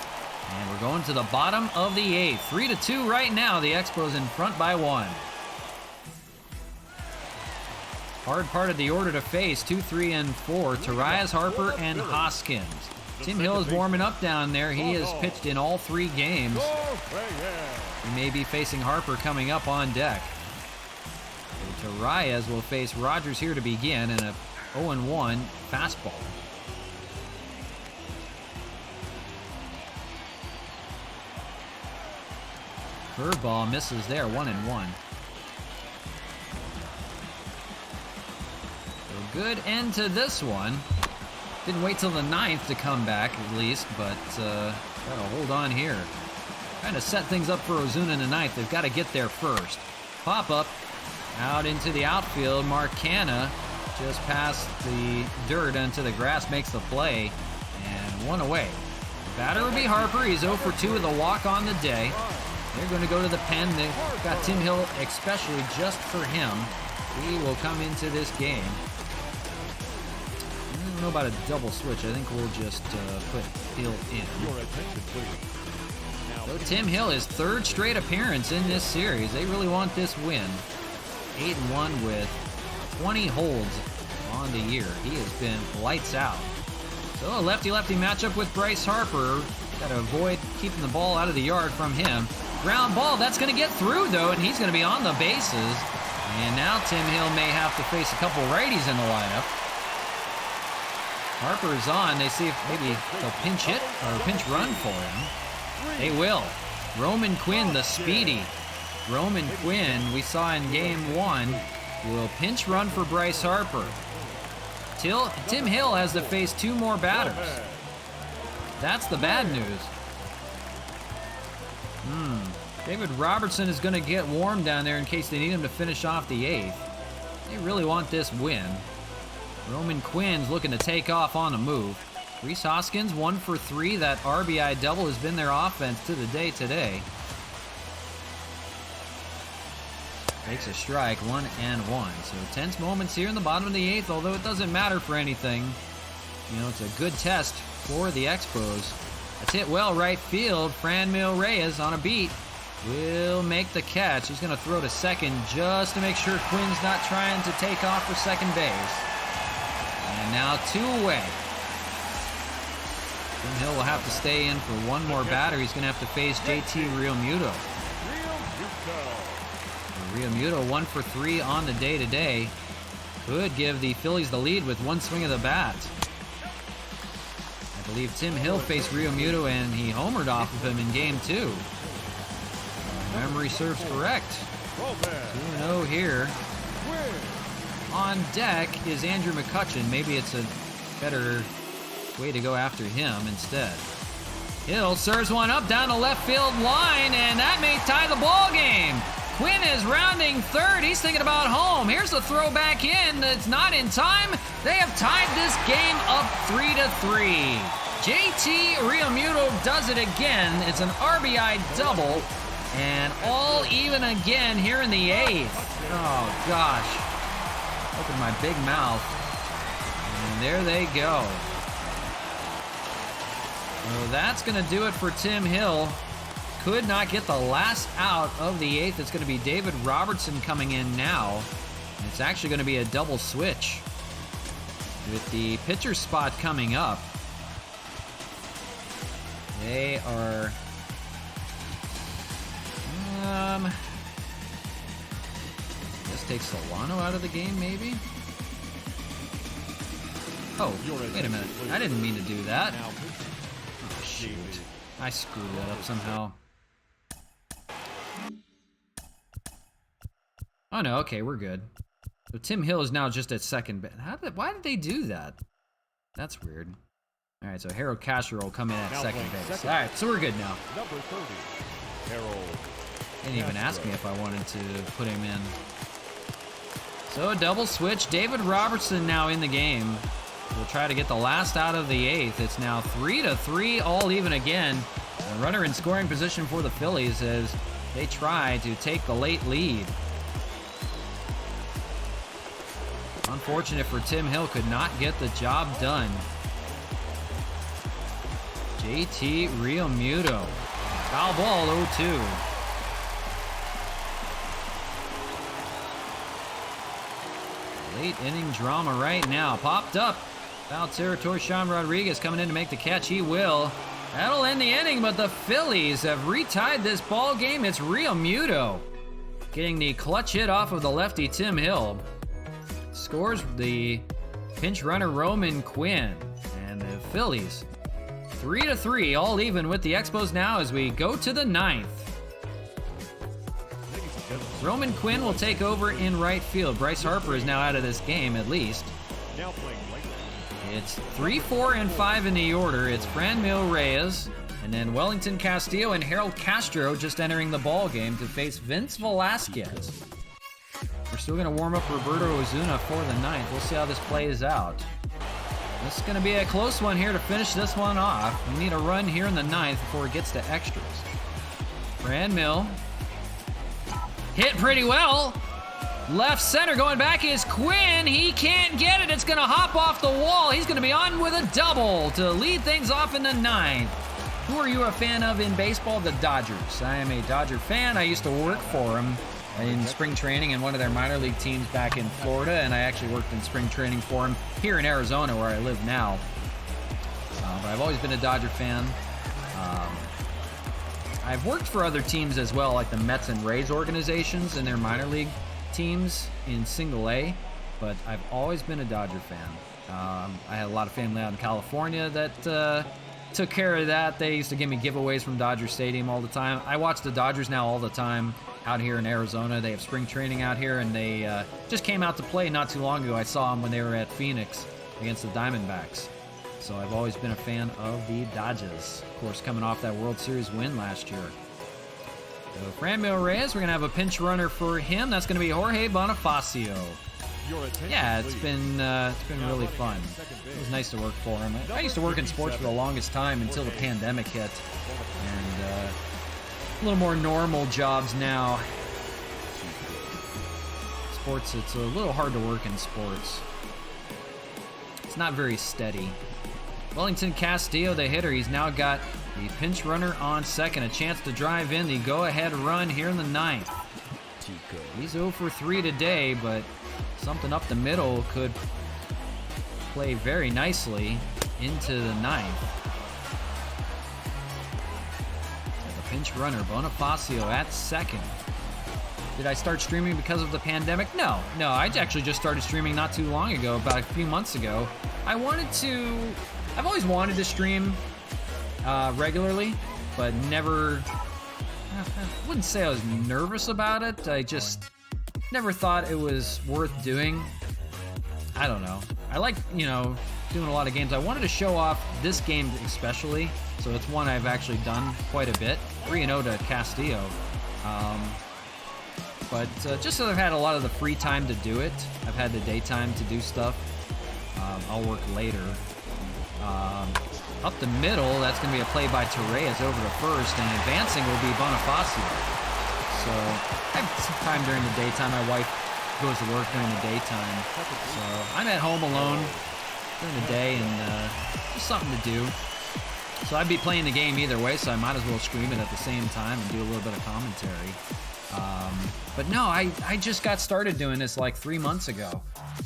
And we're going to the bottom of the 8th. 3-2 right now. The Expos in front by 1. Hard part of the order to face, 2, 3, and 4. Tarias, Harper, and Hoskins. Tim Hill is warming up down there. He has pitched in all 3 games. He may be facing Harper coming up on deck. So Tarias will face Rogers here to begin in a 0-1 fastball. Curveball misses there, 1-1. Good end to this one. Didn't wait till the 9th to come back, at least, but gotta hold on here. Trying to set things up for Ozuna in the 9th. They've got to get there first. Pop up out into the outfield. Mark Canna just past the dirt onto the grass, makes the play, and 1 away. The batter would be Harper. He's 0 for 2 with a walk on the day. They're going to go to the pen. They've got Tim Hill especially just for him. He will come into this game. I don't know about a double switch. I think we'll just put Hill in. So Tim Hill, his 3rd straight appearance in this series. They really want this win. 8-1 with 20 holds on the year. He has been lights out. So a lefty-lefty matchup with Bryce Harper. Got to avoid keeping the ball out of the yard from him. Ground ball, that's going to get through though, and he's going to be on the bases. And now Tim Hill may have to face a couple righties in the lineup. Harper is on. They see if maybe they'll pinch hit or pinch run for him. They will. Roman Quinn, the speedy. Roman Quinn, we saw in game 1, will pinch run for Bryce Harper. Tim Hill has to face 2 more batters. That's the bad news. David Robertson is going to get warm down there in case they need him to finish off the 8th. They really want this win. Roman Quinn's looking to take off on the move. Rhys Hoskins, 1 for 3. That RBI double has been their offense to the day today. Takes a strike, 1-1. So tense moments here in the bottom of the 8th, although it doesn't matter for anything. You know, it's a good test for the Expos. That's hit well right field. Franmil Reyes on a beat will make the catch. He's going to throw to second just to make sure Quinn's not trying to take off for second base. And now 2 away. Tim Hill will have to stay in for 1 more batter. He's going to have to face JT Realmuto. Realmuto 1 for 3 on the day today. Could give the Phillies the lead with 1 swing of the bat. I believe Tim Hill faced Realmuto and he homered off of him in game 2. Memory serves correct. 2-0 here. On deck is Andrew McCutchen. Maybe it's a better way to go after him instead. Hill serves one up down the left field line, and that may tie the ball game. Quinn is rounding third. He's thinking about home. Here's the throw back in. It's not in time. They have tied this game up 3-3. JT Realmuto does it again. It's an RBI double, and all even again here in the 8th. Oh, gosh. Open my big mouth. And there they go. So that's going to do it for Tim Hill. Could not get the last out of the 8th. It's going to be David Robertson coming in now. It's actually going to be a double switch with the pitcher spot coming up. They are... Let's take Solano out of the game, maybe? Oh, wait a minute. I didn't mean to do that. Oh, shoot. I screwed that up somehow. Oh, no. Okay, we're good. So Tim Hill is now just at second base. Why did they do that? That's weird. All right, so Harold Castro will come in at second base. All right, so we're good now. Number 30, Harold. Didn't even ask me if I wanted to put him in. So a double switch. David Robertson now in the game. We'll try to get the last out of the eighth. It's now 3-3, all even again. A runner in scoring position for the Phillies as they try to take the late lead. Unfortunate for Tim Hill, could not get the job done. JT Realmuto. Foul ball, 0-2. Late inning drama right now. Popped up. Foul territory. Sean Rodriguez coming in to make the catch. He will. That'll end the inning, but the Phillies have retied this ball game. It's Realmuto getting the clutch hit off of the lefty Tim Hill. Scores the pinch runner Roman Quinn. And the Phillies 3-3, all even with the Expos now as we go to the ninth. Roman Quinn will take over in right field. Bryce Harper is now out of this game, at least. It's 3, 4, and 5 in the order. It's Franmil Reyes, and then Wellington Castillo and Harold Castro just entering the ball game to face Vince Velasquez. We're still going to warm up Roberto Ozuna for the ninth. We'll see how this plays out. This is going to be a close one here to finish this one off. We need a run here in the ninth before it gets to extras. Franmil. Hit pretty well. Left center going back is Quinn. He can't get it. It's going to hop off the wall. He's going to be on with a double to lead things off in the ninth. Who are you a fan of in baseball? The Dodgers. I am a Dodger fan. I used to work for them in spring training in one of their minor league teams back in Florida, and I actually worked in spring training for them here in Arizona where I live now. But I've always been a Dodger fan. I've worked for other teams as well, like the Mets and Rays organizations and their minor league teams in single A, but I've always been a Dodger fan. I had a lot of family out in California that took care of that. They used to give me giveaways from Dodger Stadium all the time. I watch the Dodgers now all the time out here in Arizona. They have spring training out here, and they just came out to play not too long ago. I saw them when they were at Phoenix against the Diamondbacks. So I've always been a fan of the Dodgers. Of course, coming off that World Series win last year. So Franmil Reyes, we're going to have a pinch runner for him. That's going to be Jorge Bonifacio. Yeah, it's been really fun. It was nice to work for him. I used to work in sports for the longest time until the pandemic hit. And a little more normal jobs now. Sports, it's a little hard to work in sports. It's not very steady. Wellington Castillo, the hitter, he's now got the pinch runner on second. A chance to drive in the go-ahead run here in the ninth. He's 0 for 3 today, but something up the middle could play very nicely into the ninth. The pinch runner, Bonifacio at second. Did I start streaming because of the pandemic? No, I actually just started streaming not too long ago, about a few months ago. I've always wanted to stream regularly, but never, I wouldn't say I was nervous about it. I just never thought it was worth doing. I don't know. I like, doing a lot of games. I wanted to show off this game especially, so it's one I've actually done quite a bit. 3-0 to Castillo. But just so I've had a lot of the free time to do it, I've had the daytime to do stuff. I'll work later. Up the middle, that's going to be a play by Torres over to first, and advancing will be Bonifacio. So I have some time during the daytime. My wife goes to work during the daytime. So I'm at home alone during the day, and just something to do. So I'd be playing the game either way, so I might as well stream it at the same time and do a little bit of commentary. But no, I just got started doing this like 3 months ago,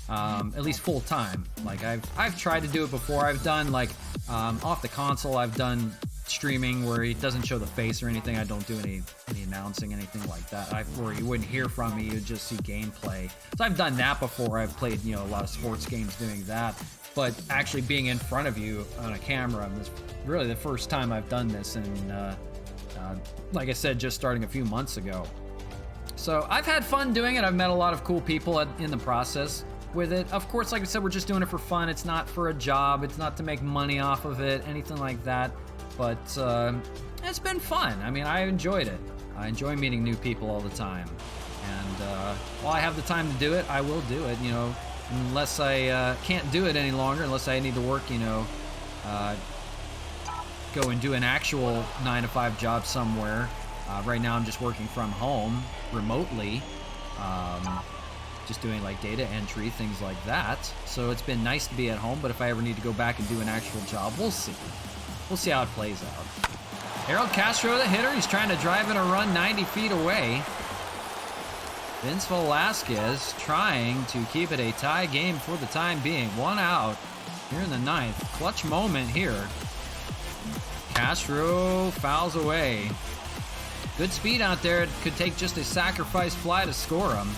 at least full time. Like I've tried to do it before. I've done like off the console. I've done streaming where it doesn't show the face or anything. I don't do any announcing, anything like that. Where you wouldn't hear from me, you'd just see gameplay. So I've done that before. I've played, a lot of sports games doing that. But actually being in front of you on a camera, this really the first time I've done this, and like I said, just starting a few months ago. So I've had fun doing it. I've met a lot of cool people in the process with it. Of course, like I said, we're just doing it for fun. It's not for a job. It's not to make money off of it, anything like that. But it's been fun. I mean, I enjoyed it. I enjoy meeting new people all the time. And while I have the time to do it, I will do it, unless I can't do it any longer, unless I need to work, go and do an actual 9-to-5 job somewhere. Right now I'm just working from home remotely, just doing like data entry, things like that. So it's been nice to be at home, but if I ever need to go back and do an actual job, we'll see. We'll see how it plays out. Harold Castro, the hitter, he's trying to drive in a run 90 feet away. Vince Velasquez trying to keep it a tie game for the time being. 1 out here in the 9th. Clutch moment here. Castro fouls away. Good speed out there. It could take just a sacrifice fly to score him.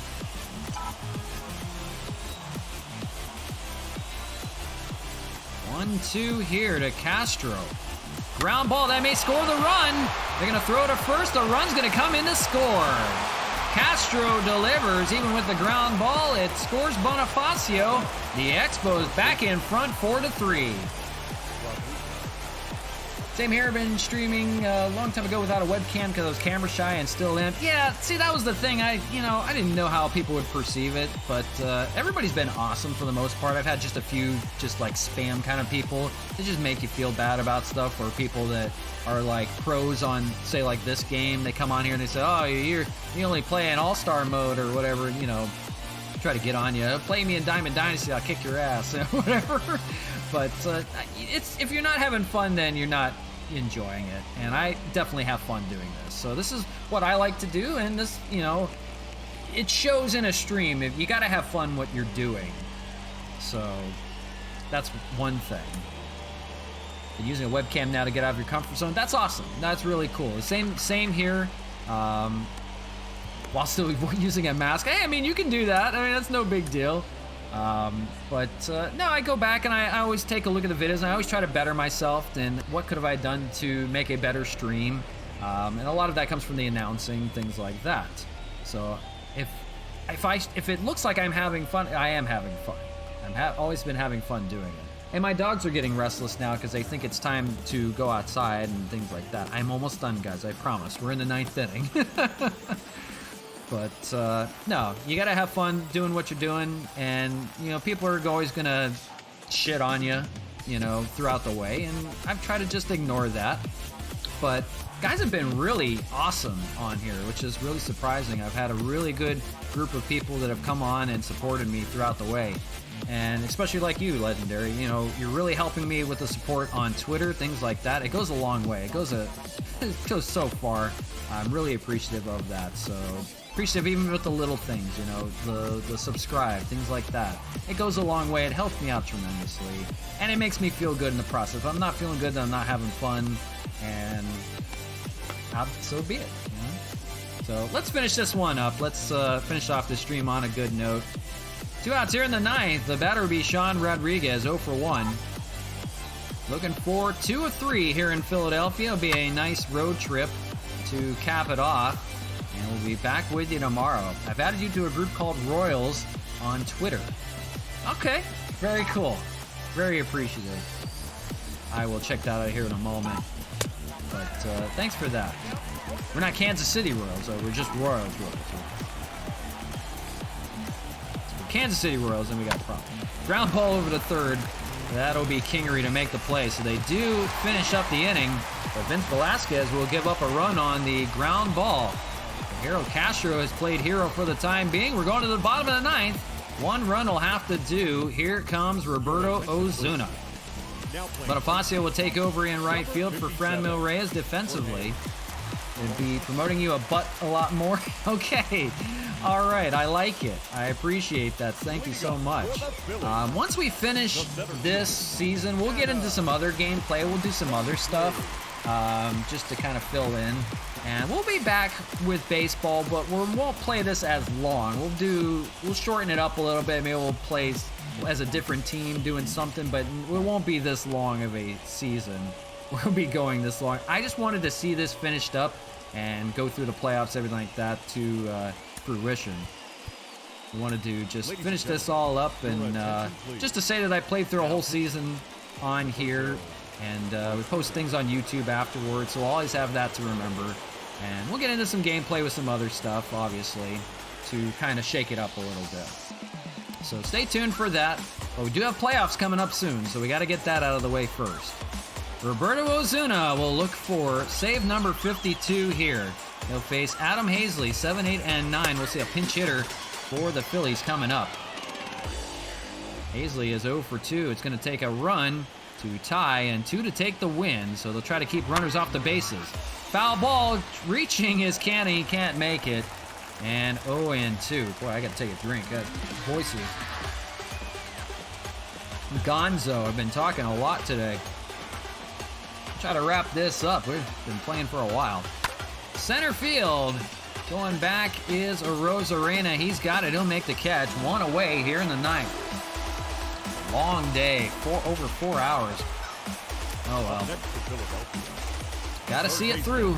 One, two here to Castro. Ground ball, that may score the run. They're going to throw to first. The run's going to come in to score. Castro delivers, even with the ground ball. It scores Bonifacio. The Expos back in front 4-3. Same here, been streaming a long time ago without a webcam because I was camera shy and still am. Yeah, see, that was the thing. I didn't know how people would perceive it, but everybody's been awesome for the most part. I've had just a few just like spam kind of people that just make you feel bad about stuff, or people that are like pros on, say, like this game. They come on here and they say, oh, you only play in all-star mode or whatever, try to get on you. Play me in Diamond Dynasty, I'll kick your ass, whatever. But if you're not having fun, then you're not enjoying it, and I definitely have fun doing this. So this is what I like to do, and this, it shows in a stream. You got to have fun what you're doing. So that's one thing. And using a webcam now to get out of your comfort zone, that's awesome. That's really cool. Same here. While still using a mask, hey, I mean, you can do that. I mean, that's no big deal. But no, I go back and I always take a look at the videos, and I always try to better myself and what could have I done to make a better stream. And a lot of that comes from the announcing, things like that. So if it looks like I'm having fun, I am having fun. I've always been having fun doing it. And my dogs are getting restless now because they think it's time to go outside and things like that. I'm almost done, guys, I promise. We're in the 9th inning. But no, you gotta have fun doing what you're doing, and people are always gonna shit on you, throughout the way, and I've tried to just ignore that. But guys have been really awesome on here, which is really surprising. I've had a really good group of people that have come on and supported me throughout the way, and especially like you, Legendary. You're really helping me with the support on Twitter, things like that. It goes a long way. It goes so far. I'm really appreciative of that. So appreciative even with the little things, the subscribe, things like that. It goes a long way. It helps me out tremendously, and it makes me feel good in the process. If I'm not feeling good, then I'm not having fun, and so be it. So let's finish this one up. Let's finish off the stream on a good note. 2 outs here in the 9th. The batter will be Sean Rodriguez, 0 for 1. Looking for 2 of 3 here in Philadelphia. It'll be a nice road trip to cap it off. And we'll be back with you tomorrow. I've added you to a group called Royals on Twitter. Okay, very cool. Very appreciative. I will check that out here in a moment. But thanks for that. We're not Kansas City Royals, though. We're just Royals. So we're Kansas City Royals, and we got a problem. Ground ball over to third. That'll be Kingery to make the play. So they do finish up the inning, but Vince Velasquez will give up a run on the ground ball. Harold Castro has played hero for the time being. We're going to the bottom of the 9th. 1 run will have to do. Here comes Roberto Ozuna. Bonifacio will take over in right field for Franmil Reyes defensively. It'd be promoting you a lot more. Okay. All right. I like it. I appreciate that. Thank you so much. Once we finish this season, we'll get into some other gameplay. We'll do some other stuff just to kind of fill in. And we'll be back with baseball, but we won't play this as long. We'll shorten it up a little bit. Maybe we'll play as a different team doing something, but it won't be this long of a season. We'll be going this long. I just wanted to see this finished up and go through the playoffs, everything like that, to fruition. I wanted to just finish this all up and just to say that I played through a whole season on here, and we post things on YouTube afterwards, so I'll always have that to remember. And we'll get into some gameplay with some other stuff, obviously, to kind of shake it up a little bit. So stay tuned for that. But we do have playoffs coming up soon, so we got to get that out of the way first. Roberto Ozuna will look for save number 52 here. He'll face Adam Hazley, 7, 8, and 9. We'll see a pinch hitter for the Phillies coming up. Hazley is 0 for 2. It's going to take a run to tie and 2 to take the win, so they'll try to keep runners off the bases. Foul ball, reaching his can, he can't make it. And 0 and 2. Boy, I got to take a drink. Got voices. Gonzo, I've been talking a lot today. Try to wrap this up. We've been playing for a while. Center field. Going back is Arozarena. He's got it. He'll make the catch. 1 away here in the 9th. Long day. Over 4 hours. Oh, well. Got to see it through.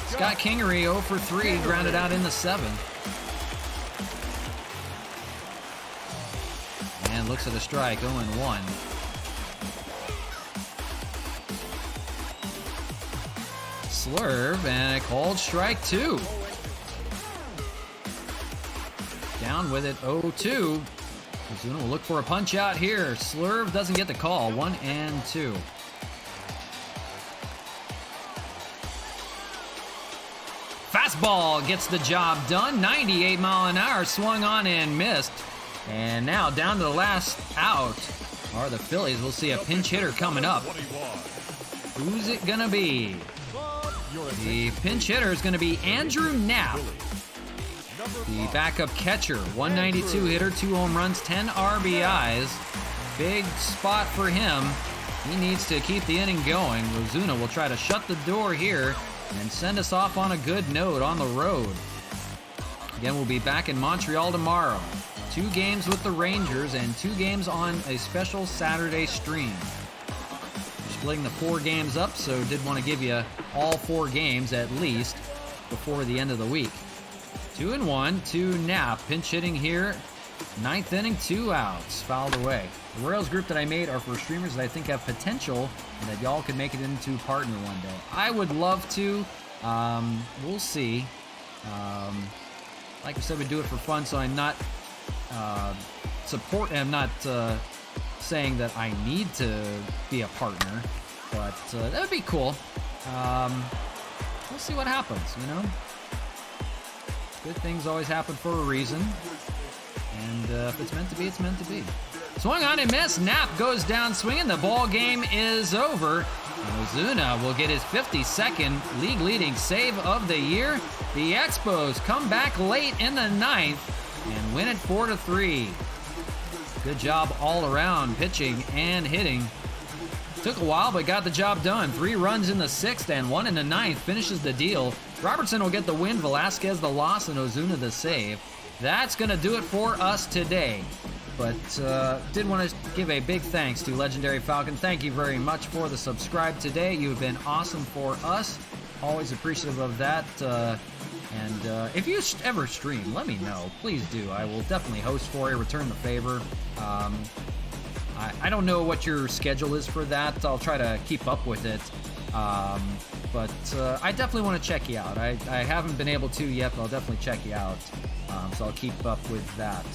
Scott Kingery 0 for 3. Grounded out in the 7th. And looks at a strike. 0 and 1. Slurve and a called strike 2. Down with it 0-2. Ozuna will look for a punch out here. Slurve doesn't get the call. 1 and 2. Fastball gets the job done. 98 mile an hour, swung on and missed. And now down to the last out are the Phillies. We'll see a pinch hitter coming up. Who's it gonna be? The pinch hitter is going to be Andrew Knapp, the backup catcher. 192 hitter, 2 home runs, 10 RBIs. Big spot for him. He needs to keep the inning going. Ozuna will try to shut the door here and send us off on a good note on the road. Again, we'll be back in Montreal tomorrow. 2 games with the Rangers and 2 games on a special Saturday stream. Splitting the 4 games up, so did want to give you all 4 games at least before the end of the week. 2 and 1 to Knapp. Pinch hitting here. 9th inning, 2 outs. Fouled away. The Royals group that I made are for streamers that I think have potential and that y'all could make it into partner one day. I would love to. We'll see. Like I said, we do it for fun, so I'm not saying that I need to be a partner, but that would be cool. We'll see what happens, you know? Good things always happen for a reason, and if it's meant to be, it's meant to be. Swung on and missed. Knapp goes down swinging. The ball game is over. And Ozuna will get his 52nd league-leading save of the year. The Expos come back late in the 9th and win it 4-3. Good job all around, pitching and hitting. Took a while, but got the job done. 3 runs in the 6th and 1 in the 9th finishes the deal. Robertson will get the win, Velasquez the loss, and Ozuna the save. That's going to do it for us today. But did want to give a big thanks to Legendary Falcon. Thank you very much for the subscribe today. You've been awesome for us. Always appreciative of that. And if you ever stream, let me know. Please do. I will definitely host for you, return the favor. I don't know what your schedule is for that. I'll try to keep up with it. But I definitely want to check you out. I haven't been able to yet, but I'll definitely check you out. So I'll keep up with that.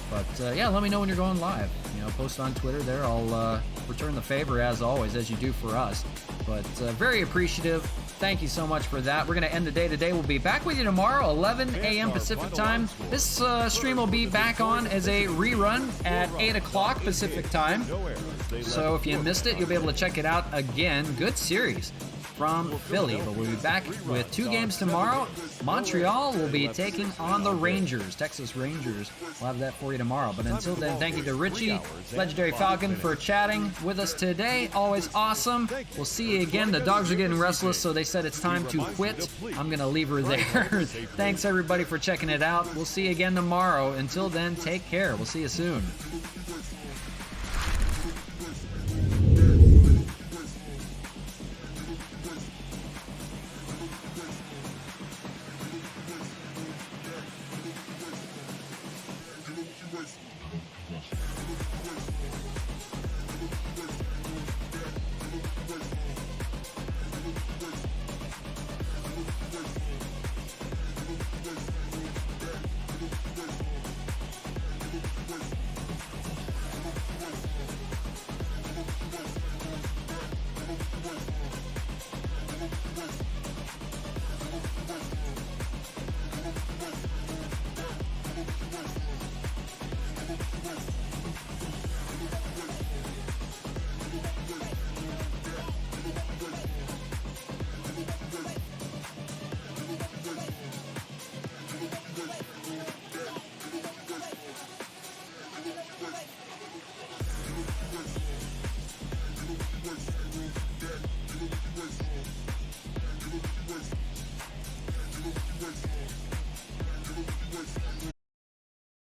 But yeah, let me know when you're going live. You know, post on Twitter there. I'll return the favor as always, as you do for us. But very appreciative. Thank you so much for that. We're going to end the day today. We'll be back with you tomorrow, 11 a.m. Pacific time. This stream will be back on as a rerun at 8 o'clock Pacific time. So if you missed it, you'll be able to check it out again. Good series. from Philly. But we'll be back with 2 games tomorrow. Montreal will be taking on the Rangers, Texas Rangers. We'll have that for you tomorrow. But until then, thank you to Richie, Legendary Falcon, for chatting with us today. Always awesome. We'll see you again. The dogs are getting restless, so they said it's time to quit. I'm going to leave her there. Thanks, everybody, for checking it out. We'll see you again tomorrow. Until then, take care. We'll see you soon.